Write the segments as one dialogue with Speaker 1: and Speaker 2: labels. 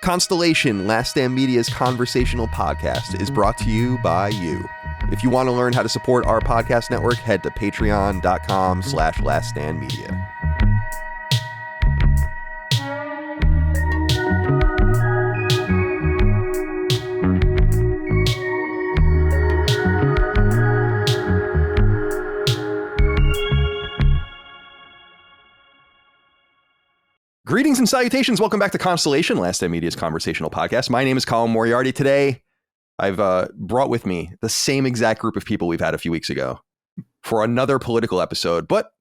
Speaker 1: Constellation, Last Stand Media's conversational podcast, is brought to you by you. If you want to learn how to support our podcast network, head to patreon.com/laststandmedia. Greetings and salutations. Welcome back to Constellation, Last Stand Media's conversational podcast. My name is Colin Moriarty. Today, I've brought with me the same exact group of people we've had a few weeks ago for another political episode. But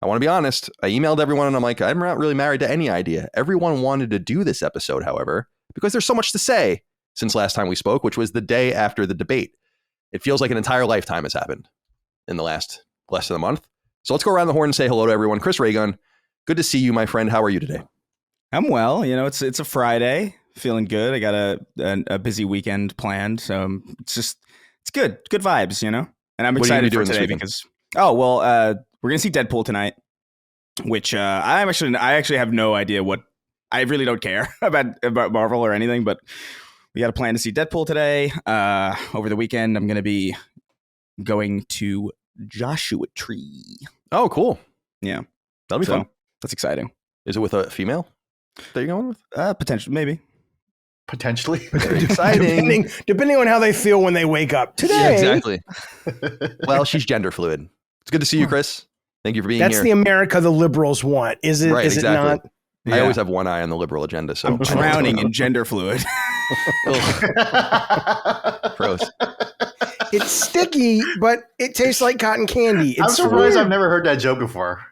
Speaker 1: I want to be honest. I emailed everyone and I'm like, I'm not really married to any idea. Everyone wanted to do this episode, however, because there's so much to say since last time we spoke, which was the day after the debate. It feels like an entire lifetime has happened in the last less than a month. So let's go around the horn and say hello to everyone. Chris Raygun. Good to see you, my friend. How are you today?
Speaker 2: I'm well. You know, it's a Friday. Feeling good. I got a busy weekend planned, so it's good. Good vibes, you know. And I'm excited for today because we're gonna see Deadpool tonight, which I actually have no idea what. I really don't care about Marvel or anything, but we got a plan to see Deadpool today. Over the weekend, I'm gonna be going to Joshua Tree.
Speaker 1: Oh, cool.
Speaker 2: Yeah,
Speaker 1: that'll be fun.
Speaker 2: That's exciting.
Speaker 1: Is it with a female that you're going with?
Speaker 2: Potentially, maybe.
Speaker 3: Potentially.
Speaker 1: Exciting.
Speaker 4: Depending on how they feel when they wake up today.
Speaker 1: Yeah, exactly. Well, she's gender fluid. It's good to see you, Chris. Thank you for being here.
Speaker 4: That's the America the liberals want. Is it?
Speaker 1: Right,
Speaker 4: is
Speaker 1: exactly.
Speaker 4: it not?
Speaker 1: Yeah. I always have one eye on the liberal agenda. So
Speaker 2: I'm drowning in gender fluid.
Speaker 1: Gross.
Speaker 4: It's sticky, but it tastes like cotton candy.
Speaker 3: I'm surprised I've never heard that joke before.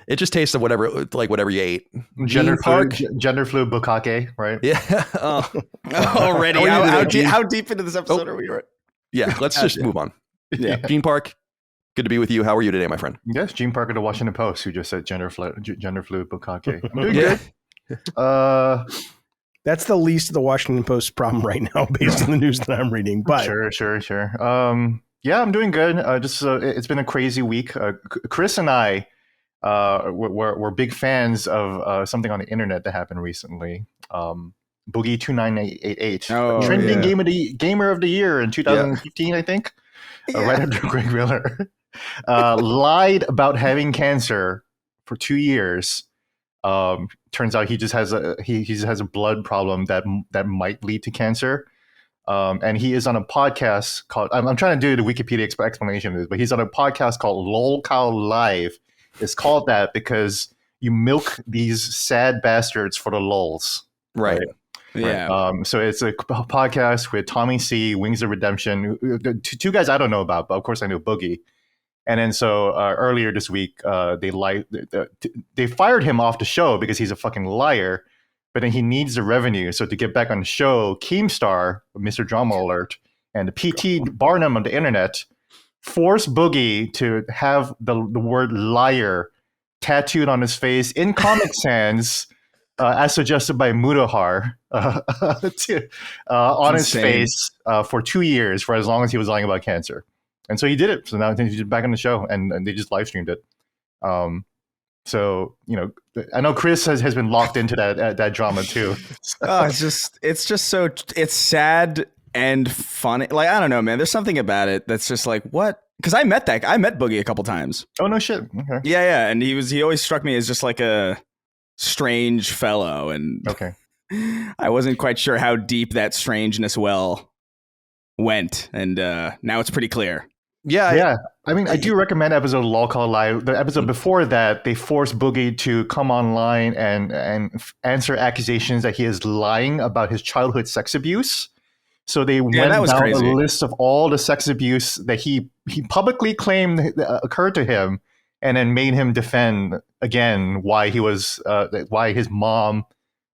Speaker 1: It just tastes of whatever you ate.
Speaker 3: Gender fluid bukkake, right?
Speaker 1: Yeah.
Speaker 2: Already. How deep into this episode are we?
Speaker 1: Yeah. Let's just move on. Yeah. Gene Park. Good to be with you. How are you today, my friend?
Speaker 3: Yes, Gene Park of the Washington Post, who just said gender fluid bukkake. I'm doing good.
Speaker 4: That's the least of the Washington Post problem right now, based on the news that I'm reading. But
Speaker 3: sure. Yeah, I'm doing good. It's been a crazy week. Chris and I we're big fans of something on the internet that happened recently. Boogie 2988, trending gamer of the year in 2015, I think. Right after Greg Miller lied about having cancer for 2 years. Turns out he just has a blood problem that might lead to cancer. And he is on a podcast called, I'm trying to do the Wikipedia explanation of this, but he's on a podcast called Lol Cow Live. It's called that because you milk these sad bastards for the lols.
Speaker 1: Right.
Speaker 2: Yeah.
Speaker 3: So it's a podcast with Tommy C, Wings of Redemption, two guys I don't know about, but of course I know Boogie. And then so earlier this week, they fired him off the show because he's a fucking liar. But then he needs the revenue. So to get back on the show, Keemstar, Mr. Drama Alert, and the PT Barnum of the internet forced Boogie to have the word liar tattooed on his face in Comic Sans, as suggested by Mudahar, on his face for 2 years, for as long as he was lying about cancer. And so he did it. So now he's back on the show, and they just live streamed it. So, you know, I know Chris has been locked into that drama too.
Speaker 2: It's sad and funny. Like, I don't know, man. There's something about it that's just like, what? Because I met Boogie a couple times.
Speaker 3: Oh, no shit. Okay.
Speaker 2: Yeah. And he always struck me as just like a strange fellow. And
Speaker 3: okay,
Speaker 2: I wasn't quite sure how deep that strangeness went. And now it's pretty clear.
Speaker 3: Yeah. I mean, I do recommend episode Lol Call Live. The episode before that, they forced Boogie to come online and answer accusations that he is lying about his childhood sex abuse. So they went down a list of all the sex abuse that he publicly claimed occurred to him, and then made him defend again why his mom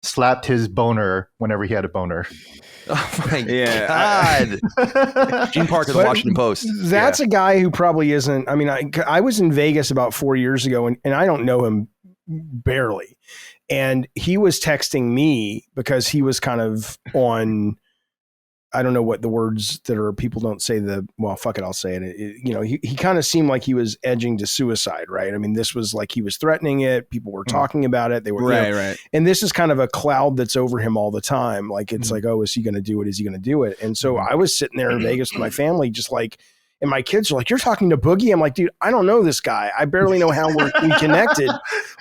Speaker 3: slapped his boner whenever he had a boner.
Speaker 1: Oh my God. Gene Park of the Washington Post.
Speaker 4: That's a guy who probably isn't. I mean, I was in Vegas about 4 years ago, and I don't know him barely. And he was texting me because he was kind of on I don't know what the words that are, people don't say well, fuck it, I'll say it. He kind of seemed like he was edging to suicide, right? I mean, this was like he was threatening it. People were talking about it. They were,
Speaker 2: right.
Speaker 4: And this is kind of a cloud that's over him all the time. Like, it's like, oh, is he going to do it? Is he going to do it? And so I was sitting there in Vegas with my family, just like, and my kids are like, you're talking to Boogie? I'm like, dude, I don't know this guy. I barely know how we connected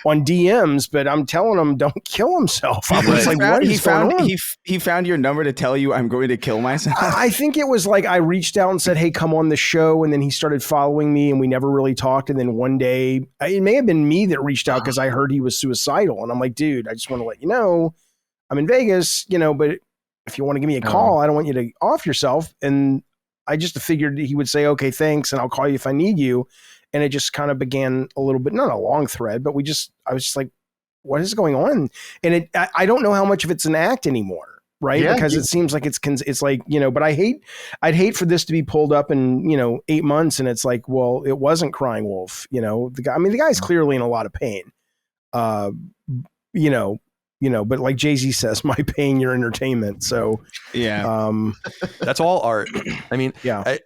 Speaker 4: on DMs, but I'm telling him, don't kill himself. I was like, what is going on?
Speaker 2: He found your number to tell you I'm going to kill myself.
Speaker 4: I think it was like I reached out and said, hey, come on the show. And then he started following me and we never really talked. And then one day, it may have been me that reached out because I heard he was suicidal. And I'm like, dude, I just want to let you know, I'm in Vegas, but if you want to give me a call, I don't want you to off yourself. And I just figured he would say, okay, thanks. And I'll call you if I need you. And it just kind of began a little bit, not a long thread, but I was just like, what is going on? And I don't know how much of it's an act anymore. Right. Yeah, because it seems like it's like, but I'd hate for this to be pulled up in, 8 months. And it's like, well, it wasn't Crying Wolf, the guy's clearly in a lot of pain, but like Jay-Z says, my pain, your entertainment. So
Speaker 2: yeah,
Speaker 1: that's all art. I mean,
Speaker 4: yeah.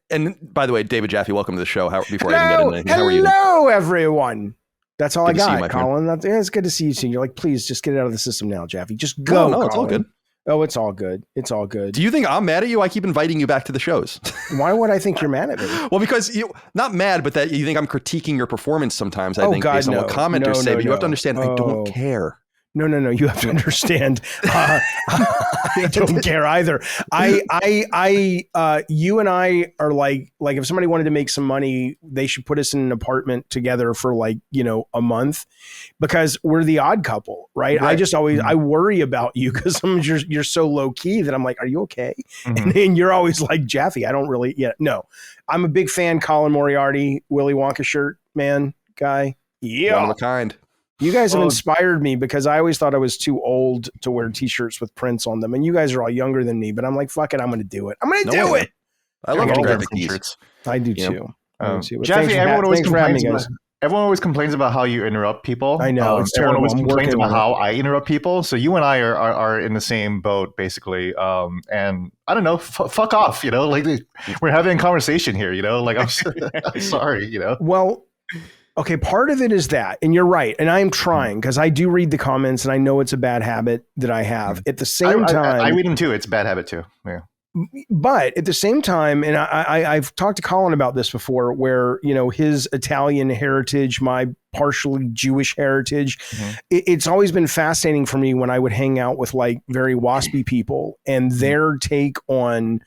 Speaker 1: And by the way, David Jaffe, welcome to the show. Before I even get into anything, how are you?
Speaker 4: Hello, everyone. That's all
Speaker 1: good
Speaker 4: I got, Colin. It's good to see you soon. You're like, please just get it out of the system now, Jaffe. Just go.
Speaker 1: No, it's all good.
Speaker 4: Oh, it's all good. It's all good.
Speaker 1: Do you think I'm mad at you? I keep inviting you back to the shows.
Speaker 4: Why would I think you're mad at me?
Speaker 1: Well, because not mad, but that you think I'm critiquing your performance sometimes. I think based on what commenters say, but you have to understand, I don't care.
Speaker 4: No. You have to understand. I don't care either. You and I are like if somebody wanted to make some money, they should put us in an apartment together for a month, because we're the odd couple, right? I just always, I worry about you because you're so low key that I'm like, are you okay? And you're always like, Jaffe, I don't really, no. I'm a big fan, Colin Moriarty, Willy Wonka shirt, man, guy. Yeah.
Speaker 1: One of a kind.
Speaker 4: You guys have inspired me because I always thought I was too old to wear t-shirts with prints on them. And you guys are all younger than me, but I'm like, fuck it. I'm going to do it. I'm going to do it.
Speaker 1: I love graphic t-shirts.
Speaker 4: I do too.
Speaker 3: Jaffe, everyone always complains about how you interrupt people.
Speaker 4: I know.
Speaker 3: Everyone always complains about how I interrupt people. So you and I are in the same boat, basically. And I don't know, fuck off, like we're having a conversation here, like I'm sorry,
Speaker 4: Well, okay, part of it is that, and you're right, and I am trying because I do read the comments, and I know it's a bad habit that I have. At the same time,
Speaker 3: I read them too. It's a bad habit too. Yeah.
Speaker 4: But at the same time, and I've talked to Colin about this before, where his Italian heritage, my partially Jewish heritage, it's always been fascinating for me when I would hang out with like very waspy people, and their take on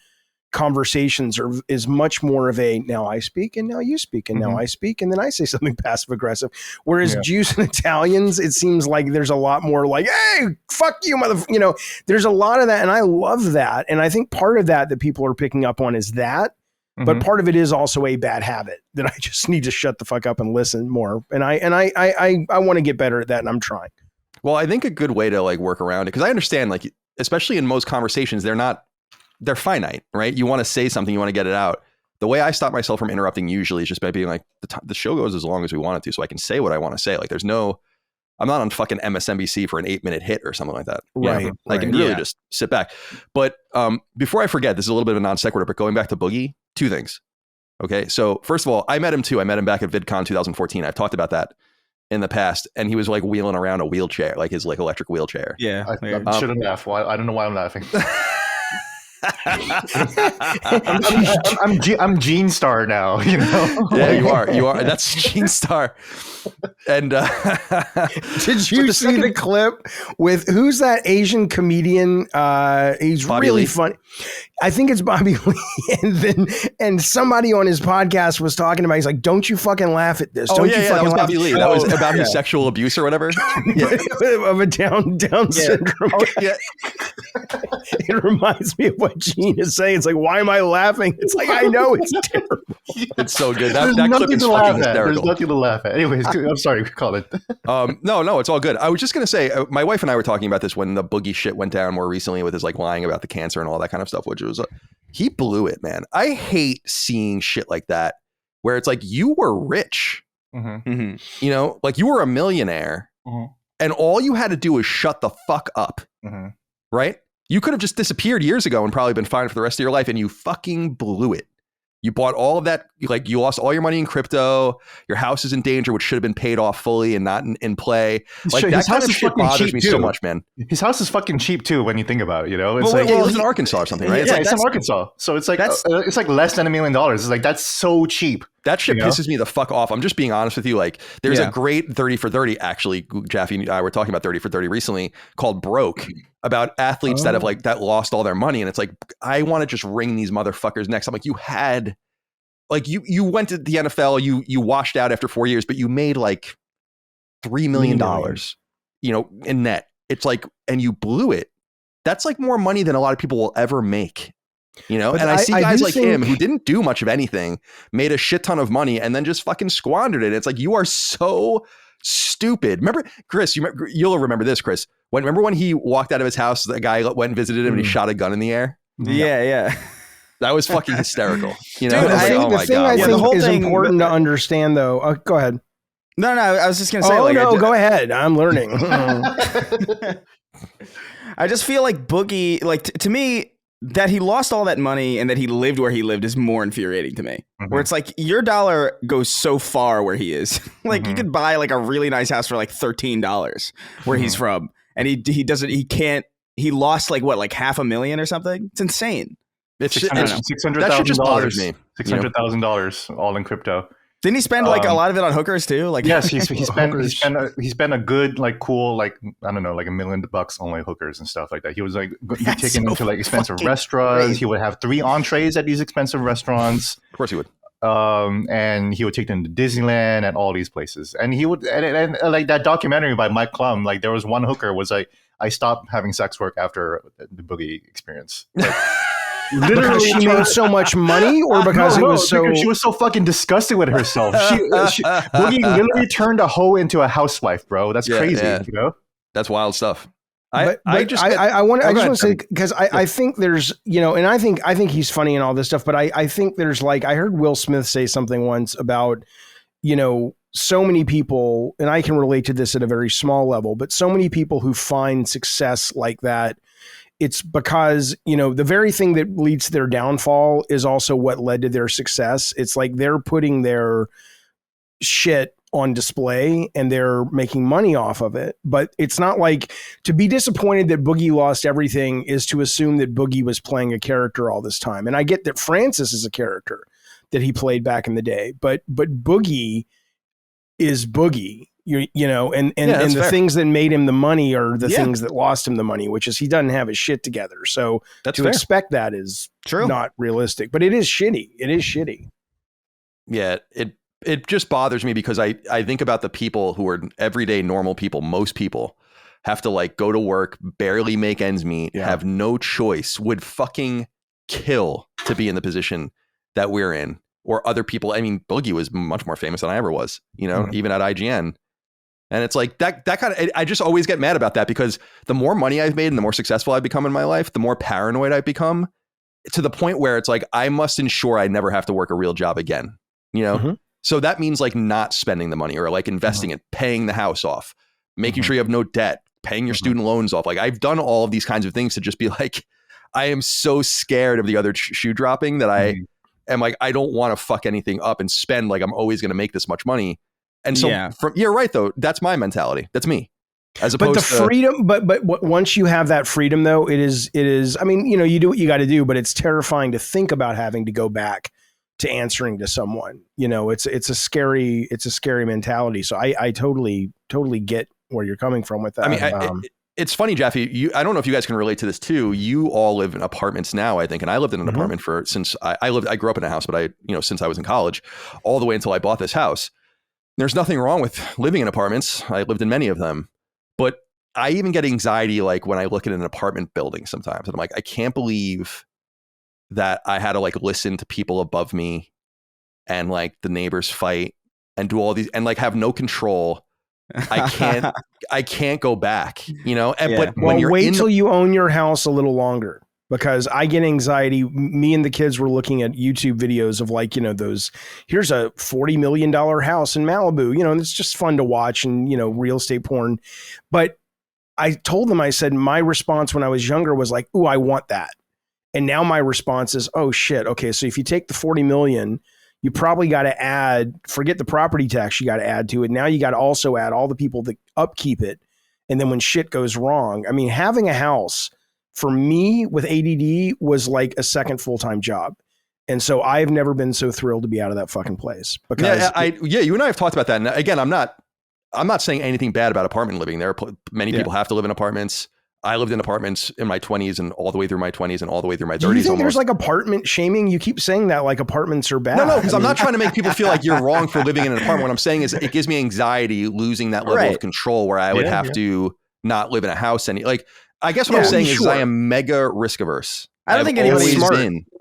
Speaker 4: conversations is much more of a now I speak and now you speak and now I speak and then I say something passive aggressive. Whereas Jews and Italians, it seems like there's a lot more like, hey, fuck you, motherfucker. There's a lot of that, and I love that. And I think part of that people are picking up on is that, but part of it is also a bad habit that I just need to shut the fuck up and listen more. And I want to get better at that, and I'm trying.
Speaker 1: Well, I think a good way to like work around it, because I understand, like, especially in most conversations, they're finite, right? You want to say something, you want to get it out. The way I stop myself from interrupting usually is just by being like, the show goes as long as we want it to, so I can say what I want to say. Like I'm not on fucking MSNBC for an 8-minute hit or something like that.
Speaker 4: Right.
Speaker 1: I can really just sit back. But before I forget, this is a little bit of a non sequitur, but going back to Boogie, 2 things. Okay. So first of all, I met him too. I met him back at VidCon 2014. I've talked about that in the past, and he was like wheeling around a wheelchair, like his like electric wheelchair.
Speaker 2: Yeah.
Speaker 3: I shouldn't laugh. I don't know why I'm laughing. I'm Gene Star now,
Speaker 1: Yeah, you are. That's Gene Star. And
Speaker 4: did you see the clip with who's that Asian comedian? He's Bobby really funny. I think it's Bobby Lee. And somebody on his podcast was talking about. He's like, "Don't you fucking laugh at this." Don't you fucking
Speaker 1: that was
Speaker 4: laugh.
Speaker 1: Bobby Lee. That was about his sexual abuse or whatever.
Speaker 4: Of a Down syndrome. It reminds me of what Gene is saying. It's like, why am I laughing? It's like, I know it's terrible.
Speaker 1: It's so good. That clip is fucking hysterical.
Speaker 3: There's nothing to laugh at. Anyways, I'm sorry, Colin.
Speaker 1: No, it's all good. I was just going to say, my wife and I were talking about this when the Boogie shit went down more recently with his like lying about the cancer and all that kind of stuff, which was, he blew it, man. I hate seeing shit like that where it's like, you were rich, like you were a millionaire and all you had to do was shut the fuck up, right? You could have just disappeared years ago and probably been fine for the rest of your life, and you fucking blew it. You bought all of that, like you lost all your money in crypto. Your house is in danger, which should have been paid off fully and not in play. Like that kind of shit bothers me so much, man.
Speaker 3: His house is fucking cheap too when you think about it. You know, it's
Speaker 1: well, he lives in Arkansas or something, right?
Speaker 3: Yeah, it's in Arkansas, so it's like less than $1 million. It's like that's so cheap.
Speaker 1: That shit pisses me the fuck off. I'm just being honest with you. Like, there's a great 30 for 30. Actually, Jaffe and I were talking about 30 for 30 recently, called "Broke," about athletes that have that lost all their money, and it's like, I want to just wring these motherfuckers' necks. I'm like, you had. Like you went to the NFL, you washed out after 4 years, but you made like $3 million, in net. It's like, and you blew it. That's like more money than a lot of people will ever make, And I see guys like him who didn't do much of anything, made a shit ton of money, and then just fucking squandered it. It's like, you are so stupid. Remember, Chris, you'll remember this, Chris. Remember when he walked out of his house, the guy went and visited him and he shot a gun in the air?
Speaker 2: Yeah.
Speaker 1: That was fucking hysterical.
Speaker 4: Dude, the thing I think is important to understand, though. Go ahead.
Speaker 2: No, I was just going to say.
Speaker 4: Go ahead. I'm learning.
Speaker 2: I just feel like Boogie, to me, that he lost all that money and that he lived where he lived is more infuriating to me. Mm-hmm. Where it's like your dollar goes so far where he is. You could buy a really nice house for $13 where he's from, and he lost $500,000 or something. It's insane.
Speaker 3: $600,000.
Speaker 1: That shit just bothers me.
Speaker 3: $600,000 all in crypto.
Speaker 2: Didn't he spend a lot of it on hookers too?
Speaker 3: Yes, he spent a good cool I don't know $1 million on hookers and stuff like that. He was taking them to expensive restaurants. Crazy. He would have 3 entrees at these expensive restaurants.
Speaker 1: Of course he would.
Speaker 3: And he would take them to Disneyland and all these places. And he would and that documentary by Mike Klum. There was one hooker was I stopped having sex work after the Boogie experience.
Speaker 4: Literally, because she made so much money, or because because
Speaker 3: she was so fucking disgusted with herself. Boogie literally turned a hoe into a housewife, bro. That's crazy. Yeah.
Speaker 1: That's wild stuff.
Speaker 4: I just want to say, because I think there's and I think he's funny and all this stuff, but I think there's I heard Will Smith say something once about so many people, and I can relate to this at a very small level, but so many people who find success like that. It's because, the very thing that leads to their downfall is also what led to their success. It's like they're putting their shit on display and they're making money off of it. But it's not to be disappointed that Boogie lost everything is to assume that Boogie was playing a character all this time. And I get that Francis is a character that he played back in the day, but Boogie is Boogie. And the fair. Things that made him the money are the things that lost him the money, which is he doesn't have his shit together. So to expect that is not realistic, but it is shitty. It is shitty.
Speaker 1: Yeah, it just bothers me because I think about the people who are everyday normal people. Most people have to go to work, barely make ends meet, have no choice, would fucking kill to be in the position that we're in, or other people. I mean, Boogie was much more famous than I ever was, even at IGN. And it's that kind of, I just always get mad about that because the more money I've made and the more successful I've become in my life, the more paranoid I've become, to the point where it's I must ensure I never have to work a real job again, Mm-hmm. So that means not spending the money or investing it, paying the house off, making sure you have no debt, paying your student loans off. I've done all of these kinds of things to just be I am so scared of the other shoe dropping that I am I don't want to fuck anything up and spend I'm always going to make this much money. And so you're right, though. That's my mentality. That's me. As opposed
Speaker 4: to freedom. But once you have that freedom, though, it is. I mean, you do what you got to do, but it's terrifying to think about having to go back to answering to someone. It's a scary mentality. So I totally get where you're coming from with that.
Speaker 1: I mean, it's funny, Jaffe. I don't know if you guys can relate to this too. You all live in apartments now, I think, and I lived in an apartment since I grew up in a house, but since I was in college, all the way until I bought this house. There's nothing wrong with living in apartments. I lived in many of them, but I even get anxiety when I look at an apartment building sometimes. And I'm I can't believe that I had to listen to people above me and the neighbors fight and do all these and have no control. I can't go back, but when you're
Speaker 4: wait till you own your house a little longer. Because I get anxiety. Me and the kids were looking at YouTube videos of those, here's a $40 million house in Malibu, and it's just fun to watch and, real estate porn. But I told them, I said, my response when I was younger was like, ooh, I want that. And now my response is, oh shit. Okay. So if you take the 40 million, you probably got to add, forget the property tax you got to add to it. Now you got to also add all the people that upkeep it. And then when shit goes wrong, I mean, having a house for me with ADD was like a second full-time job. And so I've never been so thrilled to be out of that fucking place. Because
Speaker 1: you and I have talked about that. And again, I'm not saying anything bad about apartment living. There are many people have to live in apartments. I lived in apartments in my 20s and all the way through my 20s and all the way through my 30s.
Speaker 4: Do you think there's like apartment shaming? You keep saying that like apartments are bad.
Speaker 1: No, because I'm not trying to make people feel like you're wrong for living in an apartment. What I'm saying is it gives me anxiety losing that level of control where I would have to not live in a house. I guess what I'm saying is I am mega risk averse.
Speaker 2: I don't think anybody's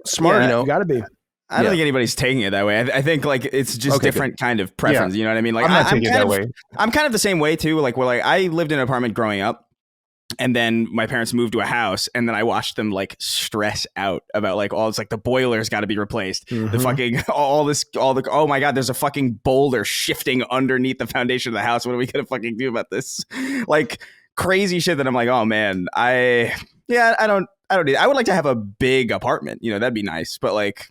Speaker 4: smart. You got to be.
Speaker 2: I don't think anybody's taking it that way. I think like it's just different kind of preference. You know what I mean? Like
Speaker 3: I'm not taking it that way.
Speaker 2: I'm kind of the same way too. Like I lived in an apartment growing up. And then my parents moved to a house, and then I watched them like stress out about like all it's like the boiler's got to be replaced. The fucking oh my God, there's a fucking boulder shifting underneath the foundation of the house. What are we gonna fucking do about this? Like crazy shit that I'm like, oh man, I don't need. I would like to have a big apartment. You know, that'd be nice. But like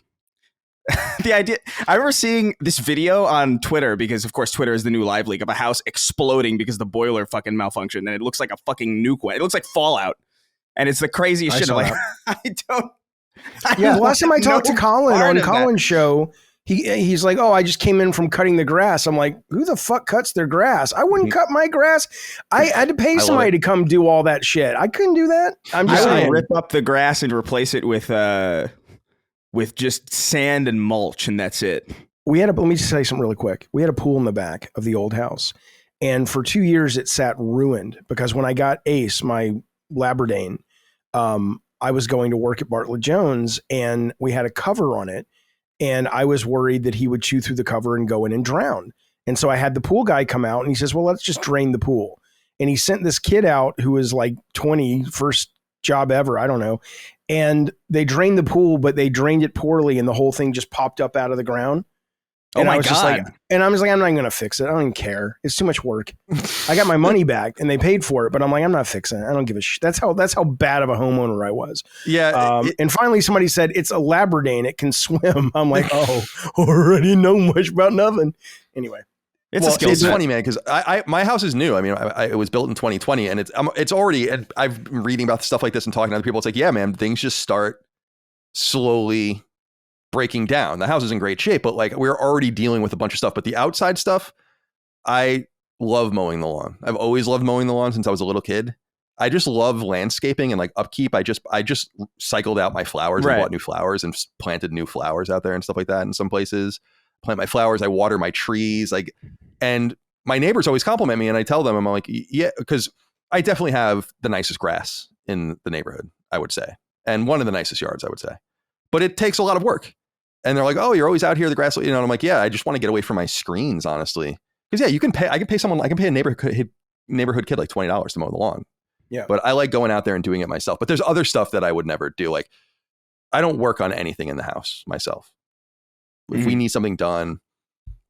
Speaker 2: the idea, I remember seeing this video on Twitter because, of course, Twitter is the new live leak of a house exploding because the boiler fucking malfunctioned, and it looks like a fucking nuke went. It looks like Fallout, and it's the craziest shit. I'm like,
Speaker 4: last time I talked to Colin on Colin's show, he's like, oh, I just came in from cutting the grass. I'm like, who the fuck cuts their grass? I wouldn't cut my grass. I had to pay somebody to come do all that shit. I couldn't do that. I'm just saying,
Speaker 2: rip up the grass and replace it with just sand and mulch, and that's it.
Speaker 4: Let me just say something really quick. We had a pool in the back of the old house, and for 2 years it sat ruined because when I got Ace, my Labradane, I was going to work at Bartlett Jones, and we had a cover on it, and I was worried that he would chew through the cover and go in and drown. And so I had the pool guy come out, and he says, well, let's just drain the pool. And he sent this kid out who was like 20, first job ever, I don't know. And they drained the pool, but they drained it poorly, and the whole thing just popped up out of the ground.
Speaker 2: And I was
Speaker 4: just like, I'm not even going to fix it. I don't even care. It's too much work. I got my money back, and they paid for it, but I'm like, I'm not fixing it. I don't give a shit. That's how bad of a homeowner I was.
Speaker 1: Yeah.
Speaker 4: And finally, somebody said it's a Labradane. It can swim. I'm like, oh, already know much about nothing. Anyway.
Speaker 1: It's funny, man, because my house is new. I mean, it was built in 2020, and it's already. And I've been reading about stuff like this and talking to other people. It's like, yeah, man, things just start slowly breaking down. The house is in great shape, but like we're already dealing with a bunch of stuff. But the outside stuff, I love mowing the lawn. I've always loved mowing the lawn since I was a little kid. I just love landscaping and like upkeep. I just cycled out my flowers and bought new flowers and planted new flowers out there and stuff like that in some places. Plant my flowers, I water my trees, like, and my neighbors always compliment me, and I tell them, I'm like, yeah, because I definitely have the nicest grass in the neighborhood, I would say, and one of the nicest yards, I would say, but it takes a lot of work. And they're like, oh, you're always out here, the grass, you know, and I'm like, yeah, I just want to get away from my screens, honestly, because I can pay a neighborhood kid like $20 to mow the lawn.
Speaker 4: Yeah,
Speaker 1: but I like going out there and doing it myself. But there's other stuff that I would never do. Like, I don't work on anything in the house myself. If we need something done,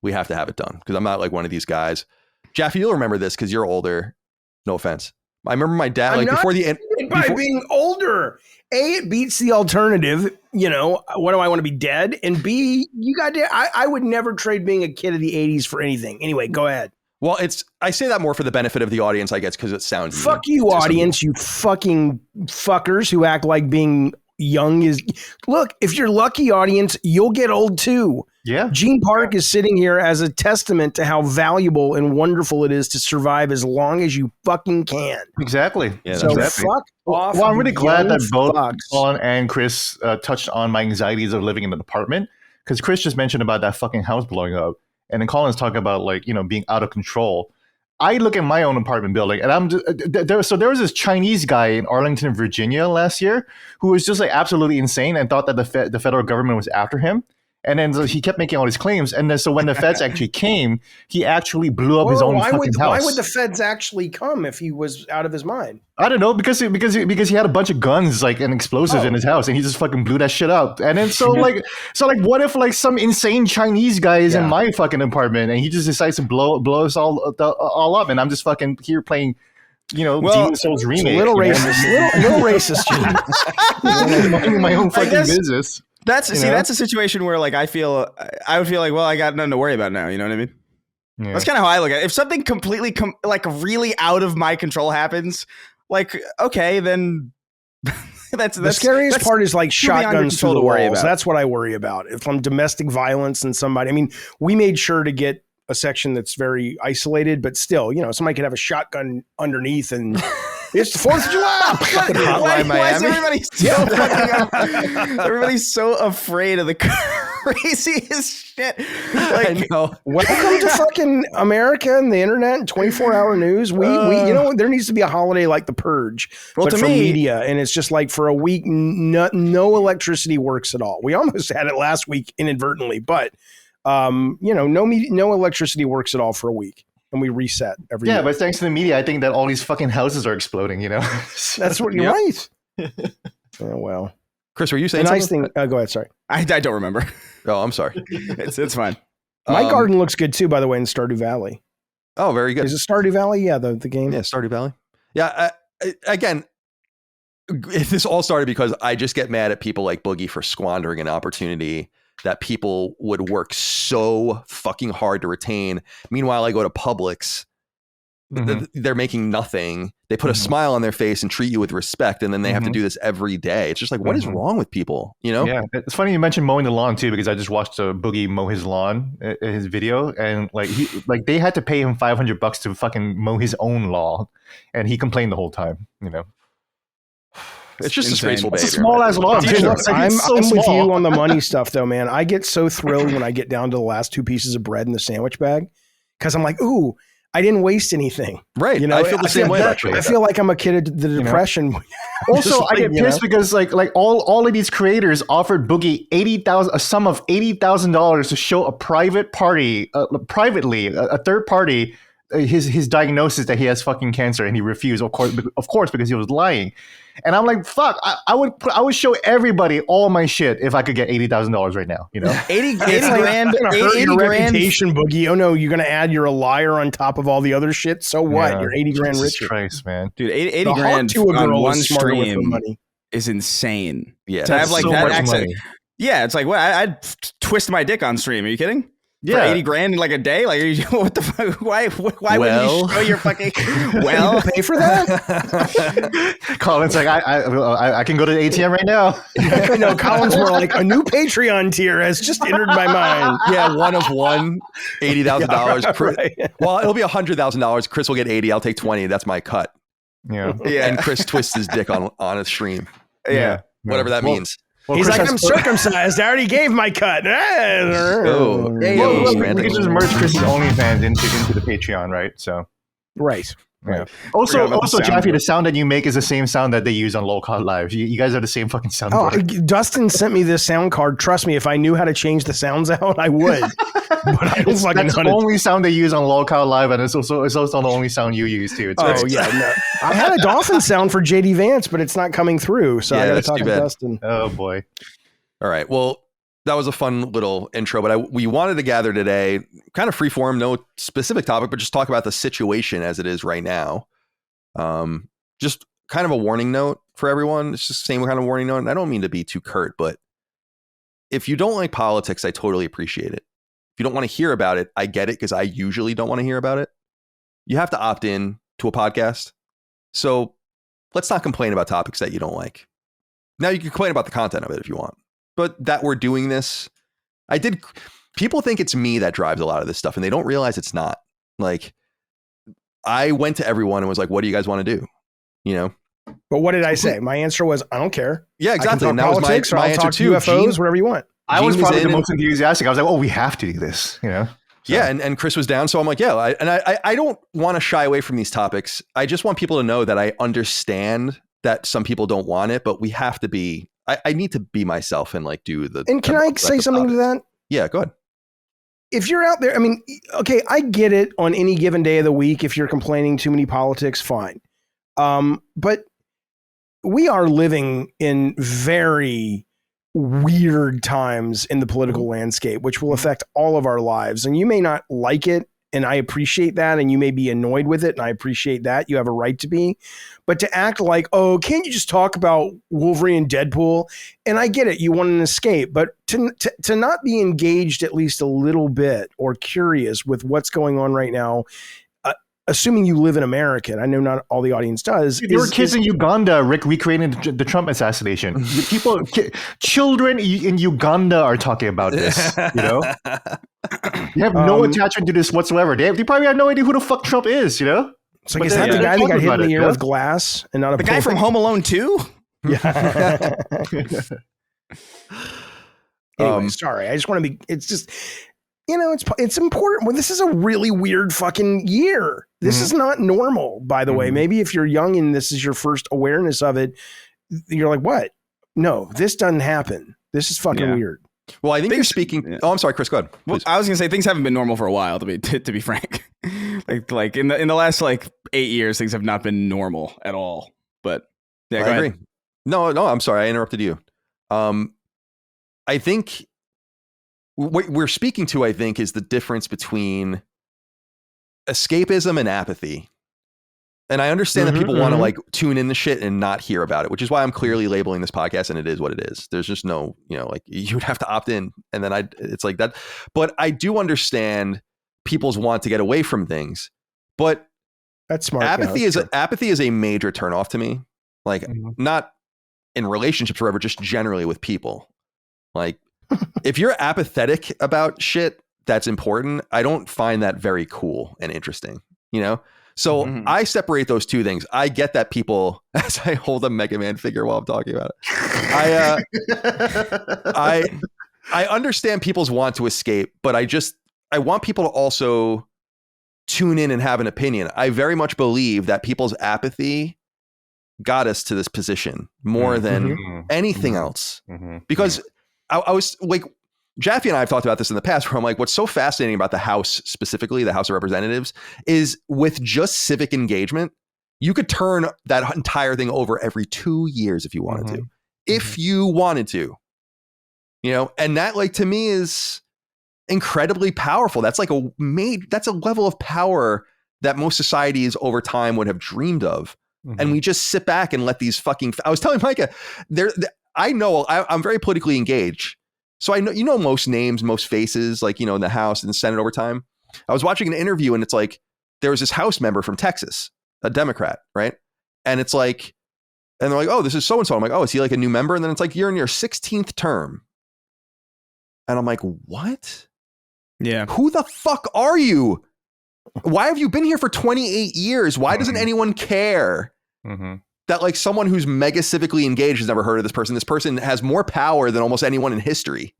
Speaker 1: we have to have it done, because I'm not like one of these guys. Jaffe, you'll remember this because you're older. No offense. I remember my dad, like before the end.
Speaker 4: By being older, A, it beats the alternative. You know, what do I want to be dead? And B, I would never trade being a kid of the 80s for anything. Anyway, go ahead.
Speaker 1: Well, I say that more for the benefit of the audience, I guess, because it sounds.
Speaker 4: Fuck you, audience, you fucking fuckers who act like being young is. Look, if you're lucky, audience, you'll get old too.
Speaker 3: Yeah.
Speaker 4: Gene Park is sitting here as a testament to how valuable and wonderful it is to survive as long as you fucking can.
Speaker 3: Exactly.
Speaker 4: Yeah, so exactly. Fuck off.
Speaker 3: Well, I'm really glad that both Colin and Chris touched on my anxieties of living in an apartment, because Chris just mentioned about that fucking house blowing up, and then Colin's talking about, like, you know, being out of control. I look at my own apartment building, and I'm just, there was this Chinese guy in Arlington, Virginia last year who was just like absolutely insane and thought that the federal government was after him. And then so he kept making all these claims. And then so when the feds actually came, he actually blew up his own fucking house.
Speaker 4: Why would the feds actually come if he was out of his mind?
Speaker 3: I don't know, because he had a bunch of guns, like, and explosives in his house, and he just fucking blew that shit up. And then so what if like some insane Chinese guy is in my fucking apartment and he just decides to blow us all up, and I'm just fucking here playing Demon Souls remake.
Speaker 4: A little racist. Little racist.
Speaker 3: Minding my own fucking business.
Speaker 2: That's a situation where like I would feel like, well, I got nothing to worry about now. You know what I mean? Yeah. That's kind of how I look at it. If something completely like really out of my control happens, like, okay, then that's the
Speaker 4: scariest part is like shotguns through the walls. That's what I worry about. If I'm domestic violence and somebody, I mean, we made sure to get a section that's very isolated, but still, somebody could have a shotgun underneath and it's the 4th of July.
Speaker 2: Why is everybody so everybody's so afraid of the craziest shit? Like,
Speaker 1: I know.
Speaker 4: Welcome to fucking America and the internet and 24-hour news. We there needs to be a holiday like the Purge, but for media, and it's just like for a week, no electricity works at all. We almost had it last week inadvertently, but no electricity works at all for a week, and we reset every year.
Speaker 3: But thanks to the media, I think that all these fucking houses are exploding.
Speaker 4: That's what you're right. Oh well,
Speaker 1: Chris, were you saying something?
Speaker 4: Nice thing. Go ahead. Sorry,
Speaker 2: I don't remember.
Speaker 1: Oh, I'm sorry.
Speaker 2: It's fine.
Speaker 4: My garden looks good too, by the way, in Stardew Valley.
Speaker 1: Oh, very good.
Speaker 4: Is it Stardew Valley? Yeah, the game.
Speaker 1: Yeah, Stardew Valley. Yeah. Again, this all started because I just get mad at people like Boogie for squandering an opportunity that people would work so fucking hard to retain. Meanwhile, I go to Publix, they're making nothing. They put a smile on their face and treat you with respect, and then they have to do this every day. It's just like, what is wrong with people?
Speaker 3: Yeah, it's funny you mentioned mowing the lawn too, because I just watched Boogie mow his lawn, his video, and they had to pay him $500 to fucking mow his own lawn, and he complained the whole time.
Speaker 1: It's just disgraceful behavior.
Speaker 3: It's a small ass lawn.
Speaker 4: I'm with you on the money stuff, though, man. I get so thrilled when I get down to the last 2 pieces of bread in the sandwich bag, because I'm like, ooh, I didn't waste anything.
Speaker 1: Right. I feel the same way. Actually,
Speaker 4: I feel like I'm a kid of the depression.
Speaker 3: Also, I get pissed because like all of these creators offered Boogie a sum of $80,000 to show a private party, privately, a third party, his diagnosis that he has fucking cancer, and he refused, of course, because he was lying. And I'm like, fuck, I would show everybody all my shit if I could get $80,000 right now.
Speaker 2: 80 grand,
Speaker 4: your reputation, Boogie. Oh no, you're gonna add you're a liar on top of all the other shit. So what? You're 80 grand richer.
Speaker 3: Christ, man,
Speaker 2: dude, 80 grand on one stream is insane.
Speaker 1: Yeah,
Speaker 2: to have like so that access. Yeah, it's like what I'd twist my dick on stream. Are you kidding? Yeah, for 80 grand in like a day. Like, what the fuck? Why would you show your fucking? Well,
Speaker 4: pay for that.
Speaker 3: Colin's like, I can go to the ATM right now.
Speaker 4: No, Colin's more like a new Patreon tier has just entered my mind.
Speaker 1: Yeah, one of one, $80,000. Right. Well, it'll be $100,000. Chris will get 80. I'll take 20. That's my cut.
Speaker 3: Yeah.
Speaker 1: And Chris twists his dick on a stream.
Speaker 3: Yeah.
Speaker 1: Whatever that means.
Speaker 4: Well, he's like, I'm circumcised. I already gave my cut.
Speaker 3: We can just merge Chris's OnlyFans into the Patreon, right? So,
Speaker 4: right.
Speaker 3: Yeah. Also, Jaffe, the sound that you make is the same sound that they use on Low Code Live. You guys are the same fucking sound.
Speaker 4: Dustin sent me this sound card. Trust me, if I knew how to change the sounds out, I would. But I don't fucking
Speaker 3: That's the only sound they use on Low Code Live, and it's also the only sound you use too.
Speaker 4: No. I had a dolphin sound for JD Vance, but it's not coming through. So I got to talk to Dustin.
Speaker 3: Oh boy.
Speaker 1: All right. Well, that was a fun little intro, but we wanted to gather today, kind of freeform, no specific topic, but just talk about the situation as it is right now. Just kind of a warning note for everyone. It's just the same kind of warning note. And I don't mean to be too curt, but if you don't like politics, I totally appreciate it. If you don't want to hear about it, I get it, because I usually don't want to hear about it. You have to opt in to a podcast. So let's not complain about topics that you don't like. Now you can complain about the content of it if you want. But that we're doing this, people think it's me that drives a lot of this stuff, and they don't realize it's not. Like, I went to everyone and was like, what do you guys want to do?
Speaker 4: But what did I say? My answer was, I don't care.
Speaker 1: Yeah, exactly. And that was my answer too.
Speaker 4: UFOs, whatever you want.
Speaker 3: I was probably the most enthusiastic. I was like, oh, we have to do this, So.
Speaker 1: Yeah, and Chris was down, so I'm like, yeah. I don't want to shy away from these topics. I just want people to know that I understand that some people don't want it, but we have to be. I need to be myself and like do the.
Speaker 4: And can I say something to that?
Speaker 1: Yeah, go ahead.
Speaker 4: If you're out there, I mean, okay, I get it on any given day of the week. If you're complaining too many politics, fine. But we are living in very weird times in the political landscape, which will affect all of our lives. And you may not like it And I appreciate that. And you may be annoyed with it. And I appreciate that. You have a right to be. But to act like, oh, can't you just talk about Wolverine and Deadpool? And I get it. You want an escape. But to not be engaged at least a little bit or curious with what's going on right now, assuming you live in America, and I know not all the audience does.
Speaker 3: There were kids in Uganda, Rick, recreating the Trump assassination. Children in Uganda are talking about this. You know, you have no attachment to this whatsoever. They probably have no idea who the fuck Trump is. You know,
Speaker 4: it's like, is that the guy that got hit in the ear with glass and not
Speaker 2: the guy from Home Alone 2?
Speaker 4: Yeah. Anyway, sorry. I just want to be. It's just. You know, it's important. Well, this is a really weird fucking year. This is not normal, by the way. Maybe if you're young and this is your first awareness of it, you're like, what? No, this doesn't happen. This is fucking weird.
Speaker 1: Well, I think you're speaking. Oh, I'm sorry, Chris. Go ahead.
Speaker 2: Well, I was gonna say things haven't been normal for a while. To be frank, like in the last 8 years, things have not been normal at all. But yeah,
Speaker 1: I agree. No, I'm sorry, I interrupted you. I think. What we're speaking to, I think, is the difference between escapism and apathy. And I understand that people want to tune in the shit and not hear about it, which is why I'm clearly labeling this podcast, and it is what it is. There's just no, you would have to opt in, and then it's like that. But I do understand people's want to get away from things. But
Speaker 4: that's smart.
Speaker 1: Apathy is a major turnoff to me. Not in relationships, forever, just generally with people. If you're apathetic about shit that's important, I don't find that very cool and interesting, So I separate those two things. I get that people, as I hold a Mega Man figure while I'm talking about it, I understand people's want to escape, but I want people to also tune in and have an opinion. I very much believe that people's apathy got us to this position more than anything else, because I was like, Jaffe and I have talked about this in the past, where I'm like, what's so fascinating about the House, specifically the House of Representatives, is with just civic engagement, you could turn that entire thing over every 2 years if you wanted to, if you wanted to, and that, to me, is incredibly powerful. That's that's a level of power that most societies over time would have dreamed of. And we just sit back and let these I was telling Micah, I know I'm very politically engaged. So I know, most names, most faces, in the House and the Senate over time. I was watching an interview, and it's there was this House member from Texas, a Democrat, right? And it's and they're like, oh, this is so-and-so. I'm like, oh, is he a new member? And then it's you're in your 16th term. And I'm like, what?
Speaker 2: Yeah.
Speaker 1: Who the fuck are you? Why have you been here for 28 years? Why doesn't anyone care? That someone who's mega civically engaged has never heard of this person. This person has more power than almost anyone in history.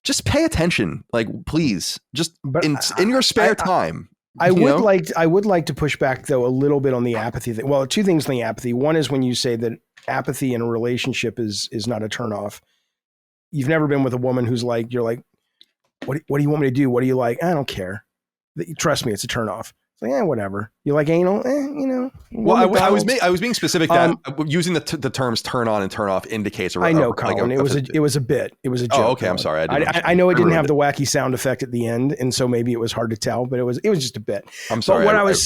Speaker 1: Just pay attention, please. Just in your spare time.
Speaker 4: I would like to push back though a little bit on the apathy thing. Well, two things on the apathy. One is when you say that apathy in a relationship is not a turnoff. You've never been with a woman who's you're like, what do you want me to do? What do you like? I don't care. Trust me, it's a turnoff. It's whatever. You like anal?
Speaker 1: Well, I was being specific that using the terms turn on and turn off indicates.
Speaker 4: I know, Colin. It was a bit. It was a joke.
Speaker 1: Oh, okay. I'm sorry.
Speaker 4: I know it didn't have the wacky sound effect at the end, and so maybe it was hard to tell. But it was just a bit.
Speaker 1: I'm sorry.
Speaker 4: But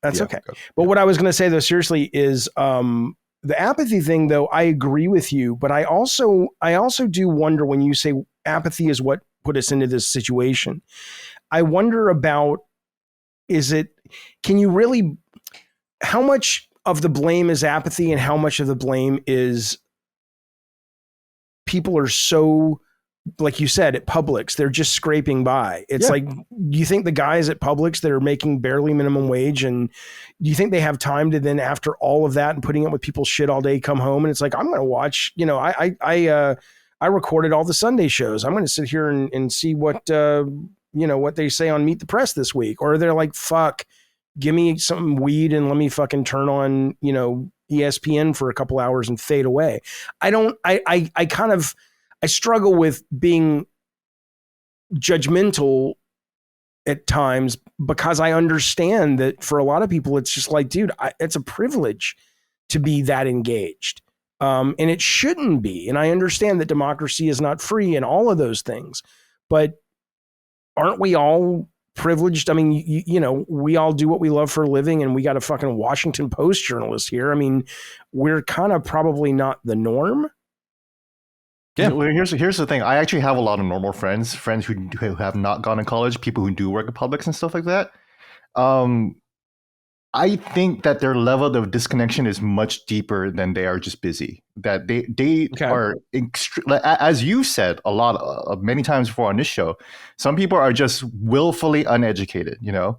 Speaker 4: that's okay. But what I was going to say though, seriously, is the apathy thing. Though I agree with you, but I also do wonder when you say apathy is what put us into this situation. I wonder about. Can you really, how much of the blame is apathy and how much of the blame is people are so, like you said, at Publix, they're just scraping by. It's you think the guys at Publix that are making barely minimum wage, and do you think they have time to then, after all of that and putting up with people's shit all day, come home and it's I'm going to watch, I recorded all the Sunday shows. I'm going to sit here and see what they say on Meet the Press this week. Or they're like, fuck, give me some weed and let me fucking turn on, ESPN for a couple hours and fade away. I struggle with being judgmental at times because I understand that for a lot of people, it's just dude, it's a privilege to be that engaged. And it shouldn't be. And I understand that democracy is not free and all of those things, but aren't we all privileged. I mean, you know, we all do what we love for a living, and we got a fucking Washington Post journalist here. I mean, we're kind of probably not the norm.
Speaker 3: Yeah. Well, here's the thing. I actually have a lot of normal friends who have not gone to college, people who do work at Publix and stuff like that. I think that their level of disconnection is much deeper than they are just busy. That they are, as you said a lot many times before on this show, some people are just willfully uneducated. You know,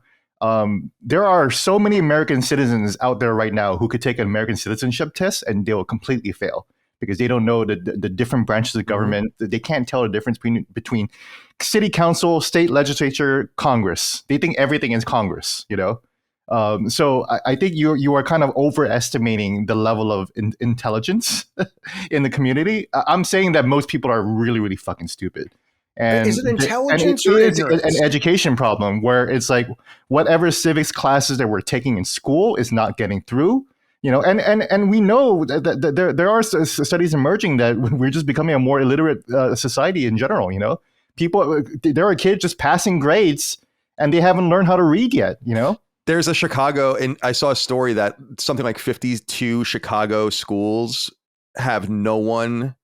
Speaker 3: there are so many American citizens out there right now who could take an American citizenship test and they will completely fail because they don't know the different branches of government. Mm-hmm. They can't tell the difference between city council, state legislature, Congress. They think everything is Congress. You know. So I think you are kind of overestimating the level of intelligence in the community. I'm saying that most people are really, really fucking stupid. And
Speaker 4: is it intelligence
Speaker 3: or ignorance? It's an education problem where it's like whatever civics classes that we're taking in school is not getting through. You know, and we know that there are studies emerging that we're just becoming a more illiterate society in general. You know, there are kids just passing grades and they haven't learned how to read yet. You know.
Speaker 1: There's a Chicago, and I saw a story that something like 52 Chicago schools have no one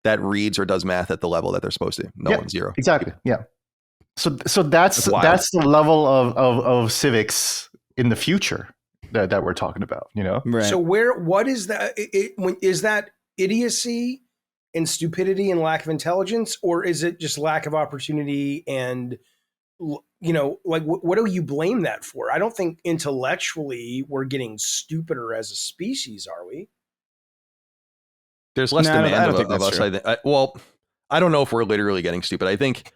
Speaker 1: that reads or does math at the level that they're supposed to. No one, zero.
Speaker 3: Exactly. Yeah. So that's the level of civics in the future that we're talking about. You know.
Speaker 4: Right. So what is that? Is that idiocy and stupidity and lack of intelligence, or is it just lack of opportunity and? You know, like what do you blame that for? I don't think intellectually we're getting stupider as a species, are we?
Speaker 1: There's less demand of us. I don't know if we're literally getting stupid. I think,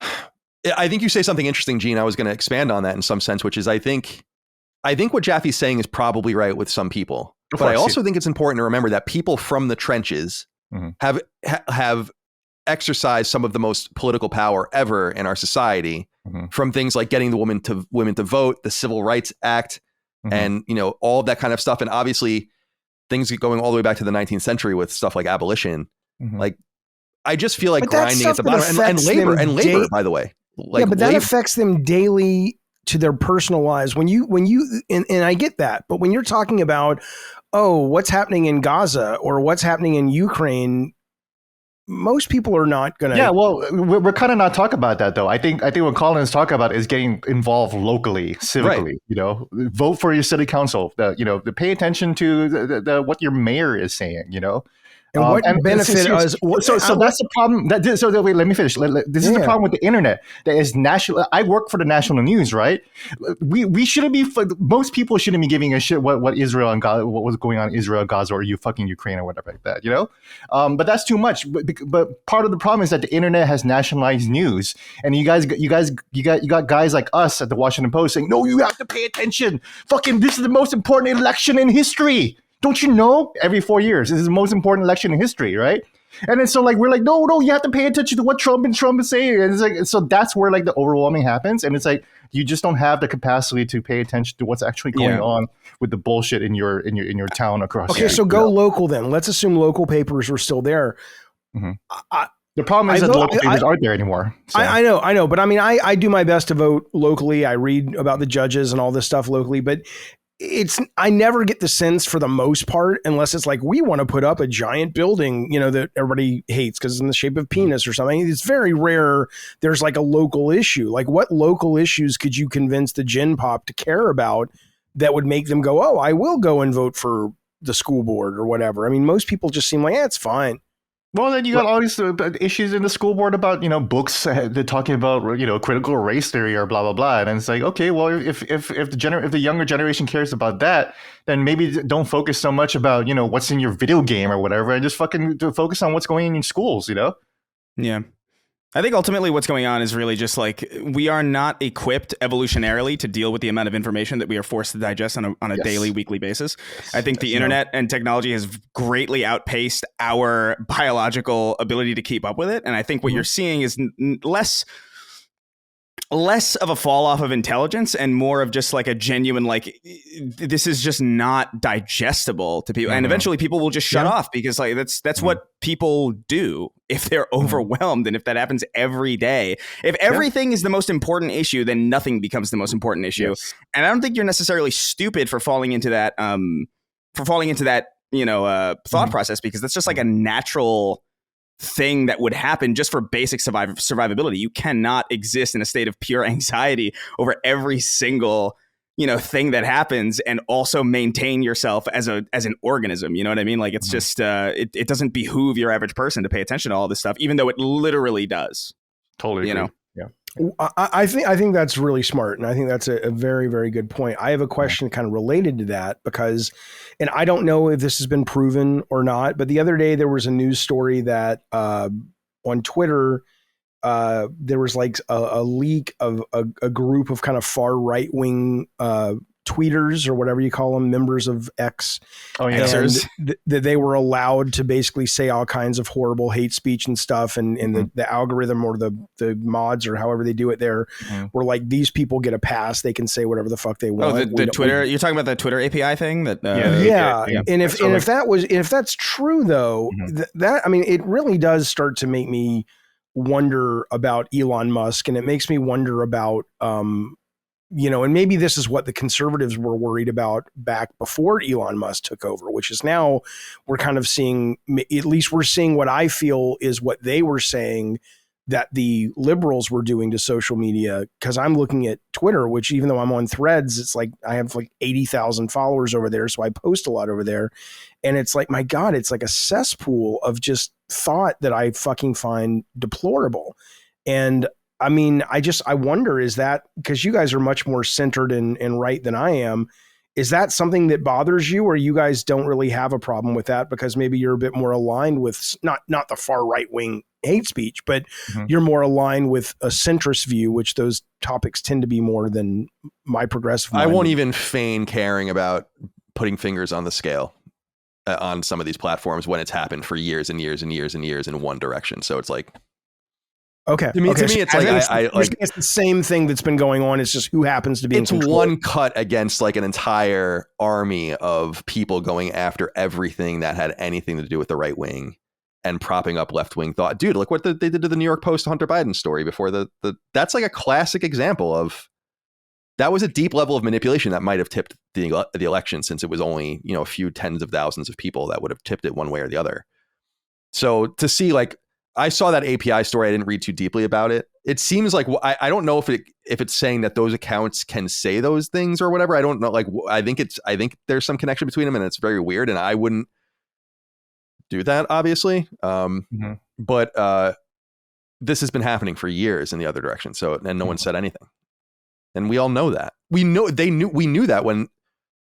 Speaker 1: I think you say something interesting, Gene. I was going to expand on that in some sense, which is I think what Jaffe's saying is probably right with some people, but I also think it's important to remember that people from the trenches have exercise some of the most political power ever in our society, from things like getting the women to vote, the Civil Rights Act, and you know all of that kind of stuff, and obviously things going all the way back to the 19th century with stuff like abolition. Like I just feel like grinding at the bottom, and labor, by the way. Like,
Speaker 4: but that affects them daily to their personal lives. When you and I get that, but when you're talking about what's happening in Gaza or what's happening in Ukraine. Most people are not going to.
Speaker 3: Yeah, well, we're kind of not talking about that though. I think what Colin is talking about is getting involved locally, civically. Right. You know, vote for your city council. Pay attention to what your mayor is saying. You know,
Speaker 4: and what benefit us?
Speaker 3: So that's the problem. Wait, let me finish. This is the problem with the internet. That is national. I work for the national news, right? We shouldn't be. Most people shouldn't be giving a shit what Israel and Gaza, what was going on in Israel, Gaza, or you fucking Ukraine or whatever like that. You know, but that's too much. But part of the problem is that the internet has nationalized news, and you got guys like us at the Washington Post saying, no, you have to pay attention. Fucking, this is the most important election in history. Don't you know? Every 4 years, this is the most important election in history, right? And then so like we're like, no, you have to pay attention to what Trump is saying. And it's like, so that's where like the overwhelming happens. And it's like you just don't have the capacity to pay attention to what's actually going on with the bullshit in your town across.
Speaker 4: Okay, so go local then. Let's assume local papers are still there.
Speaker 3: The problem is that the local papers aren't there anymore. So.
Speaker 4: I know, but I mean, I do my best to vote locally. I read about the judges and all this stuff locally, but I never get the sense for the most part, unless it's like we want to put up a giant building, you know, that everybody hates because it's in the shape of penis or something. It's very rare. There's like a local issue. Like what local issues could you convince the gen pop to care about that would make them go, oh, I will go and vote for the school board or whatever. I mean, most people just seem like, it's fine.
Speaker 3: Well, then you got all these issues in the school board about, you know, books they're talking about, you know, critical race theory or blah, blah, blah. And it's like, okay, well, if the younger generation cares about that, then maybe don't focus so much about, you know, what's in your video game or whatever, and just fucking focus on what's going on in schools, you know?
Speaker 2: Yeah. I think ultimately what's going on is really just like we are not equipped evolutionarily to deal with the amount of information that we are forced to digest on a daily, weekly basis. I think the internet and technology has greatly outpaced our biological ability to keep up with it. And I think what you're seeing is less less of a fall off of intelligence and more of just like a genuine, like, this is just not digestible to people. And eventually people will just shut off, because like that's what people do if they're overwhelmed. And if that happens every day, if everything is the most important issue, then nothing becomes the most important issue. Yes. And I don't think you're necessarily stupid for falling into that, thought process, because that's just like a natural thing that would happen just for basic survivability. You cannot exist in a state of pure anxiety over every single, thing that happens, and also maintain yourself as an organism. You know what I mean? Like, it's just it doesn't behoove your average person to pay attention to all this stuff, even though it literally does.
Speaker 3: Totally.
Speaker 2: Yeah.
Speaker 4: I think that's really smart, and I think that's a very, very good point. I have a question kind of related to that, because, and I don't know if this has been proven or not, but the other day there was a news story that on Twitter there was like a leak of a group of kind of far right wing tweeters, or whatever you call them, members of X.
Speaker 3: Oh, yeah.
Speaker 4: And that they were allowed to basically say all kinds of horrible hate speech and stuff. And the algorithm, or the mods, or however they do it there, were like, these people get a pass. They can say whatever the fuck they want.
Speaker 2: Oh, the Twitter, you're talking about the Twitter API thing? That
Speaker 4: yeah. And if that's true though, that, I mean, it really does start to make me wonder about Elon Musk, and it makes me wonder about, and maybe this is what the conservatives were worried about back before Elon Musk took over, which is now we're kind of seeing, at least we're seeing what I feel is what they were saying that the liberals were doing to social media. Because I'm looking at Twitter, which, even though I'm on Threads, it's like I have like 80,000 followers over there, so I post a lot over there. And it's like, my God, it's like a cesspool of just thought that I fucking find deplorable. And I mean, I wonder, is that because you guys are much more centered and right than I am? Is that something that bothers you, or you guys don't really have a problem with that because maybe you're a bit more aligned with not the far right wing hate speech, but you're more aligned with a centrist view, which those topics tend to be more than my progressive mind.
Speaker 1: I won't even feign caring about putting fingers on the scale on some of these platforms when it's happened for years and years and years and years in one direction. So it's like,
Speaker 4: okay.
Speaker 1: To me, it's like
Speaker 4: it's the same thing that's been going on. It's just who happens to be in control.
Speaker 1: One cut against like an entire army of people going after everything that had anything to do with the right wing and propping up left wing thought. Dude, look what they did to the New York Post Hunter Biden story before that's like a classic example of that was a deep level of manipulation that might have tipped the election, since it was only, a few tens of thousands of people that would have tipped it one way or the other. So to see, like, I saw that API story. I didn't read too deeply about it. It seems like I don't know if it's saying that those accounts can say those things or whatever. I don't know. Like, I think there's some connection between them, and it's very weird. And I wouldn't do that, obviously. But this has been happening for years in the other direction. So, and no one said anything. And we all know that. We knew that when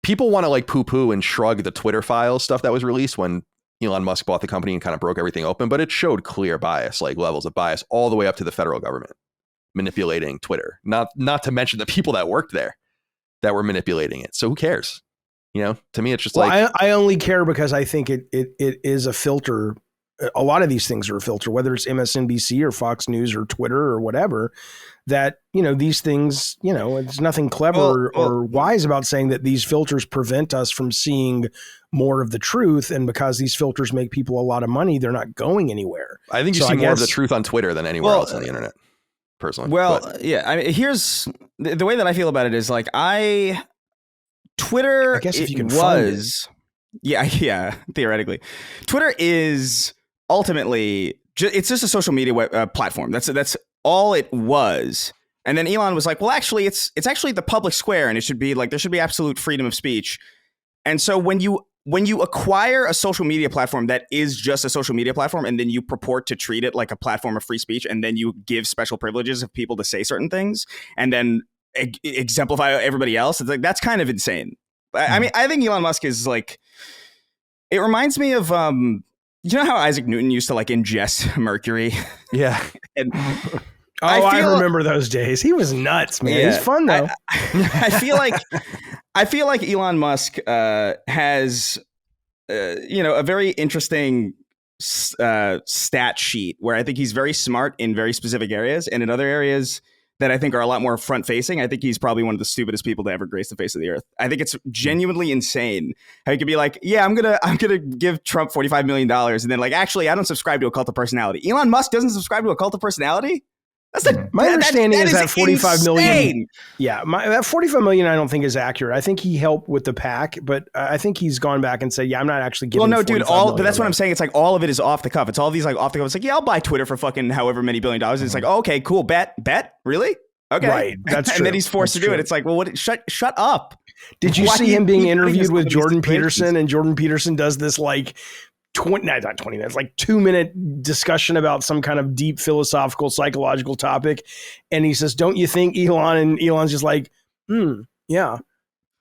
Speaker 1: people want to like poo-poo and shrug the Twitter files stuff that was released when Elon Musk bought the company and kind of broke everything open, but it showed clear bias, like levels of bias all the way up to the federal government manipulating Twitter, not to mention the people that worked there that were manipulating it. So who cares? To me, it's just
Speaker 4: I only care because I think it is a filter. A lot of these things are a filter, whether it's MSNBC or Fox News or Twitter or whatever, that, these things, it's nothing clever or wise about saying that these filters prevent us from seeing more of the truth. And because these filters make people a lot of money, they're not going anywhere.
Speaker 1: I think you see more of the truth on Twitter than anywhere else on the internet, personally.
Speaker 2: Yeah. I mean, here's the way that I feel about it is like Twitter,
Speaker 4: I guess if you can
Speaker 2: theoretically, Twitter is ultimately it's just a social media platform. That's all it was. And then Elon was like, well, actually, it's actually the public square, and it should be like there should be absolute freedom of speech. And so when you acquire a social media platform that is just a social media platform, and then you purport to treat it like a platform of free speech, and then you give special privileges of people to say certain things, and then exemplify everybody else, it's like that's kind of insane. I mean, I think Elon Musk is like, it reminds me of you know how Isaac Newton used to like ingest mercury?
Speaker 1: Yeah.
Speaker 2: And
Speaker 4: I remember those days. He was nuts, man. Yeah. He's fun though.
Speaker 2: I feel like Elon Musk has a very interesting stat sheet where I think he's very smart in very specific areas, and in other areas that I think are a lot more front facing. I think he's probably one of the stupidest people to ever grace the face of the earth. I think it's genuinely insane how he could be like, yeah, I'm gonna give Trump $45 million, and then like, actually, I don't subscribe to a cult of personality. Elon Musk doesn't subscribe to a cult of personality.
Speaker 4: My understanding is that 45 million.
Speaker 2: Yeah,
Speaker 4: that 45 million I don't think is accurate. I think he helped with the PAC, but I think he's gone back and said, yeah, I'm not actually giving.
Speaker 2: Well, no, dude, but that's what I'm saying. It's like all of it is off the cuff. It's all these like off the cuff. It's like, yeah, I'll buy Twitter for fucking however many $1 billion. It's like, oh, okay, cool, bet, really? Okay,
Speaker 4: right. That's true.
Speaker 2: And then he's forced to do it. It's like, well, what? Shut up.
Speaker 4: Did you see him being interviewed with Jordan Peterson? And Jordan Peterson does this like 20 minutes, like 2-minute discussion about some kind of deep philosophical, psychological topic. And he says, don't you think, Elon? And Elon's just like, yeah.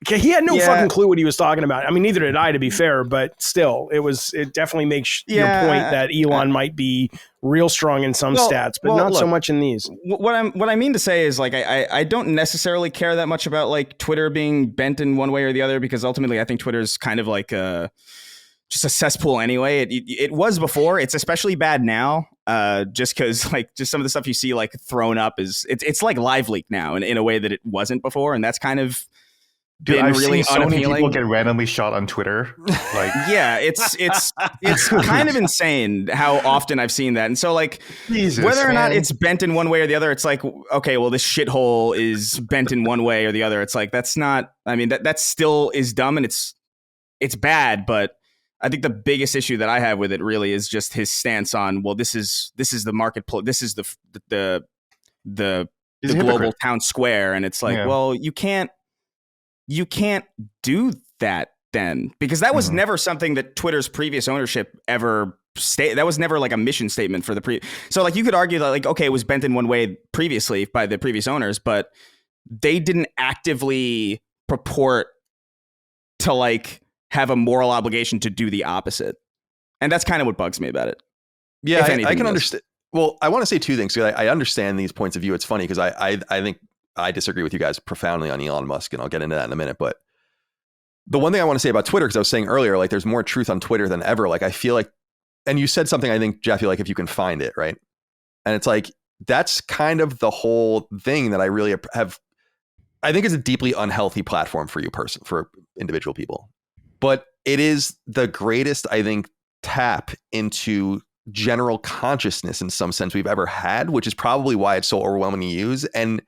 Speaker 4: Okay, he had no fucking clue what he was talking about. I mean, neither did I, to be fair, but still, it definitely makes your point that Elon might be real strong in some stats, but not so much in these.
Speaker 2: What I mean to say is like, I don't necessarily care that much about like Twitter being bent in one way or the other, because ultimately I think Twitter is kind of like just a cesspool anyway. It was before. It's especially bad now, just because like just some of the stuff you see like thrown up it's like live leak now in a way that it wasn't before, and that's kind of been
Speaker 3: I've
Speaker 2: really
Speaker 3: seen so many people get randomly shot on Twitter. Like,
Speaker 2: yeah, it's kind of insane how often I've seen that, and so like whether or not it's bent in one way or the other, it's like, okay, well, this shithole is bent in one way or the other. It's like that's not. I mean, that still is dumb and it's bad, but I think the biggest issue that I have with it really is just his stance on, well, this is the marketplace, this is the global town square, and it's like, well, you can't do that then, because that was never something that Twitter's previous ownership ever that was never like a mission statement for the so like you could argue that like, okay, it was bent in one way previously by the previous owners, but they didn't actively purport to like have a moral obligation to do the opposite. And that's kind of what bugs me about it.
Speaker 1: Yeah, I can understand. Well, I want to say two things. I understand these points of view. It's funny because I think I disagree with you guys profoundly on Elon Musk, and I'll get into that in a minute. But the one thing I want to say about Twitter, because I was saying earlier, like there's more truth on Twitter than ever. Like I feel like, and you said something, I think, Jaffe, like if you can find it, right? And it's like, that's kind of the whole thing that I really I think it's a deeply unhealthy platform for for individual people. But it is the greatest, I think, tap into general consciousness in some sense we've ever had, which is probably why it's so overwhelming to use. And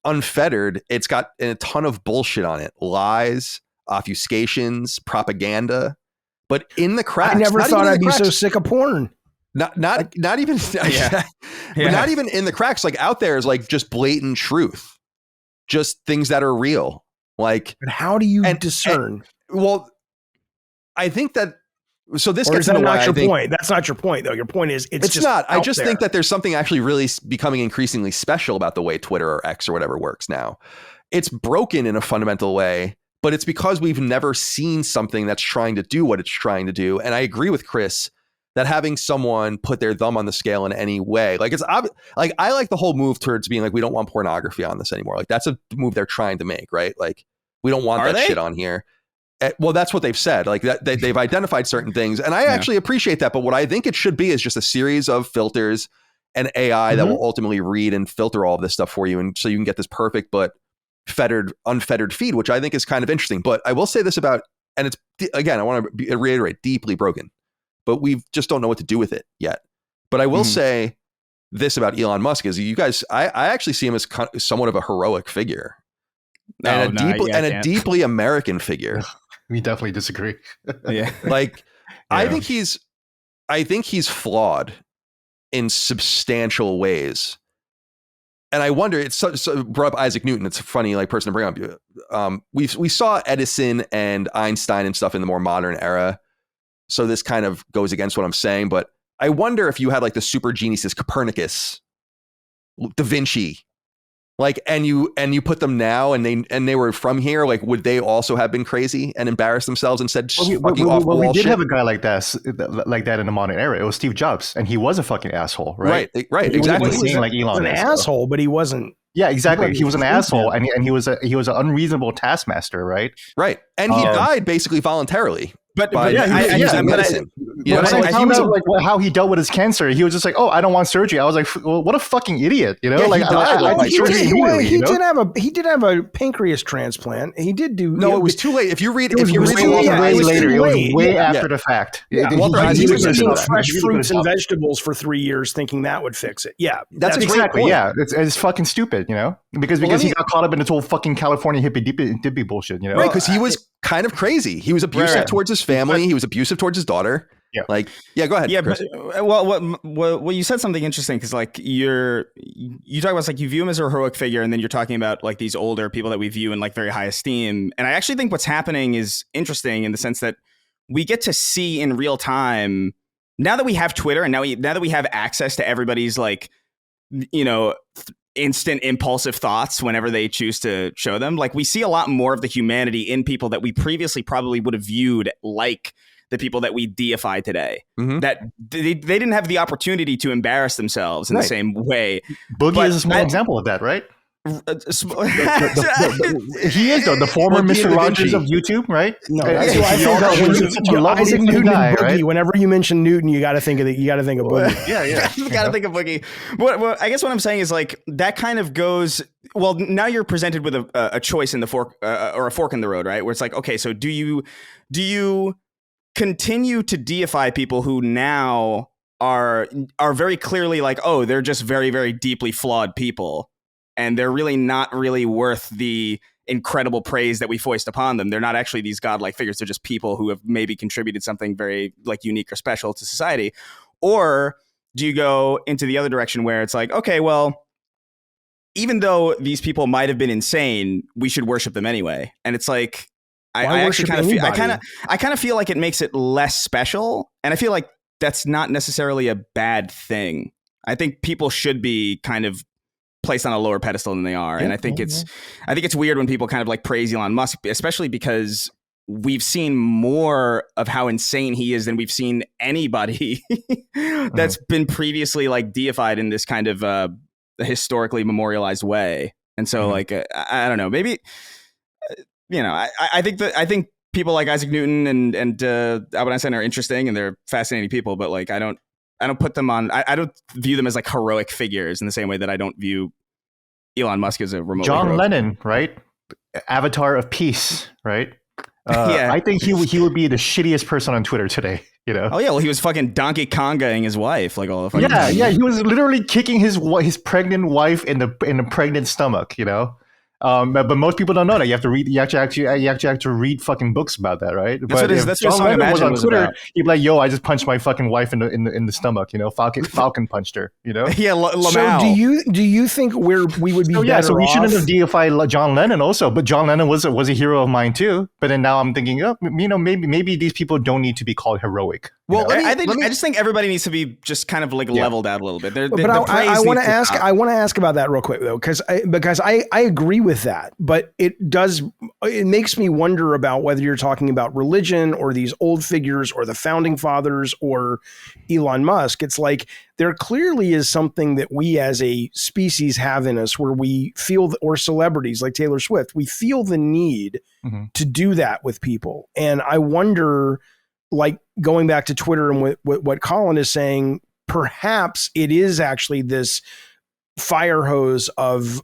Speaker 1: unfettered, it's got a ton of bullshit on it. Lies, obfuscations, propaganda. But in the cracks,
Speaker 4: I never thought I'd be so sick of porn.
Speaker 1: Not even but not even in the cracks. Like out there is like just blatant truth, just things that are real. Like,
Speaker 4: but how do you discern?
Speaker 1: Well, I think that. So this
Speaker 4: gets into why I think point. That's not your point, though. Your point is it's just
Speaker 1: not. I just
Speaker 4: there.
Speaker 1: think that there's something actually really becoming increasingly special about the way Twitter or X or whatever works now. It's broken in a fundamental way, but it's because we've never seen something that's trying to do what it's trying to do. And I agree with Chris that having someone put their thumb on the scale in any way, like like I like the whole move towards being like, we don't want pornography on this anymore. Like that's a move they're trying to make, right? Like we don't want shit on here. Well, that's what they've said. Like that they've identified certain things, and I actually appreciate that. But what I think it should be is just a series of filters and AI that will ultimately read and filter all of this stuff for you, and so you can get this perfect but unfettered feed, which I think is kind of interesting. But I will say this about, and it's again, I want to reiterate, deeply broken, but we just don't know what to do with it yet. But I will say this about Elon Musk is, you guys, I actually see him as somewhat of a heroic figure. And a deeply American figure.
Speaker 3: We definitely disagree.
Speaker 2: Yeah.
Speaker 1: Like, yeah. I think he's flawed in substantial ways. And I wonder, it's so brought up Isaac Newton. It's a funny person to bring up. We saw Edison and Einstein and stuff in the more modern era. So this kind of goes against what I'm saying, but I wonder if you had like the super geniuses, Copernicus, Da Vinci, like, and you put them now and they were from here, like, would they also have been crazy and embarrassed themselves and said fucking off the wall shit?
Speaker 3: We did have a guy like that in the modern era. It was Steve Jobs, and he was a fucking asshole, right?
Speaker 1: Right, exactly.
Speaker 3: He was like Elon,
Speaker 4: an asshole, but he wasn't.
Speaker 3: Yeah, exactly. He was an asshole, and he was an unreasonable taskmaster, right?
Speaker 1: Right, and he died basically voluntarily.
Speaker 2: But
Speaker 3: You know, how he dealt with his cancer. He was just like, "Oh, I don't want surgery." I was like, "Well, what a fucking idiot!" You know,
Speaker 4: he did have a pancreas transplant. He did do.
Speaker 1: No, it was too late. If you read,
Speaker 3: it was way later. It was way after the fact.
Speaker 4: He was eating fresh fruits and vegetables for 3 years, thinking that would fix it. Yeah,
Speaker 1: that's
Speaker 3: exactly. Yeah, it's fucking stupid. You know, because he got caught up in this whole fucking California hippie bullshit. You know,
Speaker 1: right? Because he was kind of crazy. He was abusive towards his family. He was abusive towards his daughter. Yeah. Like, yeah, go ahead.
Speaker 2: Yeah. Chris. Well, you said something interesting because like you talk about like you view him as a heroic figure, and then you're talking about like these older people that we view in like very high esteem. And I actually think what's happening is interesting in the sense that we get to see in real time now that we have Twitter and now that we have access to everybody's like, you know, instant impulsive thoughts whenever they choose to show them. Like we see a lot more of the humanity in people that we previously probably would have viewed like the people that we deify today, that they didn't have the opportunity to embarrass themselves in the same way.
Speaker 3: Boogie is a small example of that, right? He is the former Mr. Rogers of YouTube, right?
Speaker 4: No, that's why I think Isaac Newton and Boogie. Right? Whenever you mention Newton, you got to think of Boogie.
Speaker 2: Yeah. You got to think of Boogie. Well, I guess what I'm saying is like that kind of goes. Well, now you're presented with a choice in the fork or a fork in the road, right? Where it's like, okay, so do you continue to deify people who now are very clearly like, oh, they're just very, very deeply flawed people. And they're really not really worth the incredible praise that we foist upon them. They're not actually these godlike figures. They're just people who have maybe contributed something very like unique or special to society. Or do you go into the other direction where it's like, okay, well, even though these people might have been insane, we should worship them anyway. And it's like, I actually kind of feel like it makes it less special. And I feel like that's not necessarily a bad thing. I think people should be kind of placed on a lower pedestal than they are. And I think it's weird when people kind of like praise Elon Musk, especially because we've seen more of how insane he is than we've seen anybody that's been previously like deified in this kind of historically memorialized way. And so like, I don't know, maybe, you know, I think people like Isaac Newton and Albert Einstein are interesting and they're fascinating people, but like, I don't put them on. I don't view them as like heroic figures in the same way that I don't view Elon Musk as a remote.
Speaker 3: John Lennon, right? Avatar of peace, right? I think he would be the shittiest person on Twitter today. You know?
Speaker 2: Oh yeah, well he was fucking Donkey Kongaing his wife like all the fucking
Speaker 3: time. He was literally kicking his pregnant wife in the pregnant stomach. You know. But most people don't know that. You have to read. You actually have to read fucking books about that, right?
Speaker 2: That's what John Lennon was on Twitter.
Speaker 3: He'd be like, "Yo, I just punched my fucking wife in the stomach." You know, Falcon punched her. You know.
Speaker 2: Yeah.
Speaker 4: So do you think we would be better
Speaker 3: so we
Speaker 4: off?
Speaker 3: shouldn't have deified John Lennon also, but John Lennon was a hero of mine too. But then now I'm thinking, maybe these people don't need to be be called
Speaker 2: Well, I just think everybody needs to be just kind of like leveled out a little bit.
Speaker 4: I want to ask. I want to ask about that real quick though, because I agree with that, but it makes me wonder about whether you're talking about religion or these old figures or the founding fathers or Elon Musk. It's like there clearly is something that we as a species have in us where we feel, or celebrities like Taylor Swift, we feel the need to do that with people. And I wonder, like going back to Twitter and what Colin is saying, perhaps it is actually this fire hose of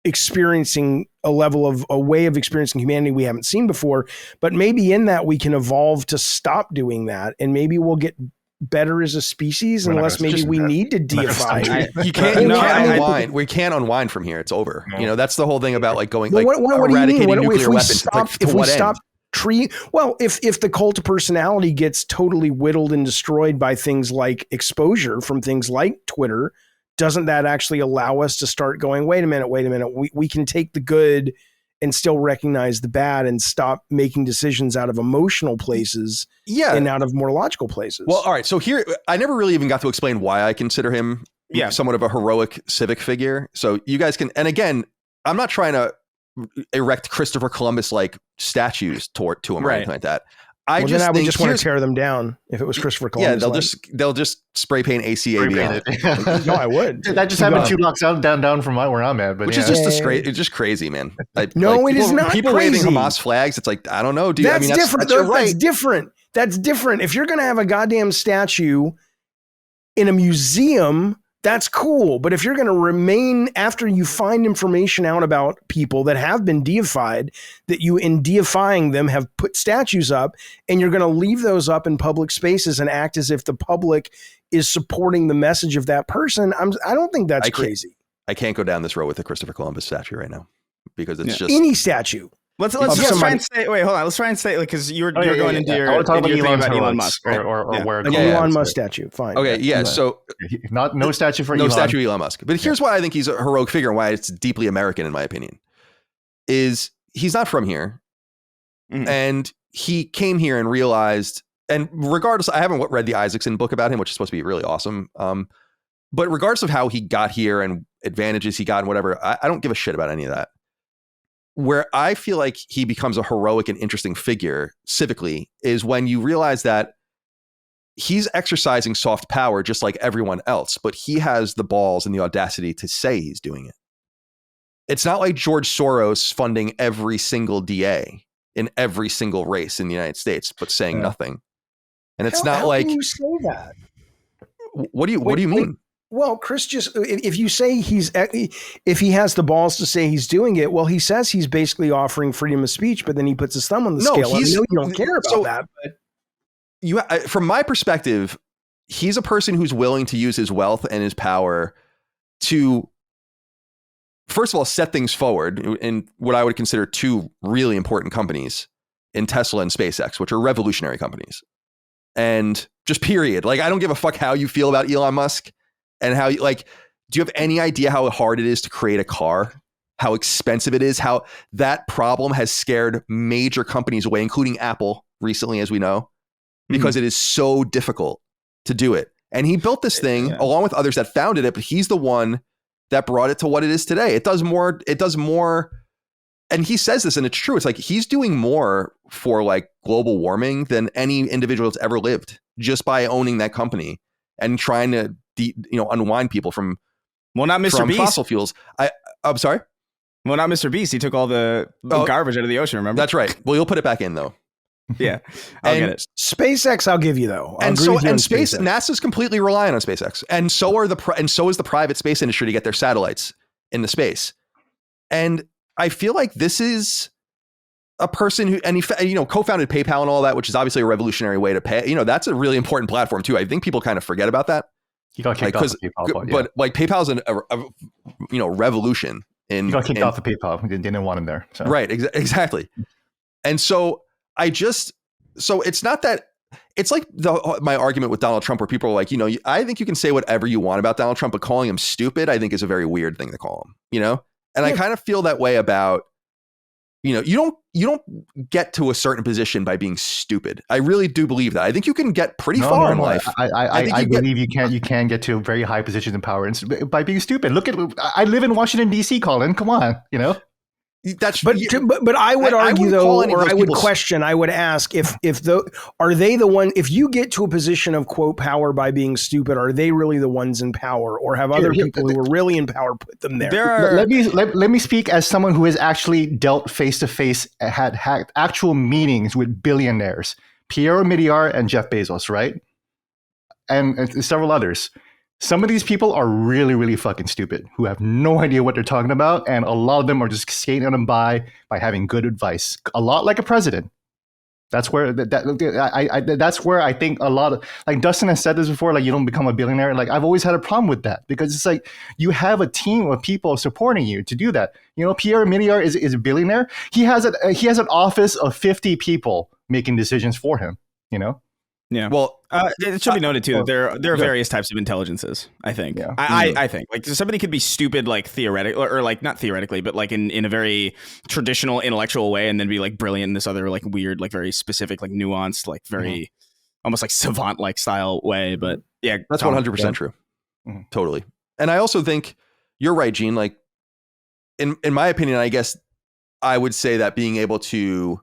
Speaker 4: experiencing a way of experiencing humanity we haven't seen before, but maybe in that we can evolve to stop doing that. And maybe we'll get better as a species unless maybe we need to deify.
Speaker 1: You can't unwind. We can't unwind from here. It's over. No. You know, that's the whole thing about like going, like eradicating nuclear weapons.
Speaker 4: If we stop if the cult of personality gets totally whittled and destroyed by things like exposure from things like Twitter, doesn't that actually allow us to start going, wait a minute, we can take the good and still recognize the bad and stop making decisions out of emotional places and out of more logical places?
Speaker 1: Well, all right. So here, I never really even got to explain why I consider him somewhat of a heroic civic figure. So you guys can, and again, I'm not trying to erect Christopher Columbus like statues to him or anything like that.
Speaker 4: I would just want to tear them down if it was Christopher Columbus.
Speaker 1: Yeah, they'll just spray paint ACAB on it.
Speaker 4: No, I would.
Speaker 3: That just happened 2 blocks down from where I'm at. But
Speaker 1: which is just it's just crazy, man.
Speaker 4: It is not
Speaker 1: people
Speaker 4: crazy.
Speaker 1: waving Hamas flags. It's like, I don't know, dude.
Speaker 4: That's different. That's different. That's different. If you're going to have a goddamn statue in a museum, that's cool. But if you're going to remain after you find information out about people that have been deified, that you in deifying them have put statues up, and you're going to leave those up in public spaces and act as if the public is supporting the message of that person, I don't think that's crazy.
Speaker 1: I can't go down this road with the Christopher Columbus statue right now because it's just
Speaker 4: any statue.
Speaker 2: Let's try and say. Wait, hold on. Let's try and say because you're going into your.
Speaker 3: I want to talk about
Speaker 2: Elon Musk, right?
Speaker 3: or where
Speaker 4: Elon Musk statue. Fine.
Speaker 1: Okay, yeah. So
Speaker 3: no statue for Elon.
Speaker 1: No statue of Elon Musk. But here's why I think he's a heroic figure and why it's deeply American, in my opinion, is he's not from here, and he came here and realized. And regardless, I haven't read the Isaacson book about him, which is supposed to be really awesome. But regardless of how he got here and advantages he got and whatever, I don't give a shit about any of that. Where I feel like he becomes a heroic and interesting figure civically is when you realize that he's exercising soft power just like everyone else, but he has the balls and the audacity to say he's doing it. It's not like George Soros funding every single DA in every single race in the United States, but saying nothing. And it's not like
Speaker 4: can you say that?
Speaker 1: What do you mean?
Speaker 4: Well, Chris, just if you say if he has the balls to say he's doing it, well, he says he's basically offering freedom of speech, but then he puts his thumb on the scale. I know you don't care about that, but
Speaker 1: from my perspective, he's a person who's willing to use his wealth and his power to, first of all, set things forward in what I would consider two really important companies in Tesla and SpaceX, which are revolutionary companies. And just period. Like, I don't give a fuck how you feel about Elon Musk. And how, like, do you have any idea how hard it is to create a car? How expensive it is? How that problem has scared major companies away, including Apple recently, as we know, because it is so difficult to do it. And he built this thing along with others that founded it, but he's the one that brought it to what it is today. It does more. And he says this, and it's true. It's like he's doing more for like global warming than any individual that's ever lived just by owning that company and trying to unwind people from
Speaker 2: not Mr. Beast.
Speaker 1: Fossil fuels. I'm sorry.
Speaker 2: Well, not Mr. Beast. He took all the garbage out of the ocean. Remember?
Speaker 1: That's right. Well, you'll put it back in though.
Speaker 2: Yeah, I'll get it.
Speaker 4: SpaceX, I'll give you though.
Speaker 1: NASA's completely reliant on SpaceX, and so is the private space industry to get their satellites into space. And I feel like this is a person who, and he co-founded PayPal and all that, which is obviously a revolutionary way to pay. That's a really important platform too. I think people kind of forget about that.
Speaker 3: He got kicked off the PayPal,
Speaker 1: but like PayPal's a revolution. He
Speaker 3: got kicked off the PayPal. They didn't want him there. So.
Speaker 1: Right, exactly. And so it's not that. It's like my argument with Donald Trump, where people are like, I think you can say whatever you want about Donald Trump, but calling him stupid, I think, is a very weird thing to call him. And I kind of feel that way about, you don't get to a certain position by being stupid. I really do believe that. I think you can get pretty far in life.
Speaker 3: I believe you can get to a very high position in power by being stupid. Look I live in Washington, D.C., Colin. Come on,
Speaker 4: But I would argue though, or I would question, I would ask if are they the one, if you get to a position of quote power by being stupid, are they really the ones in power, or have other people who are really in power put them there?
Speaker 3: Let me speak as someone who has actually dealt face to face, had actual meetings with billionaires, Pierre Omidyar and Jeff Bezos, right? And several others. Some of these people are really, really fucking stupid, who have no idea what they're talking about. And a lot of them are just skating on them by having good advice. A lot like a president. That's where that's where I think a lot of, like Dustin has said this before, like you don't become a billionaire. Like I've always had a problem with that, because it's like you have a team of people supporting you to do that. Pierre Omidyar is a billionaire. He has an office of 50 people making decisions for him,
Speaker 2: Yeah. Well, it should be noted too that there are various types of intelligences. I think. Yeah. I think like somebody could be stupid, like theoretically, or like not theoretically, but like in a very traditional intellectual way, and then be like brilliant in this other like weird, like very specific, like nuanced, like very almost like savant like style way. But yeah,
Speaker 1: that's 100% true. Mm-hmm. Totally. And I also think you're right, Gene. Like in my opinion, I guess I would say that being able to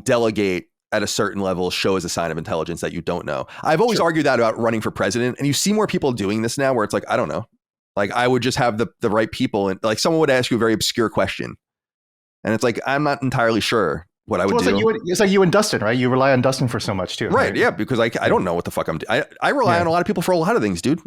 Speaker 1: delegate at a certain level shows a sign of intelligence that you don't know. I've always argued that about running for president, and you see more people doing this now where it's like, I don't know. Like I would just have the right people, and like someone would ask you a very obscure question and it's like, I'm not entirely sure what I would do.
Speaker 3: It's like you and Dustin, right? You rely on Dustin for so much too.
Speaker 1: Right. Yeah. Because I don't know what the fuck I'm doing. I rely on a lot of people for a lot of things, dude.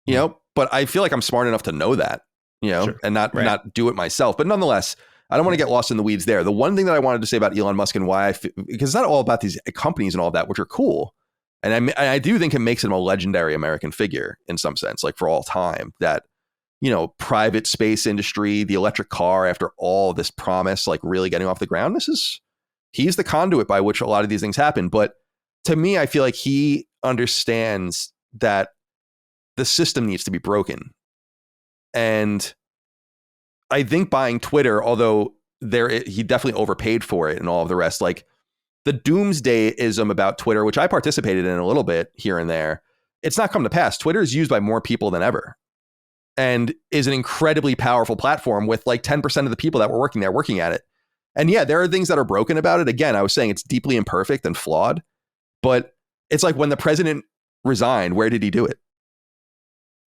Speaker 1: You know, but I feel like I'm smart enough to know that, you know, and not do it myself. But nonetheless, I don't want to get lost in the weeds there. The one thing that I wanted to say about Elon Musk and why because it's not all about these companies and all that, which are cool. And I do think it makes him a legendary American figure in some sense, like for all time, that, you know, private space industry, the electric car, after all this promise, like really getting off the ground, he's the conduit by which a lot of these things happen. But to me, I feel like he understands that the system needs to be broken. And I think buying Twitter, although he definitely overpaid for it and all of the rest, like the doomsdayism about Twitter, which I participated in a little bit here and there, it's not come to pass. Twitter is used by more people than ever and is an incredibly powerful platform with like 10% of the people that were working there working at it. And yeah, there are things that are broken about it. Again, I was saying it's deeply imperfect and flawed, but it's like when the president resigned, where did he do it?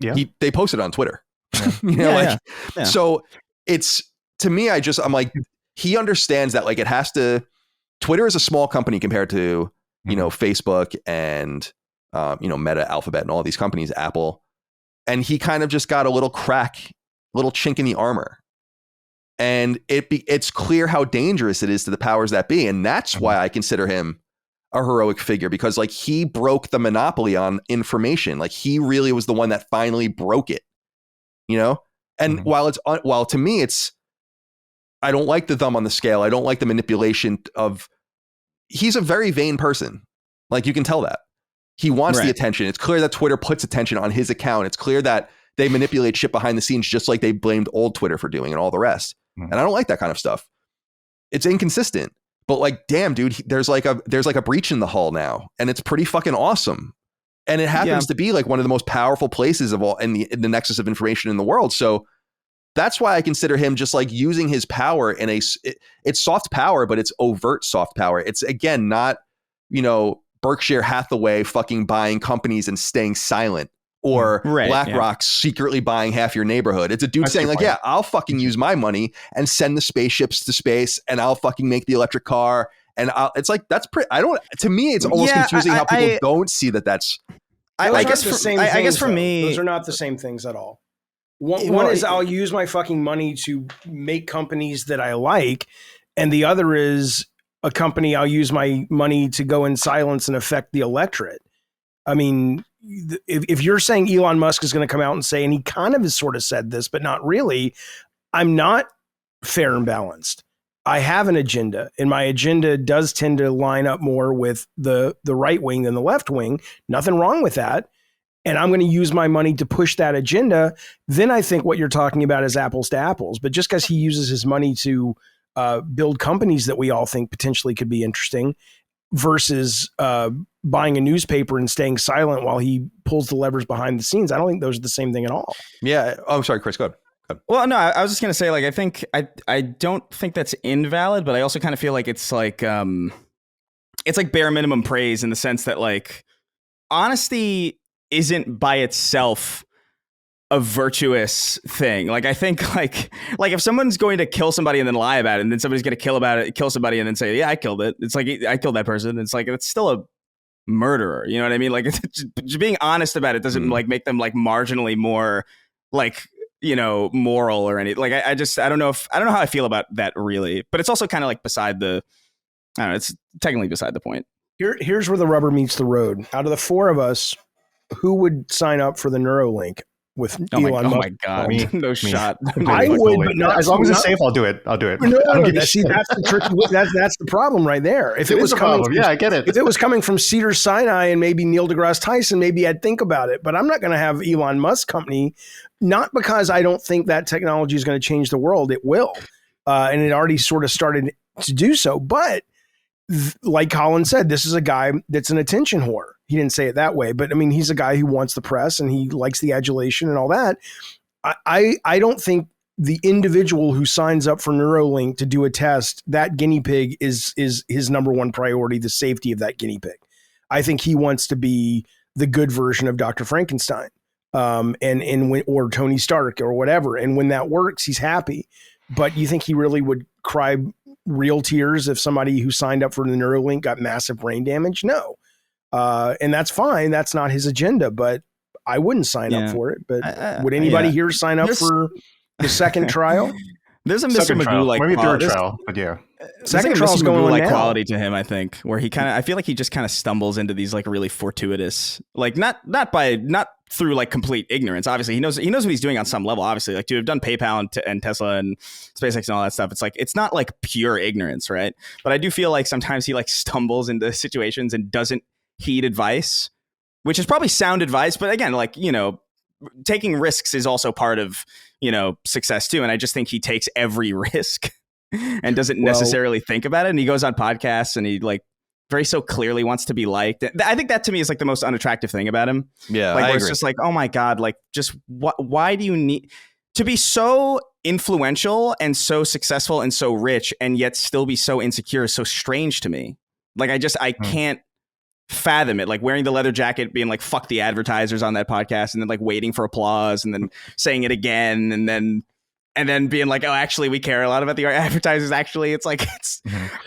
Speaker 1: Yeah, they posted on Twitter. Yeah. You know, So it's, to me, I'm like, he understands that like it has to, Twitter is a small company compared to, you know, Facebook and, you know, Meta, Alphabet and all these companies, Apple. And he kind of just got a little chink in the armor. And it's clear how dangerous it is to the powers that be. And that's why I consider him a heroic figure, because like he broke the monopoly on information. Like he really was the one that finally broke it, you know? And while to me, I don't like the thumb on the scale. I don't like the manipulation he's a very vain person. Like you can tell that he wants the attention. It's clear that Twitter puts attention on his account. It's clear that they manipulate shit behind the scenes, just like they blamed old Twitter for doing and all the rest. And I don't like that kind of stuff. It's inconsistent, but like, damn, dude, there's like a breach in the hull now, and it's pretty fucking awesome. And it happens to be like one of the most powerful places of all in the nexus of information in the world. So that's why I consider him just like using his power in it's soft power, but it's overt soft power. It's again, not, you know, Berkshire Hathaway fucking buying companies and staying silent, or BlackRock secretly buying half your neighborhood. It's a dude saying like, yeah, I'll fucking use my money and send the spaceships to space, and I'll fucking make the electric car. And it's like, that's pretty, to me, it's almost confusing how people don't see that that's.
Speaker 2: I guess for me,
Speaker 4: those are not the same things at all. One is I'll use my fucking money to make companies that I like. And the other is a company I'll use my money to go in silence and affect the electorate. I mean, if you're saying Elon Musk is going to come out and say, and he kind of has sort of said this, but not really, I'm not fair and balanced. I have an agenda, and my agenda does tend to line up more with the right wing than the left wing. Nothing wrong with that. And I'm going to use my money to push that agenda. Then I think what you're talking about is apples to apples. But just because he uses his money to build companies that we all think potentially could be interesting versus buying a newspaper and staying silent while he pulls the levers behind the scenes, I don't think those are the same thing at all.
Speaker 1: Yeah. Oh, sorry, Chris, go ahead.
Speaker 2: Well, no, I was just going to say, like, I think I don't think that's invalid, but I also kind of feel like it's like bare minimum praise in the sense that like honesty isn't by itself a virtuous thing. Like, I think like if someone's going to kill somebody and then lie about it, and then somebody's going to kill somebody and then say, yeah, I killed it. It's like, I killed that person. It's like, it's still a murderer. You know what I mean? Like, just being honest about it doesn't like make them like marginally more like, you know, moral or anything. Like, I don't know how I feel about that really, but it's also kind of like beside the, I don't know, it's technically beside the point.
Speaker 4: Here's where the rubber meets the road. Out of the four of us, who would sign up for the Neuralink with Elon Musk?
Speaker 2: Oh my God. No shot.
Speaker 4: I would, but not,
Speaker 3: as long as it's safe, I'll do it.
Speaker 4: No, see, that's the tricky, that's the problem right there. If it was coming,
Speaker 3: I get it.
Speaker 4: If it was coming from Cedars-Sinai and maybe Neil deGrasse Tyson, maybe I'd think about it. But I'm not going to have Elon Musk company, not because I don't think that technology is going to change the world. It will, and it already sort of started to do so. But like Colin said, this is a guy that's an attention whore. He didn't say it that way, but I mean, he's a guy who wants the press and he likes the adulation and all that. I don't think the individual who signs up for Neuralink to do a test, that guinea pig is his number one priority, the safety of that guinea pig. I think he wants to be the good version of Dr. Frankenstein, or Tony Stark or whatever. And when that works, he's happy. But you think he really would cry real tears if somebody who signed up for the Neuralink got massive brain damage? No. And that's fine. That's not his agenda, but I wouldn't sign up for it. But would anybody here sign up for the second trial?
Speaker 2: There's a Mr. Magoo like
Speaker 3: maybe third trial, but yeah.
Speaker 4: Second trial's going on
Speaker 2: like
Speaker 4: now.
Speaker 2: Quality to him, I think, where I feel like he just kind of stumbles into these like really fortuitous, like not through like complete ignorance. Obviously, he knows what he's doing on some level. Obviously, like to have done PayPal and Tesla and SpaceX and all that stuff, it's like it's not like pure ignorance, right? But I do feel like sometimes he like stumbles into situations and doesn't heed advice, which is probably sound advice, but again, like, you know, taking risks is also part of, you know, success too. And I just think he takes every risk and doesn't necessarily think about it. And he goes on podcasts and he like very so clearly wants to be liked. I think that to me is like the most unattractive thing about him.
Speaker 1: Yeah.
Speaker 2: Like, where it's just like, oh my God, like just why do you need to be so influential and so successful and so rich and yet still be so insecure is so strange to me. Like, I can't fathom it, like wearing the leather jacket, being like fuck the advertisers on that podcast, and then like waiting for applause and then saying it again, and then being like, oh, actually we care a lot about the advertisers. Actually, it's like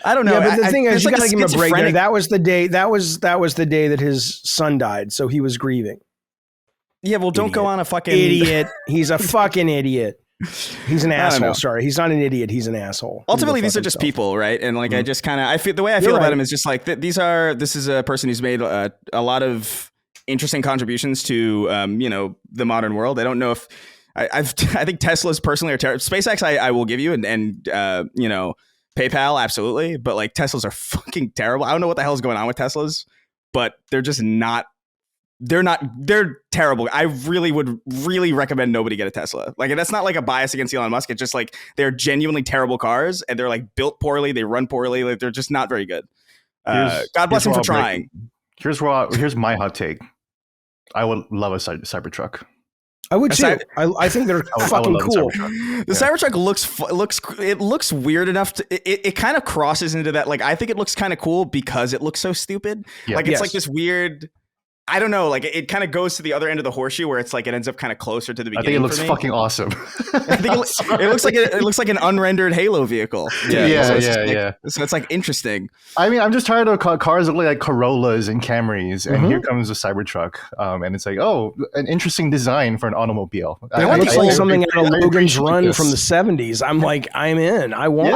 Speaker 2: I don't know.
Speaker 4: Yeah, but the thing is, you
Speaker 2: like
Speaker 4: gotta give him a break there. That was the day that his son died, so he was grieving.
Speaker 2: Yeah, well, don't go on a fucking
Speaker 4: idiot. He's a fucking idiot. He's an asshole. Sorry, he's not an idiot. He's an asshole.
Speaker 2: Ultimately, these are just people, right? And like, I just kind of, the way I feel about him is just like this is a person who's made a lot of interesting contributions to, you know, the modern world. I don't know if I think Teslas personally are terrible. SpaceX, I will give you, and you know, PayPal, absolutely, but like Teslas are fucking terrible. I don't know what the hell is going on with Teslas, but they're just not. They're terrible. I would really recommend nobody get a Tesla. Like, that's not like a bias against Elon Musk. It's just like they're genuinely terrible cars, and they're like built poorly. They run poorly. Like, they're just not very good. God bless him for trying.
Speaker 3: Here's my hot take. I would love a Cybertruck.
Speaker 4: I would too. I think they're fucking cool.
Speaker 2: The Cybertruck looks weird enough to it kind of crosses into that. Like, I think it looks kind of cool because it looks so stupid. Yeah. Like, it's like this weird. I don't know, like it kind of goes to the other end of the horseshoe where it's like it ends up kind of closer to the beginning.
Speaker 3: I think it looks fucking awesome.
Speaker 2: I think it looks like an unrendered Halo vehicle.
Speaker 3: Yeah.
Speaker 2: So it's like interesting.
Speaker 3: I mean, I'm just tired of cars that look like Corollas and Camrys, and here comes a Cybertruck, and it's like, oh, an interesting design for an automobile.
Speaker 4: It looks like something out of Logan's Run from the 70s. I'm like, I'm in. I want.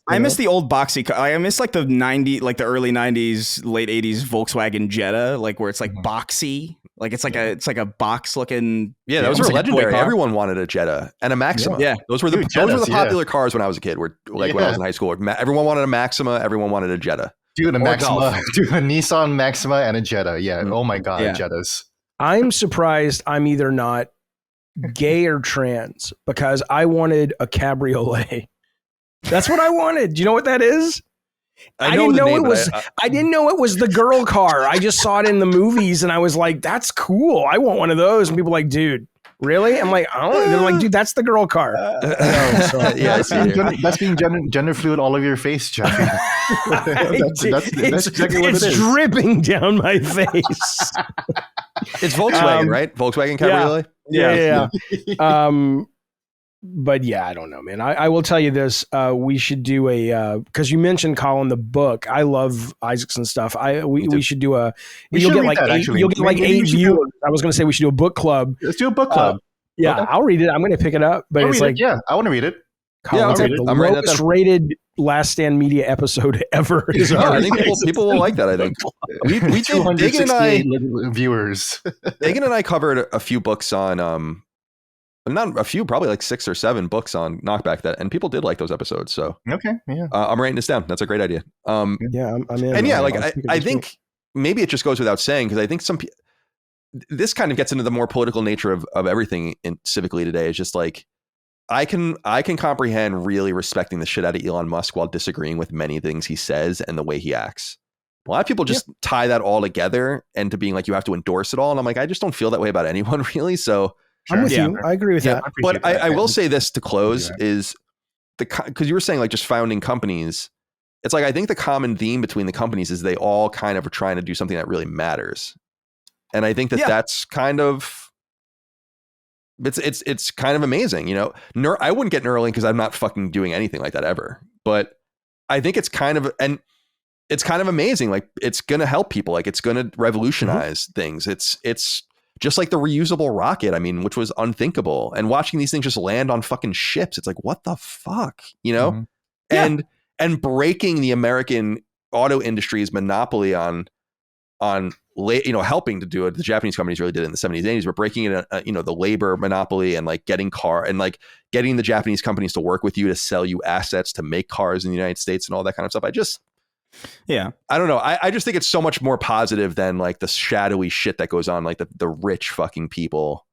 Speaker 2: I miss the old boxy. I miss like the the early 90s, late 80s Volkswagen Jetta, like where it's like boxy, like it's like a box looking.
Speaker 1: Yeah, those were legendary. Everyone wanted a Jetta and a Maxima.
Speaker 2: Yeah,
Speaker 1: those were the popular cars when I was a kid. When I was in high school, everyone wanted a Maxima. Everyone wanted a Jetta.
Speaker 3: Dude, a Nissan Maxima and a Jetta. Yeah. Oh my God, Jettas.
Speaker 4: I'm surprised I'm either not gay or trans because I wanted a cabriolet. That's what I wanted. Do you know what that is? I didn't know it was the girl car. I just saw it in the movies and I was like, that's cool. I want one of those. And people were like, dude, really? I'm like, I don't. They're like, dude, that's the girl car.
Speaker 3: That's being gender fluid all over your face, Jeffy. That's exactly what it is.
Speaker 4: It's dripping down my face.
Speaker 1: It's Volkswagen, right? Volkswagen Cabriolet?
Speaker 4: Yeah. But yeah, I don't know, man. I will tell you this. We should do because you mentioned, Colin, the book. I love Isaacson stuff. We should do you'll get like 8 viewers. I was going to say we should do a book club.
Speaker 3: Let's do a book club.
Speaker 4: Yeah, okay. I'll read it. I'm going to pick it up. But it's like,
Speaker 3: I want to read it.
Speaker 4: Colin, it's like the lowest rated Last Stand Media episode ever.
Speaker 1: I think people will like that. I think we did. Dagan and I
Speaker 3: viewers.
Speaker 1: Dagan and I covered a few books on not a few, probably like 6 or 7 books on Knockback and people did like those episodes. So
Speaker 3: okay, yeah,
Speaker 1: I'm writing this down. That's a great idea.
Speaker 4: I'm in.
Speaker 1: And yeah, like I think maybe it just goes without saying because I think this kind of gets into the more political nature of everything in civically today. Is just like I can comprehend really respecting the shit out of Elon Musk while disagreeing with many things he says and the way he acts. A lot of people just tie that all together and to being like you have to endorse it all, and I'm like I just don't feel that way about anyone really. So.
Speaker 4: Sure. I'm with you. I agree with that.
Speaker 1: But I will say this to close is because you were saying like just founding companies. It's like I think the common theme between the companies is they all kind of are trying to do something that really matters. And I think that's kind of it's kind of amazing. You know, I wouldn't get Neuralink because I'm not fucking doing anything like that ever. But I think it's kind of amazing. Like, it's going to help people. Like, it's going to revolutionize things. It's just like the reusable rocket, I mean, which was unthinkable. And watching these things just land on fucking ships, it's like, what the fuck, you know? And breaking the American auto industry's monopoly on helping to do it. The Japanese companies really did it in the 70s, 80s, but breaking it, the labor monopoly and like getting the Japanese companies to work with you to sell you assets to make cars in the United States and all that kind of stuff. I don't know. I just think it's so much more positive than like the shadowy shit that goes on, like the rich fucking people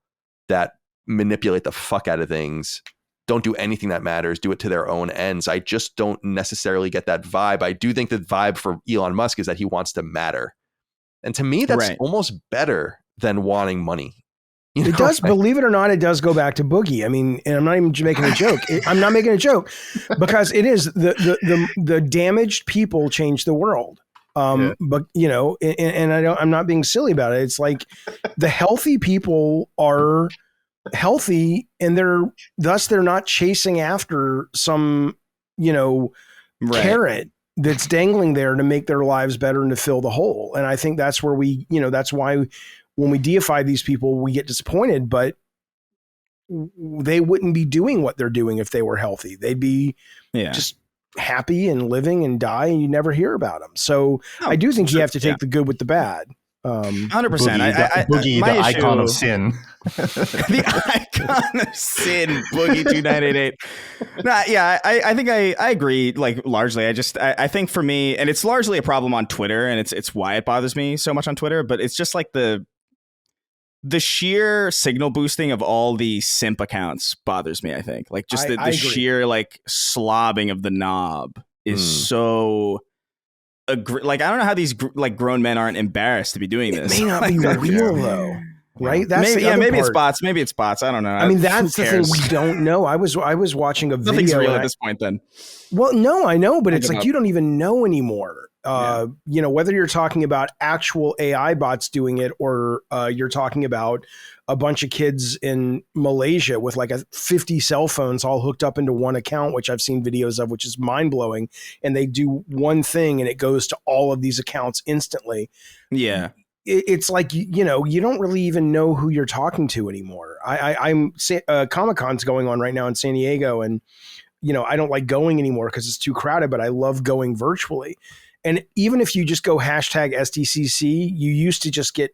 Speaker 1: that manipulate the fuck out of things, don't do anything that matters, do it to their own ends. I just don't necessarily get that vibe. I do think the vibe for Elon Musk is that he wants to matter. And to me, that's almost better than wanting money.
Speaker 4: It does, believe it or not, it does go back to Boogie. I mean, and I'm not even making a joke. I'm not making a joke because it is the damaged people change the world. But and I'm not being silly about it. It's like the healthy people are healthy and they're not chasing after some, carrot that's dangling there to make their lives better and to fill the hole. And I think that's where that's why when we deify these people, we get disappointed, but they wouldn't be doing what they're doing if they were healthy. They'd be just happy and living and die, and you never hear about them. So I do think you have to take the good with the bad.
Speaker 2: 100%.
Speaker 3: Boogie, the icon of sin.
Speaker 2: The icon of sin, Boogie 2988. I think I agree, like, largely. I think for me, and it's largely a problem on Twitter, and it's why it bothers me so much on Twitter, but it's just like the sheer signal boosting of all the simp accounts bothers me, I think. Like, just the sheer, like, slobbing of the knob is so... Like, I don't know how these grown men aren't embarrassed to be doing this.
Speaker 4: It may not be real though, right? That's
Speaker 2: maybe it's bots. Maybe it's bots. I don't know.
Speaker 4: I mean, that's the thing, we don't know. I was watching a video.
Speaker 2: Nothing's real at this point. Then,
Speaker 4: well, no, I know, but it's like you don't even know anymore. Whether you're talking about actual AI bots doing it or you're talking about a bunch of kids in Malaysia with like 50 cell phones all hooked up into one account, which I've seen videos of, which is mind blowing. And they do one thing and it goes to all of these accounts instantly. Yeah. It's like, you don't really even know who you're talking to anymore. I'm Comic-Con's going on right now in San Diego, and, I don't like going anymore because it's too crowded, but I love going virtually. And even if you just go hashtag SDCC, you used to just get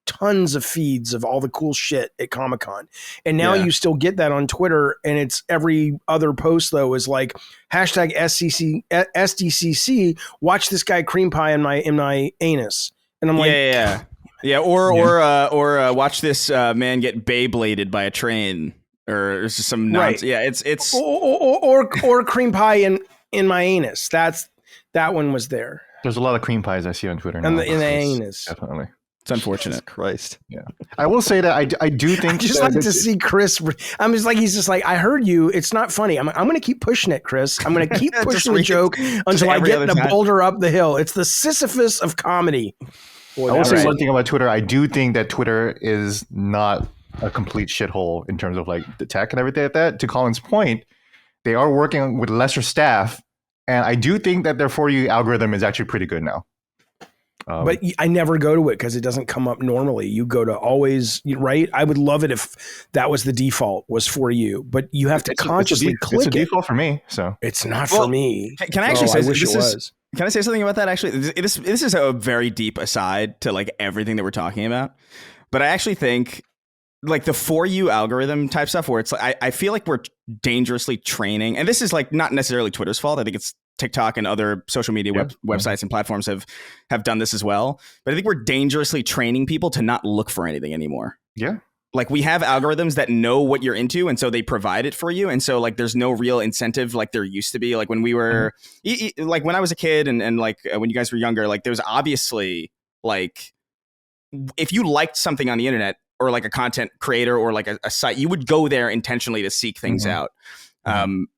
Speaker 4: tons of feeds of all the cool shit at Comic-Con. And now you still get that on Twitter, and it's every other post though is like hashtag SDCC, watch this guy cream pie in my anus. And I'm like,
Speaker 2: or watch this man get Beybladed by a train, or just some nonsense. Yeah, it's
Speaker 4: or cream pie in my anus. That one was there.
Speaker 3: There's a lot of cream pies I see on Twitter now.
Speaker 4: In the anus.
Speaker 3: Definitely.
Speaker 2: It's unfortunate.
Speaker 1: Jesus Christ.
Speaker 3: Yeah. I will say that I do think...
Speaker 4: I just like to see Chris. I'm just like, he's just like, I heard you. It's not funny. I'm going to keep pushing it, Chris. I'm going to keep pushing the joke until I get the boulder up the hill. It's the Sisyphus of comedy.
Speaker 3: Boy, I will say one thing about Twitter. I do think that Twitter is not a complete shithole in terms of like the tech and everything like that. To Colin's point, they are working with lesser staff. And I do think that their For You algorithm is actually pretty good now.
Speaker 4: But I never go to it because it doesn't come up normally. You go to always, right? I would love it if that was the default, was For You. But you have to consciously click it.
Speaker 3: It's a default for me. So
Speaker 4: it's not for me.
Speaker 2: Can I actually say this? Can I say something about that? Actually, this is a very deep aside to like everything that we're talking about. But I actually think like the For You algorithm type stuff where it's like, I feel like we're dangerously training, and this is like not necessarily Twitter's fault. I think it's TikTok and other social media websites and platforms have done this as well. But I think we're dangerously training people to not look for anything anymore.
Speaker 3: Yeah.
Speaker 2: Like we have algorithms that know what you're into, and so they provide it for you. And so like there's no real incentive like there used to be. Like when we were like when I was a kid and like when you guys were younger, like there was obviously like if you liked something on the internet or like a content creator or like a site, you would go there intentionally to seek things out.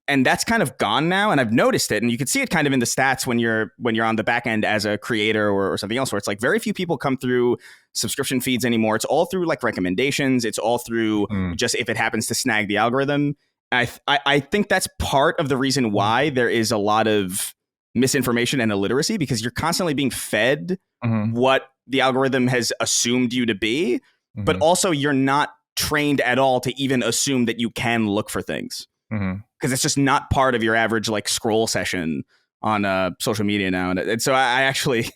Speaker 2: And that's kind of gone now, and I've noticed it, and you can see it kind of in the stats when you're on the back end as a creator or something else, where it's like very few people come through subscription feeds anymore. It's all through like recommendations. It's all through just if it happens to snag the algorithm. I think that's part of the reason why there is a lot of misinformation and illiteracy, because you're constantly being fed what the algorithm has assumed you to be, but also you're not trained at all to even assume that you can look for things, because it's just not part of your average like scroll session on social media now, and so I actually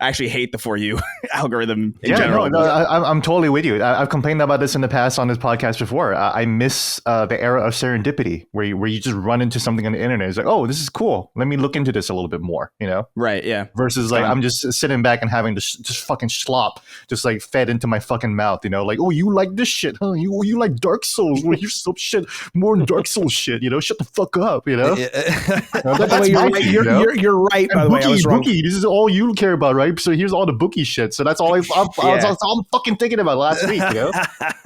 Speaker 2: hate the For You algorithm in general.
Speaker 3: No, I'm totally with you. I've complained about this in the past on this podcast before. I miss the era of serendipity, where you just run into something on the internet. It's like, oh, this is cool. Let me look into this a little bit more.
Speaker 2: Right? Yeah.
Speaker 3: Versus like I'm just sitting back and having this just fucking slop just like fed into my fucking mouth. Like, oh, you like this shit, huh? You like Dark Souls? Well, here's some shit more than Dark Souls shit. Shut the fuck up.
Speaker 4: You're right, by the way. I was wrong.
Speaker 3: Bookie, this is all you care about, right? So here's all the bookie shit. So that's all I'm fucking thinking about last week,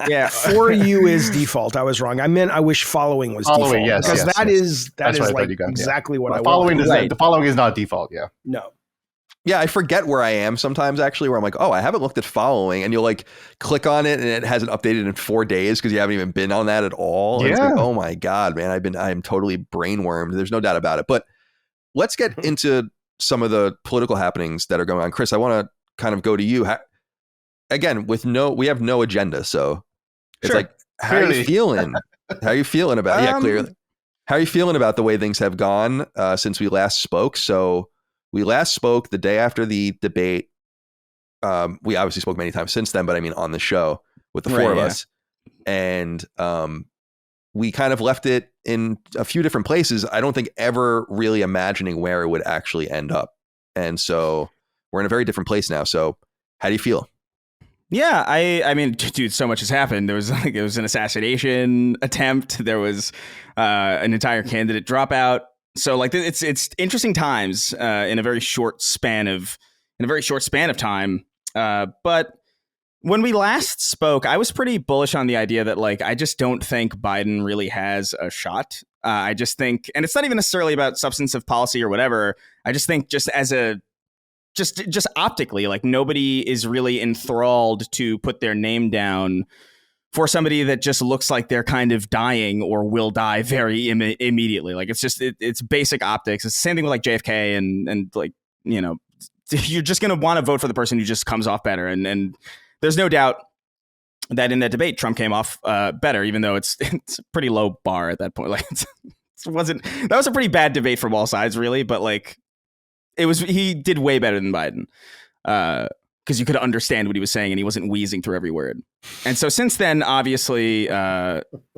Speaker 2: Yeah.
Speaker 4: For You is default. I was wrong. I meant I wish following was default.
Speaker 3: Yes,
Speaker 4: because
Speaker 3: yes,
Speaker 4: that is like
Speaker 3: exactly
Speaker 4: what I
Speaker 3: want.
Speaker 4: Right.
Speaker 3: The following is not default, yeah.
Speaker 4: No.
Speaker 1: Yeah, I forget where I am sometimes, actually, where I'm like, oh, I haven't looked at following, and you'll like click on it and it hasn't updated in 4 days because you haven't even been on that at all. And it's like, oh my God, man, I'm totally brainwormed. There's no doubt about it. But let's get into some of the political happenings that are going on. Chris, I want to kind of go to you. Again, we have no agenda. So it's like, how are you feeling? How are you feeling about clearly. How are you feeling about the way things have gone since we last spoke? So we last spoke the day after the debate. We obviously spoke many times since then, but I mean on the show with the four of us. And we kind of left it in a few different places. I don't think ever really imagining where it would actually end up. And so we're in a very different place now. So how do you feel?
Speaker 2: Yeah, I mean, dude, so much has happened. There was an assassination attempt. There was an entire candidate dropout. So like it's interesting times in a very short span of time. But when we last spoke, I was pretty bullish on the idea that like I just don't think Biden really has a shot. I just think, and it's not even necessarily about substantive policy or whatever. I just think just as a just optically, like nobody is really enthralled to put their name down for somebody that just looks like they're kind of dying or will die very immediately. Like it's basic optics. It's the same thing with like JFK and like, you're just going to want to vote for the person who just comes off better. And there's no doubt that in that debate, Trump came off better, even though it's a pretty low bar at that point. Like that was a pretty bad debate from all sides, really. But like he did way better than Biden because you could understand what he was saying and he wasn't wheezing through every word. And so since then, obviously,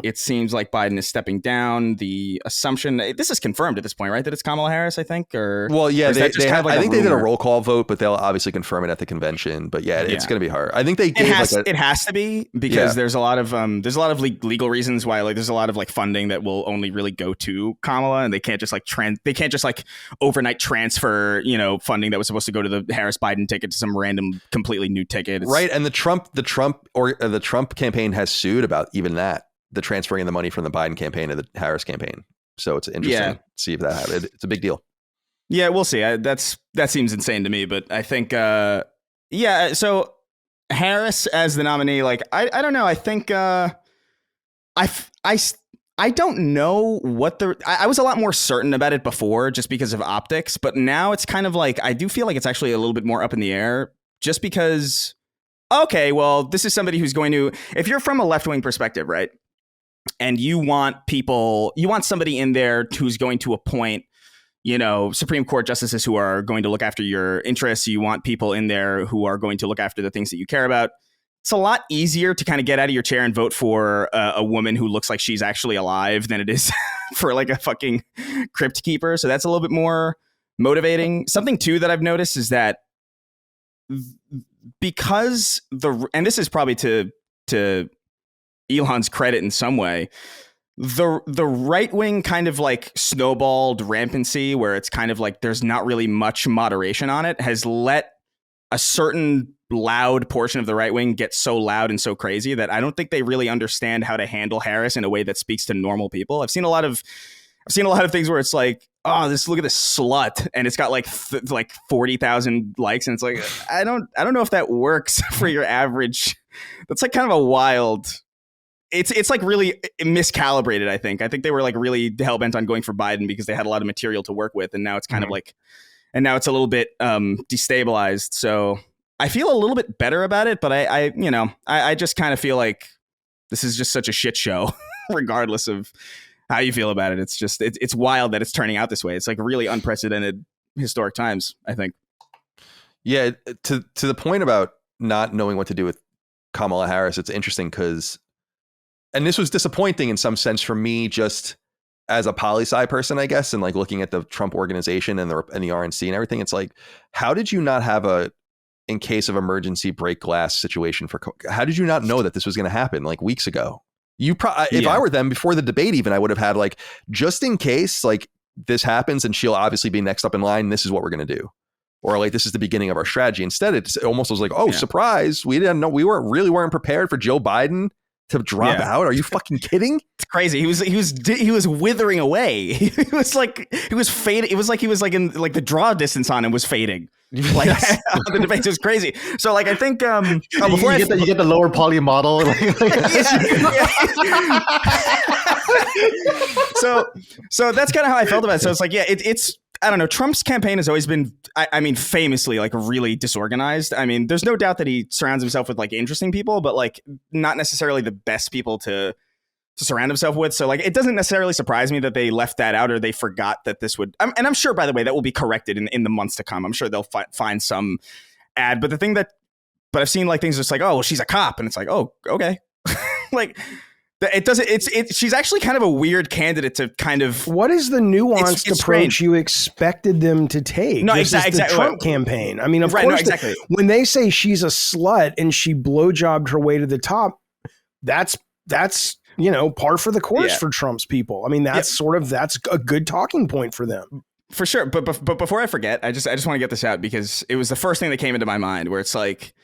Speaker 2: it seems like Biden is stepping down. The assumption, this is confirmed at this point, right? That it's Kamala Harris, I think?
Speaker 1: Well, yeah, I think they did a roll call vote, but they'll obviously confirm it at the convention. But yeah, it's going to be hard. I think they gave
Speaker 2: it has to be because there's a lot of legal reasons why like there's a lot of like funding that will only really go to Kamala, and they can't just like overnight transfer funding that was supposed to go to the Harris Biden ticket to some random completely new ticket.
Speaker 1: Right, and the Trump campaign has sued about even that, the transferring of the money from the Biden campaign to the Harris campaign. So it's interesting to see if that happens. It's a big deal.
Speaker 2: Yeah, we'll see. That seems insane to me, but I think, so Harris as the nominee, like, I don't know. I think I don't know what I was a lot more certain about it before just because of optics, but now it's kind of like, I do feel like it's actually a little bit more up in the air just because, okay, well, this is somebody who's going to, if you're from a left-wing perspective, right? And you want somebody in there who's going to appoint, Supreme Court justices who are going to look after your interests. You want people in there who are going to look after the things that you care about. It's a lot easier to kind of get out of your chair and vote for a woman who looks like she's actually alive than it is for like a fucking crypt keeper. So that's a little bit more motivating. Something too that I've noticed is that because and this is probably to Elon's credit in some way, the right wing kind of like snowballed rampancy where it's kind of like there's not really much moderation on it has let a certain loud portion of the right wing get so loud and so crazy that I don't think they really understand how to handle Harris in a way that speaks to normal people. I've seen a lot of things where it's like, oh, look at this slut, and it's got like 40,000 likes, and it's like, I don't know if that works for your average. That's like kind of a wild it's like really miscalibrated. I think they were like really hell bent on going for Biden because they had a lot of material to work with, and now it's kind of like, and now it's a little bit destabilized. So I feel a little bit better about it, but I just kind of feel like this is just such a shit show, regardless of how you feel about it. It's just it's wild that it's turning out this way. It's like really unprecedented historic times, I think.
Speaker 1: Yeah, to the point about not knowing what to do with Kamala Harris, it's interesting because, and this was disappointing in some sense for me, just as a poli-sci person, I guess, and like looking at the Trump organization and the RNC and everything. It's like, how did you not have a, in case of emergency, break glass situation for? How did you not know that this was going to happen like weeks ago? If I were them before the debate, even I would have had like, just in case like this happens and she'll obviously be next up in line, this is what we're going to do. Or like, this is the beginning of our strategy. Instead, it almost was like, oh, surprise. We didn't know. We weren't prepared for Joe Biden to drop out. Are you fucking kidding?
Speaker 2: It's crazy. He was withering away. He was fading. It was like he was like in like the draw distance on him was fading. Like the debate was crazy. So like I think
Speaker 3: before you get the lower poly model.
Speaker 2: So that's kind of how I felt about it. So it's like, it's I don't know. Trump's campaign has always been, I mean, famously like really disorganized. I mean, there's no doubt that he surrounds himself with like interesting people, but like not necessarily the best people to surround himself with. So like, it doesn't necessarily surprise me that they left that out or they forgot that this would, and I'm sure, by the way, that will be corrected in the months to come. I'm sure they'll find some ad, but but I've seen like things just like, oh, well, she's a cop. And it's like, oh, okay. Like, it doesn't. She's actually kind of a weird candidate to kind of.
Speaker 4: What is the nuanced approach strange. You expected them to take?
Speaker 2: No, exactly.
Speaker 4: The Trump campaign. I mean, of course, exactly. When they say she's a slut and she blowjobbed her way to the top, that's par for the course for Trump's people. I mean, that's a good talking point for them.
Speaker 2: For sure. But before I forget, I just want to get this out because it was the first thing that came into my mind. Where it's like,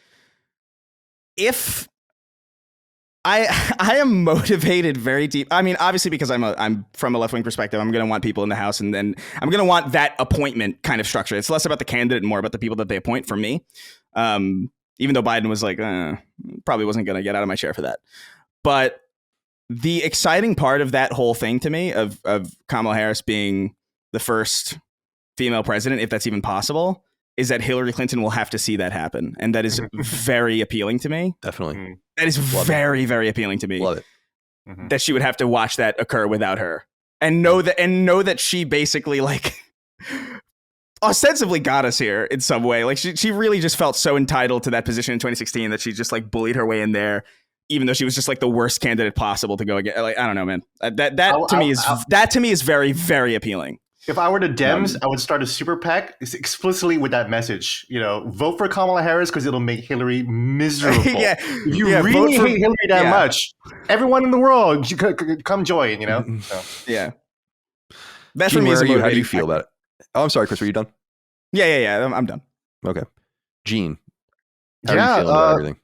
Speaker 2: if I am motivated very deep. I mean, obviously, because I'm from a left wing perspective, I'm going to want people in the House, and then I'm going to want that appointment kind of structure. It's less about the candidate and more about the people that they appoint for me. Even though Biden was like, probably wasn't going to get out of my chair for that. But the exciting part of that whole thing to me of Kamala Harris being the first female president, if that's even possible, is that Hillary Clinton will have to see that happen. And that is very appealing to me.
Speaker 1: Definitely.
Speaker 2: That is very, very appealing to me.
Speaker 1: Love it.
Speaker 2: That she would have to watch that occur without her. And know that she basically like ostensibly got us here in some way. Like she really just felt so entitled to that position in 2016 that she just like bullied her way in there, even though she was just like the worst candidate possible to go against. Like, I don't know, man. That to me is very, very appealing.
Speaker 3: If I were the Dems, I would start a super PAC explicitly with that message. Vote for Kamala Harris because it'll make Hillary miserable. If you really hate Hillary that much, everyone in the world come join. So.
Speaker 2: Yeah.
Speaker 1: That's Gene, for me. How do you feel about it? Oh, I'm sorry, Chris. Were you done?
Speaker 2: Yeah. I'm done.
Speaker 1: Okay, Gene. How are you feeling about everything?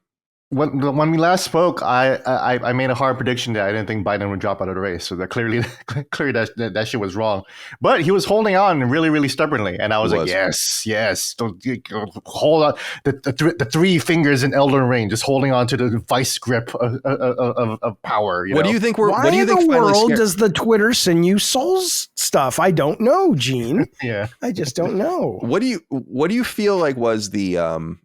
Speaker 3: When we last spoke, I made a hard prediction that I didn't think Biden would drop out of the race. So that clearly that shit was wrong. But he was holding on really, really stubbornly, and I was like, yes, don't hold on. The three fingers in Elden Ring, just holding on to the vice grip of power.
Speaker 1: What do you think?
Speaker 4: Why in the world does the Twitter send you souls stuff? I don't know, Gene. I just don't know.
Speaker 1: What do you feel like was the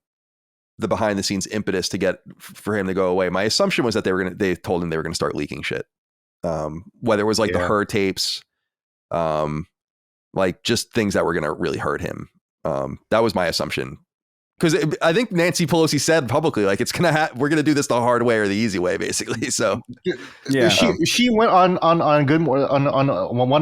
Speaker 1: behind the scenes impetus to get for him to go away? My assumption was that they told him they were going to start leaking shit. Whether it was like the her tapes, like just things that were going to really hurt him. That was my assumption. Because I think Nancy Pelosi said publicly, like, it's gonna we're gonna do this the hard way or the easy way, basically. So,
Speaker 3: she went on one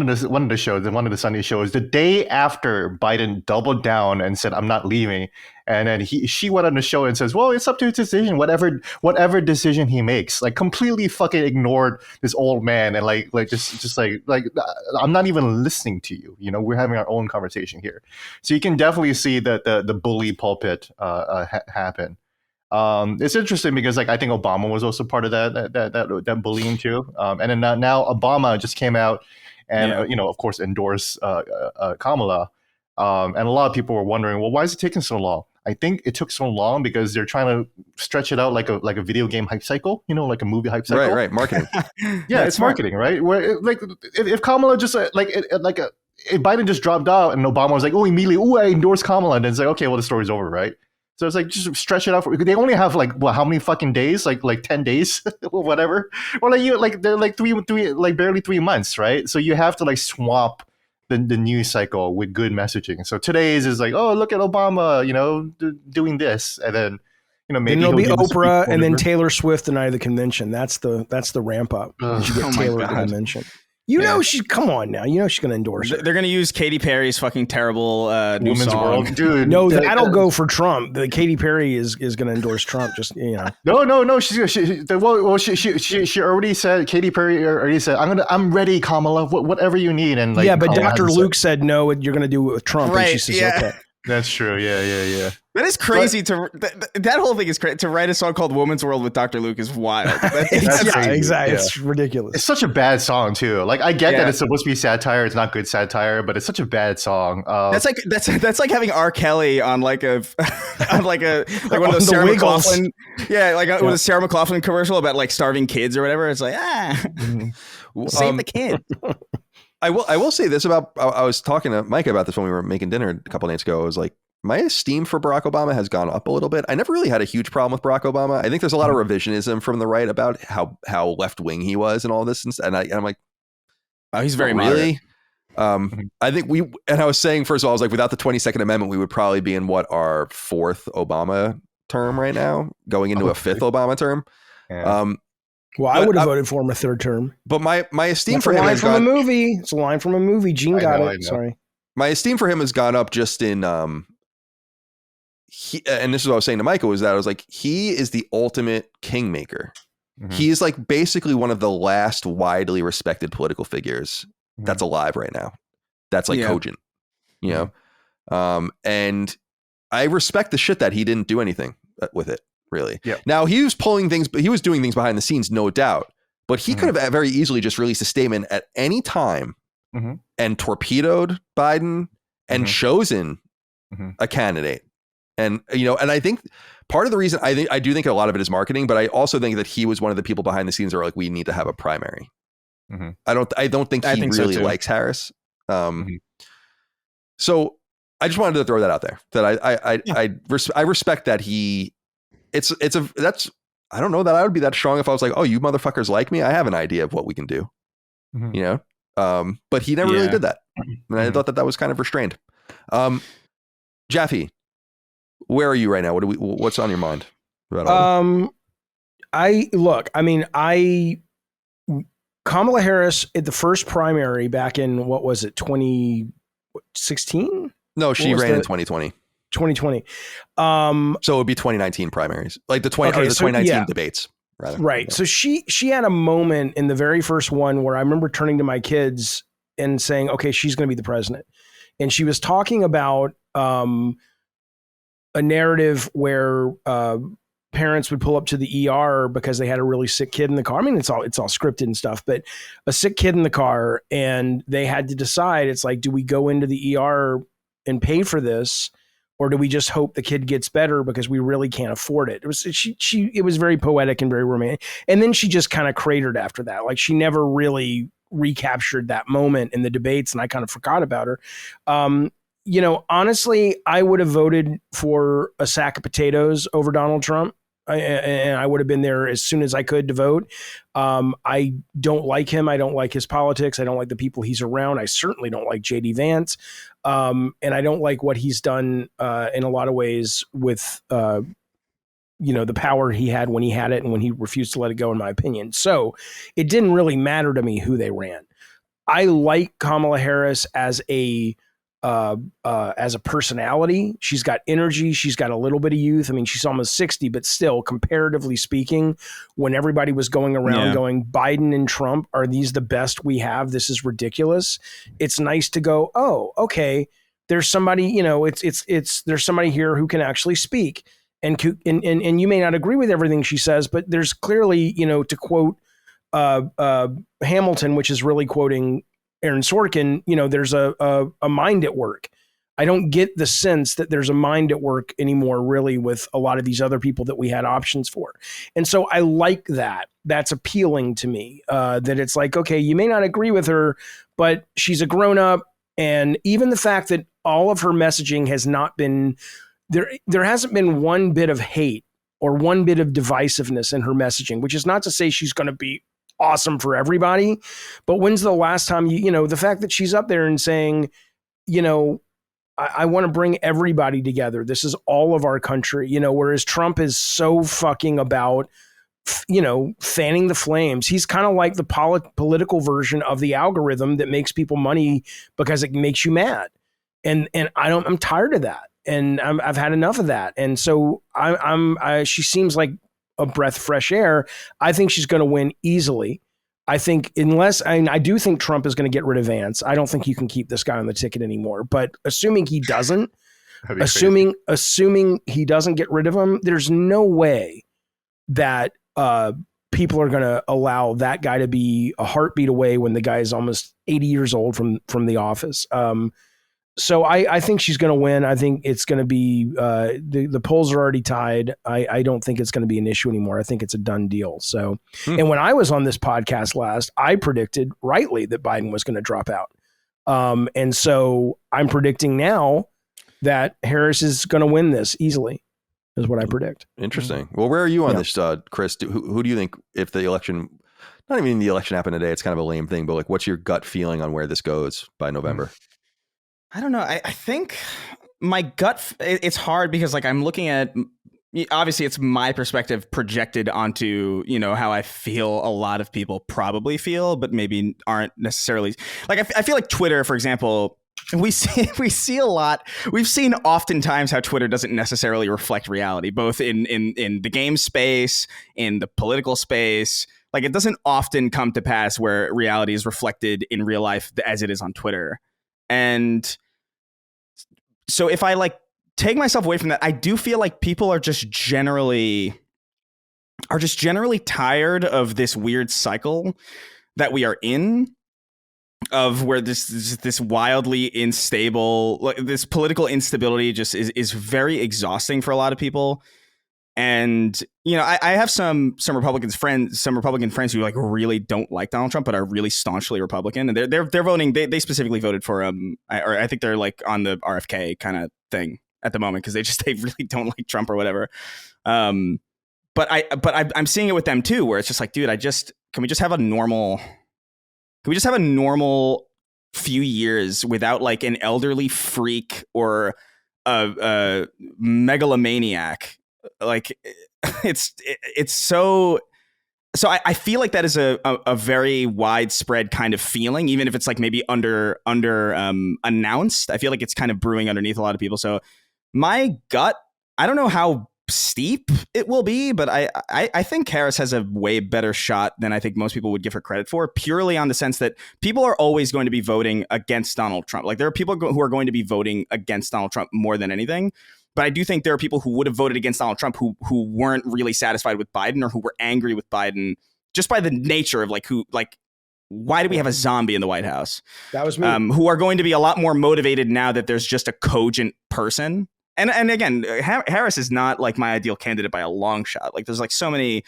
Speaker 3: of the shows, one of the Sunday shows, the day after Biden doubled down and said, "I'm not leaving," and then she went on the show and says, "Well, it's up to his decision, whatever decision he makes." Like, completely fucking ignored this old man and like just like I'm not even listening to you. We're having our own conversation here, so you can definitely see that the bully pulpit happen. It's interesting because I think Obama was also part of that bullying too. And then now Obama just came out and of course endorsed Kamala. And a lot of people were wondering, well, why is it taking so long? I think it took so long because they're trying to stretch it out like a video game hype cycle, like a movie hype cycle.
Speaker 1: Right. Marketing.
Speaker 3: Yeah, it's marketing, right? Where if Kamala just if Biden just dropped out and Obama was like, immediately, I endorse Kamala, and then it's like, okay, well, the story's over, right? So it's like, just stretch it out. They only have how many fucking days? Like 10 days or whatever. Or they're like three, barely 3 months, right? So you have to swap the news cycle with good messaging. So today's is like, oh, look at Obama, doing this, and then maybe
Speaker 4: there'll be Oprah and then Taylor Swift the night of the convention. That's the ramp up. You get Taylor at the convention. Come on now. She's going to endorse it.
Speaker 2: They're going to use Katy Perry's fucking terrible new
Speaker 3: Woman's
Speaker 2: song.
Speaker 3: World. Dude.
Speaker 4: No, that'll go for Trump. The Katy Perry is going to endorse Trump. Just,
Speaker 3: No. She already said, Katy Perry already said, I'm ready, Kamala, whatever you need. And
Speaker 4: but
Speaker 3: Kamala
Speaker 4: Dr. Luke said, no, you're going to do it with Trump.
Speaker 2: Right,
Speaker 4: and she says, okay.
Speaker 3: That's true. Yeah.
Speaker 2: That is crazy. That whole thing is crazy. To write a song called "Woman's World" with Dr. Luke is wild.
Speaker 3: That's
Speaker 4: exactly.
Speaker 3: Yeah.
Speaker 4: It's ridiculous.
Speaker 3: It's such a bad song too. I get that it's supposed to be satire. It's not good satire, but it's such a bad song.
Speaker 2: That's like having R. Kelly on one of those Sarah McLachlan. Yeah, with a Sarah McLachlan commercial about starving kids or whatever. It's like save the kid.
Speaker 1: I will say this about, I was talking to Mike about this when we were making dinner a couple nights ago. I was like, my esteem for Barack Obama has gone up a little bit. I never really had a huge problem with Barack Obama. I think there's a lot of revisionism from the right about how left wing he was and all this. And I'm like,
Speaker 2: oh, he's very
Speaker 1: really. I think and I was saying, first of all, I was like, without the 22nd Amendment, we would probably be in our fourth Obama term right now, going into a fifth Obama term.
Speaker 3: Yeah.
Speaker 4: Well, I would have voted for him a third term.
Speaker 1: But my esteem for him
Speaker 4: has gone... a movie. It's a line from a movie. Gene got it. Sorry.
Speaker 1: My esteem for him has gone up just in... and this is what I was saying to Michael, was that I was like, he is the ultimate kingmaker. Mm-hmm. He's basically one of the last widely respected political figures that's alive right now. That's cogent, and I respect the shit that he didn't do anything with it. Really.
Speaker 3: Yeah.
Speaker 1: Now he was pulling things, but he was doing things behind the scenes, no doubt. But he could have very easily just released a statement at any time and torpedoed Biden and chosen a candidate. And and I think part of the reason I do think a lot of it is marketing, but I also think that he was one of the people behind the scenes that are like, we need to have a primary. I don't think he really likes Harris. So I just wanted to throw that out there, that I respect that he. I don't know that I would be that strong if I was like, oh, you motherfuckers like me. I have an idea of what we can do, but he never really did that. And I thought that was kind of restrained. Jaffe, where are you right now? What's on your mind?
Speaker 4: Kamala Harris at the first primary back in, what was it? 2016?
Speaker 1: No, she ran in 2020.
Speaker 4: 2020.
Speaker 1: So it would be 2019 primaries, like the 2019 debates, rather.
Speaker 4: Right. So she had a moment in the very first one where I remember turning to my kids and saying, okay, she's going to be the president. And she was talking about a narrative where parents would pull up to the ER because they had a really sick kid in the car. I mean, it's all scripted and stuff, but a sick kid in the car, and they had to decide, it's like, do we go into the ER and pay for this? Or do we just hope the kid gets better because we really can't afford it? It was very poetic and very romantic. And then she just kind of cratered after that. Like, she never really recaptured that moment in the debates, and I kind of forgot about her. Honestly, I would have voted for a sack of potatoes over Donald Trump. And I would have been there as soon as I could to vote. I don't like him. I don't like his politics. I don't like the people he's around. I certainly don't like JD Vance. And I don't like what he's done in a lot of ways with, the power he had when he had it and when he refused to let it go, in my opinion. So it didn't really matter to me who they ran. I like Kamala Harris as a personality. She's got energy. She's got a little bit of youth. I mean, she's almost 60, but still, comparatively speaking, when everybody was going around going, Biden and Trump, are these the best we have? This is ridiculous. It's nice to go, oh, okay, there's somebody, there's somebody here who can actually speak. And you may not agree with everything she says, but there's clearly, to quote Hamilton, which is really quoting Aaron Sorkin, there's a mind at work. I don't get the sense that there's a mind at work anymore, really, with a lot of these other people that we had options for. And so I like that. That's appealing to me, that it's like, okay, you may not agree with her, but she's a grown up. And even the fact that all of her messaging has not been there hasn't been one bit of hate or one bit of divisiveness in her messaging, which is not to say she's going to be awesome for everybody. But when's the last time the fact that she's up there and saying, I want to bring everybody together. This is all of our country, whereas Trump is so fucking about, fanning the flames. He's kind of like the political version of the algorithm that makes people money because it makes you mad. And I'm tired of that. And I've had enough of that. And so she seems like a breath of fresh air. I think she's going to win easily. I think I do think Trump is going to get rid of Vance. I don't think you can keep this guy on the ticket anymore. But assuming he doesn't, assuming he doesn't get rid of him, there's no way that people are going to allow that guy to be a heartbeat away when the guy is almost 80 years old from the office. So I think she's going to win. I think it's going to be the polls are already tied. I don't think it's going to be an issue anymore. I think it's a done deal. So, and when I was on this podcast last, I predicted rightly that Biden was going to drop out. And so I'm predicting now that Harris is going to win this easily, is what I predict.
Speaker 1: Interesting. Well, where are you on this, Chris? Who do you think, if the election, not even the election happened today, it's kind of a lame thing, but like, what's your gut feeling on where this goes by November?
Speaker 2: I don't know. I think my gut, it's hard because like I'm looking at, obviously it's my perspective projected onto, how I feel a lot of people probably feel, but maybe aren't necessarily like, I feel like Twitter, for example, we see a lot. We've seen oftentimes how Twitter doesn't necessarily reflect reality, both in the game space, in the political space. Like it doesn't often come to pass where reality is reflected in real life as it is on Twitter. And so if I like take myself away from that, I do feel like people are just generally tired of this weird cycle that we are in, of where this wildly unstable, like this political instability just is very exhausting for a lot of people. And, I have some Republican friends who like really don't like Donald Trump, but are really staunchly Republican. And they're voting. They specifically voted for or I think they're like on the RFK kind of thing at the moment because they really don't like Trump or whatever. But I'm seeing it with them too, where it's just like, dude, can we just have a normal few years without like an elderly freak or a megalomaniac? Like it's so I feel like that is a very widespread kind of feeling, even if it's like maybe under announced. I feel like it's kind of brewing underneath a lot of people. So my gut, I don't know how steep it will be, but I think Harris has a way better shot than I think most people would give her credit for, purely on the sense that people are always going to be voting against Donald Trump. Like there are people who are going to be voting against Donald Trump more than anything. But I do think there are people who would have voted against Donald Trump who weren't really satisfied with Biden or who were angry with Biden just by the nature of why do we have a zombie in the White House?
Speaker 4: That was me.
Speaker 2: Who are going to be a lot more motivated now that there's just a cogent person. And again, Harris is not like my ideal candidate by a long shot. Like there's so many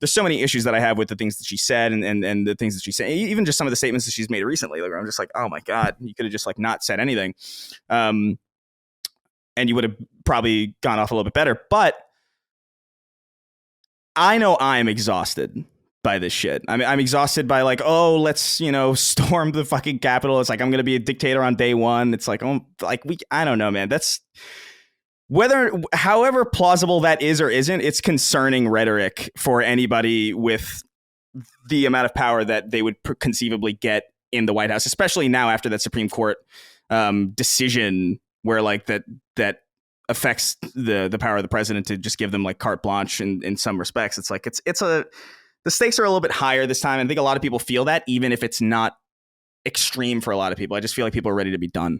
Speaker 2: issues that I have with the things that she said and the things that she said, even just some of the statements that she's made recently. Like I'm just like, oh my God, you could have just like not said anything. And you would have probably gone off a little bit better. But I know I'm exhausted by this shit. I mean, I'm exhausted by like, oh, let's, storm the fucking Capitol. It's like, I'm going to be a dictator on day one. It's like, I don't know, man. That's however plausible that is or isn't, it's concerning rhetoric for anybody with the amount of power that they would conceivably get in the White House, especially now after that Supreme Court decision where like that affects the power of the president to just give them like carte blanche in some respects. It's like the stakes are a little bit higher this time. I think a lot of people feel that, even if it's not extreme for a lot of people. I just feel like people are ready to be done.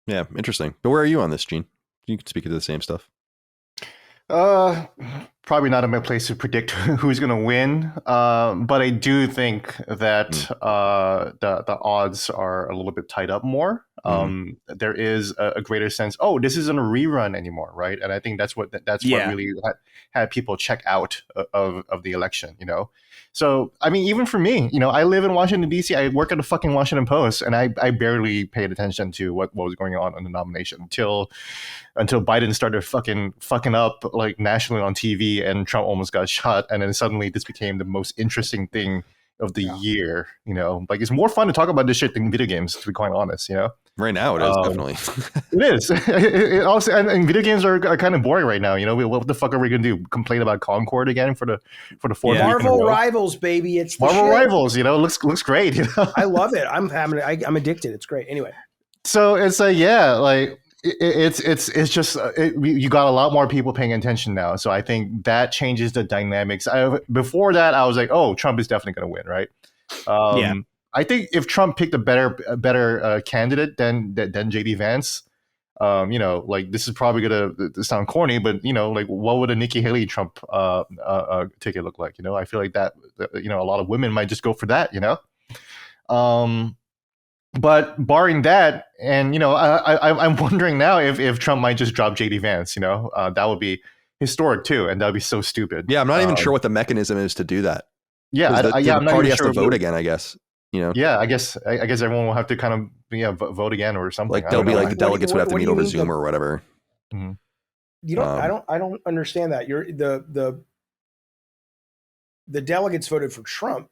Speaker 1: Yeah, interesting. But where are you on this, Gene? You can speak to the same stuff.
Speaker 3: Probably not in my place to predict who's going to win, but I do think that the odds are a little bit tied up more. there is a greater sense, oh, this isn't a rerun anymore, right? And I think that's what really had people check out of the election, you know? So, I mean, even for me, you know, I live in Washington, D.C. I work at the fucking Washington Post, and I barely paid attention to what was going on in the nomination until Biden started fucking up like nationally on TV and Trump almost got shot. And then suddenly this became the most interesting thing of the year, you know? Like, it's more fun to talk about this shit than video games, to be quite honest, you know?
Speaker 1: Right now, it is definitely.
Speaker 3: It is. It also, and video games are kind of boring right now. You know, what the fuck are we gonna do? Complain about Concord again for the fourth?
Speaker 4: Marvel Rivals, baby. It's the
Speaker 3: Marvel
Speaker 4: shit.
Speaker 3: Rivals. You know, looks great. You know?
Speaker 4: I love it. I'm addicted. It's great. Anyway,
Speaker 3: so it's like it's just you got a lot more people paying attention now. So I think that changes the dynamics. Before that, I was like, oh, Trump is definitely gonna win, right? I think if Trump picked a better candidate than JD Vance, you know, like, this is probably gonna sound corny, but, you know, like, what would a Nikki Haley Trump ticket look like? You know, I feel like that, you know, a lot of women might just go for that, you know. But barring that, and, you know, I'm wondering now if Trump might just drop JD Vance. You know, that would be historic too, and that would be so stupid.
Speaker 1: Yeah, I'm not even sure what the mechanism is to do that.
Speaker 3: Yeah,
Speaker 1: the
Speaker 3: I'm
Speaker 1: party
Speaker 3: not
Speaker 1: has
Speaker 3: sure
Speaker 1: to vote again, I guess. You know?
Speaker 3: Yeah, I guess everyone will have to kind of vote again or something.
Speaker 1: Like, there'll be like the delegates would have to meet over Zoom or whatever.
Speaker 4: Mm-hmm. You don't. I don't understand that. You're the delegates voted for Trump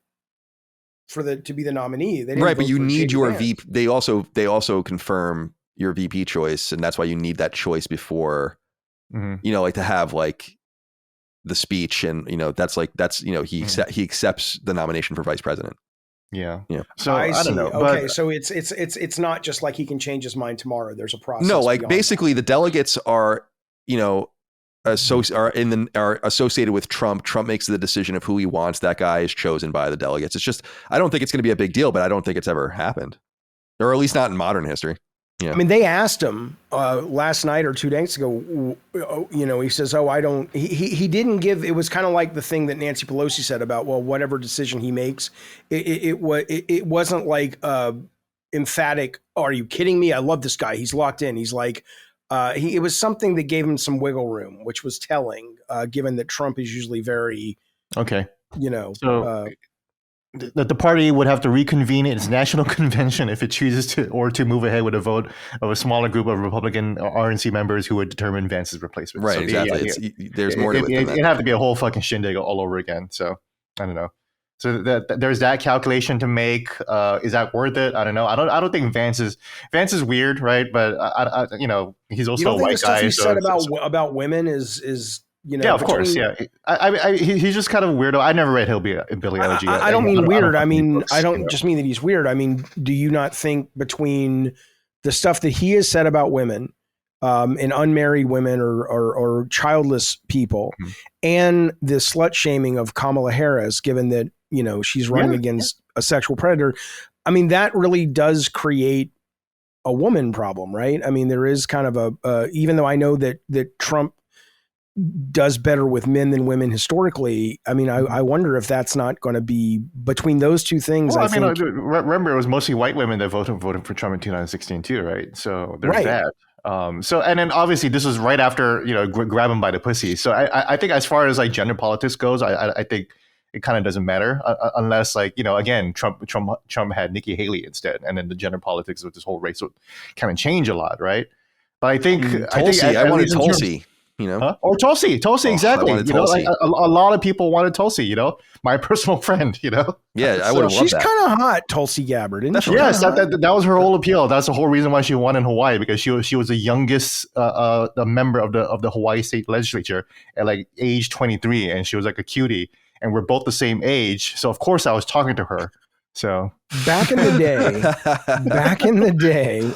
Speaker 4: to be the nominee. They didn't
Speaker 1: right, but you need your
Speaker 4: VP.
Speaker 1: They also confirm your VP choice, and that's why you need that choice before. You know, like, to have like the speech, and, you know, that's you know, he accepts the nomination for vice president.
Speaker 3: Yeah.
Speaker 4: So I don't know. Okay, so it's not just like he can change his mind tomorrow. There's a process.
Speaker 1: No, like, basically the delegates are, you know, are associated with Trump. Trump makes the decision of who he wants. That guy is chosen by the delegates. It's just, I don't think it's going to be a big deal, but I don't think it's ever happened, or at least not in modern history. Yeah.
Speaker 4: I mean, they asked him last night or 2 days ago, you know, he says, oh, I don't, he didn't give, it was kind of like the thing that Nancy Pelosi said about, well, whatever decision he makes, it wasn't like emphatic, oh, are you kidding me? I love this guy. He's locked in. He's like, it was something that gave him some wiggle room, which was telling, given that Trump is usually very, you know,
Speaker 3: so the party would have to reconvene its national convention if it chooses to move ahead with a vote of a smaller group of Republican RNC members who would determine Vance's replacement.
Speaker 1: Right, so exactly. There's more to it than that.
Speaker 3: It'd have to be a whole fucking shindig all over again. So I don't know. So there's that calculation to make. Is that worth it? I don't know. I don't think Vance is weird, right? But I you know, he's also a white guy.
Speaker 4: He said about women is. You know,
Speaker 3: yeah, of course. Yeah, he's just kind of a weirdo. I never read Billy Elegy.
Speaker 4: I don't mean weird. I mean, I don't just mean that he's weird. I mean, do you not think between the stuff that he has said about women, and unmarried women or childless people, and the slut shaming of Kamala Harris, given that, you know, she's running against a sexual predator, I mean, that really does create a woman problem, right? I mean, there is kind of even though I know that Trump does better with men than women historically. I mean, I wonder if that's not going to be between those two things.
Speaker 3: Well, I mean, remember, it was mostly white women that voted for Trump in 2016 too, right? So there's that. So, and then obviously this was right after, you know, grab him by the pussy. So I think as far as like gender politics goes, I think it kind of doesn't matter unless, like, you know, again, Trump had Nikki Haley instead, and then the gender politics of this whole race would kind of change a lot, right? But I think
Speaker 1: I wanted Tulsi. You know,
Speaker 3: or Tulsi, exactly. You know, like a lot of people wanted Tulsi. You know, my personal friend. You know,
Speaker 1: yeah, I would have loved that.
Speaker 4: She's kind of hot, Tulsi Gabbard, isn't she?
Speaker 3: Yes, that was her whole appeal. That's the whole reason why she won in Hawaii, because she was the youngest member of the Hawaii state legislature at like age 23, and she was like a cutie, and we're both the same age. So of course I was talking to her. So
Speaker 4: back in the day,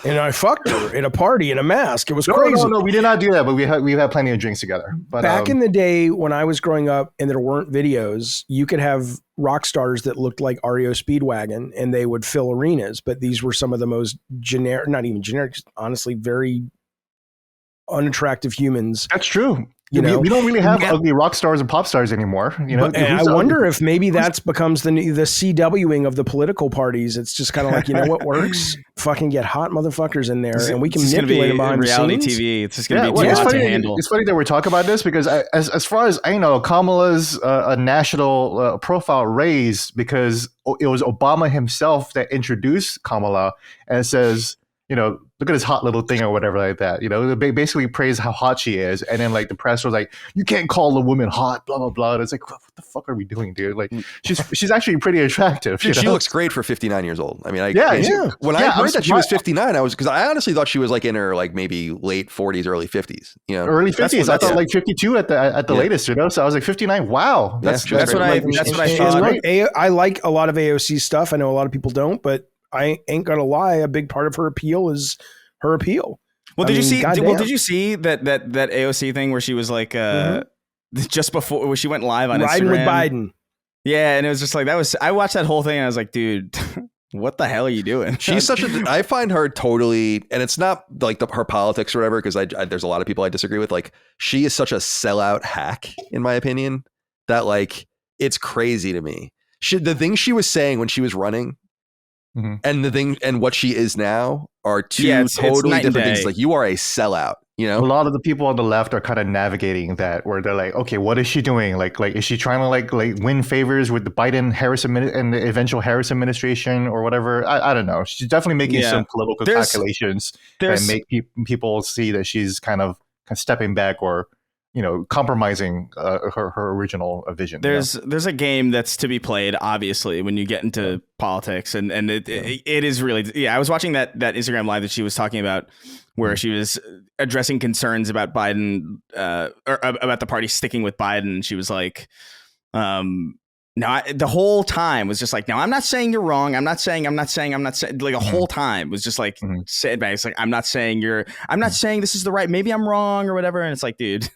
Speaker 4: and I fucked her at a party in a mask. It was crazy.
Speaker 3: No, we did not do that, but we had plenty of drinks together. But
Speaker 4: back in the day when I was growing up and there weren't videos, you could have rock stars that looked like REO Speedwagon and they would fill arenas. But these were some of the most generic, not even generic, honestly, very unattractive humans.
Speaker 3: That's true.
Speaker 4: You know,
Speaker 3: we don't really have ugly rock stars and pop stars anymore. You know,
Speaker 4: and I wonder if maybe that becomes the CWing of the political parties. It's just kind of like, you know what works? Fucking get hot motherfuckers in there, and we can manipulate them behind
Speaker 2: reality
Speaker 4: the scenes.
Speaker 2: TV. It's just going to be too hot to handle.
Speaker 3: It's funny that we're talking about this because as far as I know, Kamala's a national profile raised because it was Obama himself that introduced Kamala and says, you know, look at this hot little thing or whatever like that. You know, they basically praise how hot she is. And then like the press was like, you can't call a woman hot, blah, blah, blah. And it's like, what the fuck are we doing, dude? Like she's actually pretty attractive.
Speaker 1: Dude, she looks great for 59 years old. I mean, when I heard that she was 59, because I honestly thought she was like in her like maybe late 40s, early 50s. You know,
Speaker 3: early 50s. I thought like 52 at the latest, you know? So I was like 59. Wow.
Speaker 2: That's what I thought.
Speaker 4: I like a lot of AOC stuff. I know a lot of people don't, but I ain't gonna lie. A big part of her appeal is her appeal.
Speaker 2: Well, did you see that AOC thing where she was like, just before where she went live on
Speaker 4: riding
Speaker 2: Instagram
Speaker 4: with Biden? Yeah,
Speaker 2: and it was just like I watched that whole thing and I was like, dude, what the hell are you doing?
Speaker 1: She's I find her totally, and it's not like her politics or whatever, because there's a lot of people I disagree with. Like, she is such a sellout hack, in my opinion, that like it's crazy to me. The things she was saying when she was running. And what she is now are two totally different things. Like, you are a sellout, you know?
Speaker 3: A lot of the people on the left are kind of navigating that, where they're like, okay, what is she doing? Like is she trying to like win favors with the Biden-Harris and the eventual Harris administration or whatever? I don't know. She's definitely making some political calculations and make people see that she's kind of stepping back or, you know, compromising her original vision.
Speaker 2: There's a game that's to be played, obviously, when you get into politics, and it is really, I was watching that Instagram live that she was talking about, where she was addressing concerns about Biden or about the party sticking with Biden. She was like, the whole time was just like, no, I'm not saying you're wrong. I'm not saying like a whole time was just like sitting back. It's like, I'm not saying this is the right, maybe I'm wrong or whatever. And it's like, dude.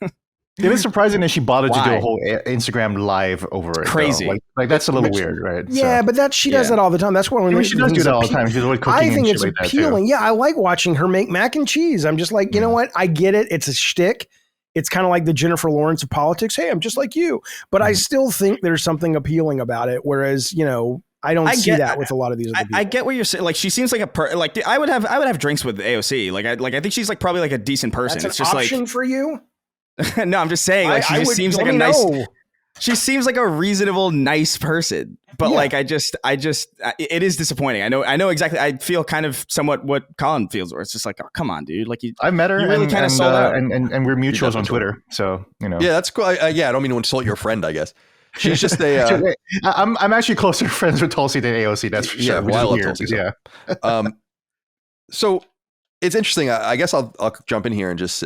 Speaker 3: It is surprising that she bothered to do a whole Instagram live over it.
Speaker 2: Crazy.
Speaker 3: Like that's a little weird, right?
Speaker 4: Yeah, but she does that all the time. That's what
Speaker 3: she does do that all the time. She's always cooking.
Speaker 4: I think it's
Speaker 3: like
Speaker 4: appealing. Yeah, I like watching her make mac and cheese. I'm just like, you know what? I get it. It's a shtick. It's kind of like the Jennifer Lawrence of politics. Hey, I'm just like you. But I still think there's something appealing about it. Whereas, you know, I don't see that with a lot of these other people.
Speaker 2: I get what you're saying. Like, she seems like I would have drinks with AOC. I think she's like probably like a decent person.
Speaker 4: That's an option for you.
Speaker 2: No, I'm just saying, like, she seems like a nice. She seems like a reasonable, nice person, but like, it is disappointing. I know exactly. I feel kind of somewhat what Colin feels, where it's just like, oh, come on, dude. Like,
Speaker 3: I met her,
Speaker 2: you really kind of sold out,
Speaker 3: and we're mutuals on Twitter, so you know.
Speaker 1: Yeah, that's cool. I don't mean to insult your friend. I guess she's just a.
Speaker 3: I'm actually closer friends with Tulsi than AOC. That's for sure.
Speaker 1: Yeah, well, I love Tulsi. So. Yeah. So. It's interesting. I guess I'll jump in here and just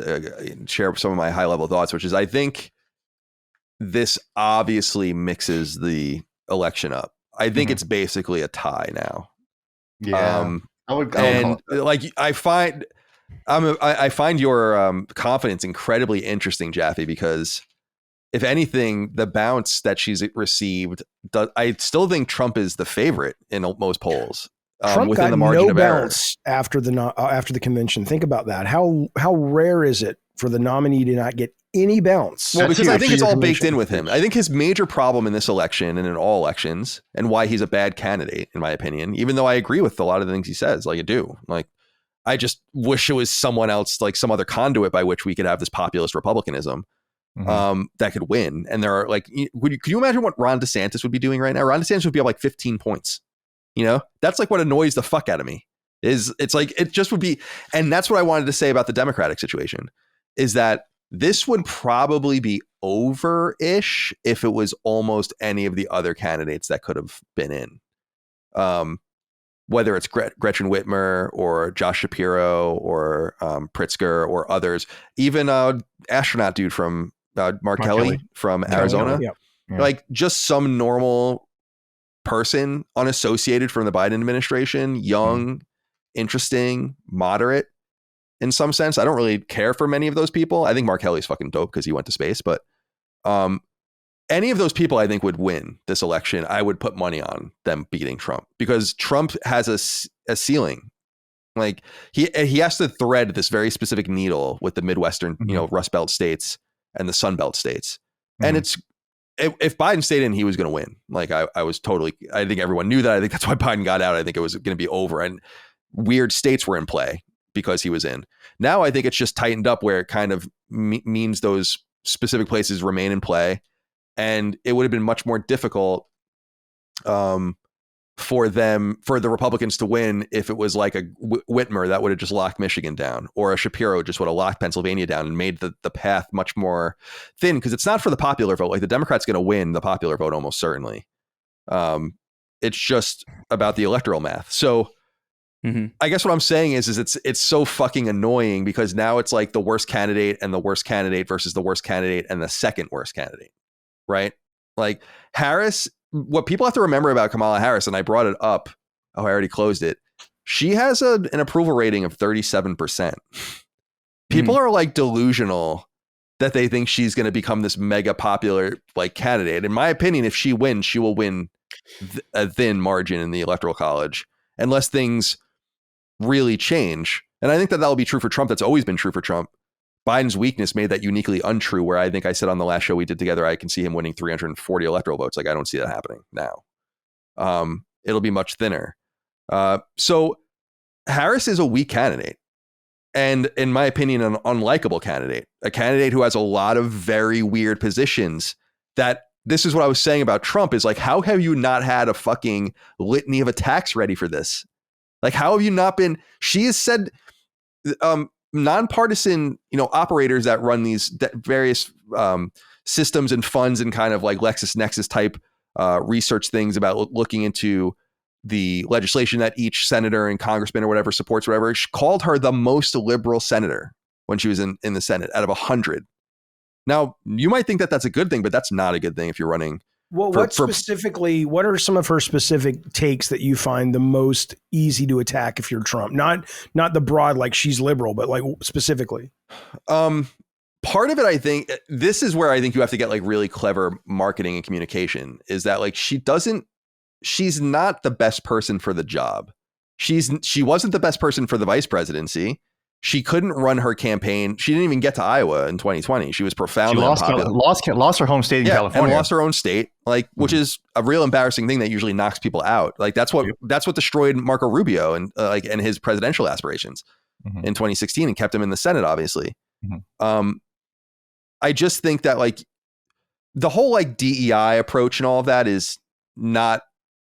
Speaker 1: share some of my high level thoughts, which is I think this obviously mixes the election up. I think it's basically a tie now.
Speaker 3: Yeah,
Speaker 1: I find your confidence incredibly interesting, Jaffe, because if anything, the bounce that she's received, I still think Trump is the favorite in most polls.
Speaker 4: Trump within got the margin of bounce after the convention. Think about that. How rare is it for the nominee to not get any bounce?
Speaker 1: Well, because I think it's all baked in with him. I think his major problem in this election and in all elections, and why he's a bad candidate, in my opinion, even though I agree with a lot of the things he says, like I do. Like, I just wish it was someone else, like some other conduit by which we could have this populist republicanism that could win. And there are like, could you imagine what Ron DeSantis would be doing right now? Ron DeSantis would be up like 15 points. You know, that's like what annoys the fuck out of me it's like, it just would be. And that's what I wanted to say about the Democratic situation, is that this would probably be over-ish if it was almost any of the other candidates that could have been in. Whether it's Gretchen Whitmer or Josh Shapiro or Pritzker or others, even astronaut dude from Mark Kelly from Arizona, like just some normal person unassociated from the Biden administration, young, interesting, moderate in some sense. I don't really care for many of those people. I think Mark Kelly's fucking dope because he went to space, but any of those people I think would win this election. I would put money on them beating Trump, because Trump has a ceiling. Like he has to thread this very specific needle with the Midwestern, Rust Belt states and the Sun Belt states. And if Biden stayed in, he was going to win. Like I think everyone knew that. I think that's why Biden got out. I think it was going to be over, and weird states were in play because he was in. Now I think it's just tightened up where it kind of means those specific places remain in play, and it would have been much more difficult for the Republicans to win if it was like a Whitmer that would have just locked Michigan down, or a Shapiro just would have locked Pennsylvania down and made the path much more thin, because it's not for the popular vote. Like the Democrats going to win the popular vote almost certainly. It's just about the electoral math. So I guess what I'm saying is it's so fucking annoying, because now it's like the worst candidate and the worst candidate versus the worst candidate and the second worst candidate, right? Like Harris, what people have to remember about Kamala Harris, and I brought it up. Oh, I already closed it. She has an approval rating of 37%. People are like delusional that they think she's going to become this mega popular like candidate. In my opinion, if she wins, she will win a thin margin in the Electoral College, unless things really change. And I think that will be true for Trump. That's always been true for Trump. Biden's weakness made that uniquely untrue, where I think I said on the last show we did together, I can see him winning 340 electoral votes. Like I don't see that happening now. It'll be much thinner. So Harris is a weak candidate, and in my opinion, an unlikable candidate, a candidate who has a lot of very weird positions. That this is what I was saying about Trump, is like, how have you not had a fucking litany of attacks ready for this? Like, how have you not been? She has said, nonpartisan, operators that run these various systems and funds and kind of like LexisNexis type research things about looking into the legislation that each senator and congressman or whatever supports, whatever. She called her the most liberal senator when she was in the Senate out of 100. Now, you might think that that's a good thing, but that's not a good thing if you're running.
Speaker 4: Well, what are some of her specific takes that you find the most easy to attack if you're Trump? Not the broad, like she's liberal, but like specifically.
Speaker 1: Part of it, I think, this is where I think you have to get like really clever marketing and communication, is that like she's not the best person for the job. She wasn't the best person for the vice presidency. She couldn't run her campaign. She didn't even get to Iowa in 2020. She was profoundly unpopular.
Speaker 3: Lost her home state in California.
Speaker 1: And lost her own state, like, which is a real embarrassing thing that usually knocks people out. Like that's what destroyed Marco Rubio and and his presidential aspirations in 2016 and kept him in the Senate, obviously. I just think that like the whole like DEI approach and all of that is not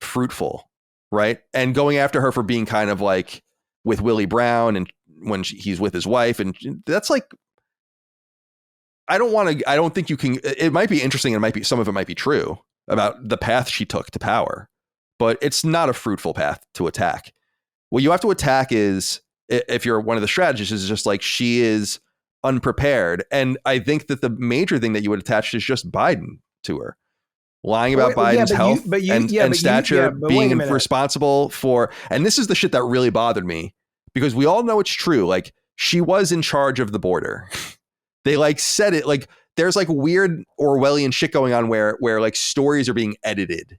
Speaker 1: fruitful, right? And going after her for being kind of like with Willie Brown and when he's with his wife, and that's like, I don't think you can. It might be interesting, and some of it might be true about the path she took to power, but it's not a fruitful path to attack. What you have to attack is, if you're one of the strategists, is just like she is unprepared. And I think that the major thing that you would attach is just Biden to her. Lying about Biden's health and stature, being responsible for, and this is the shit that really bothered me, because we all know it's true. Like she was in charge of the border. They like said it, like there's like weird Orwellian shit going on where like stories are being edited.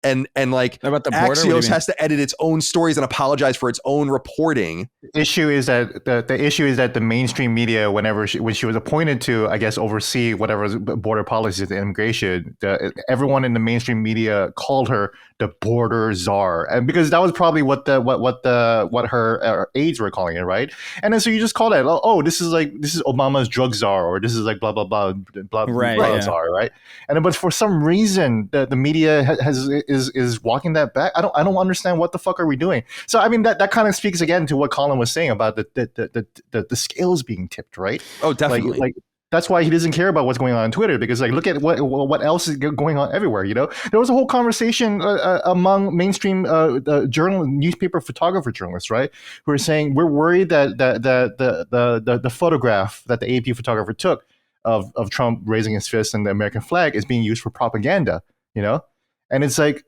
Speaker 1: And like
Speaker 2: about the border,
Speaker 1: Axios has to edit its own stories and apologize for its own reporting.
Speaker 3: The issue is that the mainstream media, when she was appointed to, I guess, oversee whatever border policies and immigration, everyone in the mainstream media called her the border czar, and because that was probably what her aides were calling it, right? And then so you just call that, this is Obama's drug czar, or this is like blah blah blah blah blah czar, right? And then, but for some reason the media is walking that back. I don't understand what the fuck are we doing. So I mean that kind of speaks again to what Colin was saying about the scales being tipped, right?
Speaker 1: Oh, definitely.
Speaker 3: Like that's why he doesn't care about what's going on Twitter, because like look at what else is going on everywhere. There was a whole conversation among mainstream newspaper photographer journalists, right, who are saying we're worried that the photograph that the AP photographer took of Trump raising his fist and the American flag is being used for propaganda. And it's like,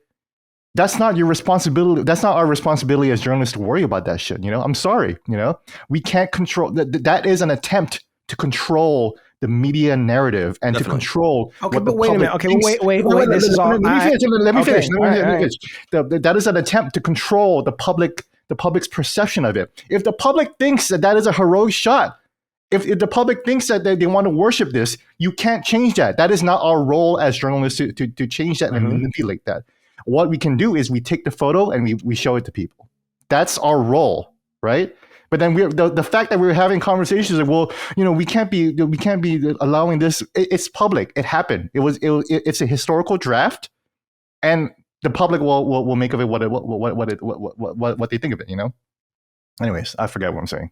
Speaker 3: that's not your responsibility. That's not our responsibility as journalists to worry about that shit. I'm sorry. We can't control that. Is an attempt to control the media narrative and to control.
Speaker 4: Okay, but wait a minute. Okay, wait. This is all.
Speaker 3: Let me finish. That is an attempt to control the public's perception of it. If the public thinks that is a heroic shot, if the public thinks that they want to worship this, you can't change that. That is not our role as journalists to change that and manipulate that. What we can do is we take the photo and we show it to people. That's our role, right? But then the fact that we're having conversations like, well, we can't be allowing this. It's public. It happened. It's a historical draft, and the public will make of it what they think of it. Anyways, I forget what I'm saying.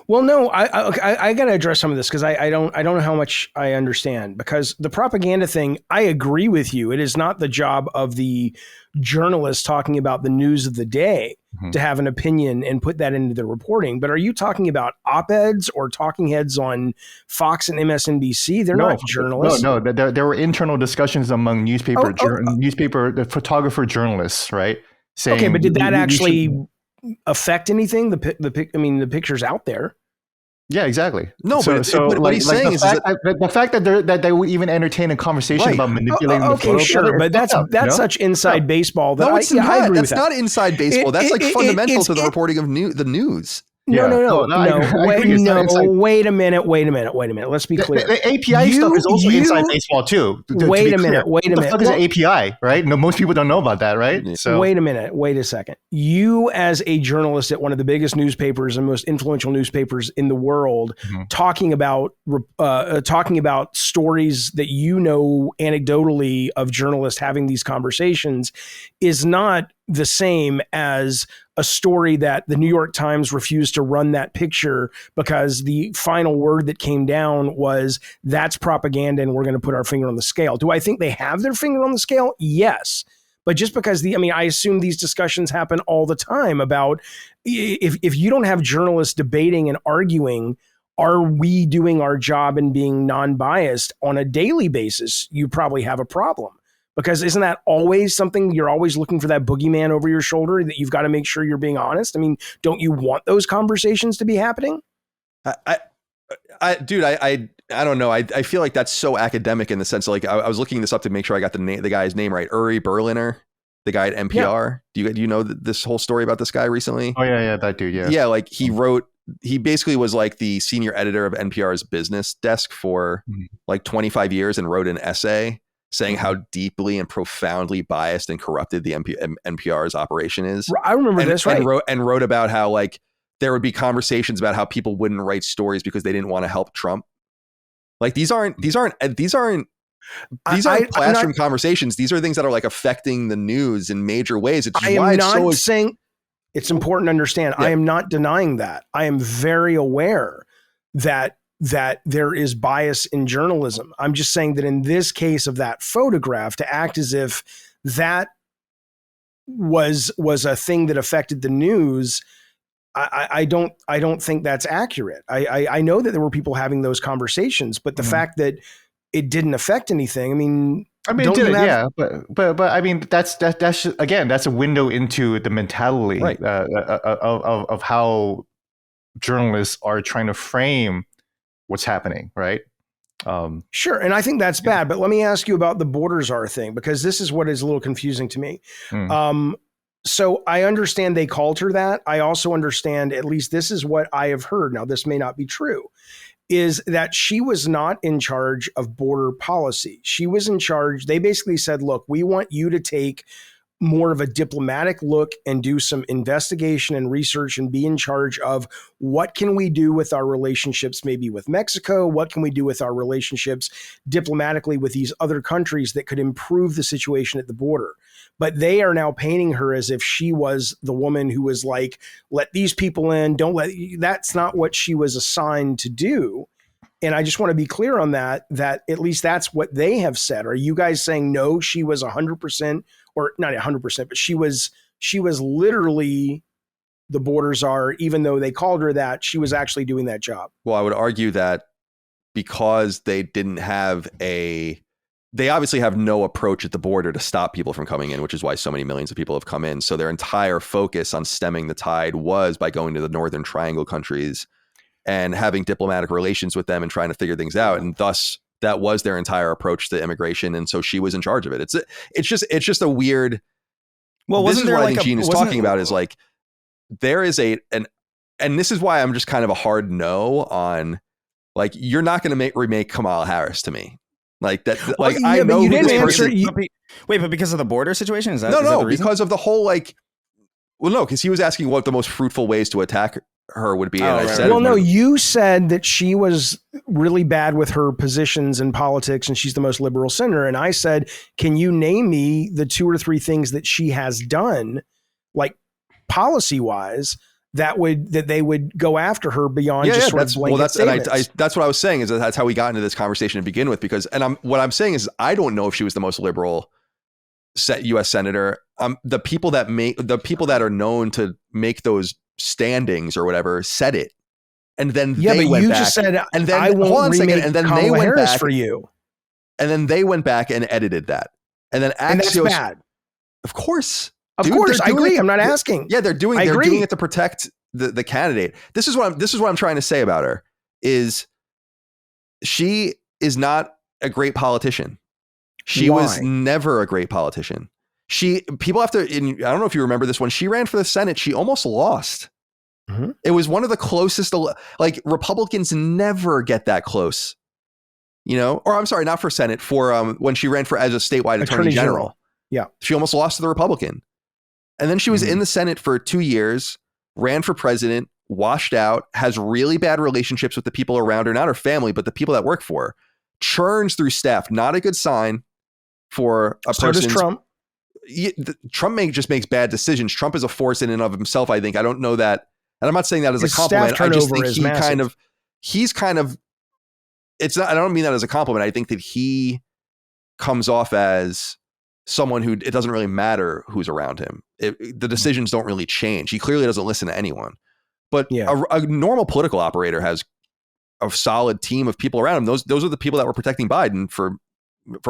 Speaker 4: Well, no, I got to address some of this because I don't know how much I understand, because the propaganda thing, I agree with you. It is not the job of the journalist talking about the news of the day to have an opinion and put that into the reporting. But are you talking about op-eds or talking heads on Fox and MSNBC? They're not journalists.
Speaker 3: No. There were internal discussions among newspaper photographer journalists, right? Saying,
Speaker 4: okay, but did that actually affect anything? The picture's out there.
Speaker 3: Yeah, exactly.
Speaker 1: No, but what he's saying is that
Speaker 3: the fact that they would even entertain a conversation about manipulating the photo.
Speaker 4: Okay, sure, but that's such inside baseball. That
Speaker 1: no, it's not. I agree with that. Not inside baseball. That's fundamental to the reporting of the news.
Speaker 4: No. Wait a minute. Let's be clear.
Speaker 3: The API stuff is also inside baseball too.
Speaker 4: Wait a minute.
Speaker 3: What the fuck is an API, right? No, most people don't know about that, right? So
Speaker 4: wait a minute. Wait a second. You, as a journalist at one of the biggest newspapers and most influential newspapers in the world, talking about stories that anecdotally of journalists having these conversations, is not the same as a story that the New York Times refused to run that picture because the final word that came down was that's propaganda and we're going to put our finger on the scale. Do I think they have their finger on the scale? Yes. But just because I assume these discussions happen all the time about if you don't have journalists debating and arguing, are we doing our job and being non-biased on a daily basis, you probably have a problem. Because isn't that always something you're always looking for, that boogeyman over your shoulder that you've got to make sure you're being honest? I mean, don't you want those conversations to be happening?
Speaker 1: I don't know. I feel like that's so academic in the sense of, like, I was looking this up to make sure I got the guy's name right. Uri Berliner, the guy at NPR. Yeah. Do you know this whole story about this guy recently?
Speaker 3: Oh yeah, that dude. Yeah.
Speaker 1: Yeah, like he basically was like the senior editor of NPR's business desk for like 25 years and wrote an essay saying how deeply and profoundly biased and corrupted the NPR's operation is.
Speaker 4: I remember this, right?
Speaker 1: And wrote about how, like, there would be conversations about how people wouldn't write stories because they didn't want to help Trump. Like, these aren't classroom conversations. These are things that are, like, affecting the news in major ways. It's
Speaker 4: saying it's important to understand. Yeah. I am not denying that. I am very aware that there is bias in journalism. I'm just saying that in this case of that photograph, to act as if that was a thing that affected the news, I don't think that's accurate. I know that there were people having those conversations, but the fact that it didn't affect anything, I mean,
Speaker 3: it did, yeah, but I mean, that's again, that's a window into the mentality, right, of how journalists are trying to frame what's happening, right?
Speaker 4: Sure. And I think that's bad. But let me ask you about the borders are thing, because this is what is a little confusing to me. So I understand they called her that. I also understand, at least this is what I have heard, now this may not be true, is that she was not in charge of border policy. She was in charge. They basically said, look, we want you to take more of a diplomatic look and do some investigation and research and be in charge of what can we do with our relationships, maybe with Mexico? What can we do with our relationships diplomatically with these other countries that could improve the situation at the border? But they are now painting her as if she was the woman who was like, let these people in, that's not what she was assigned to do. And I just want to be clear on that at least that's what they have said. Are you guys saying, no, she was 100%, or not 100%, but she was literally the border czar, even though they called her that, she was actually doing that job?
Speaker 1: Well, I would argue that because they obviously have no approach at the border to stop people from coming in, which is why so many millions of people have come in. So their entire focus on stemming the tide was by going to the Northern Triangle countries and having diplomatic relations with them and trying to figure things out. And thus that was their entire approach to immigration. And so she was in charge of it. It's just a weird, well, this is what I think Gene is talking about, is like, there is and this is why I'm just kind of a hard no on Like, you're not going to remake Kamala Harris to me. Like that.
Speaker 4: Well,
Speaker 1: like, I know
Speaker 4: you didn't answer.
Speaker 2: Wait, but because of the border situation? Is that
Speaker 1: no,
Speaker 2: the reason?
Speaker 1: Because of the whole like. Well, no, because he was asking what the most fruitful ways to attack her would be. And I said,
Speaker 4: well, no, you said that she was really bad with her positions in politics and she's the most liberal senator. And I said, can you name me the 2 or 3 things that she has done, like policy wise, that they would go after her beyond just sort of blanket statements?
Speaker 1: That's what I was saying, is that that's how we got into this conversation to begin with. Because, what I'm saying is, I don't know if she was the most liberal U.S. senator. The people that are known to make those standings or whatever said it, and then they went back. Just said, and then
Speaker 4: I won't hold on a second,
Speaker 1: and then
Speaker 4: Kamala
Speaker 1: they went
Speaker 4: Harris
Speaker 1: back
Speaker 4: for you,
Speaker 1: and then they went back and edited that, and then Axios,
Speaker 4: and that's bad.
Speaker 1: Of course,
Speaker 4: I agree. I'm not asking.
Speaker 1: Yeah, they're doing it to protect the candidate. This is what I'm trying to say about her, is she is not a great politician. She was never a great politician. People have to, I don't know if you remember this, when she ran for the Senate, she almost lost. Mm-hmm. It was one of the closest, like, Republicans never get that close, or I'm sorry, not for Senate, for when she ran as a statewide attorney general.
Speaker 4: Yeah.
Speaker 1: She almost lost to the Republican. And then she was in the Senate for 2 years, ran for president, washed out, has really bad relationships with the people around her, not her family, but the people that work for her, churns through staff. Not a good sign for a person. So does Trump. Trump just makes bad decisions. Trump is a force in and of himself, I think. I don't know that. And I'm not saying that as a compliment. I just think he's kind of, it's not, I don't mean that as a compliment. I think that he comes off as someone who, it doesn't really matter who's around him. The decisions don't really change. He clearly doesn't listen to anyone. But a normal political operator has a solid team of people around him. Those are the people that were protecting Biden from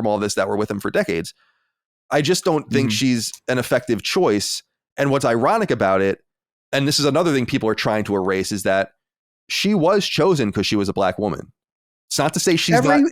Speaker 1: all this, that were with him for decades. I just don't think she's an effective choice. And what's ironic about it, and this is another thing people are trying to erase, is that she was chosen because she was a black woman. It's not to say she's not.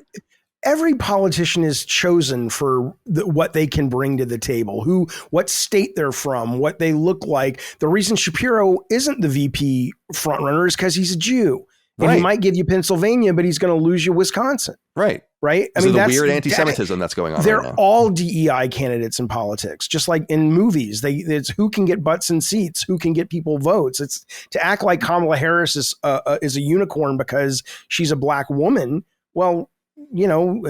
Speaker 4: Every politician is chosen for what they can bring to the table, what state they're from, what they look like. The reason Shapiro isn't the VP frontrunner is because he's a Jew. And he might give you Pennsylvania, but he's going to lose you Wisconsin.
Speaker 1: Right.
Speaker 4: I
Speaker 1: mean, that's the weird anti-Semitism that's going on.
Speaker 4: They're
Speaker 1: right now.
Speaker 4: all DEI candidates in politics, just like in movies. It's who can get butts in seats, who can get people votes. It's to act like Kamala Harris is a unicorn because she's a black woman. Well,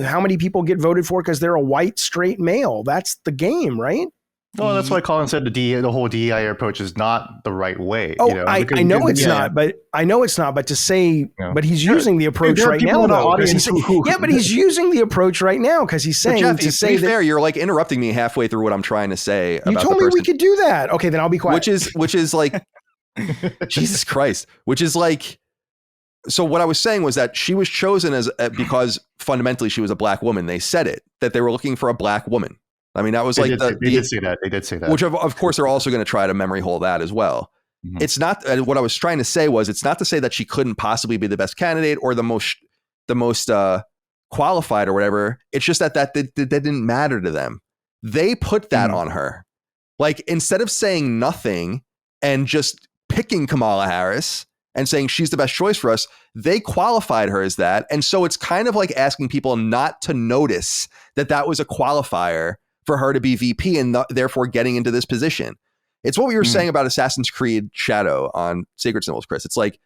Speaker 4: how many people get voted for because they're a white straight male? That's the game, right?
Speaker 3: Well, that's why Colin said the whole DEI approach is not the right way.
Speaker 4: Oh, I know it's not, but to say, but he's using the approach right now. But he's using the approach right now because he's saying,
Speaker 1: Jeff, to be fair, you're like interrupting me halfway through what I'm trying to say.
Speaker 4: You told me we could do that. Okay, then I'll be quiet.
Speaker 1: Which is like, Jesus Christ, which is like, so what I was saying was that she was chosen because fundamentally she was a black woman. They said it, that they were looking for a black woman. I mean, that was they
Speaker 3: did say that. They did say that.
Speaker 1: Which of course they're also going to try to memory hole that as well. Mm-hmm. It's not what I was trying to say was, it's not to say that she couldn't possibly be the best candidate or the most qualified or whatever. It's just that didn't matter to them. They put that on her. Like, instead of saying nothing and just picking Kamala Harris and saying she's the best choice for us, they qualified her as that. And so it's kind of like asking people not to notice that was a qualifier for her to be VP and therefore getting into this position. It's what we were saying about Assassin's Creed Shadow on Sacred Symbols, Chris. It's like,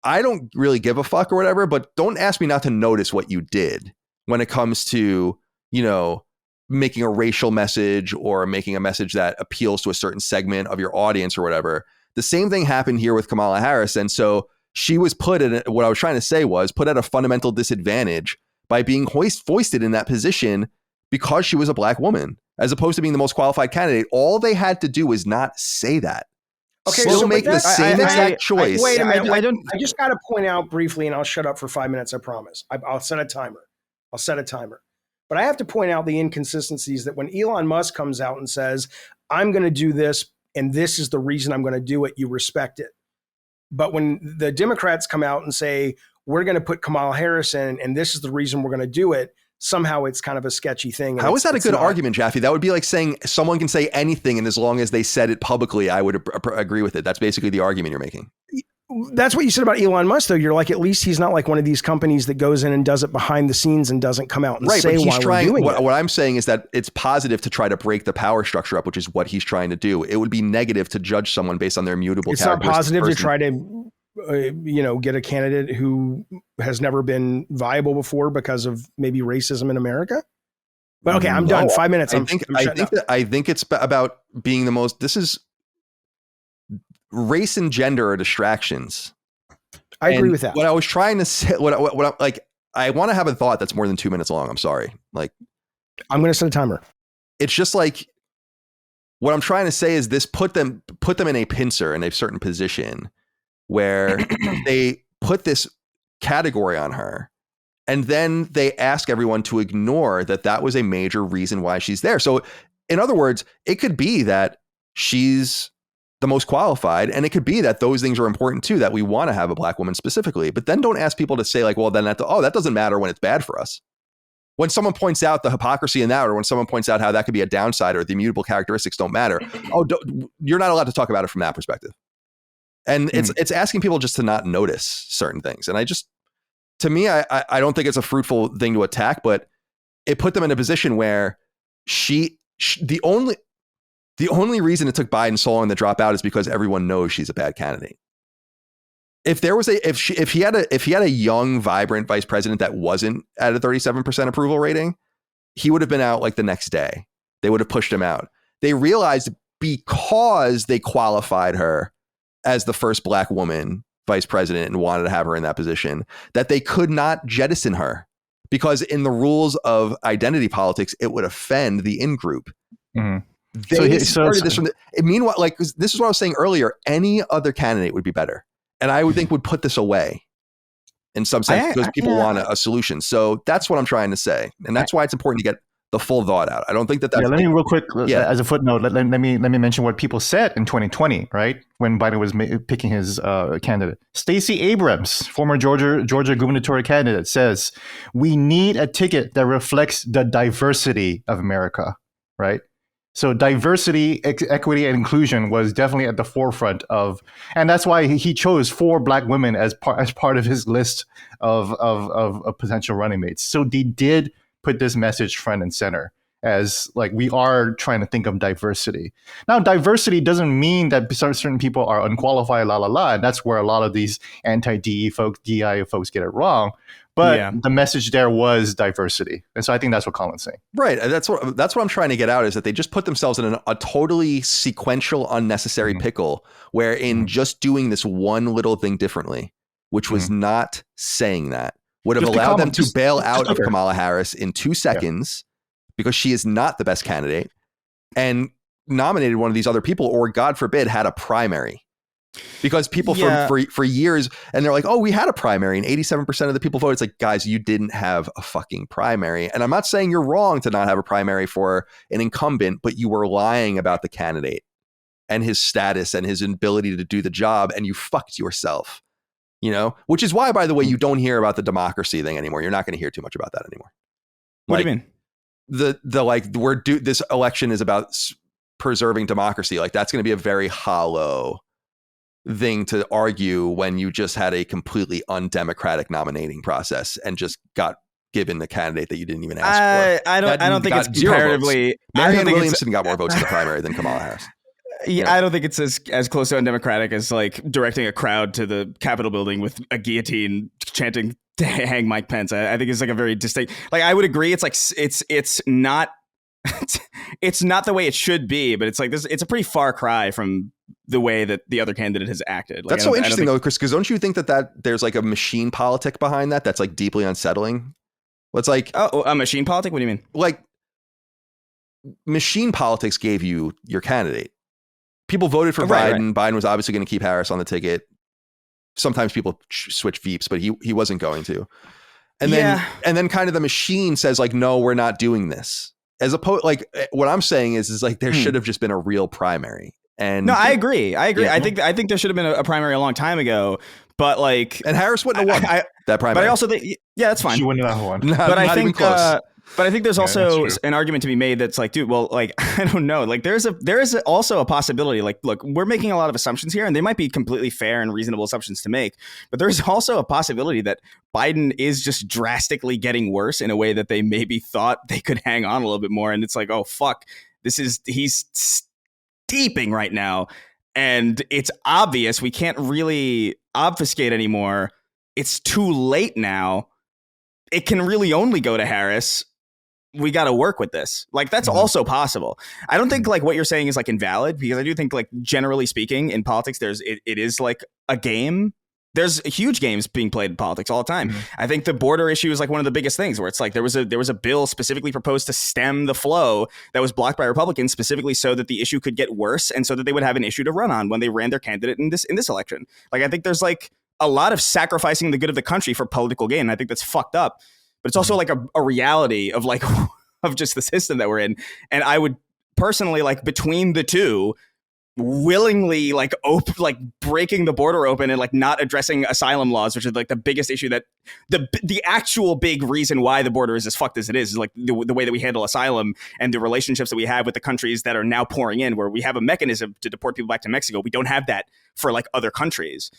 Speaker 1: I don't really give a fuck or whatever, but don't ask me not to notice what you did when it comes to, making a racial message or making a message that appeals to a certain segment of your audience or whatever. The same thing happened here with Kamala Harris. And so she was what I was trying to say was put at a fundamental disadvantage by being foisted in that position because she was a black woman, as opposed to being the most qualified candidate. All they had to do was not say that.
Speaker 4: Okay,
Speaker 1: so make the same exact choice.
Speaker 4: Wait a minute. I just got to point out briefly, and I'll shut up for 5 minutes, I promise. I'll set a timer. But I have to point out the inconsistencies that when Elon Musk comes out and says, I'm going to do this, and this is the reason I'm going to do it, you respect it. But when the Democrats come out and say, we're going to put Kamala Harris in, and this is the reason we're going to do it, somehow it's kind of a sketchy thing.
Speaker 1: How is that a good argument, Jaffe? That would be like saying someone can say anything, and as long as they said it publicly, I would agree with it. That's basically the argument you're making.
Speaker 4: That's what you said about Elon Musk, though. You're like, at least he's not like one of these companies that goes in and does it behind the scenes and doesn't come out and say why we're doing it.
Speaker 1: What I'm saying is that it's positive to try to break the power structure up, which is what he's trying to do. It would be negative to judge someone based on their immutable characteristics.
Speaker 4: It's not positive to try to, get a candidate who has never been viable before because of maybe racism in America. But okay, I'm done. 5 minutes. I
Speaker 1: think it's about being the most. This is. Race and gender are distractions.
Speaker 4: I agree with that.
Speaker 1: What I was trying to say, I want to have a thought that's more than 2 minutes long. I'm sorry. Like,
Speaker 4: I'm going to set a timer.
Speaker 1: It's just like, what I'm trying to say is this put them in a pincer in a certain position where they put this category on her. And then they ask everyone to ignore that was a major reason why she's there. So in other words, it could be that she's the most qualified. And it could be that those things are important too, that we want to have a black woman specifically, but then don't ask people to say like, well, then that doesn't matter when it's bad for us. When someone points out the hypocrisy in that, or when someone points out how that could be a downside or the immutable characteristics don't matter. You're not allowed to talk about it from that perspective. And it's asking people just to not notice certain things. And I don't think it's a fruitful thing to attack, but it put them in a position where the only reason it took Biden so long to drop out is because everyone knows she's a bad candidate. If he had a young, vibrant vice president that wasn't at a 37% approval rating, he would have been out like the next day. They would have pushed him out. They realized because they qualified her as the first black woman vice president and wanted to have her in that position, that they could not jettison her because in the rules of identity politics, it would offend the in-group. Mm-hmm. Meanwhile, like this is what I was saying earlier, any other candidate would be better. And I would think would put this away in some sense because people want a solution. So that's what I'm trying to say. And that's why it's important to get the full thought out. I don't think that's...
Speaker 3: let me real quick, as a footnote, let me mention what people said in 2020, right? When Biden was picking his candidate. Stacey Abrams, former Georgia gubernatorial candidate, says, we need a ticket that reflects the diversity of America, right? So diversity, equity, and inclusion was definitely at the forefront of, and that's why he chose 4 black women as part of his list of potential running mates. So they did put this message front and center as like, we are trying to think of diversity. Now, diversity doesn't mean that certain people are unqualified, and that's where a lot of these anti-DE folks, DEI folks get it wrong. But the message there was diversity. And so I think that's what Colin's saying.
Speaker 1: Right. That's what I'm trying to get out is that they just put themselves in a totally sequential, unnecessary pickle where in just doing this one little thing differently, which was not saying that, would have allowed them to bail out of Kamala Harris in 2 seconds because she is not the best candidate and nominated one of these other people, or God forbid, had a primary. Because people for years, and they're like, oh, we had a primary and 87% of the people voted. It's like, guys, you didn't have a fucking primary. And I'm not saying you're wrong to not have a primary for an incumbent, but you were lying about the candidate and his status and his ability to do the job. And you fucked yourself, which is why, by the way, you don't hear about the democracy thing anymore. You're not going to hear too much about that anymore.
Speaker 2: What do you
Speaker 1: mean? This election is about preserving democracy. Like that's going to be a very hollow thing to argue when you just had a completely undemocratic nominating process and just got given the candidate that you didn't even ask for.
Speaker 2: I don't think it's comparatively.
Speaker 1: Marianne Williamson got more votes in the primary than Kamala Harris.
Speaker 2: Yeah, I don't think it's as close to undemocratic as like directing a crowd to the Capitol building with a guillotine chanting to hang Mike Pence. I think it's like a very distinct. Like I would agree. It's like it's not. It's not the way it should be, but it's like this. It's a pretty far cry from the way that the other candidate has acted.
Speaker 1: That's so interesting though, Chris, because don't you think that there's like a machine politic behind that's like deeply unsettling? Well, it's like
Speaker 2: a machine politic. What do you mean?
Speaker 1: Like machine politics gave you your candidate. People voted for Biden. Right. Biden was obviously going to keep Harris on the ticket. Sometimes people switch Veeps, but he wasn't going to. And then kind of the machine says like, no, we're not doing this. As opposed, like what I'm saying is like there should have just been a real primary. And
Speaker 2: no, I agree. Yeah. I think there should have been a primary a long time ago. But like,
Speaker 1: and Harris wouldn't have won that primary.
Speaker 2: But I also think, that's fine.
Speaker 3: She wouldn't have won.
Speaker 2: But I think, But I think there's also an argument to be made that's like, dude, well, like, I don't know. Like, there is also a possibility. Like, look, we're making a lot of assumptions here, and they might be completely fair and reasonable assumptions to make. But there's also a possibility that Biden is just drastically getting worse in a way that they maybe thought they could hang on a little bit more. And it's like, oh, fuck, he's steeping right now. And it's obvious we can't really obfuscate anymore. It's too late now. It can really only go to Harris. We got to work with this. Like, that's also possible. I don't think like what you're saying is like invalid, because I do think, like, generally speaking in politics, it is like a game. There's huge games being played in politics all the time. I think the border issue is like one of the biggest things, where it's like there was a bill specifically proposed to stem the flow that was blocked by Republicans, specifically so that the issue could get worse and so that they would have an issue to run on when they ran their candidate in this election. Like, I think there's like a lot of sacrificing the good of the country for political gain. I think that's fucked up. But it's also like a reality of like of just the system that we're in. And I would personally, like, between the two, willingly like breaking the border open and like not addressing asylum laws, which is like the biggest issue, that the actual big reason why the border is as fucked as it is like the way that we handle asylum and the relationships that we have with the countries that are now pouring in, where we have a mechanism to deport people back to Mexico. We don't have that for like other countries.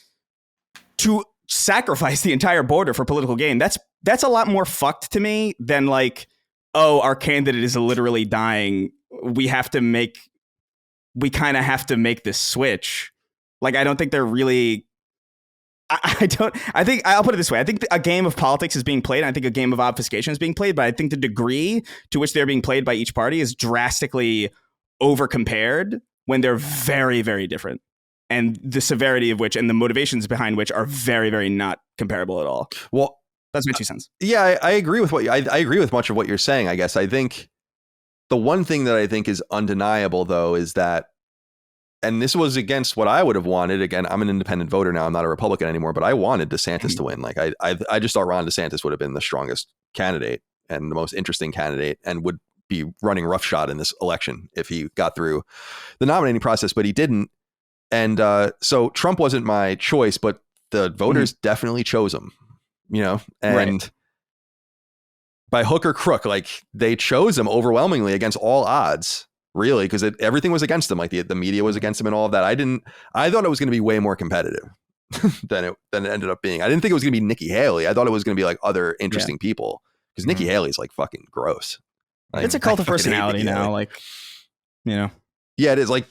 Speaker 2: To sacrifice the entire border for political gain, that's a lot more fucked to me than like, oh, our candidate is literally dying. We kind of have to make this switch. Like, I don't think they're really, I think I'll put it this way. I think a game of politics is being played. And I think a game of obfuscation is being played, but I think the degree to which they're being played by each party is drastically over compared when they're very, very different. And the severity of which and the motivations behind which are very, very not comparable at all. Well, that's my 2 cents.
Speaker 1: Yeah, I agree with I agree with much of what you're saying. I guess I think the one thing that I think is undeniable, though, is that, and this was against what I would have wanted. Again, I'm an independent voter now. I'm not a Republican anymore, but I wanted DeSantis to win. Like, I just thought Ron DeSantis would have been the strongest candidate and the most interesting candidate and would be running roughshod in this election if he got through the nominating process, but he didn't. And so Trump wasn't my choice, but the voters definitely chose him, you know, and by hook or crook, like, they chose him overwhelmingly against all odds, really, because everything was against him. Like the media was against him and all of that. I thought it was going to be way more competitive than it ended up being. I didn't think it was going to be Nikki Haley. I thought it was going to be like other interesting people, because Nikki Haley's like fucking gross. Like,
Speaker 2: it's a cult of personality now. Like, you know,
Speaker 1: yeah, it is. Like,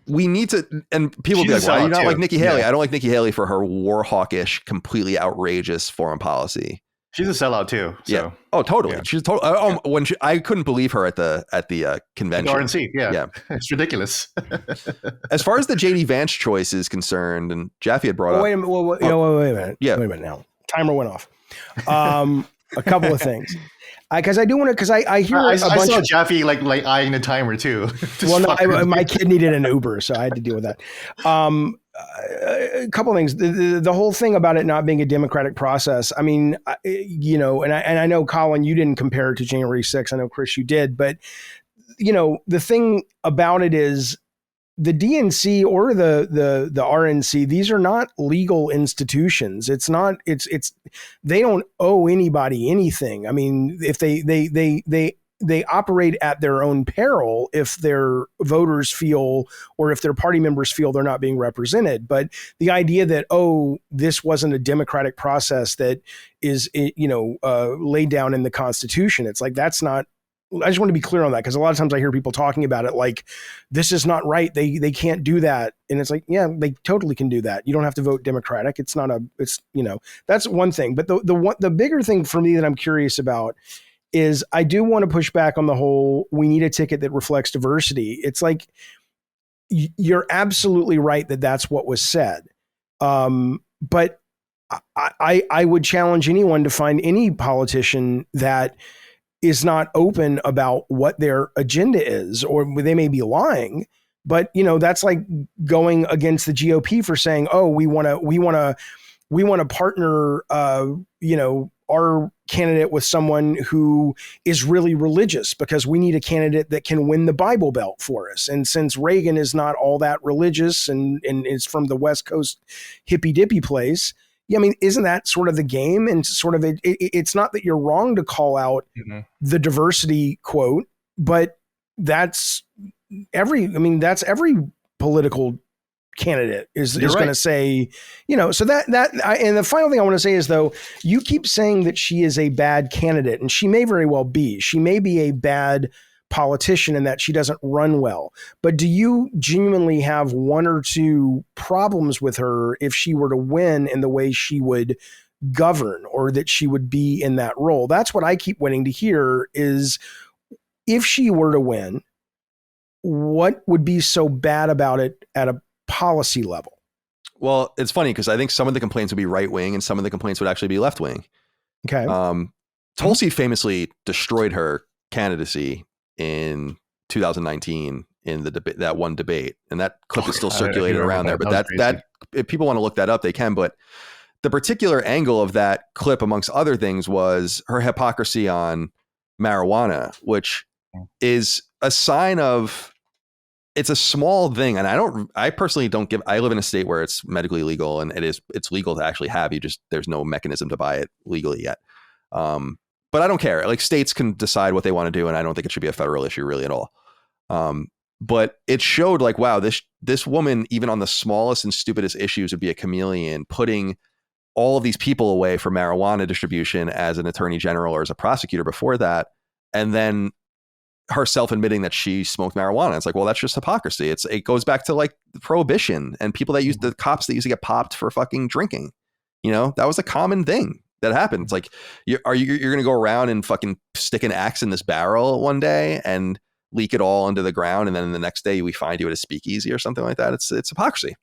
Speaker 1: we need to, and people be like, why do you not like Nikki Haley? I don't like Nikki Haley for her war hawkish, completely outrageous foreign policy.
Speaker 3: She's a sellout too. So.
Speaker 1: Yeah. Oh, totally. Yeah. She's totally. When I couldn't believe her at the convention.
Speaker 3: The RNC. Yeah. It's ridiculous.
Speaker 1: As far as the JD Vance choice is concerned, and Jaffe had brought up.
Speaker 4: Wait a minute. Wait a minute. Yeah. Wait a minute now. Timer went off. A couple of things. Because I do want to, because I hear
Speaker 3: I saw Jaffe like eyeing the timer too.
Speaker 4: Well, no, my kid needed an Uber, so I had to deal with that. A couple of things. The whole thing about it not being a democratic process. I mean, you know, and I know, Colin, you didn't compare it to January 6th. I know, Chris, you did, but you know, the thing about it is, the DNC or the RNC, these are not legal institutions. It's not, they don't owe anybody anything. I mean, if they operate at their own peril if their voters feel, or if their party members feel they're not being represented. But the idea that, oh, this wasn't a democratic process that is, laid down in the Constitution. It's like, that's not, I just want to be clear on that, because a lot of times I hear people talking about it like, this is not right. They can't do that. And it's like, yeah, they totally can do that. You don't have to vote Democratic. It's not that's one thing. But the bigger thing for me that I'm curious about is, I do want to push back on the whole, we need a ticket that reflects diversity. It's like, you're absolutely right that that's what was said. But I would challenge anyone to find any politician that is not open about what their agenda is, or they may be lying, but that's like going against the GOP for saying, oh, we want to partner, our candidate with someone who is really religious, because we need a candidate that can win the Bible Belt for us. And since Reagan is not all that religious and is from the West Coast hippy dippy place, Yeah, I mean, isn't that sort of the game? And sort of it's not that you're wrong to call out the diversity quote, but that's every political candidate is going to say, so and the final thing I want to say is, though, you keep saying that she is a bad candidate, and she may very well be. She may be a bad politician in that she doesn't run well. But do you genuinely have one or two problems with her if she were to win in the way she would govern, or that she would be in that role? That's what I keep waiting to hear is, if she were to win, what would be so bad about it at a policy level?
Speaker 1: Well, it's funny because I think some of the complaints would be right wing and some of the complaints would actually be left wing.
Speaker 4: Okay.
Speaker 1: Tulsi famously destroyed her candidacy in 2019 in the debate, that one debate, and that clip is still circulating around there. But that if people want to look that up, they can. But the particular angle of that clip, amongst other things, was her hypocrisy on marijuana, which is a sign of, it's a small thing. And I personally don't I live in a state where it's medically legal, and it's legal to actually have, there's no mechanism to buy it legally yet. But I don't care. Like, states can decide what they want to do, and I don't think it should be a federal issue really at all. But it showed, like, wow, this woman, even on the smallest and stupidest issues, would be a chameleon, putting all of these people away for marijuana distribution as an attorney general or as a prosecutor before that, and then herself admitting that she smoked marijuana. It's like, well, that's just hypocrisy. It goes back to like prohibition and people that the cops that used to get popped for fucking drinking. That was a common thing that happened. It's like, you're going to go around and fucking stick an axe in this barrel one day and leak it all into the ground, and then the next day we find you at a speakeasy or something like that. It's hypocrisy.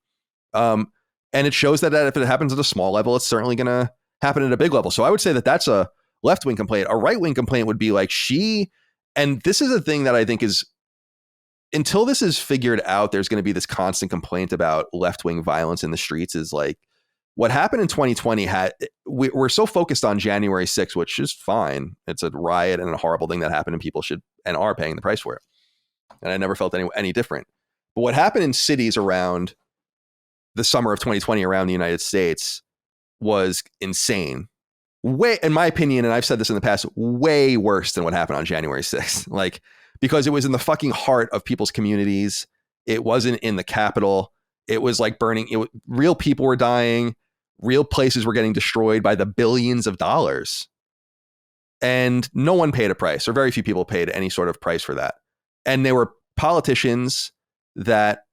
Speaker 1: And it shows that if it happens at a small level, it's certainly going to happen at a big level. So I would say that that's a left-wing complaint. A right-wing complaint would be like, and this is a thing that I think is, until this is figured out, there's going to be this constant complaint about left-wing violence in the streets. Is like, what happened in 2020 we're so focused on January 6th, which is fine. It's a riot and a horrible thing that happened, and people should and are paying the price for it. And I never felt any different. But what happened in cities around the summer of 2020 around the United States was insane. Way, in my opinion, and I've said this in the past, way worse than what happened on January 6th. Like, because it was in the fucking heart of people's communities. It wasn't in the Capitol. It was like burning. Real people were dying. Real places were getting destroyed by the billions of dollars. And no one paid a price, or very few people paid any sort of price for that. And there were politicians that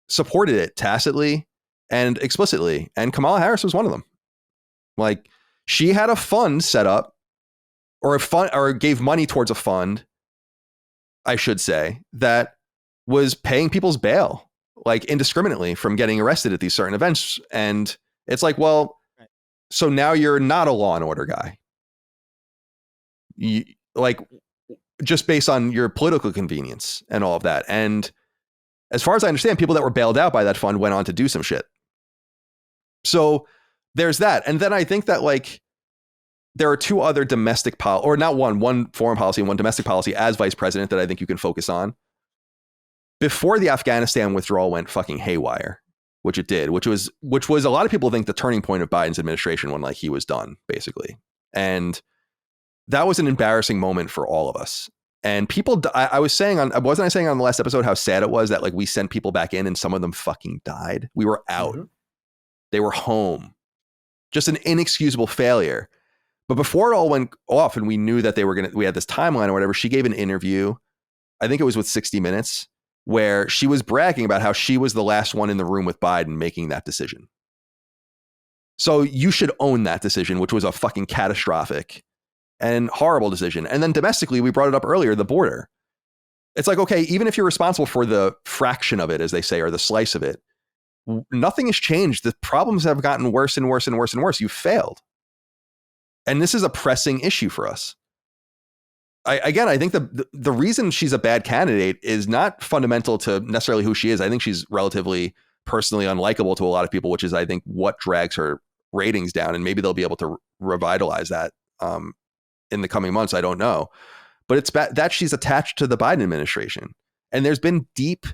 Speaker 1: supported it tacitly and explicitly. And Kamala Harris was one of them. Like, she had a fund set up, or gave money towards a fund, I should say, that was paying people's bail, like, indiscriminately from getting arrested at these certain events. And it's like, well, so now you're not a law and order guy. Like, just based on your political convenience and all of that. And as far as I understand, people that were bailed out by that fund went on to do some shit. So there's that. And then I think that, like, there are two other domestic or not one foreign policy and one domestic policy as vice president that I think you can focus on. Before the Afghanistan withdrawal went fucking haywire, which it did, which was a lot of people think the turning point of Biden's administration, when, like, he was done, basically. And that was an embarrassing moment for all of us. And people, wasn't I saying on the last episode how sad it was that, like, we sent people back in and some of them fucking died? We were out. Mm-hmm. They were home. Just an inexcusable failure. But before it all went off and we knew that we had this timeline or whatever, she gave an interview, I think it was with 60 Minutes, where she was bragging about how she was the last one in the room with Biden making that decision. So you should own that decision, which was a fucking catastrophic and horrible decision. And then domestically, we brought it up earlier, the border. It's like, okay, even if you're responsible for the fraction of it, as they say, or the slice of it, nothing has changed. The problems have gotten worse and worse and worse and worse. You've failed. And this is a pressing issue for us. I think the reason she's a bad candidate is not fundamental to necessarily who she is. I think she's relatively personally unlikable to a lot of people, which is, I think, what drags her ratings down. And maybe they'll be able to revitalize that in the coming months. I don't know. But it's bad that she's attached to the Biden administration. And there's been deep,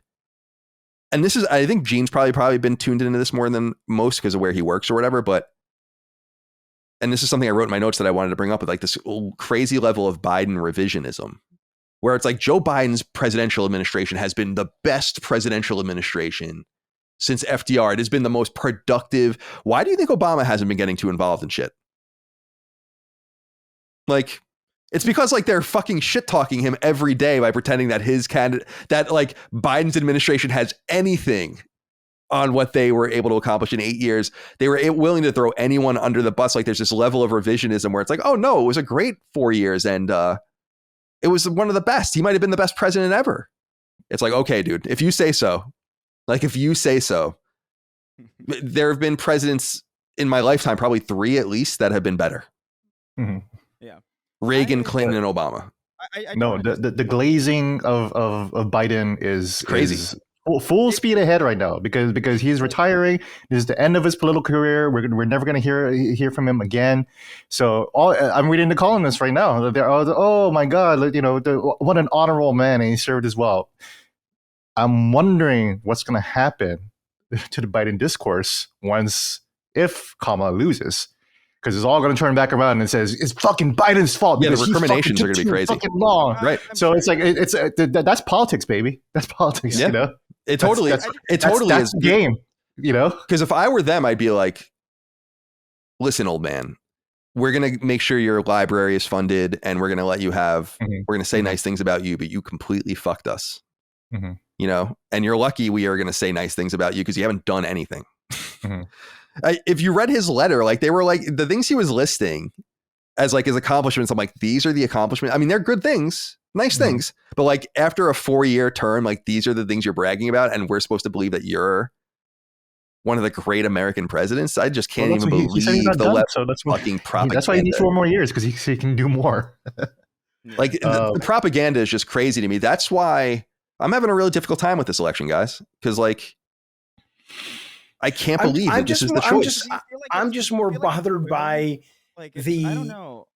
Speaker 1: and this is, I think Gene's probably been tuned into this more than most because of where he works or whatever, but and this is something I wrote in my notes that I wanted to bring up, with like this crazy level of Biden revisionism, where it's like Joe Biden's presidential administration has been the best presidential administration since FDR. It has been the most productive. Why do you think Obama hasn't been getting too involved in shit? Like, it's because like they're fucking shit talking him every day by pretending that his candidate, that like Biden's administration has anything on what they were able to accomplish in 8 years. They were willing to throw anyone under the bus. Like there's this level of revisionism where it's like, oh no, it was a great 4 years and it was one of the best. He might have been the best president ever. It's like, okay, dude, if you say so. Like if you say so. There have been presidents in my lifetime, probably 3 at least, that have been better.
Speaker 3: Mm-hmm.
Speaker 2: Yeah.
Speaker 1: Reagan, Clinton, and Obama.
Speaker 3: The glazing of Biden is
Speaker 1: crazy.
Speaker 3: Is full speed ahead right now because he's retiring. This is the end of his political career. We're never going to hear from him again. So I'm reading the columnists right now. They're all, oh my God, what an honorable man, and he served as well. I'm wondering what's going to happen to the Biden discourse if Kamala loses. Because it's all going to turn back around and says it's fucking Biden's fault.
Speaker 1: Yeah, the recriminations are going to be crazy.
Speaker 3: Fucking long.
Speaker 1: Right.
Speaker 3: So it's like that's politics, baby. That's politics.
Speaker 1: Yeah. It totally is.
Speaker 3: That's the game.
Speaker 1: Because if I were them, I'd be like, listen, old man, we're going to make sure your library is funded, and we're going to let you have. Mm-hmm. We're going to say nice things about you, but you completely fucked us. Mm-hmm. And you're lucky we are going to say nice things about you because you haven't done anything. Mm-hmm. If you read his letter, like they were like the things he was listing as like his accomplishments, I'm like, these are the accomplishments. I mean, they're good things, nice things, but like after a 4-year term, like these are the things you're bragging about, and we're supposed to believe that you're one of the great American presidents. I just can't even believe the level of fucking propaganda.
Speaker 3: That's why he needs 4 more years, because he can do more.
Speaker 1: Like the propaganda is just crazy to me. That's why I'm having a really difficult time with this election, guys, because like. I can't believe that this is the choice.
Speaker 4: I'm just more bothered by the.
Speaker 2: I don't know.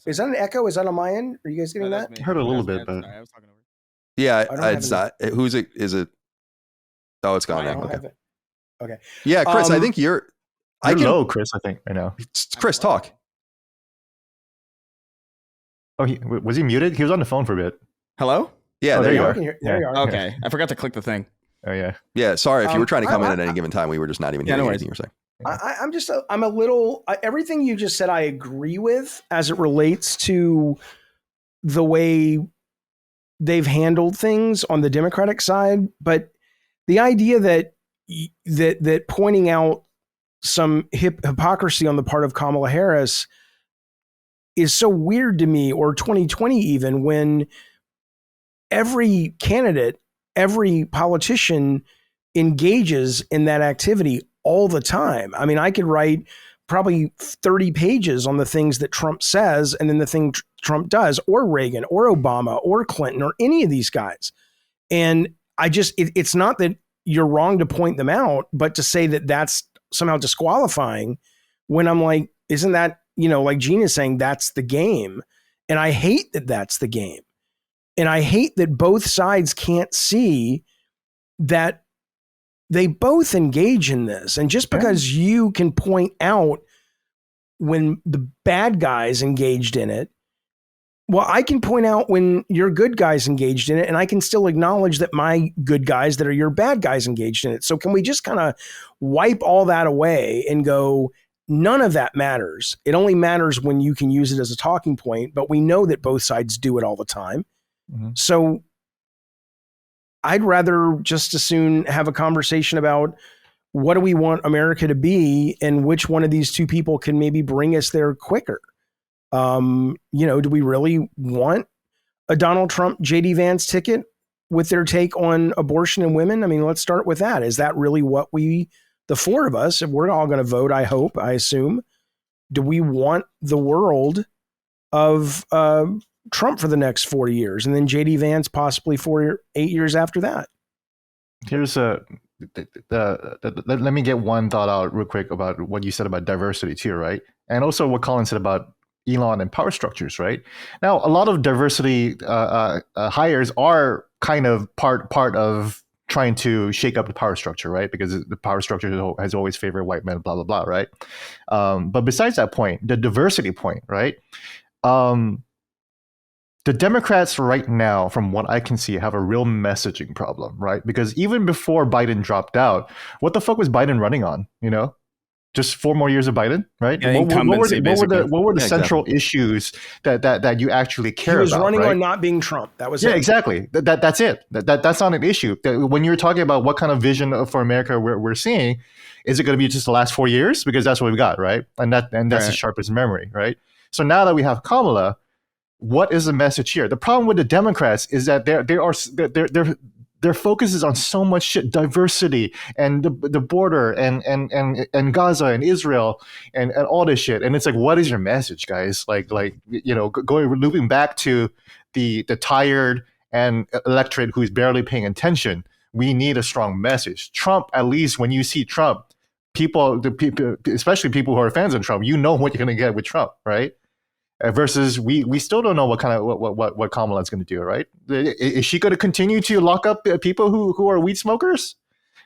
Speaker 4: Is that an echo? Is that on my end? Are you guys getting that?
Speaker 3: I heard a little bit, but
Speaker 2: I was talking over.
Speaker 1: Yeah, it's not. Who's it? Is it? Oh, it's gone now. Okay.
Speaker 4: Okay.
Speaker 1: Yeah, Chris, I think you're.
Speaker 3: Low, Chris. I think right now.
Speaker 1: Chris, talk.
Speaker 3: Oh, was he muted? He was on the phone for a bit.
Speaker 2: Hello?
Speaker 1: Yeah, there you are.
Speaker 4: There you are.
Speaker 2: Okay, I forgot to click the thing.
Speaker 3: Oh yeah.
Speaker 1: Yeah. Sorry if you were trying to come in at any given time, we were just not even hearing anything you were saying.
Speaker 4: I'm a little. Everything you just said, I agree with as it relates to the way they've handled things on the Democratic side, but the idea that pointing out some hypocrisy on the part of Kamala Harris is so weird to me, or 2020 even, when every candidate, every politician engages in that activity all the time. I mean, I could write probably 30 pages on the things that Trump says and then the thing Trump does, or Reagan or Obama or Clinton or any of these guys. And it's not that you're wrong to point them out, but to say that that's somehow disqualifying, when I'm like, isn't that, like Gene is saying, that's the game. And I hate that that's the game. And I hate that both sides can't see that they both engage in this. And just because you can point out when the bad guys engaged in it, well, I can point out when your good guys engaged in it, and I can still acknowledge that my good guys that are your bad guys engaged in it. So can we just kind of wipe all that away and go, none of that matters. It only matters when you can use it as a talking point, but we know that both sides do it all the time. Mm-hmm. So I'd rather just as soon have a conversation about what do we want America to be and which one of these two people can maybe bring us there quicker. Do we really want a Donald Trump, JD Vance ticket with their take on abortion and women? I mean, let's start with that. Is that really what the 4 of us, if we're all going to vote, I hope, I assume, do we want the world of Trump for the next 4 years, and then JD Vance possibly 8 years after that?
Speaker 3: Here's let me get one thought out real quick about what you said about diversity too, right? And also what Colin said about Elon and power structures, right? Now, a lot of diversity hires are kind of part of trying to shake up the power structure, right? Because the power structure has always favored white men, blah, blah, blah, right? But besides that point, the diversity point, right? The Democrats right now, from what I can see, have a real messaging problem, right? Because even before Biden dropped out, what the fuck was Biden running on, Just 4 more years of Biden, right?
Speaker 2: Yeah,
Speaker 3: what were the central issues that you actually care about?
Speaker 4: He was running
Speaker 3: right?
Speaker 4: on not being Trump. That was
Speaker 3: it. Exactly. That's it. That's not an issue. When you're talking about what kind of vision for America we're seeing, is it going to be just the last 4 years? Because that's what we've got, right? And that's right. The sharpest memory, right? So now that we have Kamala, what is the message here? The problem with the Democrats is that their focus is on so much shit, diversity and the border and Gaza and Israel and all this shit. And it's like, what is your message, guys? Looping back to the tired and electorate who's barely paying attention. We need a strong message. Trump, at least when you see Trump, people, especially people who are fans of Trump, you know what you're going to get with Trump, right? Versus we still don't know what Kamala is going to do, right? Is she going to continue to lock up people who are weed smokers?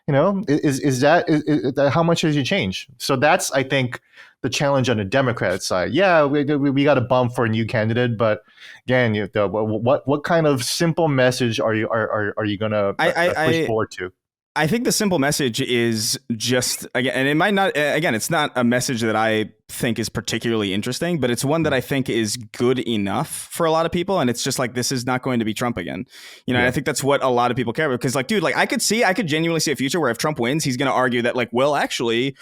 Speaker 3: Is that how much has she changed? So that's, I think, the challenge on the Democrat side. Yeah, we got a bump for a new candidate, but again, what kind of simple message are you going to push forward to?
Speaker 2: I think the simple message is just, again, and it might not, again, it's not a message that I think is particularly interesting, but it's one that I think is good enough for a lot of people. And it's just like, this is not going to be Trump again. And I think that's what a lot of people care about. Because like, dude, like I could genuinely see a future where if Trump wins, he's going to argue that like, well, actually,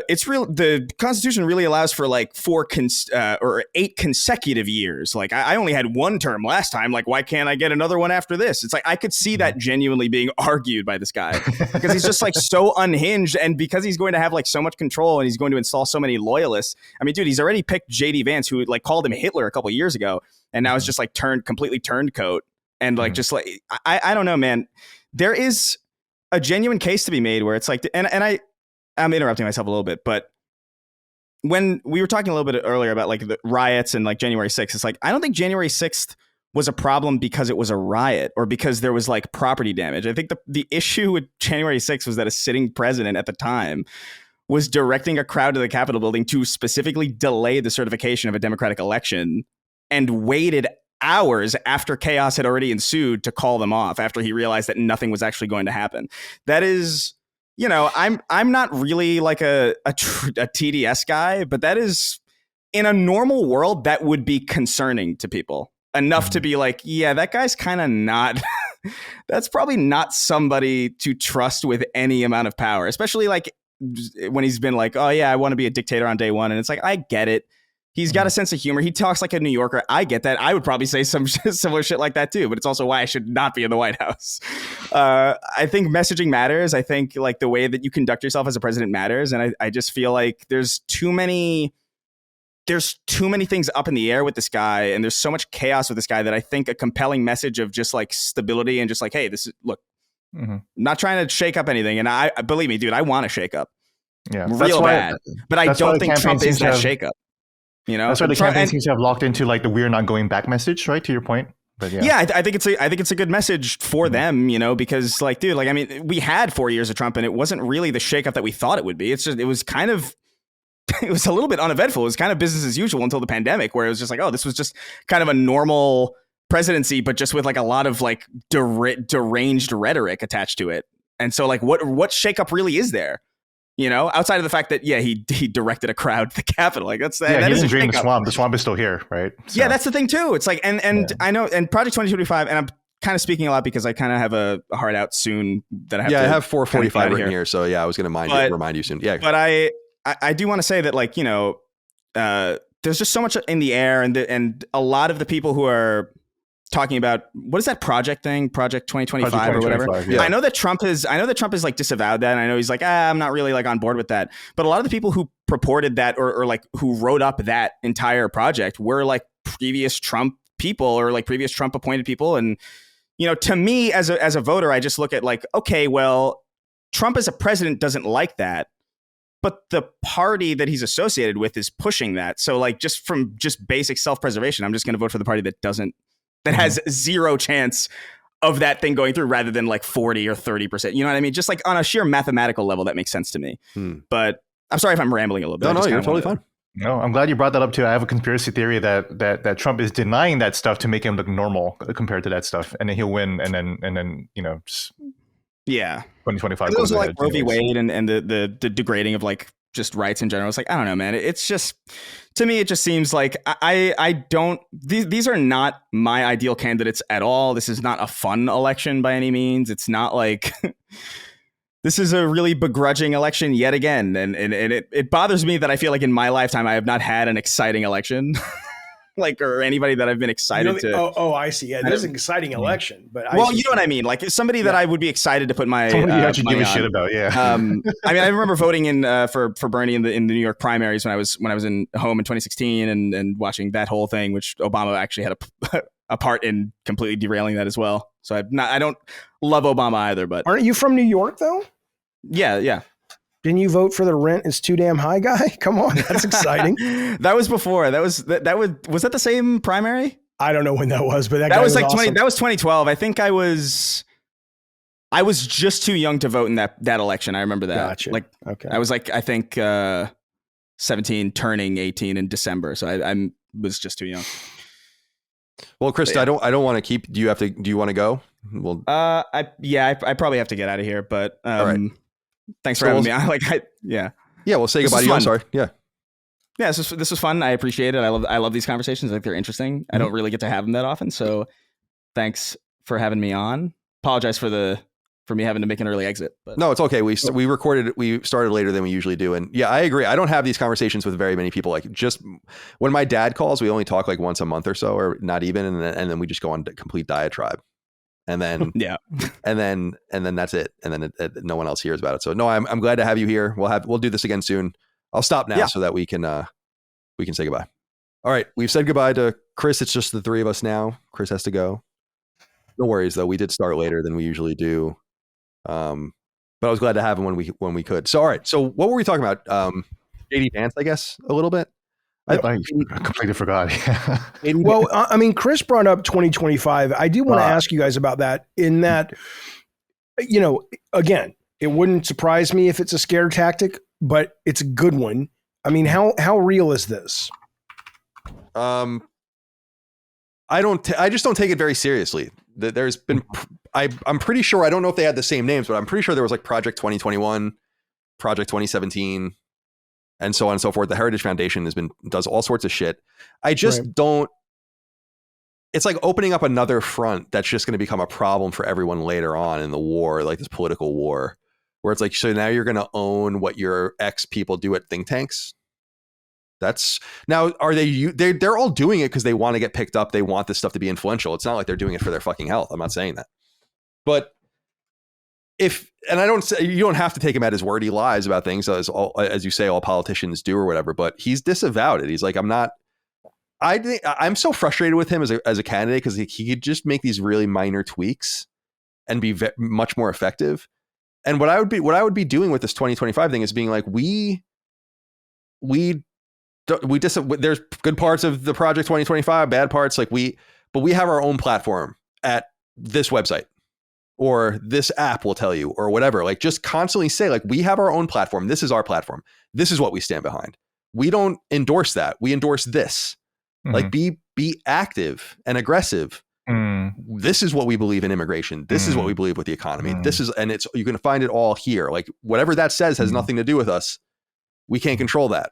Speaker 2: it's real. The Constitution really allows for like 8 consecutive years. Like I only had 1 term last time. Like, why can't I get another one after this? It's like I could see that genuinely being argued by this guy because he's just like so unhinged, and because he's going to have like so much control and he's going to install so many loyalists. I mean, dude, he's already picked JD Vance, who like called him Hitler a couple of years ago, and now it's just like completely turned coat and like just like I don't know, man. There is a genuine case to be made where it's like, I'm interrupting myself a little bit, but when we were talking a little bit earlier about like the riots and like January 6th, it's like, I don't think January 6th was a problem because it was a riot or because there was like property damage. I think the issue with January 6th was that a sitting president at the time was directing a crowd to the Capitol building to specifically delay the certification of a democratic election and waited hours after chaos had already ensued to call them off after he realized that nothing was actually going to happen. That is... I'm not really like a TDS guy, but that is, in a normal world, that would be concerning to people enough to be like, yeah, that guy's kind of not, that's probably not somebody to trust with any amount of power, especially like when he's been like, oh yeah, I want to be a dictator on day one. And it's like, I get it. He's got a sense of humor. He talks like a New Yorker. I get that. I would probably say some similar shit like that too, but it's also why I should not be in the White House. I think messaging matters. I think like the way that you conduct yourself as a president matters. And I just feel like there's too many things up in the air with this guy, and there's so much chaos with this guy that I think a compelling message of just like stability and just like, hey, this is, look, not trying to shake up anything. And I believe me, dude, I want to shake up real bad, but I don't think Trump is that shake up.
Speaker 3: That's why the campaign seems to have locked into like the "we're not going back" message, right? To your point, but
Speaker 2: I think it's a good message for them, because like, dude, like I mean, we had 4 years of Trump, and it wasn't really the shakeup that we thought it would be. It's just it was a little bit uneventful. It was kind of business as usual until the pandemic, where it was just like, oh, this was just kind of a normal presidency, but just with like a lot of like deranged rhetoric attached to it. And so, like, what shakeup really is there? Outside of the fact that, he directed a crowd to the Capitol. Like that
Speaker 3: he didn't drain the swamp. The swamp is still here, right? So.
Speaker 2: Yeah, that's the thing too. It's like, I know, and Project 2025, and I'm kind of speaking a lot because I kind of have a hard out soon that I have.
Speaker 1: Yeah, I have 4:45 written here, so I was going to remind you soon. Yeah,
Speaker 2: but I do want to say that, like, there's just so much in the air, and a lot of the people who are talking about, what is that project thing, Project 2025 or whatever. Yeah. I know that Trump is like disavowed that, and I know he's like, I'm not really like on board with that. But a lot of the people who purported that or like who wrote up that entire project were like previous Trump people or like previous Trump appointed people. And to me as a voter, I just look at like, okay, well, Trump as a president doesn't like that, but the party that he's associated with is pushing that. So like just basic self-preservation, I'm just going to vote for the party that has zero chance of that thing going through rather than like 40 or 30%. You know what I mean? Just like on a sheer mathematical level, that makes sense to me. But I'm sorry if I'm rambling a little bit.
Speaker 1: No, you're totally fine.
Speaker 3: No, I'm glad you brought that up too. I have a conspiracy theory that Trump is denying that stuff to make him look normal compared to that stuff, and then he'll win, and then just 2025.
Speaker 2: It was like Roe v. Wade and the degrading of like just rights in general. It's like, I don't know, man. It's just, to me, it just seems like I don't. These are not my ideal candidates at all. This is not a fun election by any means. It's not like. This is a really begrudging election yet again. And it bothers me that I feel like in my lifetime, I have not had an exciting election, or anybody that I've been excited to.
Speaker 4: Oh, I see. Yeah, this is an exciting election. But
Speaker 2: you know what I mean? Like somebody that I would be excited to put my.
Speaker 3: Somebody you actually give a shit about, yeah.
Speaker 2: I mean, I remember voting in for Bernie in the New York primaries when I was in home in 2016 and watching that whole thing, which Obama actually had a part in completely derailing that as well. So I don't love Obama either, but
Speaker 4: aren't you from New York though?
Speaker 2: Yeah.
Speaker 4: Didn't you vote for the rent is too damn high guy? Come on, that's exciting.
Speaker 2: That was before. Was that the same primary?
Speaker 4: I don't know when that was, but that
Speaker 2: was like
Speaker 4: awesome.
Speaker 2: That was 2012. I think I was just too young to vote in that election. I remember that.
Speaker 4: Gotcha.
Speaker 2: Like,
Speaker 4: okay.
Speaker 2: I was like, I think 17, turning 18 in December. So I was just too young.
Speaker 1: Well, Chris, I don't want to keep. Do you want to go? Well,
Speaker 2: I probably have to get out of here. But
Speaker 1: all right.
Speaker 2: Thanks for having me.
Speaker 1: Yeah, we'll say goodbye to you. I'm sorry. Yeah.
Speaker 2: This was fun. I appreciate it. I love these conversations. I think they're interesting. Mm-hmm. I don't really get to have them that often. So thanks for having me on. Apologize for me having to make an early exit. But
Speaker 1: no, it's okay. We started later than we usually do. And yeah, I agree. I don't have these conversations with very many people. Like just when my dad calls, we only talk like once a month or so, or not even. And then we just go on complete diatribe. And then, and then that's it. And then no one else hears about it. So no, I'm glad to have you here. We'll do this again soon. I'll stop now so that we can say goodbye. All right. We've said goodbye to Chris. It's just the three of us now. Chris has to go. No worries though. We did start later than we usually do. But I was glad to have him when we could. So, all right. So what were we talking about? JD Vance, I guess, a little bit.
Speaker 3: I completely forgot.
Speaker 4: Well, I mean, Chris brought up 2025. I do want to ask you guys about that in that, again, it wouldn't surprise me if it's a scare tactic, but it's a good one. I mean, how real is this?
Speaker 1: I just don't take it very seriously. There's been, I'm pretty sure, I don't know if they had the same names, but I'm pretty sure there was like Project 2021, Project 2017, and so on and so forth. The Heritage Foundation does all sorts of shit. I just don't, it's like opening up another front that's just going to become a problem for everyone later on in the war, like this political war, where it's like, so now you're going to own what your ex people do at think tanks. That's now, are they're all doing it because they want to get picked up. They want this stuff to be influential. It's not like they're doing it for their fucking health. I'm not saying that, but you don't have to take him at his word. He lies about things as you say, all politicians do or whatever, but he's disavowed it. He's like, I'm so frustrated with him as a candidate because he could just make these really minor tweaks and be much more effective. And what I would be doing with this 2025 thing is being like, there's good parts of the Project 2025, bad parts, but we have our own platform at this website, or this app will tell you, or whatever. Like, just constantly say, like, we have our own platform. This is our platform. This is what we stand behind. We don't endorse that. We endorse this. Mm-hmm. Like, be active and aggressive. Mm. This is what we believe in immigration. This is what we believe with the economy. This is, and you can find it all here. Like, whatever that says has nothing to do with us. We can't control that.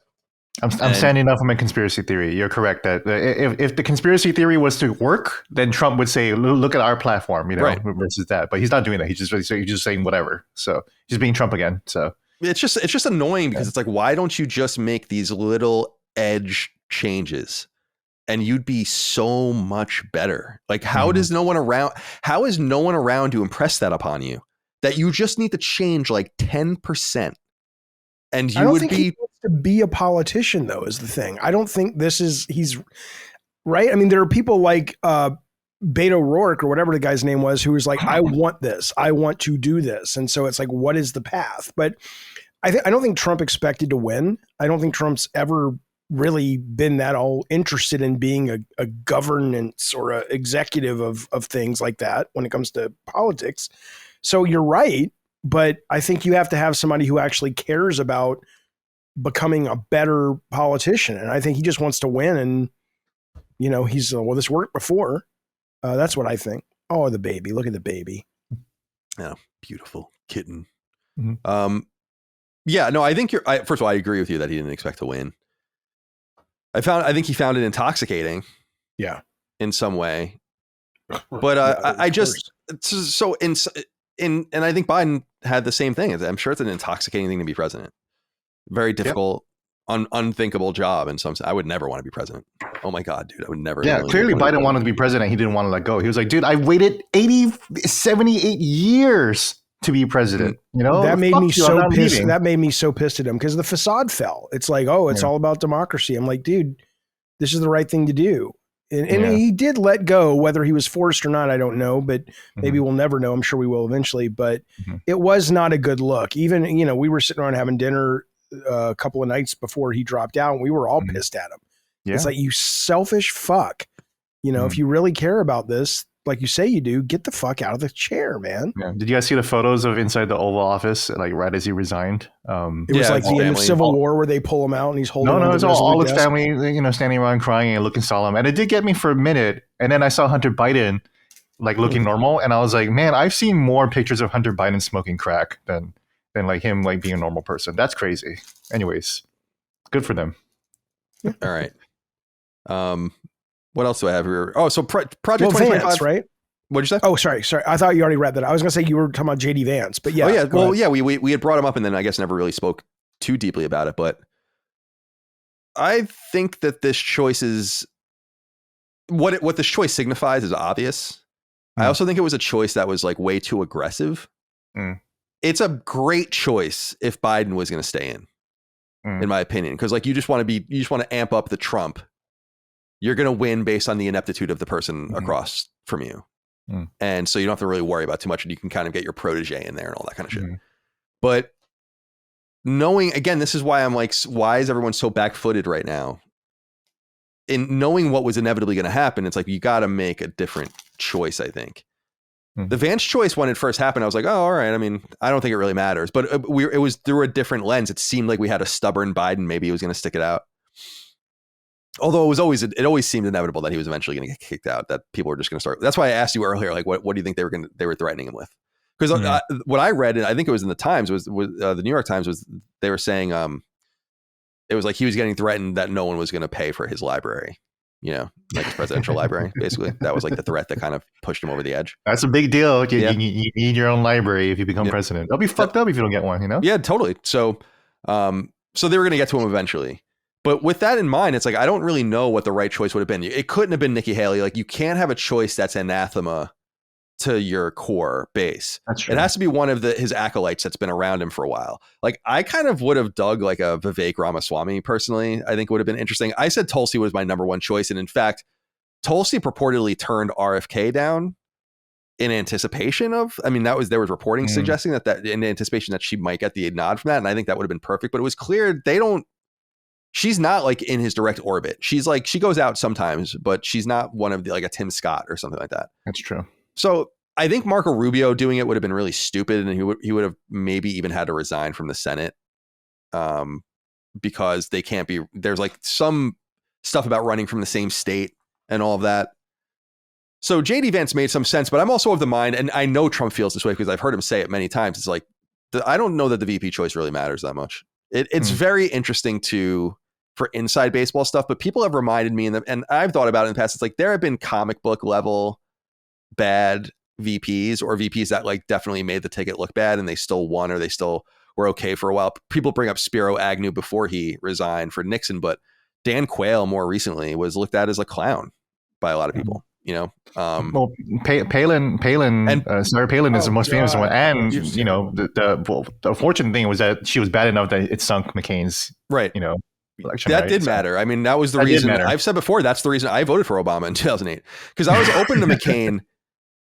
Speaker 3: I'm standing up for my conspiracy theory. You're correct that if the conspiracy theory was to work, then Trump would say, "Look at our platform," versus that. But he's not doing that. He's just saying whatever. So he's being Trump again. So
Speaker 1: it's just annoying because it's like, why don't you just make these little edge changes, and you'd be so much better? Like, how is no one around to impress that upon you? That you just need to change like 10%, and you would be.
Speaker 4: To be a politician, though, is the thing. I don't think he's right. I mean, there are people like Beto O'Rourke or whatever the guy's name was, who was like, I want this, I want to do this. And so it's like, what is the path? But I don't think Trump expected to win. I don't think Trump's ever really been that all interested in being a governance or a executive of things like that when it comes to politics. So you're right, but I think you have to have somebody who actually cares about becoming a better politician. And I think he just wants to win. And, he's, well, this worked before. That's what I think. Oh, the baby. Look at the baby.
Speaker 1: Oh, beautiful kitten. Mm-hmm. Yeah, no, I think first of all, I agree with you that he didn't expect to win. I think he found it intoxicating.
Speaker 4: Yeah.
Speaker 1: In some way. But I just, so and I think Biden had the same thing. I'm sure it's an intoxicating thing to be president. Very difficult, unthinkable job. And I would never want to be president. Oh my God, dude, I would never.
Speaker 3: Yeah, clearly Biden wanted to be president. He didn't want to let go. He was like, dude, I waited 78 years to be president.
Speaker 4: That made me so pissed. That made me so pissed at him because the facade fell. It's like, it's all about democracy. I'm like, dude, this is the right thing to do. And he did let go, whether he was forced or not, I don't know, but maybe we'll never know. I'm sure we will eventually, but it was not a good look. Even, we were sitting around having dinner a couple of nights before he dropped out and we were all pissed at him. Yeah. It's like, you selfish fuck. If you really care about this, like you say you do, get the fuck out of the chair, man.
Speaker 3: Yeah. Did you guys see the photos of inside the Oval Office, like right as he resigned?
Speaker 4: It was like the end of Civil War where they pull him out and he's holding.
Speaker 3: No, it's all his family, standing around crying and looking solemn. And it did get me for a minute. And then I saw Hunter Biden like looking normal, and I was like, man, I've seen more pictures of Hunter Biden smoking crack than like him like being a normal person. That's crazy. Anyways, good for them.
Speaker 1: All right. What else do I have here? Oh, so Project
Speaker 4: 2025, Vance, right?
Speaker 1: What'd you say?
Speaker 4: Oh, sorry. I thought you already read that. I was going to say you were talking about JD Vance, but yeah.
Speaker 1: Oh, yeah. Well, yeah, we had brought him up and then I guess never really spoke too deeply about it. But I think that this choice is what this choice signifies is obvious. I also think it was a choice that was like way too aggressive. It's a great choice if Biden was going to stay in my opinion, because like you just want to amp up the Trump. You're going to win based on the ineptitude of the person across from you. And so you don't have to really worry about too much and you can kind of get your protege in there and all that kind of shit. But knowing, again, this is why I'm like, why is everyone so back-footed right now? In knowing what was inevitably going to happen, it's like, you got to make a different choice, I think. The Vance choice, when it first happened, I was like, oh, all right. I mean, I don't think it really matters. But it was through a different lens. It seemed like we had a stubborn Biden. Maybe he was going to stick it out. Although it always seemed inevitable that he was eventually going to get kicked out, that people were just going to start. That's why I asked you earlier, like, what do you think they were threatening him with? Because what I read, and I think it was in the Times, was the New York Times, was they were saying it was like he was getting threatened that no one was going to pay for his library, like his presidential library. Basically, that was like the threat that kind of pushed him over the edge.
Speaker 3: That's a big deal. You need your own library if you become president. That'll be fucked up if you don't get one.
Speaker 1: Yeah, totally. So they were going to get to him eventually. But with that in mind, it's like, I don't really know what the right choice would have been. It couldn't have been Nikki Haley. Like, you can't have a choice that's anathema to your core base.
Speaker 3: That's true.
Speaker 1: It has to be one of his acolytes that's been around him for a while. Like, I kind of would have dug like a Vivek Ramaswamy personally. I think it would have been interesting. I said Tulsi was my number one choice. And in fact, Tulsi purportedly turned RFK down in anticipation of, there was reporting suggesting that in anticipation that she might get the nod from that. And I think that would have been perfect, but it was clear she's not like in his direct orbit. She's like, she goes out sometimes, but she's not one of like a Tim Scott or something like that.
Speaker 3: That's true.
Speaker 1: So I think Marco Rubio doing it would have been really stupid. And he would have maybe even had to resign from the Senate because there's like some stuff about running from the same state and all of that. So JD Vance made some sense, but I'm also of the mind, and I know Trump feels this way because I've heard him say it many times. It's like, I don't know that the VP choice really matters that much. It's very interesting for inside baseball stuff, but people have reminded me, and I've thought about it in the past. It's like there have been comic book level bad VPs or VPs that like definitely made the ticket look bad and they still won or they still were okay for a while. People bring up Spiro Agnew before he resigned for Nixon, but Dan Quayle more recently was looked at as a clown by a lot of people.
Speaker 3: Well, Palin, Sarah Palin is the most famous one, and the unfortunate thing was that she was bad enough that it sunk McCain's election.
Speaker 1: That did matter. I mean, that was the reason. I've said before, that's the reason I voted for Obama in 2008 because I was open to McCain,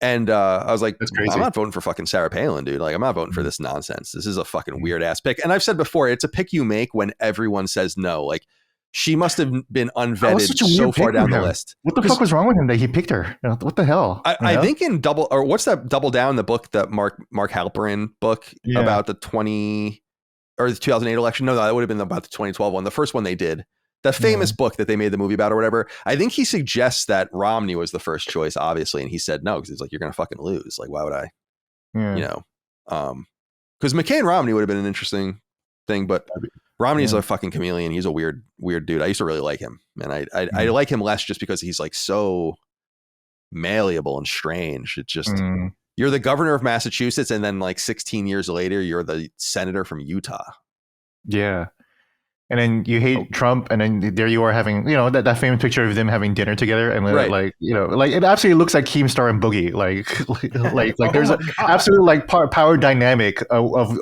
Speaker 1: and I was like, I'm not voting for fucking Sarah Palin, dude. Like, I'm not voting for this nonsense. This is a fucking weird ass pick. And I've said before, it's a pick you make when everyone says no. Like, she must have been unvetted so far down the list.
Speaker 3: What the fuck was wrong with him that he picked her? What the hell?
Speaker 1: I think in what's that Double Down, the book that Mark Halperin book about the 2008 election? No, that would have been about the 2012 one. The first one they did. The famous book that they made the movie about or whatever. I think he suggests that Romney was the first choice, obviously. And he said no, because he's like, you're going to fucking lose. Like, why would I, because McCain Romney would have been an interesting thing, but Romney's a fucking chameleon. He's a weird dude. I used to really like him. And I like him less just because he's like so malleable and strange. It's just, you're the governor of Massachusetts. And then like 16 years later, you're the senator from Utah.
Speaker 3: Yeah. And then you hate Trump, and then there you are having, that famous picture of them having dinner together, and like it absolutely looks like Keemstar and Boogie, like there's an absolute like power dynamic of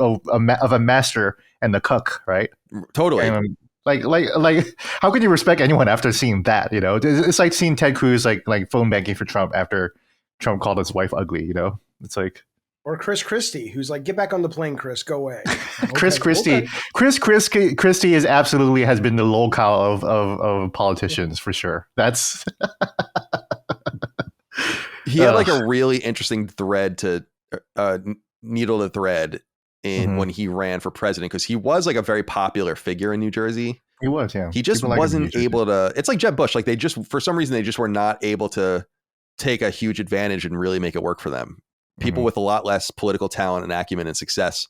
Speaker 3: a master and the cuck, right?
Speaker 1: Totally.
Speaker 3: And, like how can you respect anyone after seeing that? It's like seeing Ted Cruz like phone banking for Trump after Trump called his wife ugly. It's like.
Speaker 4: Or Chris Christie, who's like, get back on the plane, Chris, go away.
Speaker 3: Chris Christie has been the locale of politicians for sure. That's
Speaker 1: he had like a really interesting thread to needle to thread in when he ran for president, because he was like a very popular figure in New Jersey.
Speaker 3: He was, yeah.
Speaker 1: He just wasn't able to. It's like Jeb Bush, like they just for some reason they just were not able to take a huge advantage and really make it work for them. People with a lot less political talent and acumen and success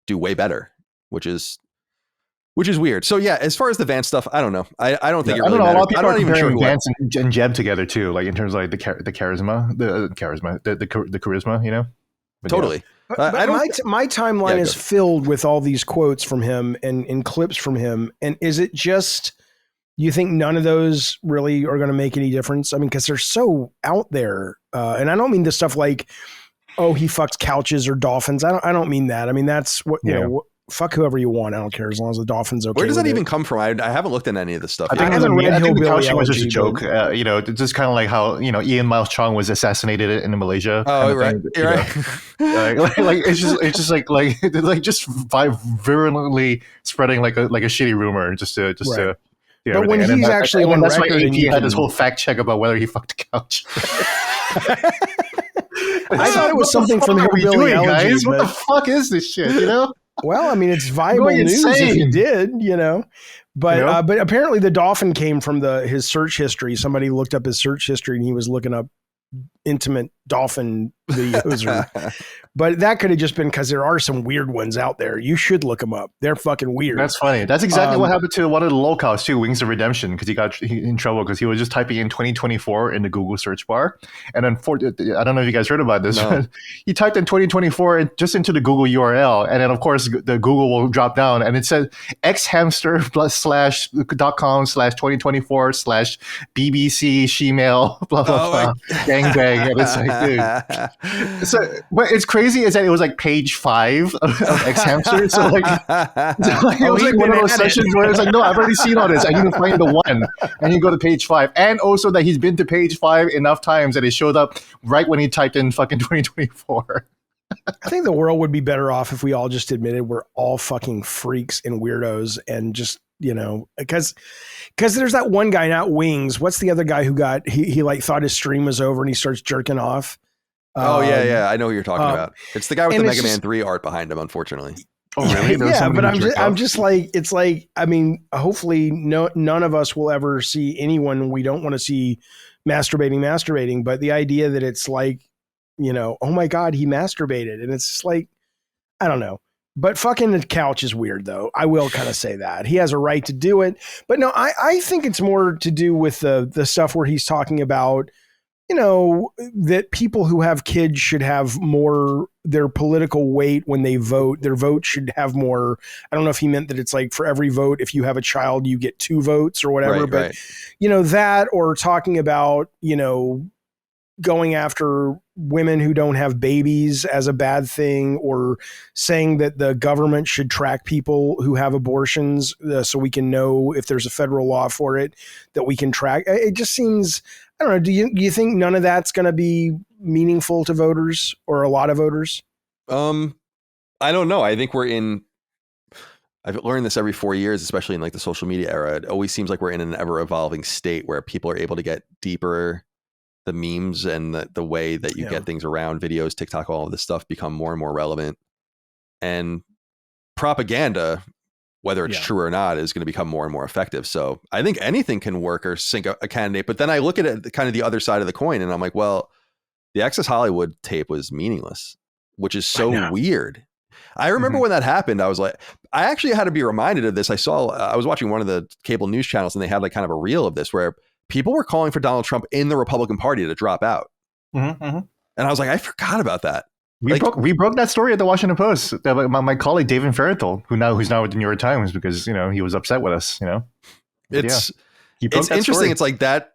Speaker 1: do way better, which is weird. So yeah, as far as the Vance stuff, I don't know. I don't think it really matters.
Speaker 3: A lot of people are comparing Vance and Jeb together too, like in terms of like the charisma, the charisma, But
Speaker 1: totally.
Speaker 4: But my timeline is filled with all these quotes from him and clips from him. And is it just, you think none of those really are going to make any difference? I mean, because they're so out there. And I don't mean the stuff like, oh, he fucks couches or dolphins. I don't mean that. I mean, that's what, fuck whoever you want. I don't care as long as the dolphin's okay.
Speaker 1: Where does that even come from? I haven't looked at any of this stuff.
Speaker 3: I think the couch was just a joke. Just kind of like how, Ian Miles Chong was assassinated in Malaysia.
Speaker 1: Oh, right.
Speaker 3: Like it's just like just virulently spreading like a shitty rumor just to
Speaker 4: but when he's actually on
Speaker 3: that's
Speaker 4: record,
Speaker 3: why AP had this whole fact check about whether he fucked a couch.
Speaker 4: I thought it was something from Hillbilly Elegy.
Speaker 3: Guys? What the fuck is this shit?
Speaker 4: Well, I mean, it's viable news if he did, But apparently the dolphin came from his search history. Somebody looked up his search history and he was looking up intimate dolphin videos. But that could have just been because there are some weird ones out there. You should look them up. They're fucking weird.
Speaker 3: That's funny. That's exactly what happened to one of the locals too, Wings of Redemption, because he got in trouble because he was just typing in 2024 in the Google search bar. And I don't know if you guys heard about this, but he typed in 2024 just into the Google URL. And then of course the Google will drop down and it says xhamster/.com/2024/BBC shemale blah blah blah gangbang. And it's like, dude. So but it's crazy is that it was like page 5 of X Hamster. So like it was like one of those sessions where it's like, no, I've already seen all this. I need to find the one. And you go to page 5. And also that he's been to page 5 enough times that it showed up right when he typed in fucking 2024.
Speaker 4: I think the world would be better off if we all just admitted we're all fucking freaks and weirdos and just, because there's that one guy, not Wings. What's the other guy who he like thought his stream was over and he starts jerking off?
Speaker 1: Yeah. I know who you're talking about. It's the guy with the Mega Man 3 art behind him, unfortunately.
Speaker 3: Oh, really?
Speaker 4: Yeah, but I'm just like, it's like, I mean, hopefully none of us will ever see anyone we don't want to see masturbating. But the idea that it's like, oh my God, he masturbated. And it's just like, I don't know. But fucking the couch is weird, though. I will kind of say that. He has a right to do it. But no, I think it's more to do with the stuff where he's talking about, that people who have kids should have more their political weight when they vote. Their vote should have more. I don't know if he meant that it's like for every vote, if you have a child, you get 2 votes or whatever. But, that or talking about, going after women who don't have babies as a bad thing, or saying that the government should track people who have abortions so we can know if there's a federal law for it that we can track. It just seems, I don't know. Do you think none of that's going to be meaningful to voters or a lot of voters?
Speaker 1: I don't know. I think we're in I've learned this every 4 years, especially in like the social media era. It always seems like we're in an ever evolving state where people are able to get deeper. The memes and the way that you get things around, videos, TikTok, all of this stuff become more and more relevant. And propaganda, whether it's true or not, is going to become more and more effective. So I think anything can work or sink a candidate. But then I look at it kind of the other side of the coin and I'm like, well, the Access Hollywood tape was meaningless, which is so weird. I remember when that happened, I was like, I actually had to be reminded of this. I was watching one of the cable news channels and they had like kind of a reel of this where people were calling for Donald Trump in the Republican Party to drop out. And I was like, I forgot about that.
Speaker 3: We broke that story at the Washington Post. My colleague David Ferretel, who's now with the New York Times, because he was upset with us.
Speaker 1: It's interesting. Story. It's like that.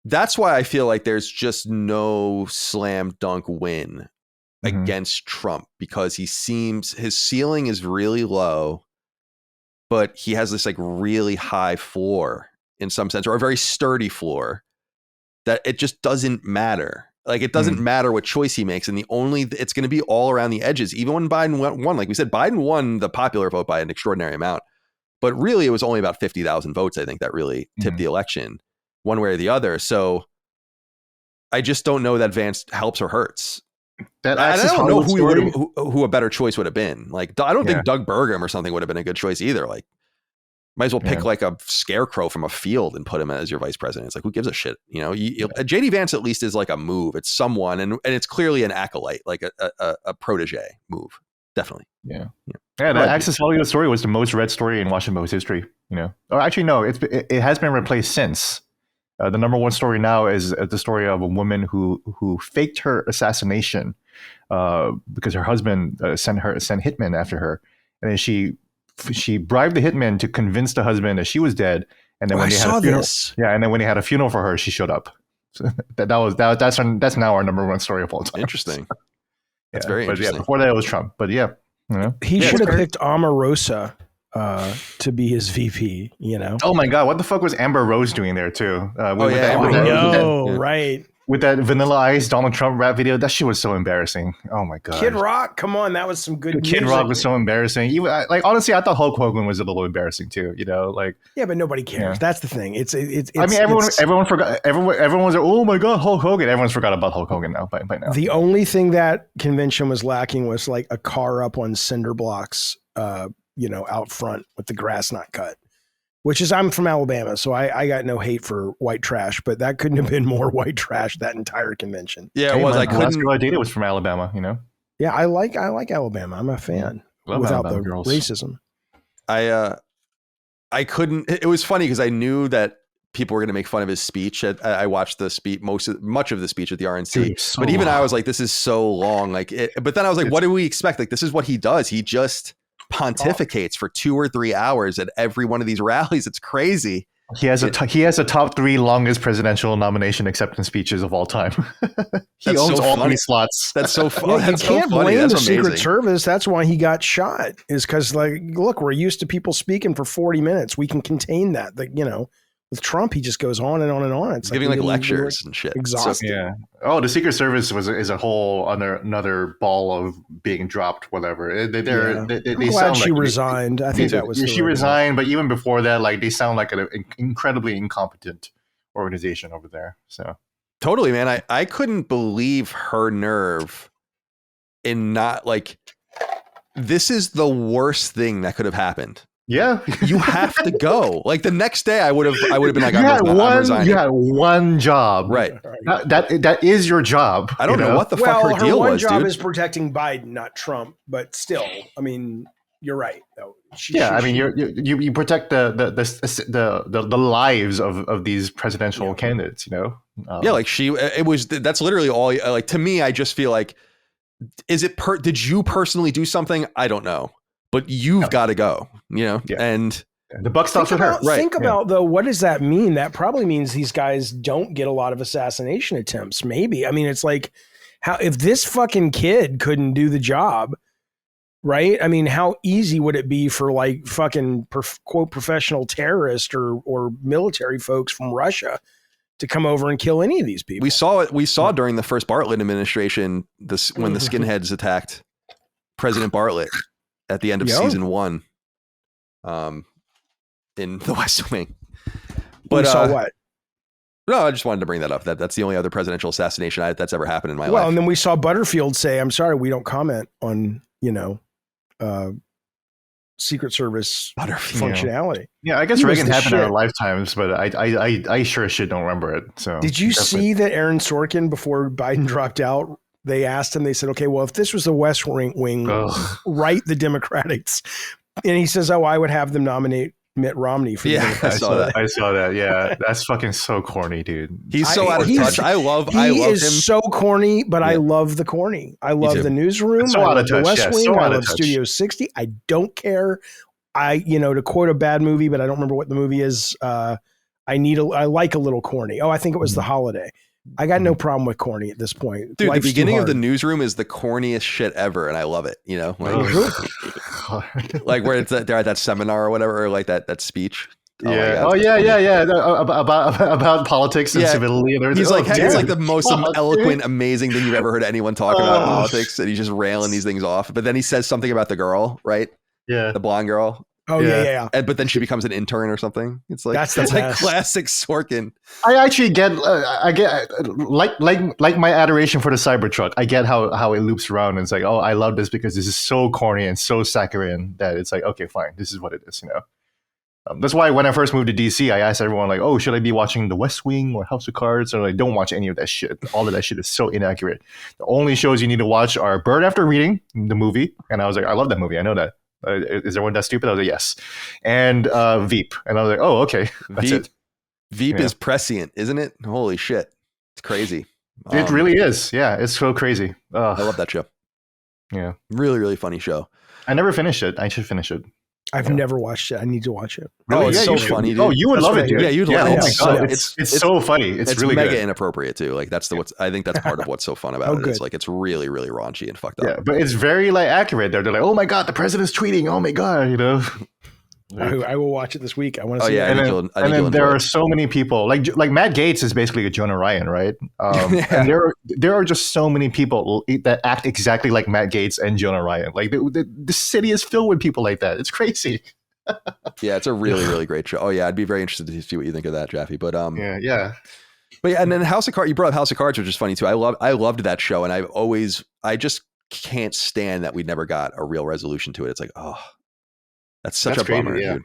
Speaker 1: That's why I feel like there's just no slam dunk win against Trump, because his ceiling is really low, but he has this like really high floor in some sense, or a very sturdy floor that it just doesn't matter. Like it doesn't matter what choice he makes. And it's going to be all around the edges. Even when Biden won, like we said, Biden won the popular vote by an extraordinary amount, but really it was only about 50,000 votes. I think that really tipped the election one way or the other. So I just don't know that Vance helps or hurts. I don't know who a better choice would have been. Like, I don't think Doug Burgum or something would have been a good choice either. Like, might as well pick like a scarecrow from a field and put him as your vice president. It's like, who gives a shit? JD Vance at least is like a move. It's someone, and it's clearly an acolyte, like a protege move. Definitely.
Speaker 3: Yeah. The Access Hollywood story was the most read story in Washington Post history. Or actually, no, it has been replaced since. The number one story now is the story of a woman who faked her assassination because her husband sent hitmen after her, and then she bribed the hitman to convince the husband that she was dead. And then when they had a funeral, and then when they had a funeral for her, she showed up. So that's now our number one story of all time.
Speaker 1: Interesting. That's very interesting.
Speaker 3: Before that it was Trump, but
Speaker 4: he should have picked Omarosa to be his VP.
Speaker 3: Oh my God, what the fuck was Amber Rose doing there too?
Speaker 4: Right.
Speaker 3: With that Vanilla Ice Donald Trump rap video, that shit was so embarrassing. Oh my God.
Speaker 4: Kid Rock, come on, that was some good music.
Speaker 3: Kid Rock was so embarrassing. Even honestly, I thought Hulk Hogan was a little embarrassing too.
Speaker 4: Yeah, but nobody cares. That's the thing. It's
Speaker 3: everyone forgot. Everyone was like, oh my God, Hulk Hogan. Everyone's forgot about Hulk Hogan now. By now,
Speaker 4: the only thing that convention was lacking was like a car up on cinder blocks, out front with the grass not cut. I'm from Alabama, so I got no hate for white trash, but that couldn't have been more white trash that entire convention.
Speaker 1: Yeah, it was. I couldn't.
Speaker 3: Last girl I dated was from Alabama.
Speaker 4: Yeah, I like Alabama. I'm a fan. Without the racism.
Speaker 1: I couldn't. It was funny because I knew that people were going to make fun of his speech. I watched the speech, much of the speech at the RNC, but even I was like, this is so long. But then I was like, what do we expect? Like, this is what he does. He just pontificates for 2 or 3 hours at every one of these rallies. It's crazy.
Speaker 3: He has a top 3 longest presidential nomination acceptance speeches of all time. He owns all 3 slots.
Speaker 1: That's so funny.
Speaker 4: You can't blame the Secret Service. That's why he got shot. Is because look, we're used to people speaking for 40 minutes. We can contain that. With Trump, he just goes on and on and on. It's
Speaker 1: giving like lectures and shit.
Speaker 4: Exhausting.
Speaker 3: So, Oh, the Secret Service is a whole another ball of being dropped. Whatever. I'm
Speaker 4: glad she resigned. I think that was
Speaker 3: she resigned. But even before that, they sound like an incredibly incompetent organization over there. So
Speaker 1: totally, man. I couldn't believe her nerve in not this is the worst thing that could have happened.
Speaker 3: Yeah,
Speaker 1: you have to go. The next day, I would have been like, I'm resigning.
Speaker 3: You had one job,
Speaker 1: right?
Speaker 3: That is your job.
Speaker 1: I don't know what the fuck her deal was.
Speaker 4: Her one job
Speaker 1: dude.
Speaker 4: is protecting Biden, not Trump. But still, I mean, you're right. Though.
Speaker 3: You protect the lives of these presidential candidates.
Speaker 1: That's literally all. To me, I just feel like, did you personally do something? I don't know. But you've got to go, and
Speaker 3: the buck stops with her.
Speaker 4: Right. Think about though, what does that mean? That probably means these guys don't get a lot of assassination attempts. Maybe. I mean, it's like if this fucking kid couldn't do the job, right? I mean, how easy would it be for fucking quote professional terrorist or military folks from Russia to come over and kill any of these people?
Speaker 1: We saw during the first Bartlett administration when the skinheads attacked President Bartlett. At the end of season 1, in The West Wing. But
Speaker 4: we saw what?
Speaker 1: No, I just wanted to bring that up. That's the only other presidential assassination that's ever happened in my life.
Speaker 4: Well, and then we saw Butterfield say, "I'm sorry, we don't comment on Secret Service functionality."
Speaker 3: Yeah, I guess Reagan happened in our lifetimes, but I sure as shit don't remember it. So
Speaker 4: did you see that Aaron Sorkin, before Biden dropped out, they asked him, they said, "Okay, well, if this was the West Wing, write the Democrats," and he says, "Oh, I would have them nominate Mitt Romney for
Speaker 1: I saw that.
Speaker 3: Yeah, that's fucking so corny, dude.
Speaker 1: He's so out of touch. I love him.
Speaker 4: So corny, but I love the corny. I love the Newsroom.
Speaker 3: So out of touch.
Speaker 4: The West Wing.
Speaker 3: So
Speaker 4: I love Studio 60. I don't care. To quote a bad movie, but I don't remember what the movie is. I like a little corny. Oh, I think it was The Holiday. I got no problem with corny at this point.
Speaker 1: Dude, the beginning of The Newsroom is the corniest shit ever, and I love it. Like where they're at that seminar or whatever, or like that speech.
Speaker 3: Yeah. About politics and civility. And
Speaker 1: he's like, it's like the most eloquent, amazing thing you've ever heard anyone talk about politics, and he's just railing these things off. But then he says something about the girl, right?
Speaker 3: Yeah,
Speaker 1: the blonde girl.
Speaker 4: Oh yeah.
Speaker 1: But then she becomes an intern or something. It's like that's like classic Sorkin.
Speaker 3: I actually get, like my adoration for the Cybertruck. I get how it loops around and it's like, oh, I love this because this is so corny and so saccharine that it's like, okay, fine, this is what it is, That's why when I first moved to DC, I asked everyone like, oh, should I be watching The West Wing or House of Cards? Or like, don't watch any of that shit. All of that shit is so inaccurate. The only shows you need to watch are Bird After Reading, the movie, and I was like, I love that movie. I know that. Is everyone that stupid? I was like, yes. And Veep. And I was like, oh, okay. That's it.
Speaker 1: Veep is prescient, isn't it? Holy shit. It's crazy.
Speaker 3: It really is. Yeah, it's so crazy.
Speaker 1: I love that show.
Speaker 3: Yeah.
Speaker 1: Really, really funny show.
Speaker 3: I never finished it. I should finish it.
Speaker 4: I've never watched it. I need to watch it.
Speaker 1: Really? Oh, it's so funny, dude.
Speaker 3: Oh, you would love it, dude.
Speaker 1: Yeah, you'd love it.
Speaker 3: Oh my God. It's so funny. It's really
Speaker 1: mega
Speaker 3: good.
Speaker 1: Inappropriate too. Like I think that's part of what's so fun about it. It's like it's really, really raunchy and fucked up.
Speaker 3: Yeah, but it's very like accurate. They're like, oh my God, the president's tweeting. Oh my God,
Speaker 4: I will watch it this week. I want to see it.
Speaker 3: And then there are so many people like Matt Gaetz is basically a Jonah Ryan, right? And there are just so many people that act exactly like Matt Gaetz and Jonah Ryan. Like the city is filled with people like that. It's crazy.
Speaker 1: Yeah, it's a really, really great show. Oh yeah, I'd be very interested to see what you think of that, Jaffe. But
Speaker 3: yeah.
Speaker 1: But yeah, and then House of Cards. You brought up House of Cards, which is funny too. I loved that show, and I just can't stand that we never got a real resolution to it. It's like, oh. That's such a bummer, dude.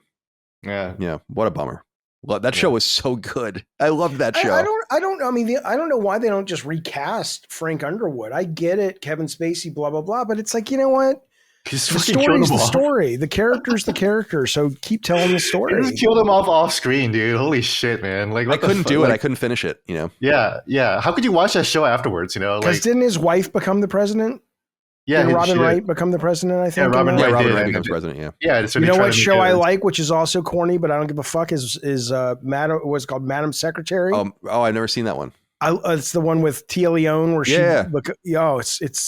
Speaker 1: Yeah. What a bummer. Well, that show was so good. I loved that show.
Speaker 4: I don't know why they don't just recast Frank Underwood. I get it, Kevin Spacey, blah blah blah, but it's like, you know what? The story's the story. The character's the character. So keep telling the story.
Speaker 3: Just killed him off screen, dude. Holy shit, man! Like
Speaker 1: I couldn't do it. I couldn't finish it.
Speaker 3: Yeah. How could you watch that show afterwards?
Speaker 4: Because didn't his wife become the president?
Speaker 3: Yeah,
Speaker 4: did Robin Wright become the president? I think.
Speaker 3: Yeah, Robin Wright
Speaker 1: becomes president.
Speaker 3: Yeah.
Speaker 4: You know what show I like, which is also corny, but I don't give a fuck, is Madam. What's called Madam Secretary?
Speaker 1: Oh, I've never seen that one.
Speaker 4: It's the one with Tia Leone where she.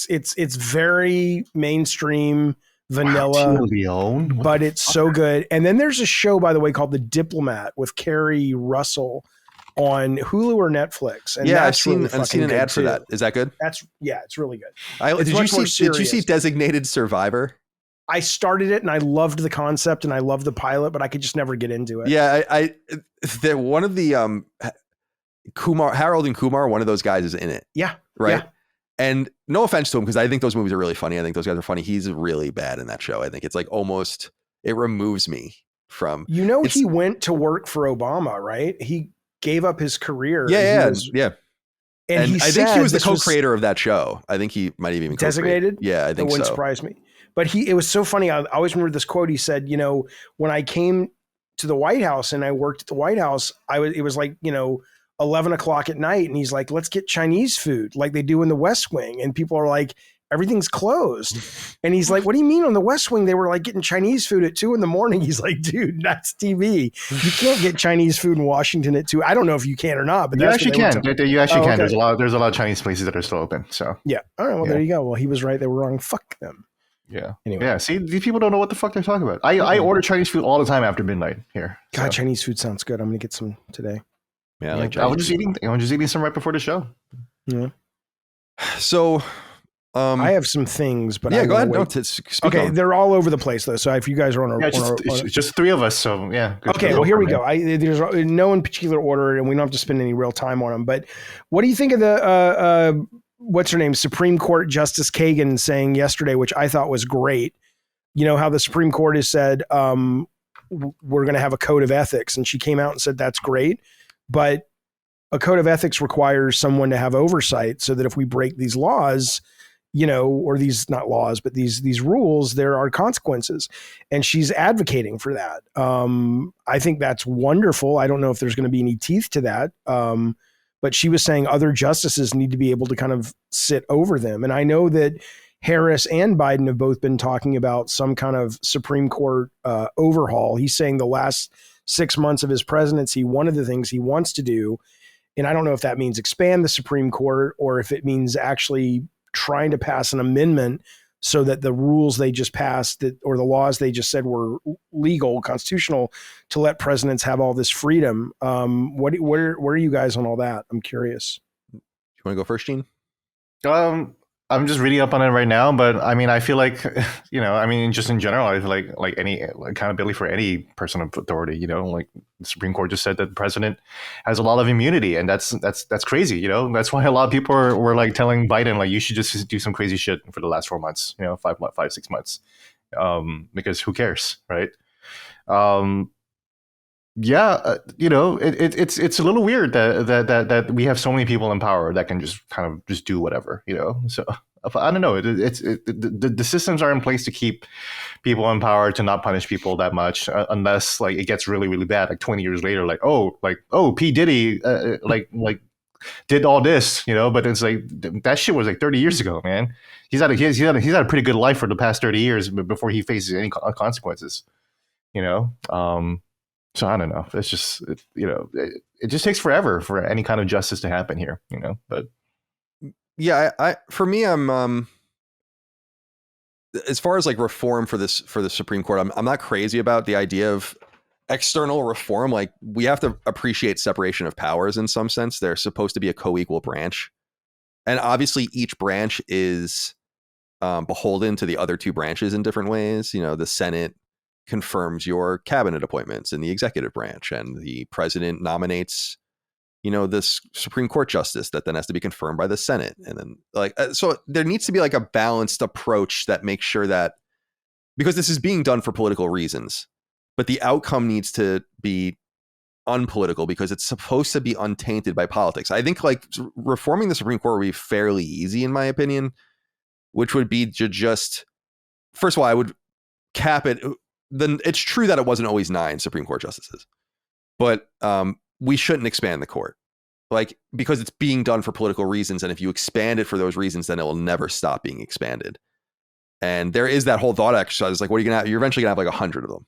Speaker 4: It's very mainstream, vanilla.
Speaker 3: Tia Leone,
Speaker 4: but it's so good. And then there's a show, by the way, called The Diplomat with Kerry Russell on Hulu or Netflix. And
Speaker 1: I've seen an ad for that. Is that good?
Speaker 4: It's really good.
Speaker 1: Did you see Designated Survivor?
Speaker 4: I started it and I loved the concept and I loved the pilot, but I could just never get into it.
Speaker 1: Yeah, one of the Harold and Kumar, one of those guys is in it.
Speaker 4: Yeah.
Speaker 1: Right.
Speaker 4: Yeah.
Speaker 1: And no offense to him, because I think those movies are really funny. I think those guys are funny. He's really bad in that show. I think it's like almost, it removes me from.
Speaker 4: He went to work for Obama, right? He gave up his career.
Speaker 1: Yeah. And
Speaker 4: I
Speaker 1: think he was the co-creator of that show. I think he might have even
Speaker 4: Designated.
Speaker 1: Yeah, I think so. It
Speaker 4: wouldn't surprise me. But it was so funny. I always remember this quote. He said, when I came to the White House and I worked at the White House, it was like, 11 o'clock at night. And he's like, let's get Chinese food like they do in the West Wing. And people are like, everything's closed. And he's like, what do you mean on the West Wing? They were like getting Chinese food at 2 a.m. He's like, dude, that's TV. You can't get Chinese food in Washington at 2. I don't know if you can or not, but
Speaker 3: you actually can. You actually can. Okay. There's a lot of Chinese places that are still open. So
Speaker 4: yeah. All right. Well, there you go. Well, he was right. They were wrong. Fuck them.
Speaker 3: Yeah. Anyway. Yeah. See, these people don't know what the fuck they're talking about. I order Chinese food all the time after midnight here.
Speaker 4: God, Chinese food sounds good. I'm going to get some today.
Speaker 1: Yeah.
Speaker 3: I was just eating some right before the show.
Speaker 4: Yeah.
Speaker 1: So
Speaker 4: I have some things, but
Speaker 1: yeah, go ahead.
Speaker 4: No, okay, they're all over the place though. So if you guys are on
Speaker 3: it's just three of us, so yeah.
Speaker 4: Okay, well here we go. There's no in particular order, and we don't have to spend any real time on them. But what do you think of the what's her name, Supreme Court Justice Kagan saying yesterday, which I thought was great? You know how the Supreme Court has said we're going to have a code of ethics, and she came out and said that's great, but a code of ethics requires someone to have oversight so that if we break these laws, you know, or these not laws, but these rules, there are consequences. And she's advocating for that. I think that's wonderful. I don't know if there's going to be any teeth to that. But she was saying other justices need to be able to kind of sit over them. And I know that Harris and Biden have both been talking about some kind of Supreme Court overhaul. He's saying the last 6 months of his presidency, one of the things he wants to do, and I don't know if that means expand the Supreme Court or if it means actually trying to pass an amendment so that the rules they just passed or the laws they just said were legal, constitutional, to let presidents have all this freedom. Where are you guys on all that? I'm curious.
Speaker 1: You want to go first, Gene?
Speaker 3: I'm just reading up on it right now, but I mean, I feel like, you know, I mean, just in general, I feel like any accountability for any person of authority, you know, like the Supreme Court just said that the president has a lot of immunity, and that's crazy, you know. That's why a lot of people were like telling Biden, like, you should just do some crazy shit for the last 4 months, you know, 6 months, because who cares, right? Yeah, you know, it's a little weird that we have so many people in power that can just kind of just do whatever, you know. So I don't know. The systems are in place to keep people in power, to not punish people that much, unless like it gets really, really bad, like 20 years later, like P. Diddy like did all this, you know. But it's like that shit was like 30 years ago, man. He's had a pretty good life for the past 30 years before he faces any consequences, you know. So I don't know. It's just, you know, it just takes forever for any kind of justice to happen here, you know. But
Speaker 1: yeah, for me, I'm as far as like reform for the Supreme Court, I'm not crazy about the idea of external reform. Like, we have to appreciate separation of powers in some sense. They're supposed to be a co-equal branch, and obviously each branch is beholden to the other two branches in different ways. You know, the Senate confirms your cabinet appointments in the executive branch, and the president nominates, you know, this Supreme Court justice that then has to be confirmed by the Senate. And then like, so there needs to be like a balanced approach that makes sure that, because this is being done for political reasons, but the outcome needs to be unpolitical because it's supposed to be untainted by politics. I think like reforming the Supreme Court would be fairly easy, in my opinion, which would be to just, first of all, I would cap it. Then it's true that it wasn't always 9 Supreme Court justices, but we shouldn't expand the court, like, because it's being done for political reasons. And if you expand it for those reasons, then it will never stop being expanded. And there is that whole thought exercise, like, what are you going to have? You're eventually going to have like 100 of them,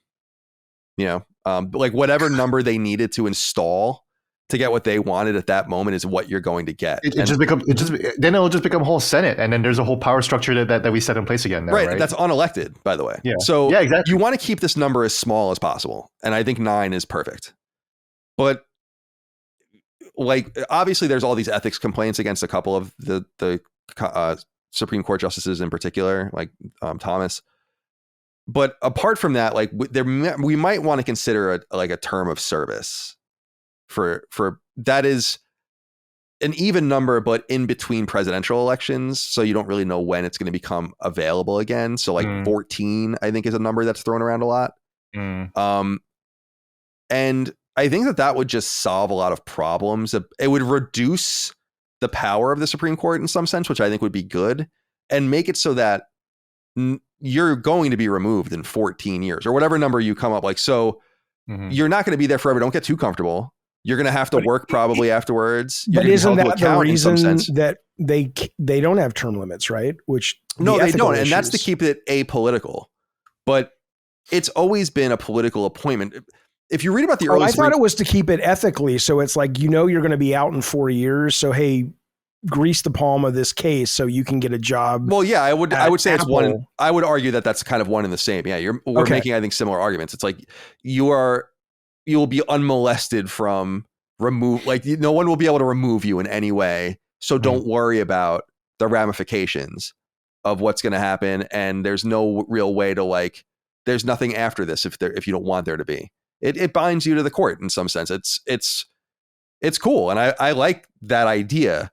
Speaker 1: you know, like whatever number they needed to install to get what they wanted at that moment is what you're going to get.
Speaker 3: Then it'll just become a whole Senate, and then there's a whole power structure that we set in place again now, right?
Speaker 1: That's unelected, by the way.
Speaker 3: Yeah.
Speaker 1: So
Speaker 3: yeah, exactly.
Speaker 1: You want to keep this number as small as possible, and I think 9 is perfect. But like, obviously, there's all these ethics complaints against a couple of the Supreme Court justices in particular, like Thomas. But apart from that, like, we might want to consider a term of service for that is an even number, but in between presidential elections. So you don't really know when it's going to become available again. So like 14, I think, is a number that's thrown around a lot. And I think that would just solve a lot of problems. It would reduce the power of the Supreme Court in some sense, which I think would be good, and make it so that you're going to be removed in 14 years or whatever number you come up. Like, so you're not going to be there forever. Don't get too comfortable. You're going to have to work probably afterwards.
Speaker 4: But isn't that the reason that they don't have term limits, right? Which
Speaker 1: no, they don't. And that's to keep it apolitical. But it's always been a political appointment. If you read about the early,
Speaker 4: I thought it was to keep it ethically. So it's like, you know, you're going to be out in 4 years. So, hey, grease the palm of this case so you can get a job.
Speaker 1: Well, yeah, I would say it's one. I would argue that that's kind of one and the same. Yeah, we're making, I think, similar arguments. It's like you'll be unmolested from remove. Like, no one will be able to remove you in any way. So don't worry about the ramifications. of what's going to happen, and there's no real way to like. There's nothing after this if you don't want there to be. It binds you to the court in some sense. It's cool, and I like that idea.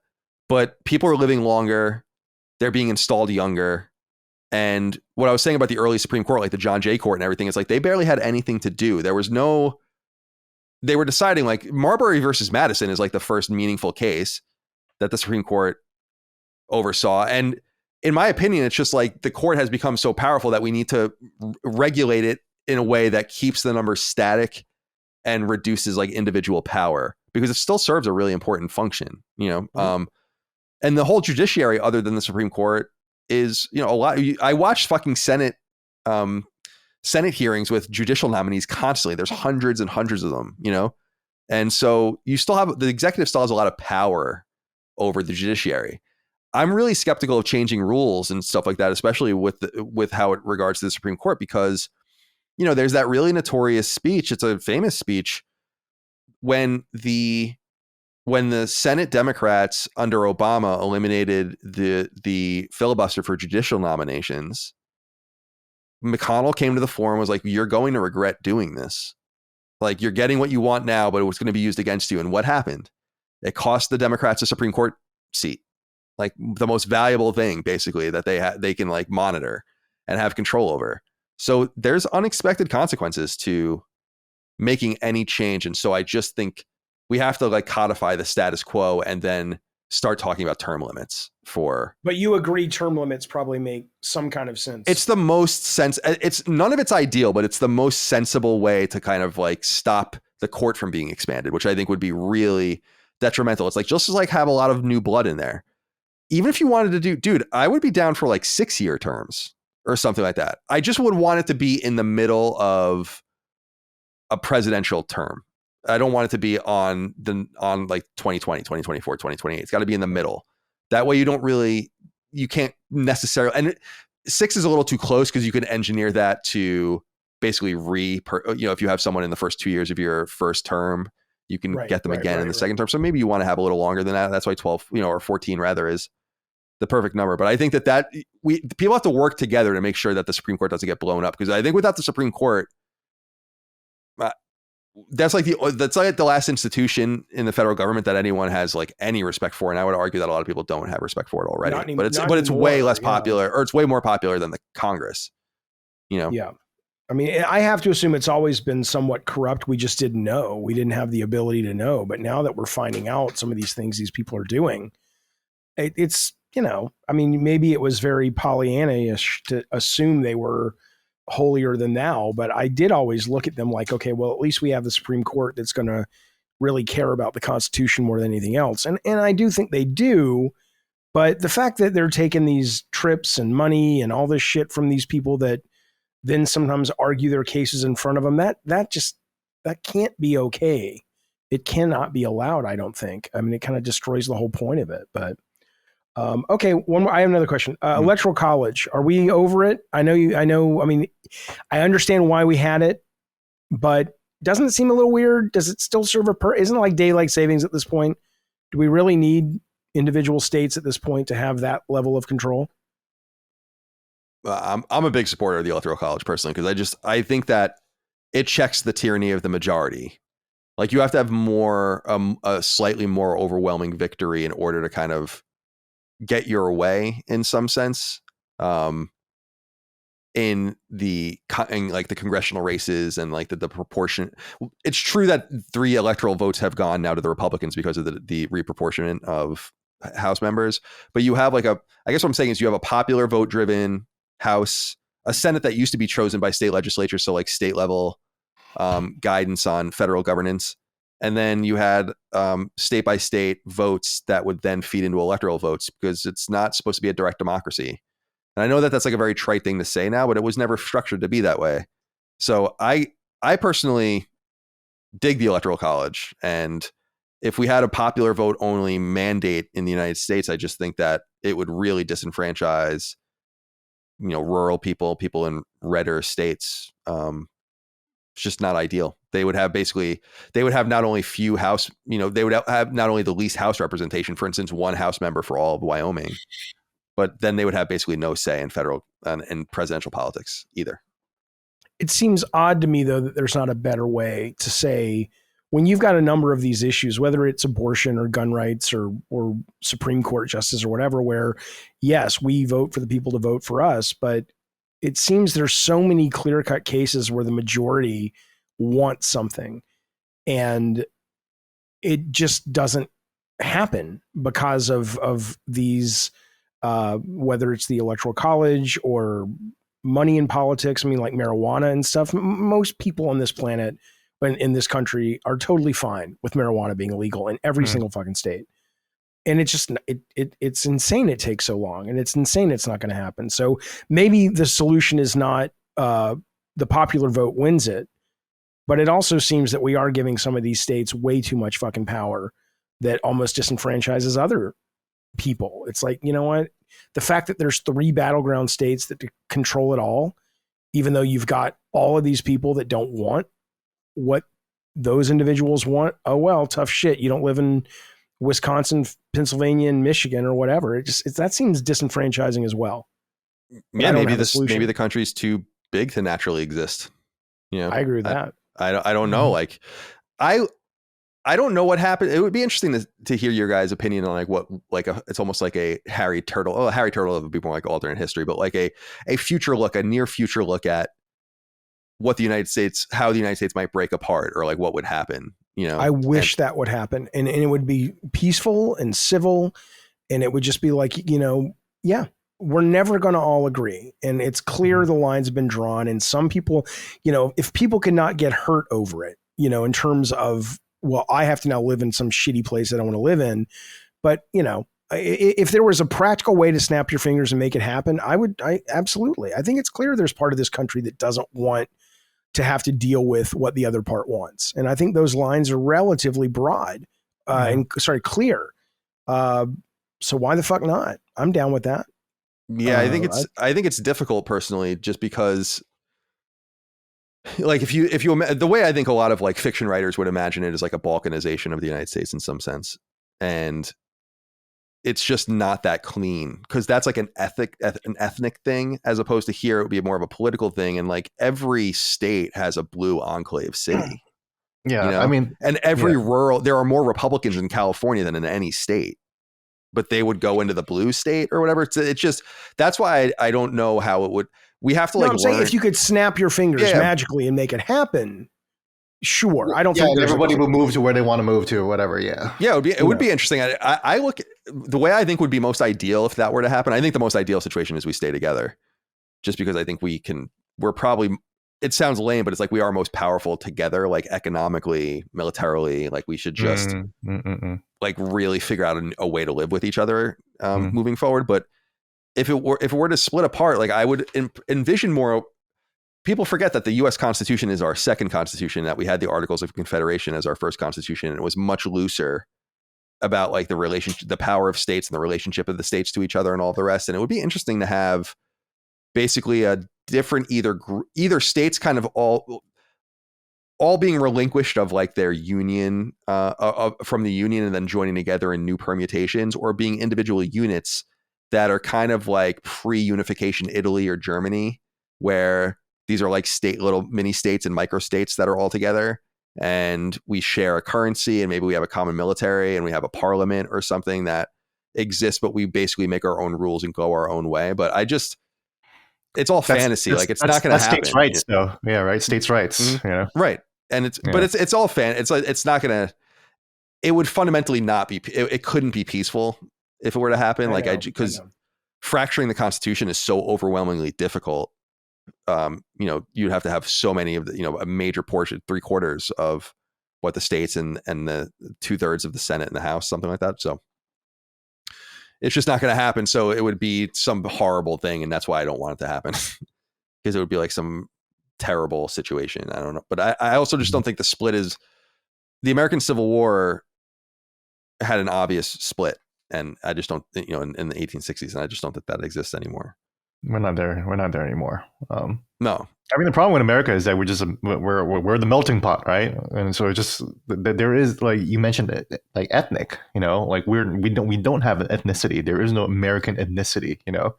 Speaker 1: But people are living longer, they're being installed younger. And what I was saying about the early Supreme Court, like the John Jay Court and everything, is like they barely had anything to do. They were deciding, like Marbury versus Madison is like the first meaningful case that the Supreme Court oversaw. And in my opinion, it's just like the court has become so powerful that we need to regulate it in a way that keeps the numbers static and reduces like individual power, because it still serves a really important function, you know? Mm-hmm. And the whole judiciary, other than the Supreme Court, is, you know, a lot. I watched fucking Senate hearings with judicial nominees constantly. There's hundreds and hundreds of them, you know? And so you still have, the executive still has a lot of power over the judiciary. I'm really skeptical of changing rules and stuff like that, especially with how it regards to the Supreme Court, because, you know, there's that really notorious speech. It's a famous speech when the Senate Democrats under Obama eliminated the filibuster for judicial nominations. McConnell came to the floor and was like, "You're going to regret doing this. Like, you're getting what you want now, but it was going to be used against you." And what happened? It cost the Democrats a Supreme Court seat, like the most valuable thing, basically, that they can like monitor and have control over. So there's unexpected consequences to making any change. And so I just think we have to like codify the status quo and then start talking about term limits for.
Speaker 4: But you agree term limits probably make some kind of sense.
Speaker 1: It's the most sense. It's none of it's ideal, but it's the most sensible way to kind of like stop the court from being expanded, which I think would be really detrimental. It's like, just as like have a lot of new blood in there. Even if you wanted to dude, I would be down for like 6-year terms or something like that. I just would want it to be in the middle of a presidential term. I don't want it to be on like 2020, 2024, 2028. It's got to be in the middle. That way you can't necessarily, and 6 is a little too close because you can engineer that to basically if you have someone in the first 2 years of your first term, you can get them again in the second term. So maybe you want to have a little longer than that. That's why 12, or 14 rather, is the perfect number. But I think that people have to work together to make sure that the Supreme Court doesn't get blown up, because I think without the Supreme Court, that's like the last institution in the federal government that anyone has like any respect for. And I would argue that a lot of people don't have respect for it already. But it's way less popular, or it's way more popular than the Congress, you know?
Speaker 4: Yeah. I mean, I have to assume it's always been somewhat corrupt. We just didn't know. We didn't have the ability to know. But now that we're finding out some of these things these people are doing, it's, I mean, maybe it was very Pollyanna-ish to assume they were holier than thou, but I did always look at them like, okay, well, at least we have the Supreme Court that's going to really care about the Constitution more than anything else. And I do think they do, but the fact that they're taking these trips and money and all this shit from these people that then sometimes argue their cases in front of them, that can't be okay. It cannot be allowed, I don't think. I mean, it kind of destroys the whole point of it, but okay, one more. I have another question. Electoral college. Are we over it? I mean, I understand why we had it, but doesn't it seem a little weird? Does it still serve isn't it like daylight savings at this point? Do we really need individual states at this point to have that level of control?
Speaker 1: I'm a big supporter of the electoral college personally, because I think that it checks the tyranny of the majority. Like, you have to have a slightly more overwhelming victory in order to kind of get your way in some sense, in like the congressional races and like the proportion. It's true that 3 electoral votes have gone now to the Republicans because of the reproportionment of House members, but you have I guess what I'm saying is you have a popular vote driven House, a Senate that used to be chosen by state legislatures, so like state level guidance on federal governance. And then you had state by state votes that would then feed into electoral votes, because it's not supposed to be a direct democracy. And I know that that's like a very trite thing to say now, but it was never structured to be that way. So I personally dig the electoral college. And if we had a popular vote only mandate in the United States, I just think that it would really disenfranchise, rural people in redder states. It's just not ideal. They would have not only few House, they would have not only the least House representation, for instance, 1 House member for all of Wyoming. but then they would have basically no say in federal and presidential politics either.
Speaker 4: It seems odd to me, though, that there's not a better way to say, when you've got a number of these issues, whether it's abortion or gun rights or Supreme Court justice or whatever, where yes, we vote for the people to vote for us, but it seems there's so many clear-cut cases where the majority want something and it just doesn't happen because of these, whether it's the Electoral College or money in politics. I mean, like marijuana and stuff. Most people on this planet, in this country, are totally fine with marijuana being illegal in every single fucking state. And it's just, it's insane it takes so long, and it's insane it's not going to happen. So maybe the solution is not the popular vote wins it, but it also seems that we are giving some of these states way too much fucking power that almost disenfranchises other people. It's like, you know what? The fact that there's 3 battleground states that control it all, even though you've got all of these people that don't want what those individuals want. Oh, well, tough shit. You don't live in Wisconsin, Pennsylvania, and Michigan or whatever. That seems disenfranchising as well.
Speaker 1: Yeah, maybe the country's too big to naturally exist. You know,
Speaker 4: I agree with that.
Speaker 1: I don't know. Like, I don't know what happened. It would be interesting to hear your guys' opinion on like what, like it's almost like a Harry Turtle. Oh, Harry Turtle would be more like alternate history, but like a future look, a near future look at what how the United States might break apart, or like what would happen. You know,
Speaker 4: I wish that would happen, and it would be peaceful and civil, and it would just be like, you know, yeah, we're never going to all agree, and it's clear the lines have been drawn, and some people, you know, if people cannot get hurt over it, you know, in terms of, well, I have to now live in some shitty place that I want to live in. But, you know, if there was a practical way to snap your fingers and make it happen, I absolutely. I think it's clear there's part of this country that doesn't want to have to deal with what the other part wants. And I think those lines are relatively broad clear. So why the fuck not? I'm down with that.
Speaker 1: Yeah, I think it's difficult personally, just because, like, if you the way I think a lot of like fiction writers would imagine it is like a balkanization of the United States in some sense, and it's just not that clean, because that's like an ethnic thing, as opposed to here it would be more of a political thing, and like every state has a blue enclave city.
Speaker 3: Yeah,
Speaker 1: you know?
Speaker 3: I mean,
Speaker 1: and every rural, there are more Republicans in California than in any state, but they would go into the blue state or whatever. It's just, that's why I don't know how it would. We have to I'm
Speaker 4: saying if you could snap your fingers magically and make it happen, sure. I don't think
Speaker 3: everybody will move to where they want to move to or whatever. Yeah.
Speaker 1: It would be interesting. I look, the way I think would be most ideal if that were to happen. I think the most ideal situation is we stay together, just because I think we're probably, it sounds lame, but it's like we are most powerful together, like economically, militarily. Like we should just like really figure out a way to live with each other moving forward. But if it were to split apart, like I would envision more. People forget that the U.S. Constitution is our second constitution, that we had the Articles of Confederation as our first constitution, and it was much looser about like the relationship, the power of states and the relationship of the states to each other and all the rest. And it would be interesting to have basically a different either states kind of all being relinquished of like their union from the union and then joining together in new permutations, or being individual units that are kind of like pre-unification Italy or Germany, where these are like little mini states and micro states that are all together, and we share a currency, and maybe we have a common military, and we have a parliament or something that exists, but we basically make our own rules and go our own way. But it's all fantasy. Like it's not going to happen.
Speaker 3: States' rights, though. Yeah, right. States' rights.
Speaker 1: Mm-hmm.
Speaker 3: You know?
Speaker 1: Right. And but it's all it's like, it's not going to. It would fundamentally not be. It couldn't be peaceful if it were to happen. Because fracturing the Constitution is so overwhelmingly difficult. You'd have to have so many of the, a major portion, 3/4 of what the states and the 2/3 of the Senate and the House, something like that. So it's just not going to happen. So it would be some horrible thing. And that's why I don't want it to happen, because it would be like some terrible situation. I don't know. But I also just don't think the split is, the American Civil War had an obvious split. And I just don't think, in the 1860s, and I just don't think that exists anymore.
Speaker 3: We're not there. We're not there anymore.
Speaker 1: No.
Speaker 3: I mean, the problem with America is that we're the melting pot, right? And so it's just there is, like you mentioned it, like ethnic, like we don't have an ethnicity. There is no American ethnicity, Of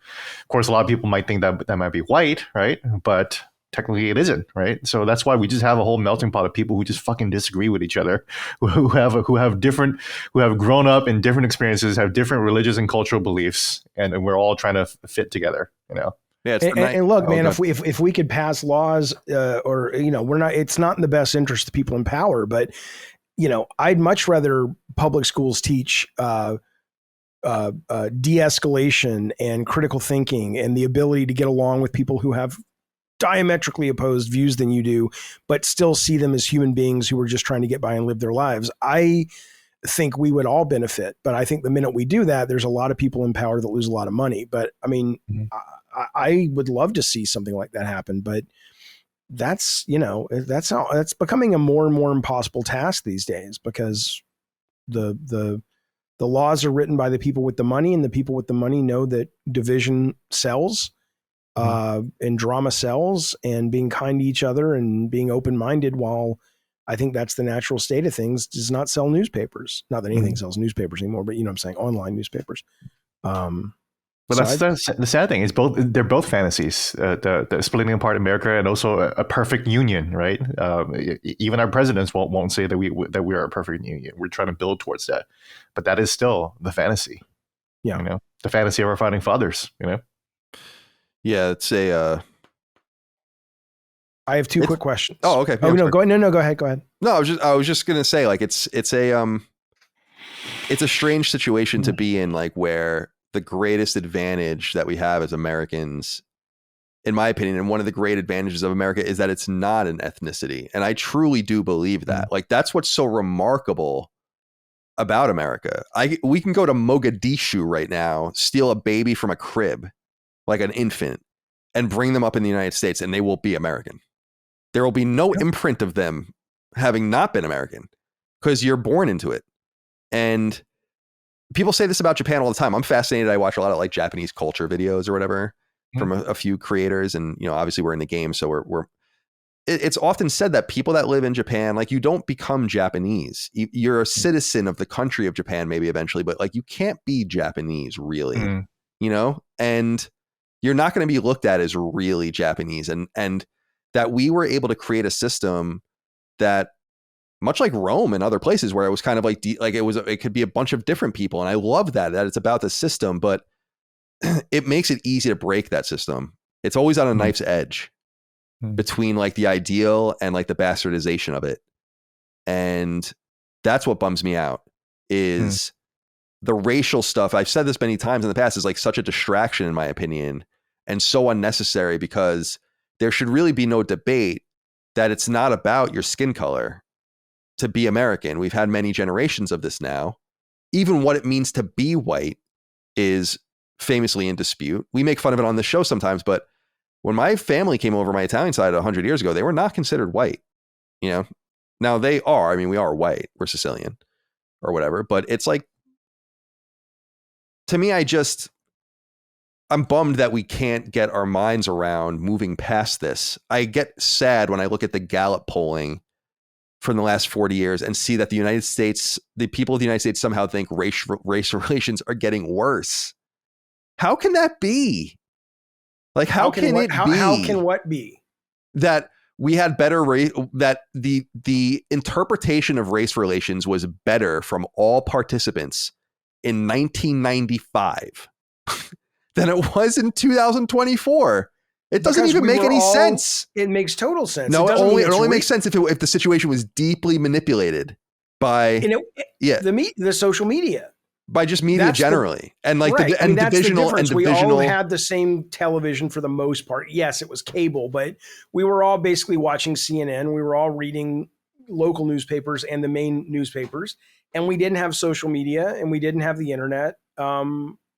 Speaker 3: course, a lot of people might think that might be white, right? But technically it isn't, right? So that's why we just have a whole melting pot of people who just fucking disagree with each other, who have grown up in different experiences, have different religious and cultural beliefs, and we're all trying to fit together,
Speaker 1: Yeah,
Speaker 4: and look, man, if we could pass laws, or we're not. It's not in the best interest of people in power, but I'd much rather public schools teach de-escalation and critical thinking and the ability to get along with people who have diametrically opposed views than you do, but still see them as human beings who are just trying to get by and live their lives. I think we would all benefit, but I think the minute we do that, there's a lot of people in power that lose a lot of money. But I mean. I would love to see something like that happen, but that's becoming a more and more impossible task these days because the laws are written by the people with the money, and the people with the money know that division sells, and drama sells, and being kind to each other and being open-minded, while I think that's the natural state of things, does not sell newspapers. Not that anything sells newspapers anymore, but I'm saying online newspapers.
Speaker 3: But that's the sad thing is they're both fantasies, the splitting apart America and also a perfect union, right? Even our presidents won't say that we are a perfect union. We're trying to build towards that, but that is still the fantasy.
Speaker 4: Yeah,
Speaker 3: the fantasy of our founding fathers.
Speaker 1: Yeah, it's a.
Speaker 4: I have two quick questions.
Speaker 1: Oh, okay.
Speaker 4: Oh no, go ahead. No, go ahead. Go ahead.
Speaker 1: No, I was just gonna say, like, it's a strange situation to be in, like, where the greatest advantage that we have as Americans, in my opinion, and one of the great advantages of America, is that it's not an ethnicity. And I truly do believe that. Like, that's what's so remarkable about America. We can go to Mogadishu right now, steal a baby from a crib, like an infant, and bring them up in the United States, and they will be American. There will be no imprint of them having not been American, because you're born into it. And people say this about Japan all the time. I'm fascinated. I watch a lot of like Japanese culture videos or whatever from a few creators. And, obviously we're in the game. So it's often said that people that live in Japan, like, you don't become Japanese. You're a citizen of the country of Japan, maybe eventually, but like, you can't be Japanese really, and you're not going to be looked at as really Japanese. And that we were able to create a system that, much like Rome and other places, where it was kind of like it could be a bunch of different people. And I love that it's about the system, but it makes it easy to break that system. It's always on a knife's edge between like the ideal and like the bastardization of it. And that's what bums me out is the racial stuff. I've said this many times in the past, is like such a distraction in my opinion, and so unnecessary, because there should really be no debate that it's not about your skin color to be American. We've had many generations of this now. Even what it means to be white is famously in dispute. We make fun of it on the show sometimes, but when my family came over my Italian side 100 years ago, they were not considered white. Now they are. I mean, we are white. We're Sicilian or whatever, but it's like, to me, I'm bummed that we can't get our minds around moving past this. I get sad when I look at the Gallup polling from the last 40 years and see that the people of the United States somehow think race relations are getting worse. How can that be? Like, how can what be? That we had better that the interpretation of race relations was better from all participants in 1995 than it was in 2024. It doesn't even make any sense.
Speaker 4: It makes total sense.
Speaker 1: No, it only makes sense if the situation was deeply manipulated by
Speaker 4: the social media,
Speaker 1: by just media generally, and like divisional.
Speaker 4: We all had the same television for the most part. Yes, it was cable, but we were all basically watching CNN. We were all reading local newspapers and the main newspapers, and we didn't have social media and we didn't have the internet.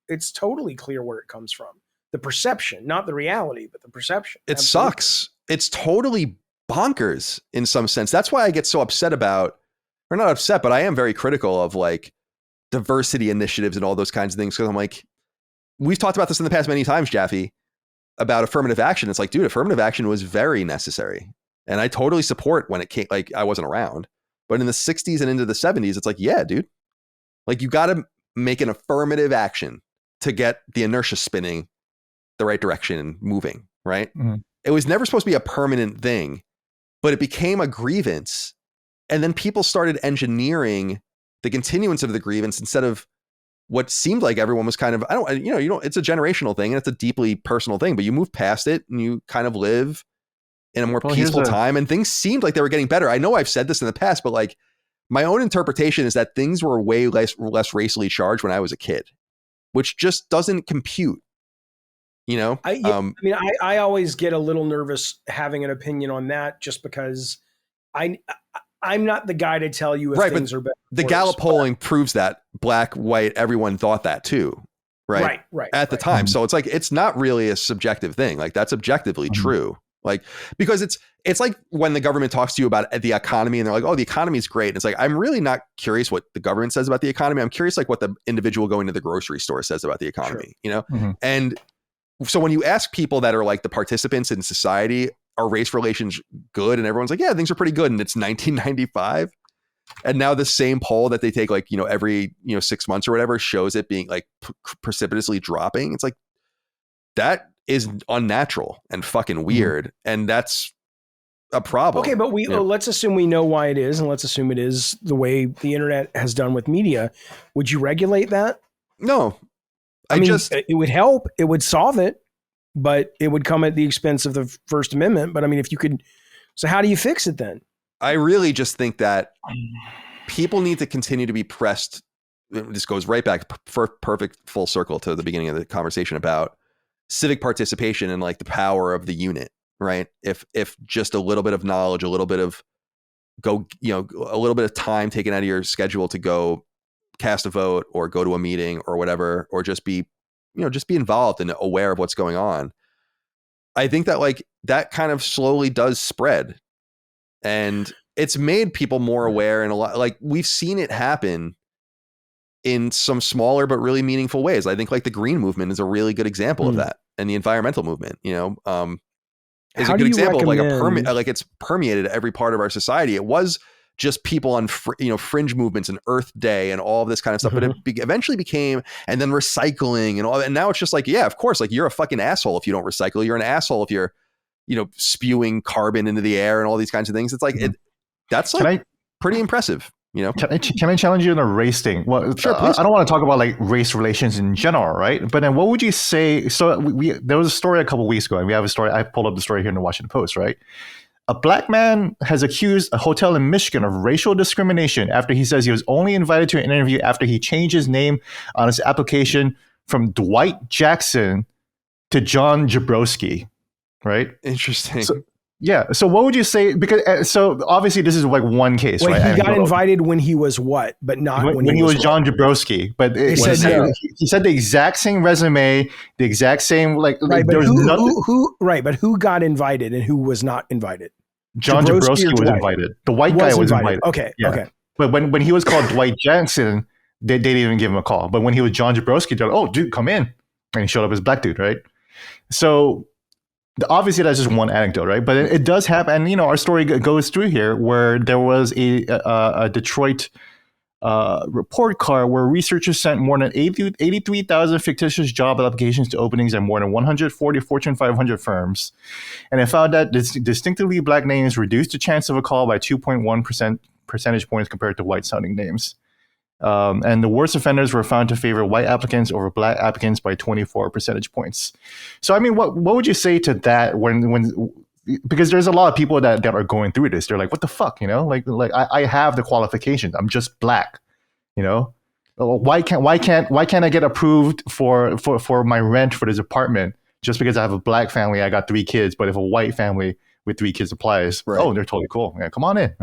Speaker 4: It's totally clear where it comes from. The perception, not the reality, but the perception.
Speaker 1: It sucks. It's totally bonkers in some sense. That's why I get so upset about, or not upset, but I am very critical of like diversity initiatives and all those kinds of things. Because I'm like, we've talked about this in the past many times, Jaffe. about affirmative action, it's like, dude, affirmative action was very necessary. And I totally support when it came, like I wasn't around, but in the 60s and into the 70s, it's like, yeah, dude, like you got to make an affirmative action to get the inertia spinning the right direction and moving, right? Mm-hmm. It was never supposed to be a permanent thing, but it became a grievance. And then people started engineering the continuance of the grievance instead of what seemed like everyone was kind of, it's a generational thing and it's a deeply personal thing, but you move past it and you kind of live in a more peaceful time, and things seemed like they were getting better. I know I've said this in the past, but like my own interpretation is that things were way less racially charged when I was a kid, which just doesn't compute.
Speaker 4: I always get a little nervous having an opinion on that just because I'm not the guy to tell you if things are better.
Speaker 1: The Gallup polling proves that black, white, everyone thought that too, right? Right. At the time. So it's like, it's not really a subjective thing. Like that's objectively true. Like, because it's like when the government talks to you about the economy and they're like, oh, the economy is great. And it's like, I'm really not curious what the government says about the economy. I'm curious like what the individual going to the grocery store says about the economy, And so when you ask people that are like the participants in society, are race relations good? And everyone's like, yeah, things are pretty good. And it's 1995. And now the same poll that they take like, every, 6 months or whatever shows it being like precipitously dropping. It's like, that is unnatural and fucking weird. And that's a problem.
Speaker 4: Okay, but let's assume we know why it is. And let's assume it is the way the internet has done with media. Would you regulate that?
Speaker 1: No.
Speaker 4: It would help. It would solve it, but it would come at the expense of the First Amendment. But I mean, if you could, so how do you fix it then?
Speaker 1: I really just think that people need to continue to be pressed. This goes right back for perfect full circle to the beginning of the conversation about civic participation and like the power of the unit, right? If just a little bit of knowledge, a little bit of a little bit of time taken out of your schedule to go cast a vote or go to a meeting or whatever, or just be involved and aware of what's going on. I think that like that kind of slowly does spread, and it's made people more aware, and a lot, like we've seen it happen in some smaller but really meaningful ways. I think like the green movement is a really good example of that, and the environmental movement, is a good example of like it's permeated every part of our society. It was just people on fringe movements and Earth Day and all of this kind of stuff, but it eventually became, and then recycling and all, and now it's just like, yeah, of course, like you're a fucking asshole if you don't recycle. You're an asshole if you're spewing carbon into the air and all these kinds of things. It's like that's like pretty impressive.
Speaker 3: Can I challenge you on a race thing? Well,
Speaker 1: sure, please.
Speaker 3: I don't want to talk about like race relations in general, right? But then what would you say? So there was a story a couple of weeks ago, and we have a story. I pulled up the story here in the Washington Post, right? A black man has accused a hotel in Michigan of racial discrimination after he says he was only invited to an interview after he changed his name on his application from Dwight Jackson to John Jabrowski, right?
Speaker 1: Interesting.
Speaker 3: So what would you say? Because so obviously this is like one case,
Speaker 4: Wait,
Speaker 3: right?
Speaker 4: He got invited when he was what, but not when he was
Speaker 3: John Jabrowski. But he said the exact same resume, the exact same
Speaker 4: right. But who got invited and who was not invited?
Speaker 3: John Jabrowski was invited. The white guy was invited.
Speaker 4: Okay.
Speaker 3: But when he was called Dwight Jackson, they didn't even give him a call. But when he was John Jabrowski, they're like, "Oh, dude, come in," and he showed up as a black dude, right? So. Obviously, that's just one anecdote, right? But it does happen. And, our story goes through here where there was a Detroit report card where researchers sent more than 83,000 fictitious job applications to openings at more than 140 Fortune 500 firms. And it found that distinctively black names reduced the chance of a call by 2.1 percentage points compared to white-sounding names. And the worst offenders were found to favor white applicants over black applicants by 24 percentage points. So, I mean, what would you say to that when because there's a lot of people that are going through this. They're like, what the fuck, like I have the qualifications. I'm just black, Why can't I get approved for my rent for this apartment just because I have a black family? I got 3 kids, but if a white family with 3 kids applies, they're totally cool. Yeah, come on in.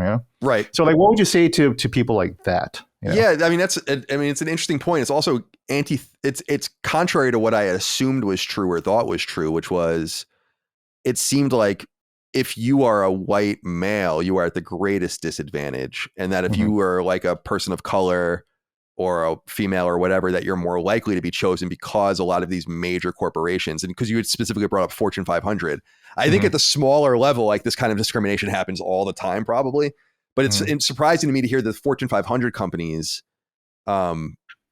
Speaker 1: Right.
Speaker 3: So, like, what would you say to people like that?
Speaker 1: Yeah, I mean it's an interesting point. It's also it's contrary to what I assumed was true or thought was true, which was it seemed like if you are a white male, you are at the greatest disadvantage, and that if you were like a person of color or a female or whatever, that you're more likely to be chosen because a lot of these major corporations, and because you had specifically brought up Fortune 500, I think at the smaller level, like this kind of discrimination happens all the time probably, but it's surprising to me to hear the Fortune 500 companies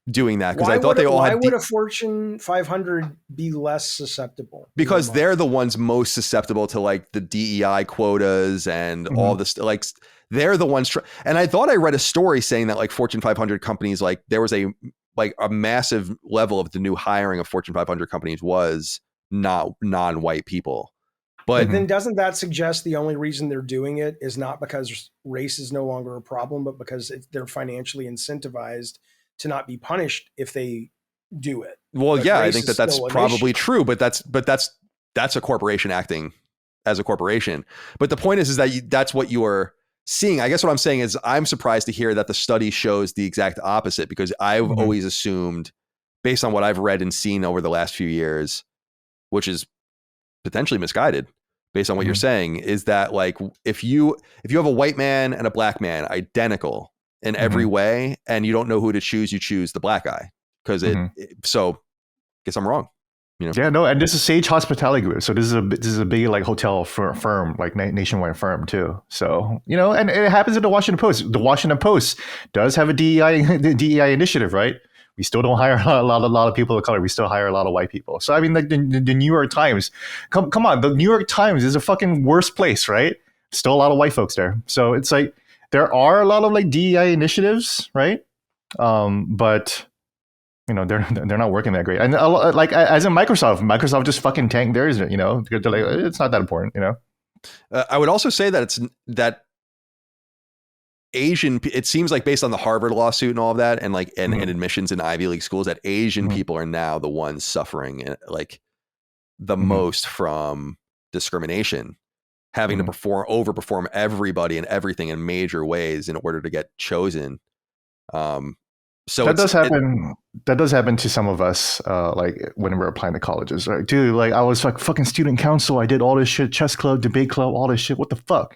Speaker 1: doing that, because I thought they all had.
Speaker 4: Why would a Fortune 500 be less susceptible?
Speaker 1: Because they're the ones most susceptible to like the DEI quotas and all this, like they're the ones. And I thought I read a story saying that like Fortune 500 companies, like there was a massive level of the new hiring of Fortune 500 companies was not non-white people. But
Speaker 4: then doesn't that suggest the only reason they're doing it is not because race is no longer a problem, but because they're financially incentivized to not be punished if they do it?
Speaker 1: Well, yeah, I think that's probably true, but that's a corporation acting as a corporation. But the point is that that's what you are seeing. I guess what I'm saying is I'm surprised to hear that the study shows the exact opposite, because I've always assumed, based on what I've read and seen over the last few years, which is potentially misguided based on what you're saying, is that like if you have a white man and a black man identical in every way, and you don't know who to choose, you choose the black guy because so I guess I'm wrong. You know?
Speaker 3: Yeah, no, and this is Sage Hospitality Group, so this is a big like hotel firm, like nationwide firm too. So and it happens in the Washington Post. The Washington Post does have a DEI initiative, right? We still don't hire a lot of people of color. We still hire a lot of white people. So I mean, like the New York Times, come on, the New York Times is a fucking worst place, right? Still a lot of white folks there. So it's like there are a lot of like DEI initiatives, right? But they're not working that great. And like as in Microsoft just fucking tanked theirs. They're like, it's not that important.
Speaker 1: I would also say that that Asian, it seems like based on the Harvard lawsuit and all of that, and like and admissions in Ivy League schools, that Asian people are now the ones suffering like the most from discrimination, having to overperform everybody and everything in major ways in order to get chosen. So
Speaker 3: that does happen. That does happen to some of us, like when we're applying to colleges, right? Dude, like I was like fucking student council. I did all this shit, chess club, debate club, all this shit. What the fuck,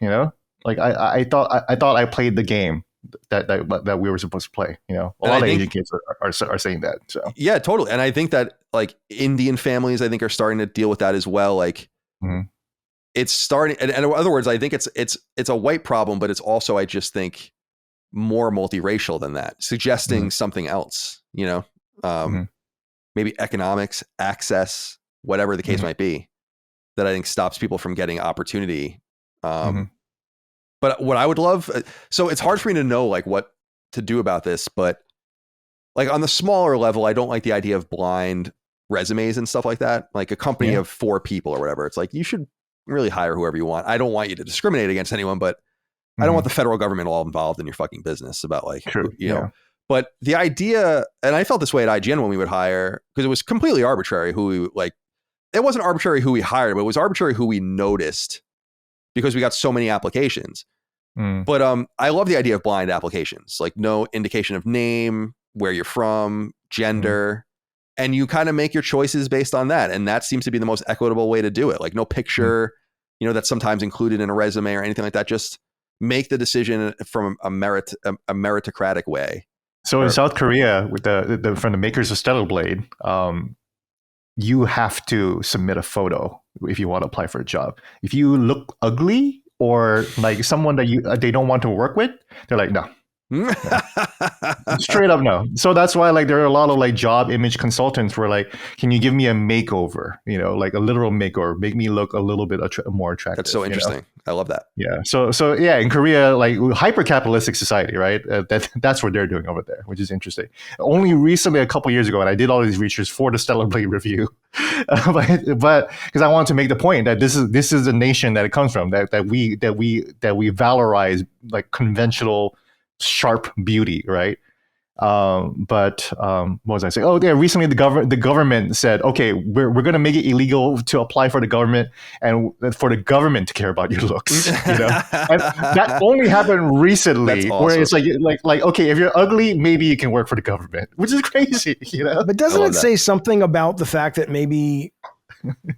Speaker 3: Like I thought I played the game that we were supposed to play. A lot of Asian kids are saying that. So
Speaker 1: yeah, totally. And I think that like Indian families, I think, are starting to deal with that as well. Like it's starting. And in other words, I think it's a white problem, but it's also, I just think, more multiracial than that, suggesting something else. Maybe economics, access, whatever the case might be, that I think stops people from getting opportunity. But what I would love, so it's hard for me to know like what to do about this, but like on the smaller level, I don't like the idea of blind resumes and stuff like that. Like a company of 4 people or whatever. It's like, you should really hire whoever you want. I don't want you to discriminate against anyone, but I don't want the federal government all involved in your fucking business about like, know. But the idea, and I felt this way at IGN when we would hire, because it was completely arbitrary who we like. It wasn't arbitrary who we hired, but it was arbitrary who we noticed because we got so many applications. But I love the idea of blind applications, like no indication of name, where you're from, gender, and you kind of make your choices based on that. And that seems to be the most equitable way to do it. Like no picture, that's sometimes included in a resume or anything like that. Just make the decision from a meritocratic way.
Speaker 3: So in South Korea, with from the makers of Stellar Blade, you have to submit a photo if you want to apply for a job. If you look ugly or like someone that they don't want to work with, they're like, no. Straight up no. So that's why like there are a lot of like job image consultants who are like, can you give me a makeover, like a literal makeover, make me look a little bit more attractive.
Speaker 1: That's so interesting. I love that.
Speaker 3: Yeah. So yeah, in Korea, like hyper capitalistic society, right? That's what they're doing over there, which is interesting. Only recently, a couple years ago, and I did all these research for the Stellar Blade review, but because I want to make the point that this is the nation that it comes from, that we valorize like conventional sharp beauty, right? But what was I saying? Oh, yeah. Recently, the government said, okay, we're going to make it illegal to apply for the government and for the government to care about your looks. And that only happened recently, awesome. Where it's like okay, if you're ugly, maybe you can work for the government, which is crazy.
Speaker 4: But doesn't it say something about the fact that maybe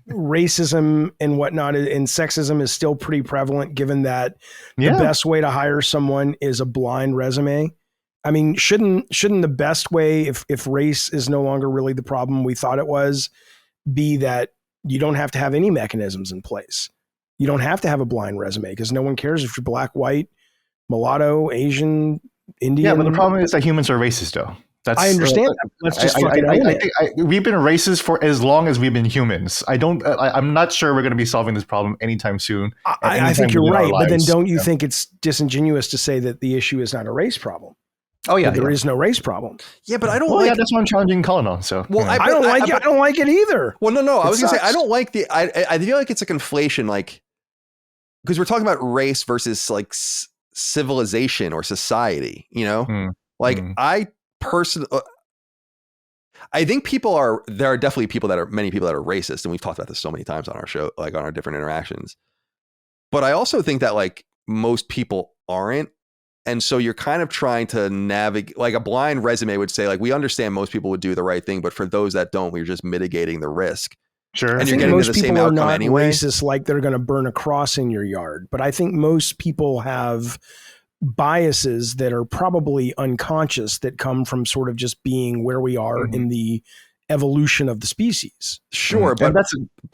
Speaker 4: racism and whatnot and sexism is still pretty prevalent, given that the best way to hire someone is a blind resume? I mean, shouldn't the best way, if race is no longer really the problem we thought it was, be that you don't have to have any mechanisms in place. You don't have to have a blind resume because no one cares if you're black, white, mulatto, Asian, Indian.
Speaker 3: Yeah, but the problem is that humans are racist, though.
Speaker 4: I understand that. Let's just fucking own it.
Speaker 3: We've been racist for as long as we've been humans. I'm not sure we're going to be solving this problem anytime soon.
Speaker 4: I think you're right, but then don't you think it's disingenuous to say that the issue is not a race problem?
Speaker 3: Oh yeah,
Speaker 4: there is no race problem.
Speaker 1: Yeah, but I don't
Speaker 3: like. Yeah, that's what I'm challenging Colin on. So,
Speaker 1: well,
Speaker 4: I don't like it. I don't like it either.
Speaker 1: Well, no. I was gonna say I don't like the. I feel like it's a conflation, like because we're talking about race versus like civilization or society. You know, I personally, I think there are definitely many people that are racist, and we've talked about this so many times on our show, like on our different interactions. But I also think that like most people aren't. And so you're kind of trying to navigate, like a blind resume would say, like, we understand most people would do the right thing, but for those that don't, we're just mitigating the risk.
Speaker 3: Sure.
Speaker 4: And you're getting to the same outcome anyway. Racist, like they're going to burn a cross in your yard. But I think most people have biases that are probably unconscious that come from sort of just being where we are in the evolution of the species.
Speaker 3: Sure, but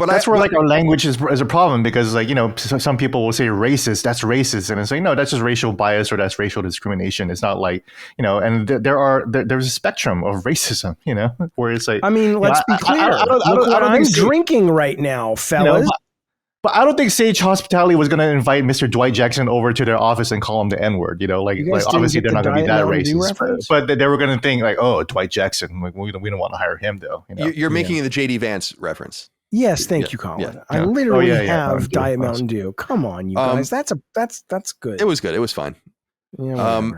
Speaker 3: that's where like our language is a problem because like, you know, some people will say racist, that's racist, and it's like, no, that's just racial bias or that's racial discrimination. It's not like, you know, and there's a spectrum of racism, you know, where it's like,
Speaker 4: I mean, let's be clear. I'm drinking right now, fellas.
Speaker 3: You know, but I don't think Sage Hospitality was going to invite Mr. Dwight Jackson over to their office and call him the N-word. You know, like obviously they're not going to be that racist, but they were going to think like, oh, Dwight Jackson, like, we don't want to hire him though. You know?
Speaker 1: You're making the JD Vance reference.
Speaker 4: Yes, thank you, Colin. Yeah. I literally have Diet Mountain Dew. Come on, you guys. That's good.
Speaker 1: It was good. It was fine.
Speaker 4: Yeah,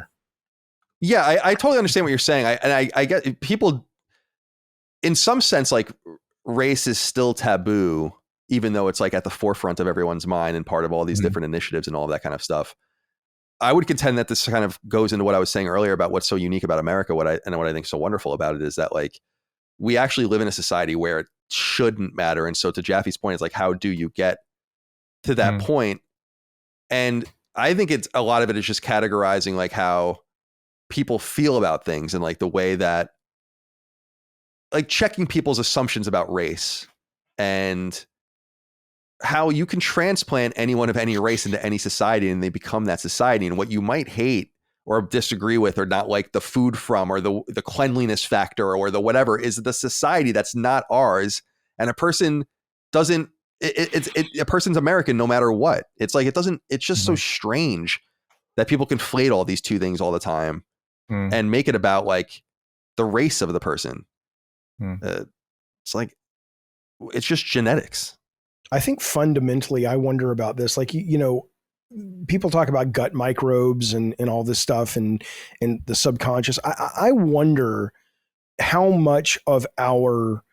Speaker 1: I totally understand what you're saying. I get people in some sense like race is still taboo, even though it's like at the forefront of everyone's mind and part of all these different initiatives and all of that kind of stuff. I would contend that this kind of goes into what I was saying earlier about what's so unique about America. What I think so wonderful about it is that like we actually live in a society where it shouldn't matter. And so to Jaffe's point, it's like, how do you get to that point? And I think it's a lot of it is just categorizing like how people feel about things and like the way that like checking people's assumptions about race and how you can transplant anyone of any race into any society and they become that society. And what you might hate or disagree with or not like the food from or the cleanliness factor or the whatever is the society that's not ours. And a person doesn't, a person's American no matter what. It's like, it's just so strange that people conflate all these two things all the time and make it about like the race of the person. It's like, it's just genetics.
Speaker 4: I think fundamentally, I wonder about this. Like, you know, people talk about gut microbes and all this stuff and the subconscious. I wonder how much of our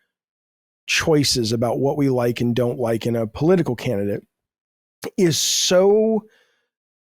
Speaker 4: choices about what we like and don't like in a political candidate is so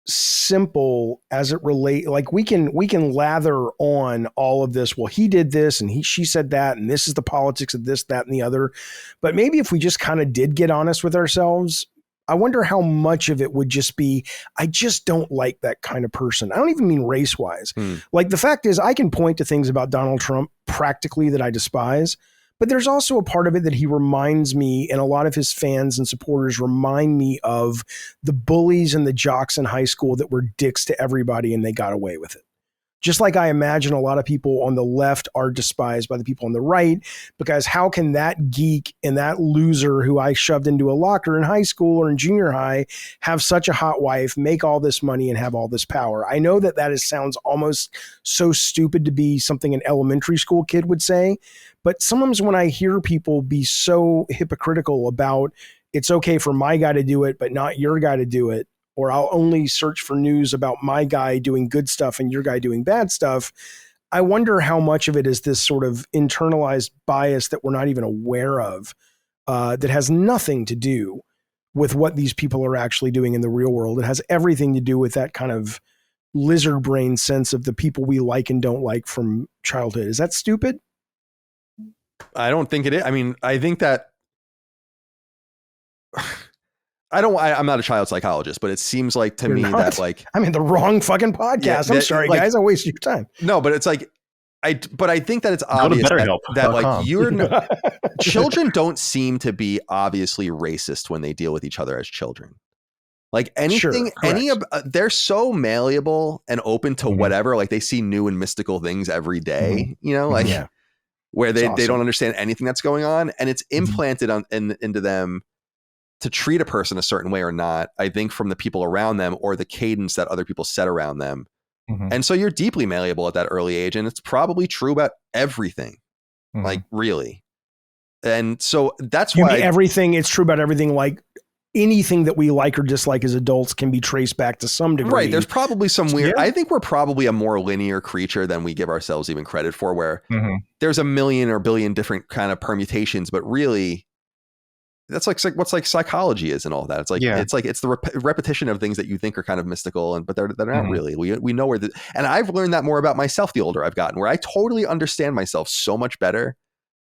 Speaker 4: simple as it relate. Like we can lather on all of this. Well, he did this and she said that, and this is the politics of this, that, and the other. But maybe if we just kind of did get honest with ourselves, I wonder how much of it would just be, I just don't like that kind of person. I don't even mean race wise. Like the fact is I can point to things about Donald Trump practically that I despise, but there's also a part of it that he reminds me, and a lot of his fans and supporters remind me of the bullies and the jocks in high school that were dicks to everybody and they got away with it. Just like I imagine a lot of people on the left are despised by the people on the right, because how can that geek and that loser who I shoved into a locker in high school or in junior high have such a hot wife, make all this money and have all this power? I know that sounds almost so stupid to be something an elementary school kid would say, but sometimes when I hear people be so hypocritical about it's okay for my guy to do it, but not your guy to do it, or I'll only search for news about my guy doing good stuff and your guy doing bad stuff, I wonder how much of it is this sort of internalized bias that we're not even aware of, that has nothing to do with what these people are actually doing in the real world. It has everything to do with that kind of lizard brain sense of the people we like and don't like from childhood. Is that stupid?
Speaker 1: I don't think it is. I mean, I think that I'm not a child psychologist, but it seems like to me that like
Speaker 4: I'm in the wrong fucking podcast. I'm sorry, like, guys. I wasted your time.
Speaker 1: No, but it's like I think that it's obvious that like children don't seem to be obviously racist when they deal with each other as children. Like anything, they're so malleable and open to whatever. Like they see new and mystical things every day. You know, like where they don't understand anything that's going on, and it's implanted into them to treat a person a certain way or not, I think from the people around them or the cadence that other people set around them. And so you're deeply malleable at that early age, and it's probably true about everything, like really. And so that's why
Speaker 4: everything, it's true about everything. Like anything that we like or dislike as adults can be traced back to some degree.
Speaker 1: Right. There's probably some weird, I think we're probably a more linear creature than we give ourselves even credit for, where there's a million or billion different kind of permutations, but really that's like what's like psychology is and all that. It's like, it's the repetition of things that you think are kind of mystical, but they're not really. We know and I've learned that more about myself the older I've gotten, where I totally understand myself so much better,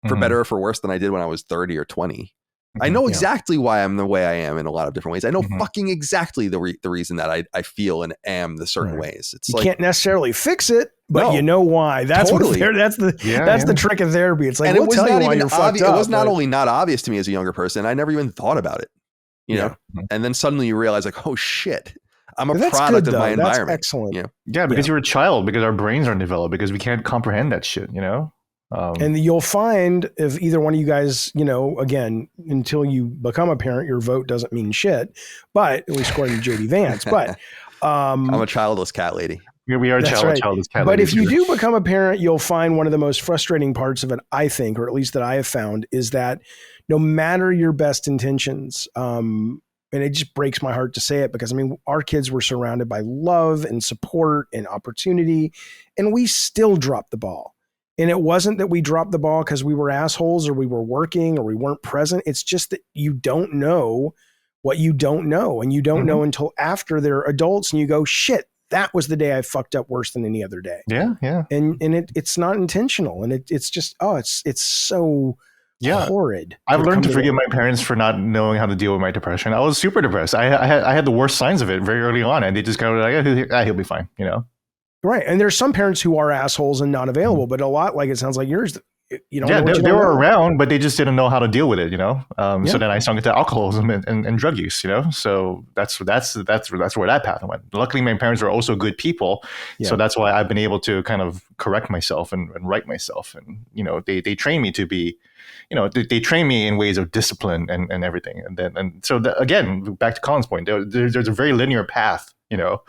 Speaker 1: for better or for worse, than I did when I was 30 or 20. I know exactly why I'm the way I am in a lot of different ways. I know fucking exactly the reason that I feel and am the certain ways. It's
Speaker 4: you can't necessarily fix it, but you know why. That's totally. That's the trick of therapy. It's like,
Speaker 1: and it was not even obvious. It was not only not obvious to me as a younger person. I never even thought about it, you know. And then suddenly you realize, like, oh shit, I'm a product of my environment.
Speaker 4: That's excellent.
Speaker 1: You know?
Speaker 3: Yeah, because you're a child, because our brains aren't developed, because we can't comprehend that shit, you know.
Speaker 4: And you'll find if either one of you guys, you know, again, until you become a parent, your vote doesn't mean shit, but at least according to JD Vance, but
Speaker 1: I'm a childless cat lady.
Speaker 3: Yeah, we are childless cat
Speaker 4: But
Speaker 3: ladies.
Speaker 4: if you do become a parent, you'll find one of the most frustrating parts of it, I think, or at least that I have found, is that no matter your best intentions, and it just breaks my heart to say it, because I mean, our kids were surrounded by love and support and opportunity, and we still dropped the ball. And it wasn't that we dropped the ball because we were assholes or we were working or we weren't present. It's just that you don't know what you don't know. And you don't know until after they're adults and you go, shit, that was the day I fucked up worse than any other day.
Speaker 3: Yeah, yeah.
Speaker 4: And it's not intentional. And it's just, it's so horrid.
Speaker 3: I've learned to forgive my parents for not knowing how to deal with my depression. I was super depressed. I had the worst signs of it very early on. And they just kind of like, he'll be fine, you know?
Speaker 4: Right. And there's some parents who are assholes and not available, but a lot, like it sounds like yours, you know.
Speaker 3: Yeah, they were around, but they just didn't know how to deal with it, you know? So then I sunk into alcoholism and drug use, you know? So that's where that path went. Luckily, my parents were also good people. Yeah. So that's why I've been able to kind of correct myself and right myself. And, you know, they train me to be, you know, they train me in ways of discipline and everything. And so again, back to Colin's point, there's a very linear path, you know?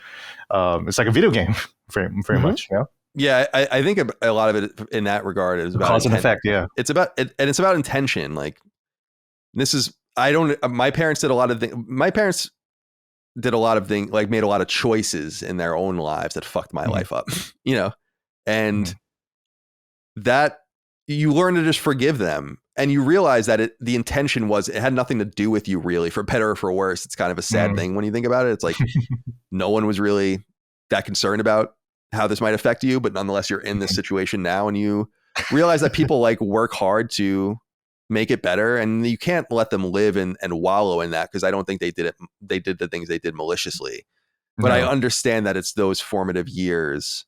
Speaker 3: It's like a video game. Very much, yeah.
Speaker 1: Yeah, I think a lot of it in that regard is about
Speaker 3: cause and effect. Yeah,
Speaker 1: it's about it's about intention. Like this is my parents did a lot of things. My parents did a lot of things, like made a lot of choices in their own lives that fucked my life up. You know, and that you learn to just forgive them, and you realize that the intention was, it had nothing to do with you really, for better or for worse. It's kind of a sad thing when you think about it. It's like no one was really that concerned about how this might affect you, but nonetheless, you're in this situation now, and you realize that people like work hard to make it better, and you can't let them live and wallow in that, because I don't think they did it. They did the things they did maliciously, but I understand that it's those formative years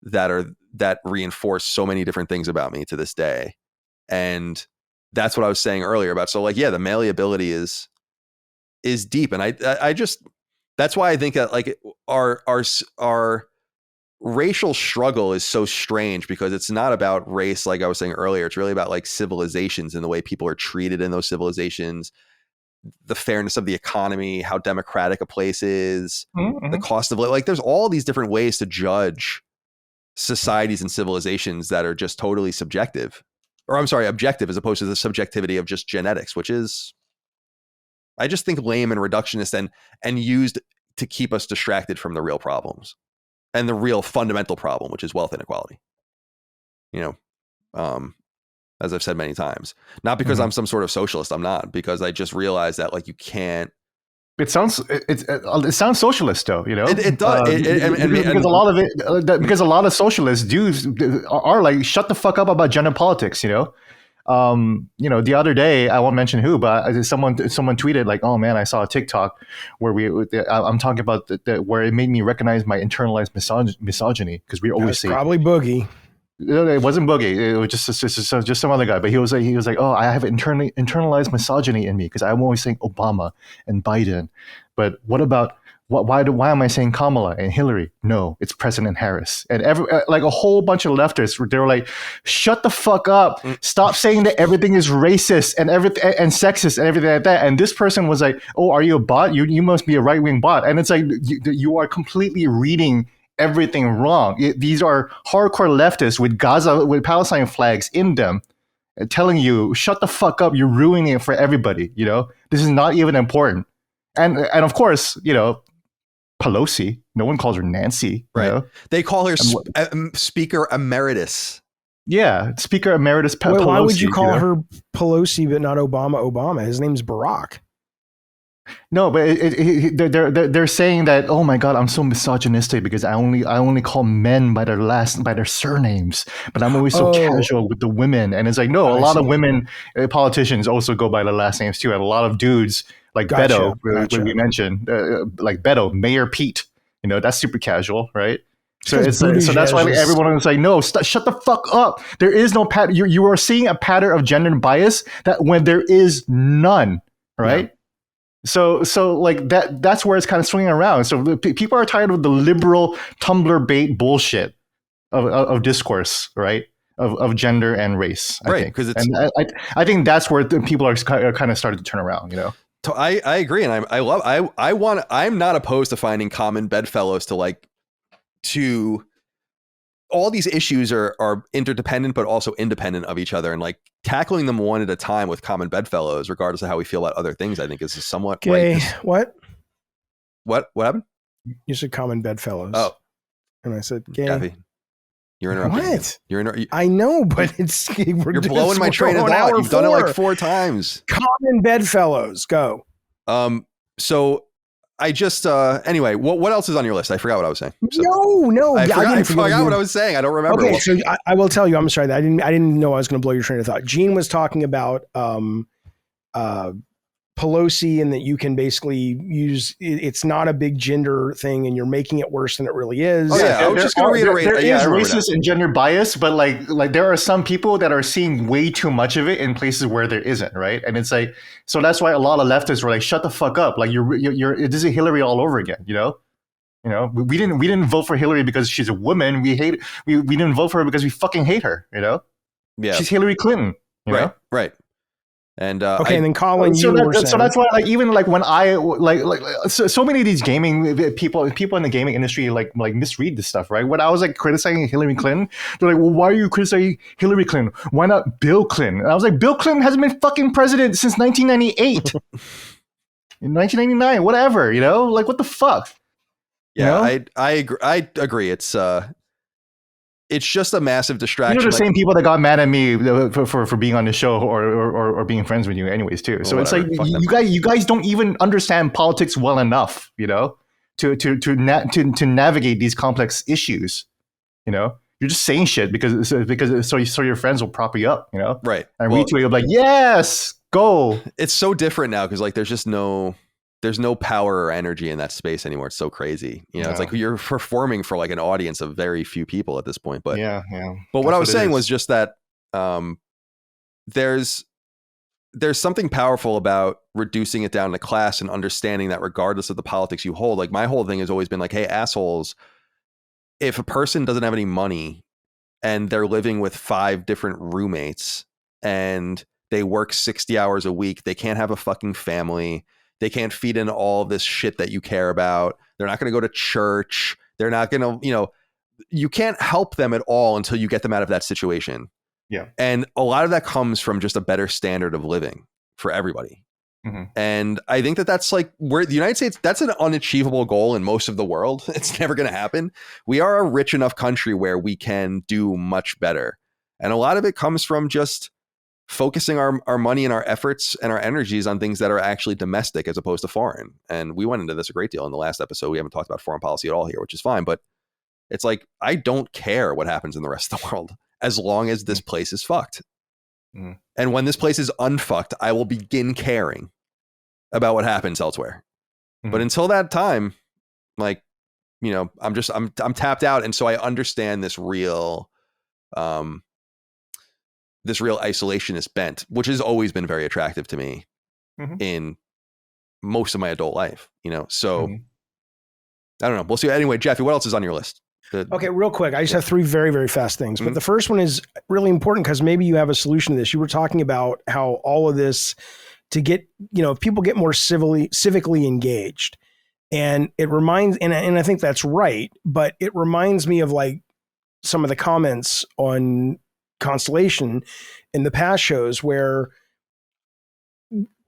Speaker 1: that reinforce so many different things about me to this day, and that's what I was saying earlier about. So like, yeah, the malleability is deep, and I just that's why I think that like our racial struggle is so strange, because it's not about race. Like I was saying earlier, it's really about like civilizations and the way people are treated in those civilizations, the fairness of the economy, how democratic a place is, the cost of like there's all these different ways to judge societies and civilizations that are just totally subjective, or I'm sorry, objective, as opposed to the subjectivity of just genetics, which is, I just think, lame and reductionist and used to keep us distracted from the real problems. And the real fundamental problem, which is wealth inequality, you know, as I've said many times, not because I'm some sort of socialist. I'm not, because I just realized that like you can't. It sounds
Speaker 3: socialist though, you know.
Speaker 1: It does,
Speaker 3: because a lot of it, because a lot of socialists are like, shut the fuck up about gender politics, you know. The other day, I won't mention who, but someone tweeted like, "Oh man, I saw a TikTok where I'm talking about where it made me recognize my internalized misogyny because we always say
Speaker 4: probably Boogie."
Speaker 3: It wasn't Boogie. It was just some other guy. But he was like, "Oh, I have internalized misogyny in me because I'm always saying Obama and Biden. But what about why am I saying Kamala and Hillary? No, it's President Harris." And like a whole bunch of leftists, they were like, "Shut the fuck up! Stop saying that everything is racist and everything and sexist and everything like that." And this person was like, "Oh, are you a bot? You must be a right-wing bot." And it's like you are completely reading everything wrong. These are hardcore leftists with Palestine flags in them, telling you, "Shut the fuck up! You're ruining it for everybody." This is not even important. And of course, Pelosi. No one calls her Nancy.
Speaker 1: Right? They call her Speaker Emeritus.
Speaker 3: Yeah, Speaker Emeritus Pelosi.
Speaker 4: Why would you call her Pelosi but not Obama? His name's Barack.
Speaker 3: No, but they're saying that, oh my God, I'm so misogynistic because I only call men by their surnames, but I'm always so casual with the women. And it's like, no, a lot of women politicians also go by their last names too, and a lot of dudes like Beto, when we mentioned, like Beto, Mayor Pete, that's super casual, right? So so that's why everyone was like, no, shut the fuck up. There is no pattern. You are seeing a pattern of gender bias that when there is none, right? Yeah. So like that's where it's kind of swinging around. So people are tired of the liberal Tumblr bait bullshit of discourse, right? Of gender and race,
Speaker 1: right? Because
Speaker 3: I think that's where people are kind of starting to turn around.
Speaker 1: I agree, and I'm not opposed to finding common bedfellows to all these issues are interdependent, but also independent of each other, and like tackling them one at a time with common bedfellows, regardless of how we feel about other things, I think is somewhat
Speaker 4: gay.
Speaker 1: Right. What happened?
Speaker 4: You said common bedfellows.
Speaker 1: Oh,
Speaker 4: and I said gay.
Speaker 1: Jaffe, you're interrupting.
Speaker 4: What? I know, but you're
Speaker 1: blowing my train of thought. You've done it like 4 times.
Speaker 4: Common bedfellows. Go.
Speaker 1: So I just anyway, what else is on your list? I forgot what I was saying. So,
Speaker 4: no,
Speaker 1: I forgot what I was saying. I don't remember.
Speaker 4: Okay, so I will tell you. I'm sorry that I didn't know I was going to blow your train of thought. Gene was talking about Pelosi, and that you can basically use it's not a big gender thing, and you're making it worse than it really is.
Speaker 1: Oh yeah, I was just going to reiterate.
Speaker 3: There is racist and gender bias, but like there are some people that are seeing way too much of it in places where there isn't, right? And it's like, so that's why a lot of leftists were like, "Shut the fuck up!" Like you're this is Hillary all over again, we didn't vote for Hillary because she's a woman. We didn't vote for her because we fucking hate her.
Speaker 1: Yeah,
Speaker 3: she's Hillary Clinton.
Speaker 1: Right. And
Speaker 4: okay, and then Colin,
Speaker 3: so that's why, like, even like when I so many of these gaming people in the gaming industry like misread this stuff, right? When I was like criticizing Hillary Clinton, they're like, "Well, why are you criticizing Hillary Clinton? Why not Bill Clinton?" And I was like, "Bill Clinton hasn't been fucking president since 1998, in 1999, whatever, like what the fuck."
Speaker 1: Yeah, I agree. It's just a massive distraction.
Speaker 3: The same people that got mad at me for being on the show or being friends with you anyways too. So whatever, it's like you guys don't even understand politics well enough, to navigate these complex issues. You're just saying shit because your friends will prop you up,
Speaker 1: Right.
Speaker 3: And retweet, you'll be like, yes, go.
Speaker 1: It's so different now because like there's no power or energy in that space anymore. It's so crazy. It's like you're performing for like an audience of very few people at this point. But
Speaker 3: yeah.
Speaker 1: But what I was saying was just that there's something powerful about reducing it down to class and understanding that regardless of the politics you hold, like my whole thing has always been like, hey, assholes, if a person doesn't have any money and they're living with 5 different roommates and they work 60 hours a week, they can't have a fucking family. They can't feed in all of this shit that you care about. They're not going to go to church. They're not going to, you can't help them at all until you get them out of that situation.
Speaker 3: Yeah.
Speaker 1: And a lot of that comes from just a better standard of living for everybody. Mm-hmm. And I think that's like where the United States, that's an unachievable goal in most of the world. It's never going to happen. We are a rich enough country where we can do much better. And a lot of it comes from just focusing our money and our efforts and our energies on things that are actually domestic as opposed to foreign. And we went into this a great deal in the last episode. We haven't talked about foreign policy at all here, which is fine. But it's like, I don't care what happens in the rest of the world as long as this place is fucked.
Speaker 3: Mm.
Speaker 1: And when this place is unfucked, I will begin caring about what happens elsewhere.
Speaker 3: Mm.
Speaker 1: But until that time, like, you know, I'm tapped out. And so I understand this real isolationist bent, which has always been very attractive to me in most of my adult life, you know? So I don't know. We'll see. Anyway, Jaffe, what else is on your list?
Speaker 4: Okay, real quick. I just have 3 very, very fast things. But the first one is really important because maybe you have a solution to this. You were talking about how all of this to get, you know, people get more civically engaged. And it reminds, and I think that's right, but it reminds me of like some of the comments on Constellation in the past shows where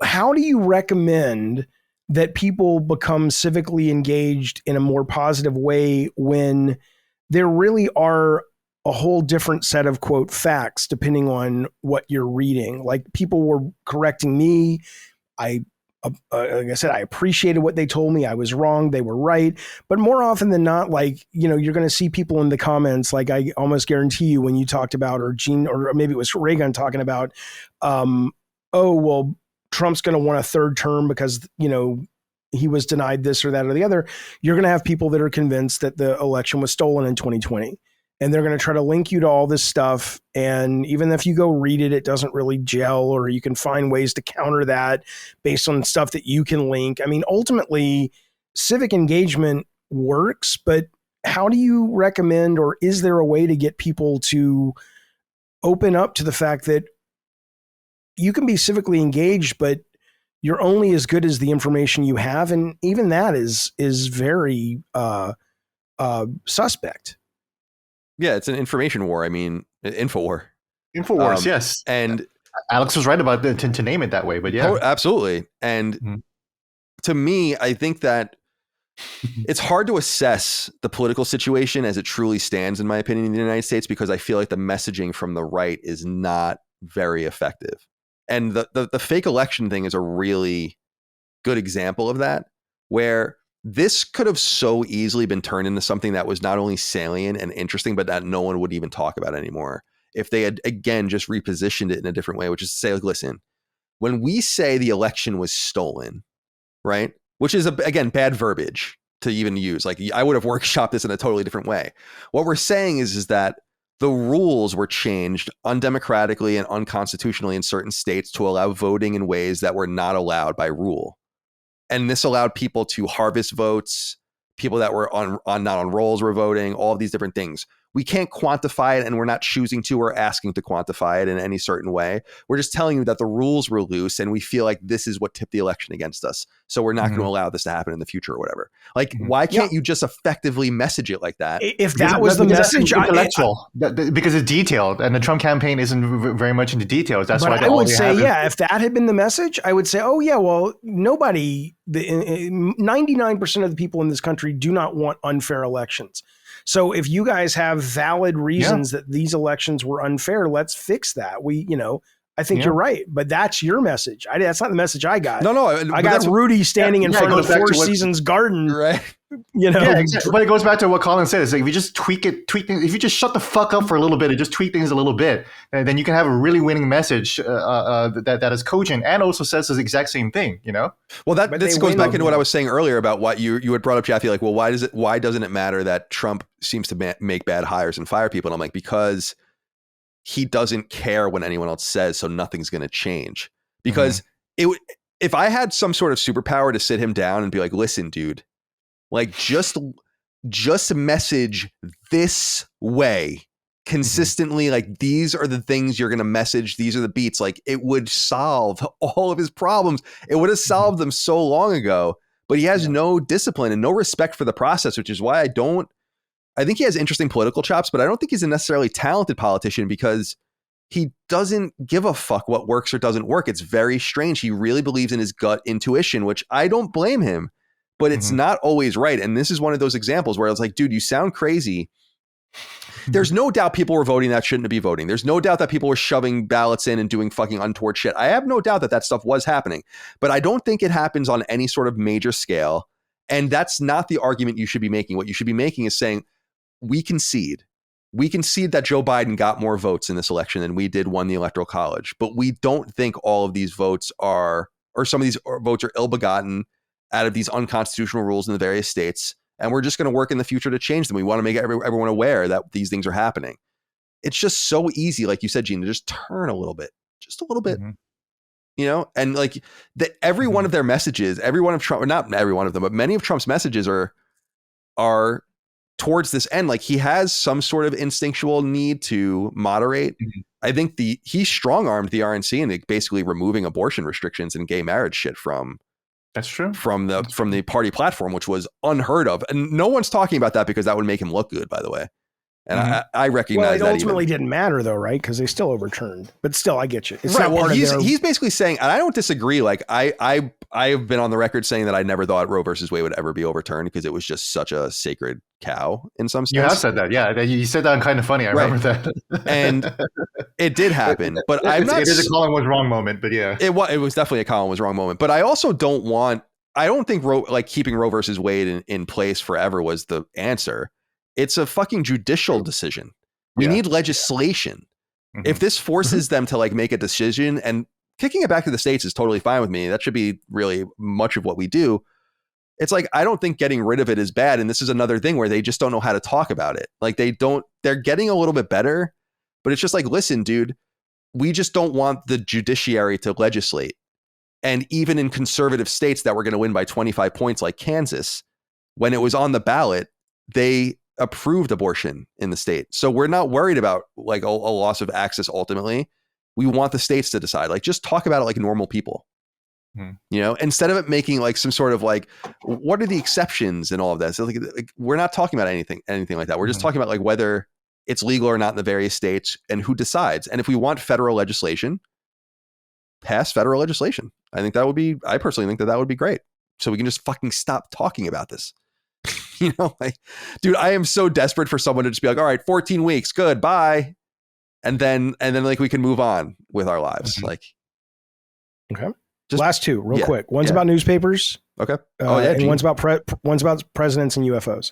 Speaker 4: how do you recommend that people become civically engaged in a more positive way when there really are a whole different set of, quote, facts, depending on what you're reading? Like, people were correcting me. Like I said, I appreciated what they told me. I was wrong. They were right. But more often than not, like, you know, you're going to see people in the comments, like I almost guarantee you when you talked about, or Gene, or maybe it was Reagan talking about, oh, well, Trump's going to want a 3rd term because, you know, he was denied this or that or the other. You're going to have people that are convinced that the election was stolen in 2020. And they're going to try to link you to all this stuff. And even if you go read it, it doesn't really gel, or you can find ways to counter that based on stuff that you can link. I mean, ultimately, civic engagement works, but how do you recommend, or is there a way to get people to open up to the fact that you can be civically engaged, but you're only as good as the information you have? And even that is very suspect.
Speaker 1: Yeah, it's an information war. I mean, info war.
Speaker 3: Infowars, yes.
Speaker 1: And
Speaker 3: Alex was right about to name it that way, but yeah.
Speaker 1: Absolutely. And to me, I think that it's hard to assess the political situation as it truly stands, in my opinion, in the United States, because I feel like the messaging from the right is not very effective. And the fake election thing is a really good example of that, where this could have so easily been turned into something that was not only salient and interesting, but that no one would even talk about anymore if they had, again, just repositioned it in a different way, which is to say, like, listen, when we say the election was stolen, right, which is, again, bad verbiage to even use. Like, I would have workshopped this in a totally different way. What we're saying is that the rules were changed undemocratically and unconstitutionally in certain states to allow voting in ways that were not allowed by rule. And this allowed people to harvest votes. People that were not on rolls were voting, all of these different things. We can't quantify it, and we're not choosing to or asking to quantify it in any certain way. We're just telling you that the rules were loose, and we feel like this is what tipped the election against us. So we're not going to allow this to happen in the future or whatever. Like, why can't you just effectively message it like that?
Speaker 4: If that was the message,
Speaker 3: intellectual, because it's detailed, and the Trump campaign isn't very much into details. That's why
Speaker 4: I would say, if that had been the message, I would say, oh yeah, well, 99% of the people in this country do not want unfair elections. So if you guys have valid reasons that these elections were unfair, let's fix that. I think you're right, but that's your message. That's not the message I got.
Speaker 1: No,
Speaker 4: I got Rudy standing in front of the Four Seasons garden,
Speaker 1: right?
Speaker 3: Yeah, exactly. But it goes back to what Colin said. It's like, if you just tweak things, if you just shut the fuck up for a little bit and just tweak things a little bit, then you can have a really winning message that is cogent and also says the exact same thing, you know?
Speaker 1: Well, this goes back into what I was saying earlier about what you had brought up, Jaffe, like, well, why doesn't it matter that Trump seems to make bad hires and fire people? And I'm like, because he doesn't care when anyone else says, so nothing's going to change. Because if I had some sort of superpower to sit him down and be like, listen, dude, like, just message this way consistently. Like, these are the things you're going to message. These are the beats. Like, it would solve all of his problems. It would have solved them so long ago, but he has no discipline and no respect for the process, which is why I think he has interesting political chops, but I don't think he's a necessarily talented politician because he doesn't give a fuck what works or doesn't work. It's very strange. He really believes in his gut intuition, which I don't blame him, but it's not always right. And this is one of those examples where I was like, dude, you sound crazy. There's no doubt people were voting that shouldn't be voting. There's no doubt that people were shoving ballots in and doing fucking untoward shit. I have no doubt that stuff was happening, but I don't think it happens on any sort of major scale. And that's not the argument you should be making. What you should be making is saying, we concede. we concede that Joe Biden got more votes in this election than we did won the Electoral College, but we don't think all of these votes are, or some of these votes are ill-begotten out of these unconstitutional rules in the various states. And we're just going to work in the future to change them. We want to make everyone aware that these things are happening. It's just so easy, like you said, Gene, to just turn a little bit, just a little bit, you know, and like every one of their messages, every one of Trump, or not every one of them, but many of Trump's messages are towards this end. Like he has some sort of instinctual need to moderate. I think he strong-armed the RNC into basically removing abortion restrictions and gay marriage shit from the party platform, which was unheard of. And no one's talking about that because that would make him look good, by the way. And I recognize that.
Speaker 4: It ultimately didn't matter though, right? Because they still overturned. But still, I get you. It's
Speaker 1: right. Well, he's basically saying, and I don't disagree. Like I have been on the record saying that I never thought Roe versus Wade would ever be overturned because it was just such a sacred cow in some sense.
Speaker 3: You have said that, yeah. You said that kind of funny. I remember that.
Speaker 1: And it did happen, but
Speaker 3: it is a Colin was wrong moment. But yeah,
Speaker 1: it was definitely a Colin was wrong moment. But I also don't think keeping Roe versus Wade in place forever was the answer. It's a fucking judicial decision. We need legislation. If this forces them to like make a decision, and kicking it back to the states is totally fine with me. That should be really much of what we do. It's like, I don't think getting rid of it is bad. And this is another thing where they just don't know how to talk about it. Like they're getting a little bit better, but it's just like, listen, dude, we just don't want the judiciary to legislate. And even in conservative states that were going to win by 25 points, like Kansas, when it was on the ballot, they approved abortion in the state. So we're not worried about like a loss of access. Ultimately, we want the states to decide, like, just talk about it like normal people, you know, instead of it making like some sort of like, what are the exceptions and all of that. So like we're not talking about anything like that. We're just talking about like whether it's legal or not in the various states and who decides. And if we want federal legislation, pass federal legislation. I personally think that would be great. So we can just fucking stop talking about this. You know, like, dude, I am so desperate for someone to just be like, all right, 14 weeks, good, bye. And then like we can move on with our lives. Like,
Speaker 4: okay. Last two real quick. One's about newspapers.
Speaker 1: Okay.
Speaker 4: And one's about presidents and UFOs.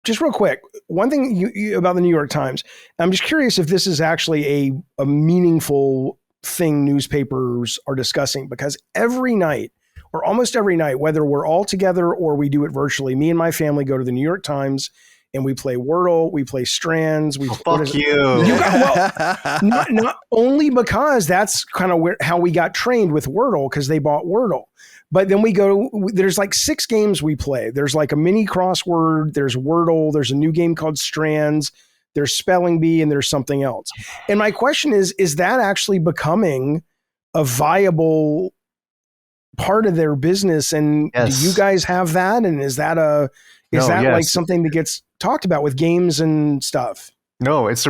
Speaker 4: Just real quick. One thing you about the New York Times. I'm just curious if this is actually a meaningful thing newspapers are discussing, because every night, or almost every night, whether we're all together or we do it virtually, me and my family go to the New York Times and we play Wordle, we play Strands.
Speaker 3: Fuck you.
Speaker 4: Not only because that's kind of how we got trained with Wordle, because they bought Wordle. But then there's like 6 games we play. There's like a mini crossword, there's Wordle, there's a new game called Strands, there's Spelling Bee, and there's something else. And my question is that actually becoming a viable part of their business? And do you guys have that? And is that like something that gets talked about with games and stuff?
Speaker 3: No, it's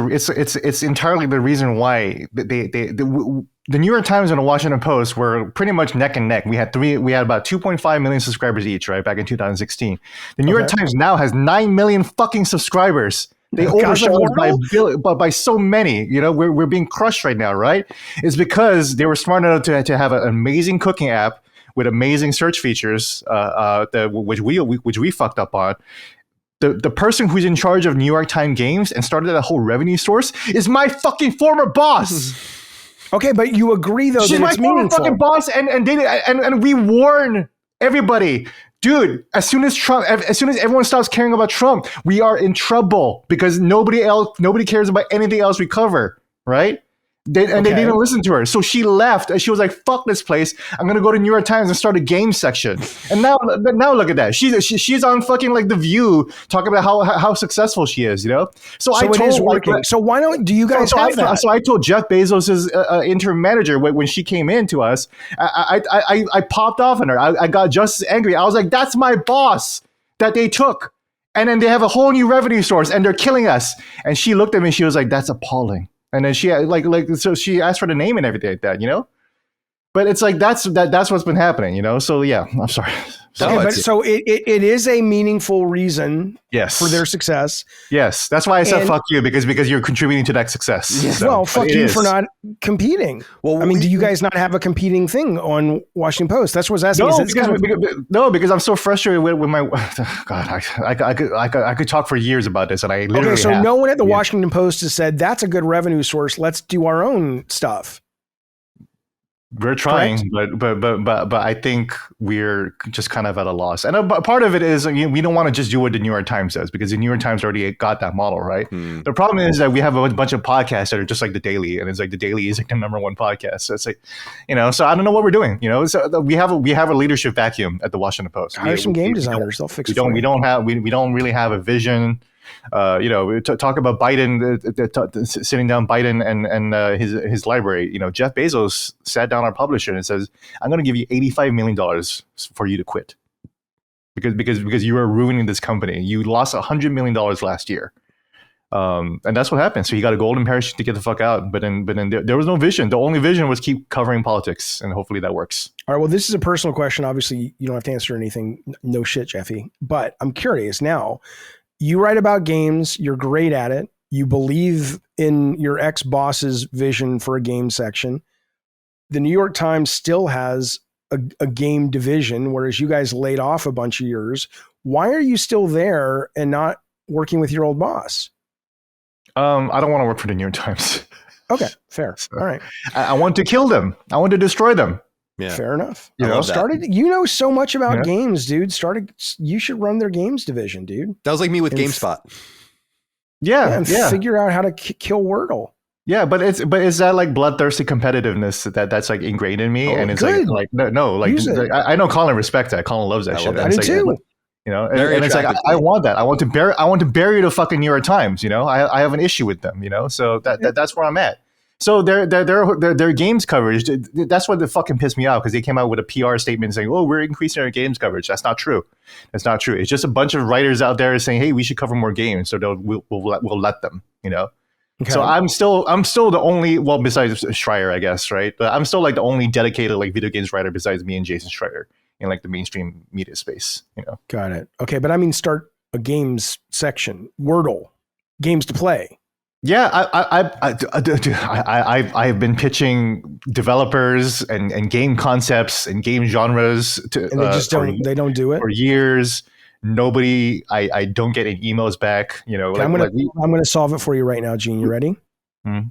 Speaker 3: entirely the reason why the New York Times and the Washington Post were pretty much neck and neck. We had about 2.5 million subscribers each, right, back in 2016. The New York Times now has 9 million fucking subscribers. They overshot us by so many. You know, we're being crushed right now, right? It's because they were smart enough to have an amazing cooking app with amazing search features, which we fucked up on. The person who's in charge of New York Times Games and started that whole revenue source is my fucking former boss.
Speaker 4: Okay, but you agree though
Speaker 3: She's
Speaker 4: that it's meaningful.
Speaker 3: She's my fucking boss, and we warn everybody, dude. As soon as everyone stops caring about Trump, we are in trouble because nobody cares about anything else we cover, right? They didn't listen to her. So she left and she was like, fuck this place. I'm going to go to New York Times and start a game section. And now look at that. She's on fucking like The View talking about how successful she is, you know? So I told,
Speaker 4: it is working. So why don't, do you guys have that?
Speaker 3: So I told Jeff Bezos' interim manager when she came in to us, I popped off on her. I got just as angry. I was like, that's my boss that they took. And then they have a whole new revenue source and they're killing us. And she looked at me and she was like, that's appalling. And then she so she asked for the name and everything like that, you know? But it's like that's what's been happening, you know. So yeah, I'm sorry.
Speaker 4: So it is a meaningful reason for their success.
Speaker 3: Yes, that's why I said fuck you, because you're contributing to that success.
Speaker 4: Yeah. So, well, fuck you for not competing. Well, I mean, do you guys not have a competing thing on Washington Post? That's what I was asking.
Speaker 3: No, because I'm so frustrated with my God. I could talk for years about this, and I literally.
Speaker 4: Okay, so no one at the Washington Post has said that's a good revenue source. Let's do our own stuff.
Speaker 3: We're trying, but I think we're just kind of at a loss. And a part of it is we don't want to just do what the New York Times says, because the New York Times already got that model, right? The problem is that we have a bunch of podcasts that are just like the Daily, and it's like the Daily is like the #1 podcast. So it's like, you know, so I don't know what we're doing. You know, so we have a leadership vacuum at the Washington Post.
Speaker 4: Hire some game designers; they'll fix it.
Speaker 3: We don't really have a vision. You know, talk about Biden, sitting down Biden and his library. You know, Jeff Bezos sat down our publisher and says, "I'm going to give you $85 million for you to quit, because you are ruining this company. You lost $100 million last year." And that's what happened. So he got a golden parachute to get the fuck out. But then there was no vision. The only vision was keep covering politics, and hopefully that works.
Speaker 4: All right. Well, this is a personal question. Obviously, you don't have to answer anything. No shit, Jeffy. But I'm curious now. You write about games. You're great at it. You believe in your ex-boss's vision for a game section. The New York Times still has a game division, whereas you guys laid off a bunch of yours. Why are you still there and not working with your old boss?
Speaker 3: I don't want to work for the New York Times.
Speaker 4: Okay, fair.
Speaker 3: So,
Speaker 4: all right.
Speaker 3: I want to kill them. I want to destroy them.
Speaker 4: Yeah. Fair enough. You know so much about games, dude. You should run their games division, dude.
Speaker 1: That was like me with GameSpot.
Speaker 4: Figure out how to kill Wordle.
Speaker 3: Yeah, but is that like bloodthirsty competitiveness that's like ingrained in me? And it's
Speaker 4: good.
Speaker 3: like I know Colin respects that. Colin loves that shit.
Speaker 4: I do too.
Speaker 3: You know, and it's like I want that. I want to bury the fucking New York Times. You know, I have an issue with them. You know, so that's where I'm at. So their games coverage, that's what fucking pissed me off, because they came out with a PR statement saying, "Oh, we're increasing our games coverage." That's not true. That's not true. It's just a bunch of writers out there saying, "Hey, we should cover more games," so we'll let them. You know. Okay. So I'm still the only, well, besides Schreier, I guess, right? But I'm still like the only dedicated like video games writer besides me and Jason Schreier in like the mainstream media space. You know.
Speaker 4: Got it. Okay, but I mean, start a games section, Wordle, games to play.
Speaker 3: Yeah, I've been pitching developers and game concepts and game genres to,
Speaker 4: and they just don't do it
Speaker 3: for years. Nobody, I don't get any emails back. You know,
Speaker 4: okay, I'm gonna solve it for you right now, Gene. You ready? Mm-hmm.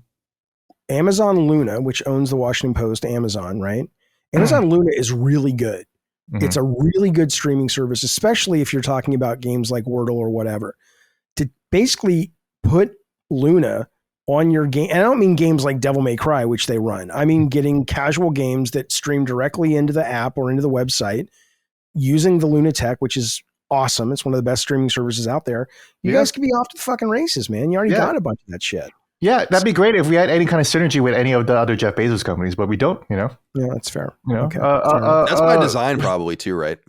Speaker 4: Amazon Luna, which owns the Washington Post, Amazon, right? Amazon Luna is really good. Mm-hmm. It's a really good streaming service, especially if you're talking about games like Wordle or whatever. To basically put Luna on your game, and I don't mean games like Devil May Cry, which they run. I mean getting casual games that stream directly into the app or into the website using the Luna tech, which is awesome. It's one of the best streaming services out there. You guys could be off to the fucking races, man. You already got a bunch of that shit.
Speaker 3: Yeah, that'd be great if we had any kind of synergy with any of the other Jeff Bezos companies, but we don't, you know?
Speaker 4: Yeah, that's fair.
Speaker 3: You know?
Speaker 4: Okay.
Speaker 1: That's by design probably too, right?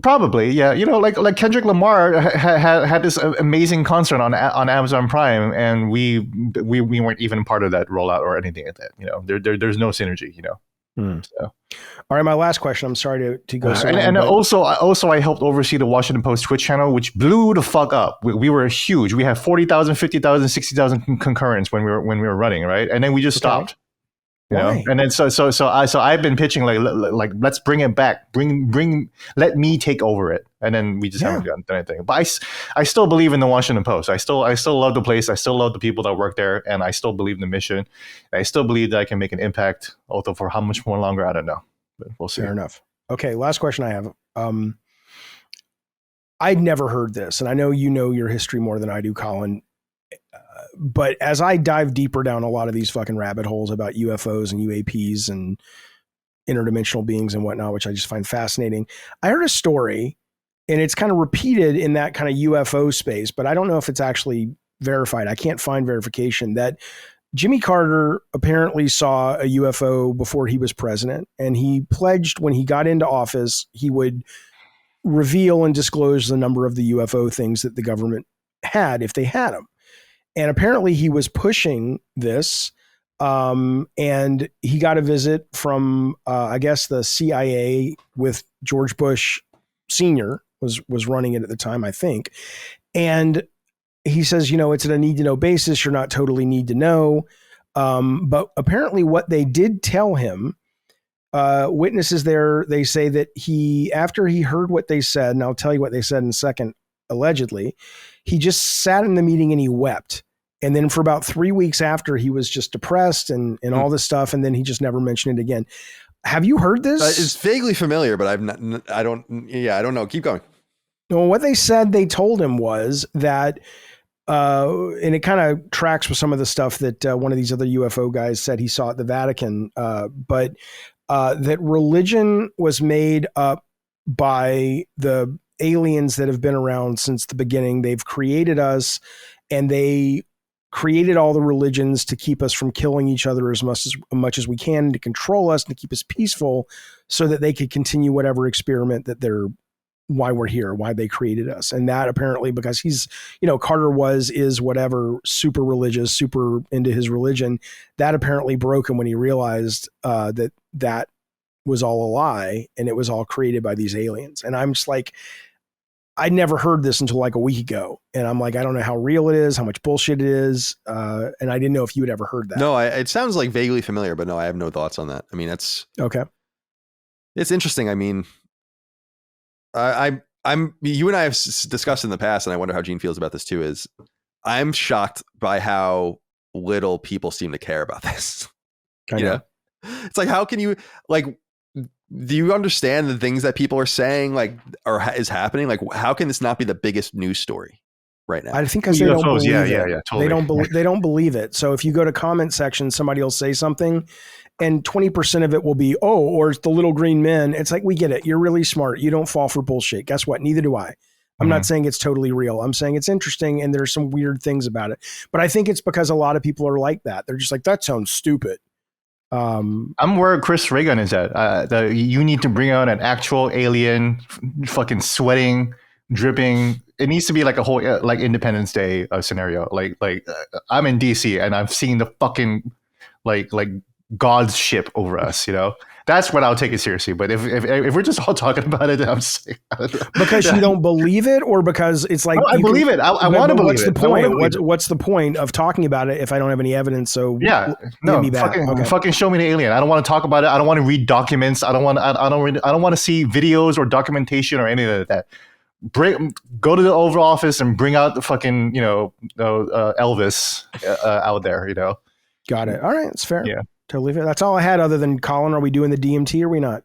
Speaker 3: Probably, yeah. You know, like Kendrick Lamar had this amazing concert on Amazon Prime, and we weren't even part of that rollout or anything like that. You know, there's no synergy. You know. So.
Speaker 4: All right, my last question. I'm sorry to go.
Speaker 3: Also, I helped oversee the Washington Post Twitch channel, which blew the fuck up. We were huge. We had 40,000, 50,000, 60,000 concurrents when we were running, right? And then we just stopped. You know? And then so I've been pitching like let's bring it back, let me take over it, and then we just haven't done anything. But I still believe in the Washington Post. I still love the place. I still love the people that work there, and I still believe in the mission. I still believe that I can make an impact. Although for how much more longer, I don't know. But we'll see.
Speaker 4: Fair enough. Okay, last question I have. I'd never heard this, and I know you know your history more than I do, Colin. But as I dive deeper down a lot of these fucking rabbit holes about UFOs and UAPs and interdimensional beings and whatnot, which I just find fascinating, I heard a story, and it's kind of repeated in that kind of UFO space, but I don't know if it's actually verified. I can't find verification that Jimmy Carter apparently saw a UFO before he was president, and he pledged when he got into office, he would reveal and disclose the number of the UFO things that the government had if they had them. And apparently he was pushing this And he got a visit from, I guess, the CIA with George Bush Sr. was running it at the time, I think. And he says, it's at a need to know basis. You're not totally need to know. But apparently what they did tell him, witnesses there, they say that after he heard what they said, and I'll tell you what they said in a second, allegedly, he just sat in the meeting and he wept. And then for about 3 weeks after, he was just depressed and all this stuff. And then he just never mentioned it again. Have you heard this?
Speaker 1: It's vaguely familiar, but I don't know. Keep going.
Speaker 4: Well, what they said they told him was that, and it kind of tracks with some of the stuff that one of these other UFO guys said he saw at the Vatican, but that religion was made up by the aliens that have been around since the beginning. They've created us, and they created all the religions to keep us from killing each other as much as we can, and to control us and to keep us peaceful so that they could continue whatever experiment that why we're here, why they created us. And that apparently, because Carter is whatever, super religious, super into his religion, that apparently broke him when he realized that was all a lie and it was all created by these aliens. And I'm just like, I never heard this until like a week ago. And I'm like, I don't know how real it is, how much bullshit it is. And I didn't know if you had ever heard that.
Speaker 1: No, it sounds like vaguely familiar, but no, I have no thoughts on that. I mean, it's
Speaker 4: okay.
Speaker 1: It's interesting. I mean, you and I have discussed in the past, and I wonder how Gene feels about this too, is I'm shocked by how little people seem to care about this. It's like, how can you, like, do you understand the things that people are saying, like, is happening? Like, how can this not be the biggest news story right now?
Speaker 4: I think because they don't believe it.
Speaker 3: Yeah, totally.
Speaker 4: They don't believe it. So if you go to comment section, somebody will say something, and 20% of it will be, or it's the little green men. It's like, we get it. You're really smart. You don't fall for bullshit. Guess what? Neither do I. I'm not saying it's totally real. I'm saying it's interesting, and there's some weird things about it. But I think it's because a lot of people are like that. They're just like, that sounds stupid.
Speaker 3: I'm where Chris Reagan is at. You need to bring out an actual alien, fucking sweating, dripping. It needs to be like a whole like Independence Day scenario. Like I'm in DC and I'm seeing the fucking like God's ship over us. That's when I'll take it seriously. But if we're just all talking about it, I'm just
Speaker 4: because you don't believe it, or because it's like,
Speaker 3: I believe it. I want to believe it.
Speaker 4: What's the point? What's the point of talking about it if I don't have any evidence? So
Speaker 3: fucking show me the alien. I don't want to talk about it. I don't want to read documents. I don't want to see videos or documentation or any of that. Go to the Oval Office and bring out the fucking Elvis out there.
Speaker 4: Got it. All right, it's fair.
Speaker 3: Yeah.
Speaker 4: Totally fair. That's all I had other than, Colin, are we doing the DMT or are we not?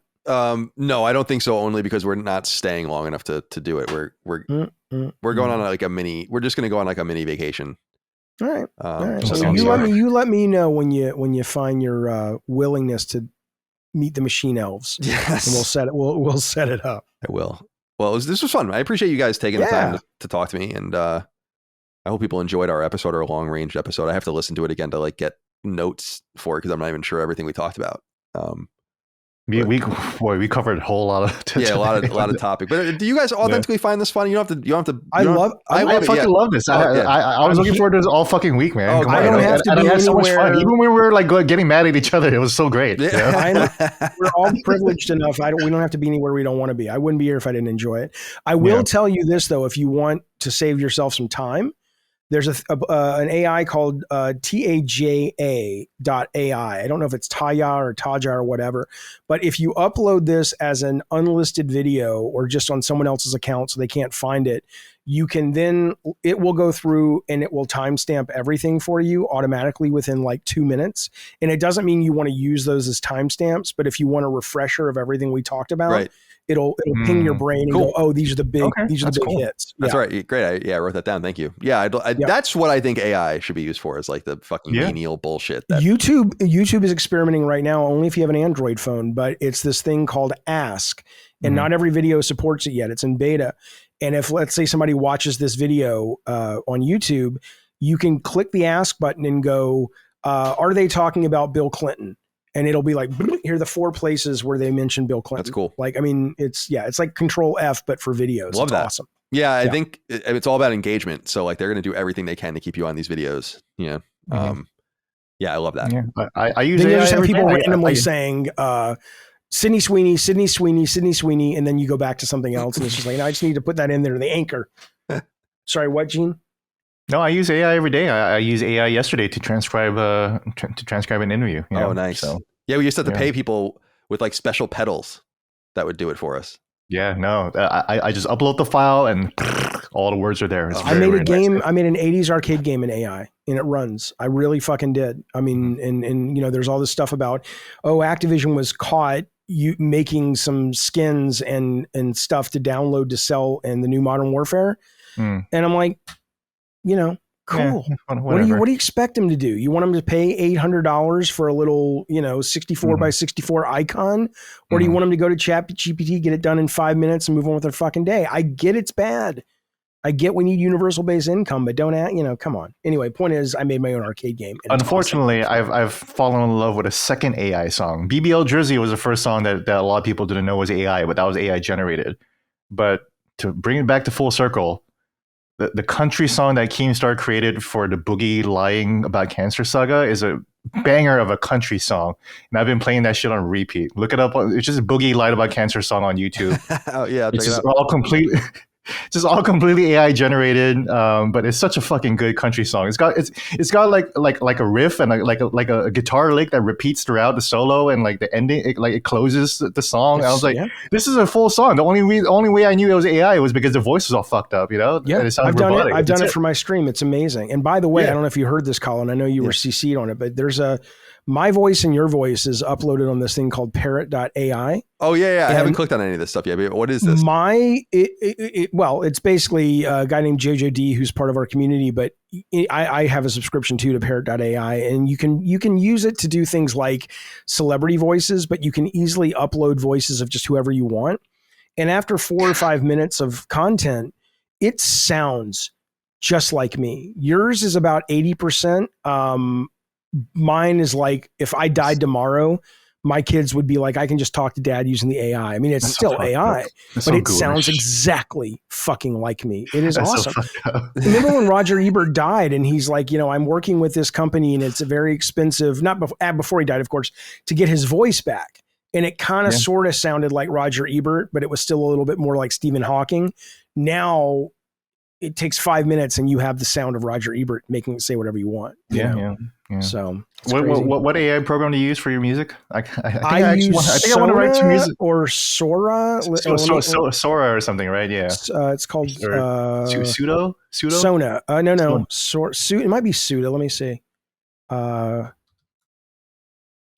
Speaker 1: No, I don't think so, only because we're not staying long enough to do it. We're going on like we're just going to go on like a mini vacation.
Speaker 4: All right. All right. So you let me know when you find your willingness to meet the machine elves.
Speaker 1: Yes.
Speaker 4: And we'll set it up.
Speaker 1: I will. Well, this was fun. I appreciate you guys taking the time to talk to me, and I hope people enjoyed our episode, our long range episode. I have to listen to it again to like get notes for it because I'm not even sure everything we talked about.
Speaker 3: We covered a whole lot of
Speaker 1: a lot of topic. But do you guys authentically find this funny? You don't have to.
Speaker 4: I
Speaker 3: fucking love this. I was looking forward to this all fucking week, man.
Speaker 4: I don't have to be anywhere.
Speaker 3: So much fun. Even when we were like getting mad at each other, it was so great.
Speaker 4: Yeah. We're all privileged enough. We don't have to be anywhere we don't want to be. I wouldn't be here if I didn't enjoy it. I will tell you this though: if you want to save yourself some time, there's an AI called TAJA.ai. I don't know if it's Taya or Taja or whatever, but if you upload this as an unlisted video or just on someone else's account so they can't find it, you can then, it will go through and it will timestamp everything for you automatically within like 2 minutes. And it doesn't mean you want to use those as timestamps, but if you want a refresher of everything we talked about, right, it'll ping your brain and go, oh, these are the big hits.
Speaker 1: That's right. Great. I wrote that down. Thank you. Yeah. That's what I think AI should be is for, is like the fucking menial bullshit.
Speaker 4: YouTube is experimenting right now, only if you have an Android phone, but it's this thing called Ask, and not every video supports it yet. It's in beta. And if, let's say, somebody watches this video on YouTube, you can click the Ask button and go, are they talking about Bill Clinton? And it'll be like, here are the 4 places where they mention Bill Clinton.
Speaker 1: That's cool.
Speaker 4: Like, I mean, it's like Control F, but for videos.
Speaker 1: Love that.
Speaker 4: Awesome.
Speaker 1: Yeah, I think it's all about engagement. So like they're going to do everything they can to keep you on these videos. Yeah. Yeah, I love that.
Speaker 3: Yeah, I use
Speaker 4: then
Speaker 3: AI.
Speaker 4: You just have people
Speaker 3: day.
Speaker 4: randomly saying Sydney Sweeney, Sydney Sweeney, Sydney Sweeney, and then you go back to something else, and it's just like, no, I just need to put that in there, the anchor. Sorry, what, Gene?
Speaker 3: No, I use AI every day. I used AI yesterday to transcribe an interview.
Speaker 1: Oh, nice. So, yeah, we used to have to pay people with like special pedals that would do it for us.
Speaker 3: Yeah, no, I just upload the file and all the words are there.
Speaker 4: I made a game. Nice. I made an 80s arcade game in AI, and it runs. I really fucking did. I mean, and you know, there's all this stuff about, Activision was caught making some skins and stuff to download to sell in the new Modern Warfare, and I'm like, you know, cool. Yeah, what do you expect them to do? You want them to pay $800 for a little, 64 by 64 icon, or do you want them to go to ChatGPT, get it done in 5 minutes, and move on with their fucking day? I get it's bad. I get we need universal base income, but don't come on. Anyway, point is, I made my own arcade game.
Speaker 3: Unfortunately, awesome. I've fallen in love with a second AI song. BBL Jersey was the first song that a lot of people didn't know was AI, but that was AI generated. But to bring it back to full circle, the country song that Keemstar created for the Boogie Lying About Cancer saga is a banger of a country song. And I've been playing that shit on repeat. Look it up. It's just Boogie Lied About Cancer song on YouTube.
Speaker 1: Oh, yeah.
Speaker 3: It's just all completely AI generated, but it's such a fucking good country song. It's got like a riff and a guitar lick that repeats throughout the solo, and like the ending, it closes the song. I was like, this is a full song. The only way I knew it was AI was because the voice was all fucked up, Yeah,
Speaker 4: I've done it. I've done it for my stream. It's amazing. And by the way, I don't know if you heard this, Colin. I know you were CC'd on it, but there's my voice and your voice is uploaded on this thing called parrot.ai.
Speaker 1: Oh, yeah. I haven't clicked on any of this stuff yet. But what is this?
Speaker 4: It's basically a guy named Jojo D, who's part of our community, but I have a subscription too to parrot.ai, and you can use it to do things like celebrity voices, but you can easily upload voices of just whoever you want. And after 4 or 5 minutes of content, it sounds just like me. Yours is about 80%. Mine is like, if I died tomorrow, my kids would be like, I can just talk to dad using the AI. I mean, it's still AI, but it sounds exactly fucking like me. It is awesome. Remember when Roger Ebert died and he's like, I'm working with this company and it's a very expensive, not before he died, of course, to get his voice back. And it kind of sort of sounded like Roger Ebert, but it was still a little bit more like Stephen Hawking. Now it takes 5 minutes and you have the sound of Roger Ebert making it say whatever you want.
Speaker 3: Yeah.
Speaker 4: So
Speaker 3: what AI program do you use for your music? I think I
Speaker 4: want to write some music. Or Sora.
Speaker 3: Sora or something, right? Yeah.
Speaker 4: It's called
Speaker 3: Pseudo?
Speaker 4: Sona. No. It might be Suda. Let me see.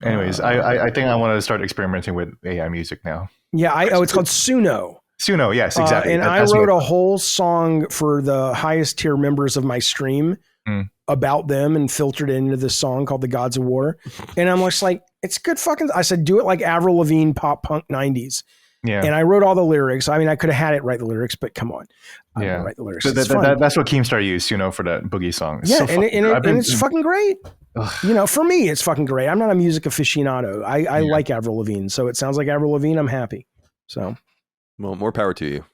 Speaker 3: Anyways, I think I want to start experimenting with AI music now.
Speaker 4: Yeah. It's called Suno.
Speaker 3: Suno, yes, exactly.
Speaker 4: And I wrote a whole song for the highest tier members of my stream about them and filtered it into this song called The Gods of War. And I'm just like, it's good fucking, I said, do it like Avril Lavigne pop punk 90s. Yeah. And I wrote all the lyrics. I mean, I could have had it write the lyrics, but come on. I didn't write the lyrics.
Speaker 3: So that's what Keemstar used, for that boogie song.
Speaker 4: It's it's fucking great. For me, it's fucking great. I'm not a music aficionado. I like Avril Lavigne. So it sounds like Avril Lavigne. I'm happy. So.
Speaker 1: Well, more power to you.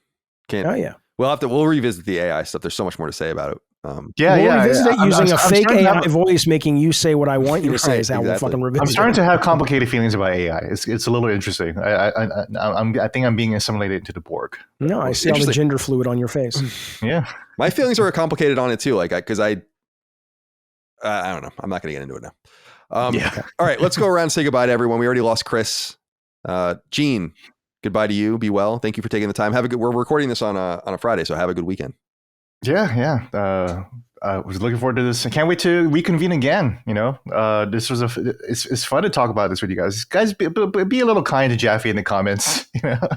Speaker 1: We'll revisit the AI stuff. There's so much more to say about it.
Speaker 4: We'll revisit it using a fake AI voice making you say what I want you to say is how we'll fucking revisit it.
Speaker 3: I'm starting to have complicated feelings about AI. It's a little interesting. I think I'm being assimilated into the Borg.
Speaker 4: No, I see all the gender fluid on your face.
Speaker 3: Yeah.
Speaker 1: My feelings are complicated on it too. Because I don't know. I'm not going to get into it now. All right, let's go around and say goodbye to everyone. We already lost Chris. Gene, goodbye to you. Be well. Thank you for taking the time. We're recording this on a Friday, so have a good weekend.
Speaker 3: Yeah. I was looking forward to this. I can't wait to reconvene again. This was it's fun to talk about this with you guys. Guys, be a little kind to Jaffe in the comments.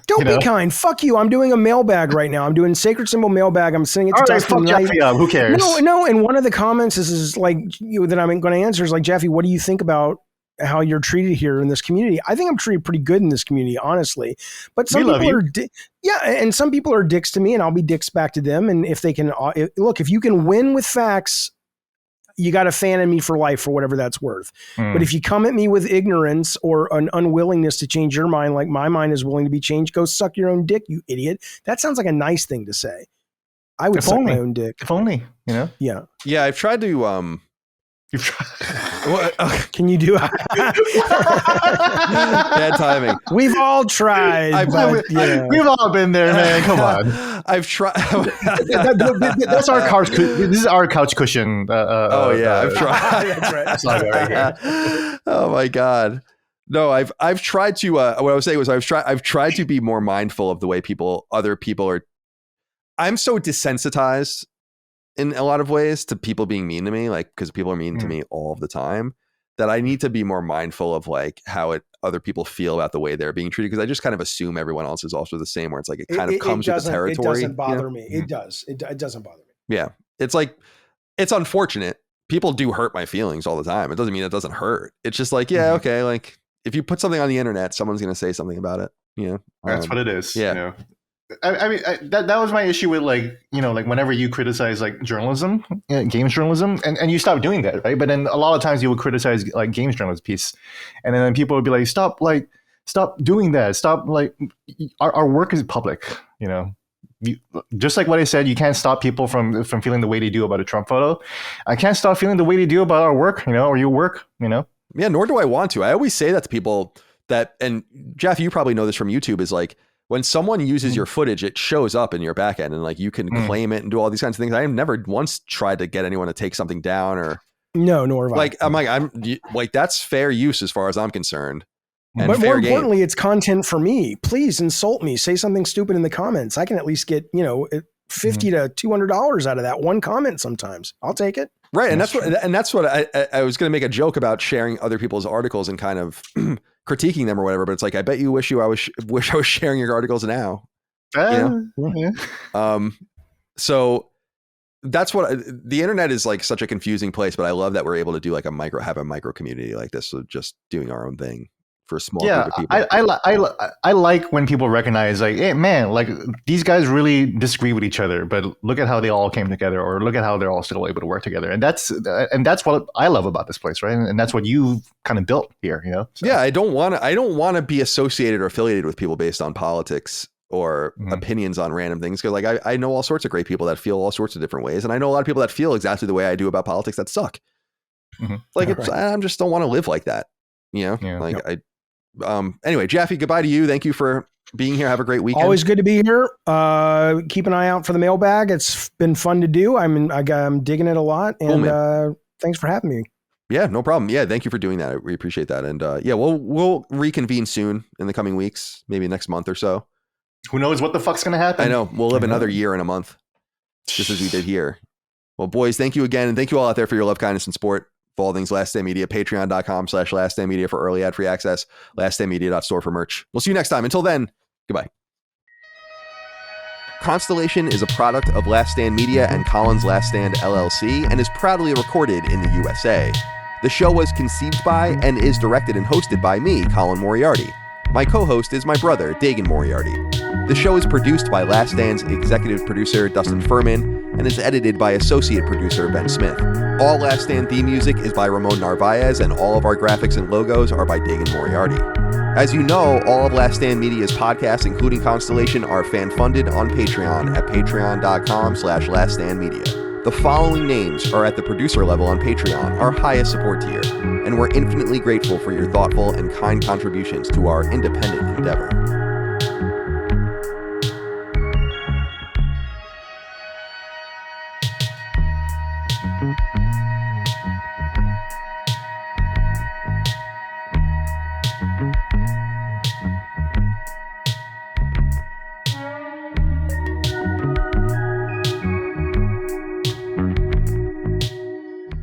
Speaker 4: Don't be kind. Fuck you. I'm doing a mailbag right now. I'm doing Sacred Symbol mailbag. I'm sending it to Dustin.
Speaker 3: Fuck Jaffe up. Who cares?
Speaker 4: No. And one of the comments is like that I'm going to answer is like, Jaffe, what do you think about how you're treated here in this community? I think I'm treated pretty good in this community, honestly. But some people are, and some people are dicks to me, and I'll be dicks back to them. And if they can, if you can win with facts, you got a fan in me for life for whatever that's worth. But if you come at me with ignorance or an unwillingness to change your mind, like my mind is willing to be changed, go suck your own dick, you idiot. That sounds like a nice thing to say. I would suck my own dick.
Speaker 3: If only,
Speaker 4: Yeah.
Speaker 1: Yeah, I've tried to
Speaker 3: You've tried.
Speaker 1: What?
Speaker 4: Can you do it?
Speaker 1: Bad timing.
Speaker 4: We've all tried.
Speaker 3: We've all been there, man. Come on.
Speaker 1: I've tried.
Speaker 3: That's our couch. This is our couch cushion.
Speaker 1: I've tried.
Speaker 4: That's right.
Speaker 3: That's not right here.
Speaker 1: Oh my God. No, I've tried to. What I was saying was I've tried to be more mindful of the way other people are. I'm so desensitized in a lot of ways to people being mean to me, like because people are mean to me all of the time, that I need to be more mindful of like how other people feel about the way they're being treated, because I just kind of assume everyone else is also the same, where it's like it kind of comes with the territory.
Speaker 4: It doesn't bother me. It does. It doesn't bother me.
Speaker 1: Yeah, it's like it's unfortunate. People do hurt my feelings all the time. It doesn't mean it doesn't hurt. It's just like okay, like if you put something on the internet, someone's going to say something about it.
Speaker 3: That's what it is.
Speaker 1: Yeah.
Speaker 3: I mean, that was my issue with like whenever you criticize like journalism, games journalism, and you stop doing that, right? But then a lot of times you would criticize like games journalism piece, and then people would be like, stop doing that. Stop, like our work is public, just like what I said, you can't stop people from feeling the way they do about a Trump photo. I can't stop feeling the way they do about our work, or your work,
Speaker 1: Yeah, nor do I want to. I always say that to people and Jeff, you probably know this from YouTube, is like, when someone uses your footage, it shows up in your backend, and like you can claim it and do all these kinds of things. I have never once tried to get anyone to take something down or
Speaker 4: nor have I.
Speaker 1: I'm like that's fair use as far as I'm concerned. And
Speaker 4: but more importantly, it's content for me. Please insult me. Say something stupid in the comments. I can at least get $50 to $200 out of that one comment. Sometimes I'll take it.
Speaker 1: Right, and that's what I was going to make a joke about sharing other people's articles and kind of critiquing them or whatever, but it's like I bet you wish I was sharing your articles now. So that's what the internet is like, such a confusing place. But I love that we're able to do like have a micro community like this, so just doing our own thing for a small group of people.
Speaker 3: I like when people recognize like, hey man, like these guys really disagree with each other, but look at how they all came together, or look at how they're all still able to work together. And that's what I love about this place, right? And that's what you've kind of built here, So.
Speaker 1: Yeah, I don't want to be associated or affiliated with people based on politics or opinions on random things, because like I know all sorts of great people that feel all sorts of different ways, and I know a lot of people that feel exactly the way I do about politics that suck. Like I just don't want to live like that, Anyway, Jaffe, goodbye to you. Thank you for being here. Have a great weekend.
Speaker 4: Always good to be here. Keep an eye out for the mailbag. It's been fun to do. I'm digging it a lot, and thanks for having me.
Speaker 1: Yeah, no problem. Yeah, thank you for doing that. We appreciate that. And we'll reconvene soon in the coming weeks, maybe next month or so.
Speaker 3: Who knows what the fuck's going to happen?
Speaker 1: I know. We'll live another year and a month, just as we did here. Well, boys, thank you again. And thank you all out there for your love, kindness, and support. For all things Last Stand Media, patreon.com/Last Stand Media for early ad-free access, laststandmedia.store for merch. We'll see you next time. Until then, goodbye. Constellation is a product of Last Stand Media and Colin's Last Stand LLC and is proudly recorded in the USA. The show was conceived by and is directed and hosted by me, Colin Moriarty. My co-host is my brother, Dagan Moriarty. The show is produced by Last Stand's executive producer, Dustin Furman, and is edited by associate producer, Ben Smith. All Last Stand theme music is by Ramon Narvaez, and all of our graphics and logos are by Dagan Moriarty. As you know, all of Last Stand Media's podcasts, including Constellation, are fan-funded on Patreon at patreon.com/Last Stand Media. The following names are at the producer level on Patreon, our highest support tier, and we're infinitely grateful for your thoughtful and kind contributions to our independent endeavor.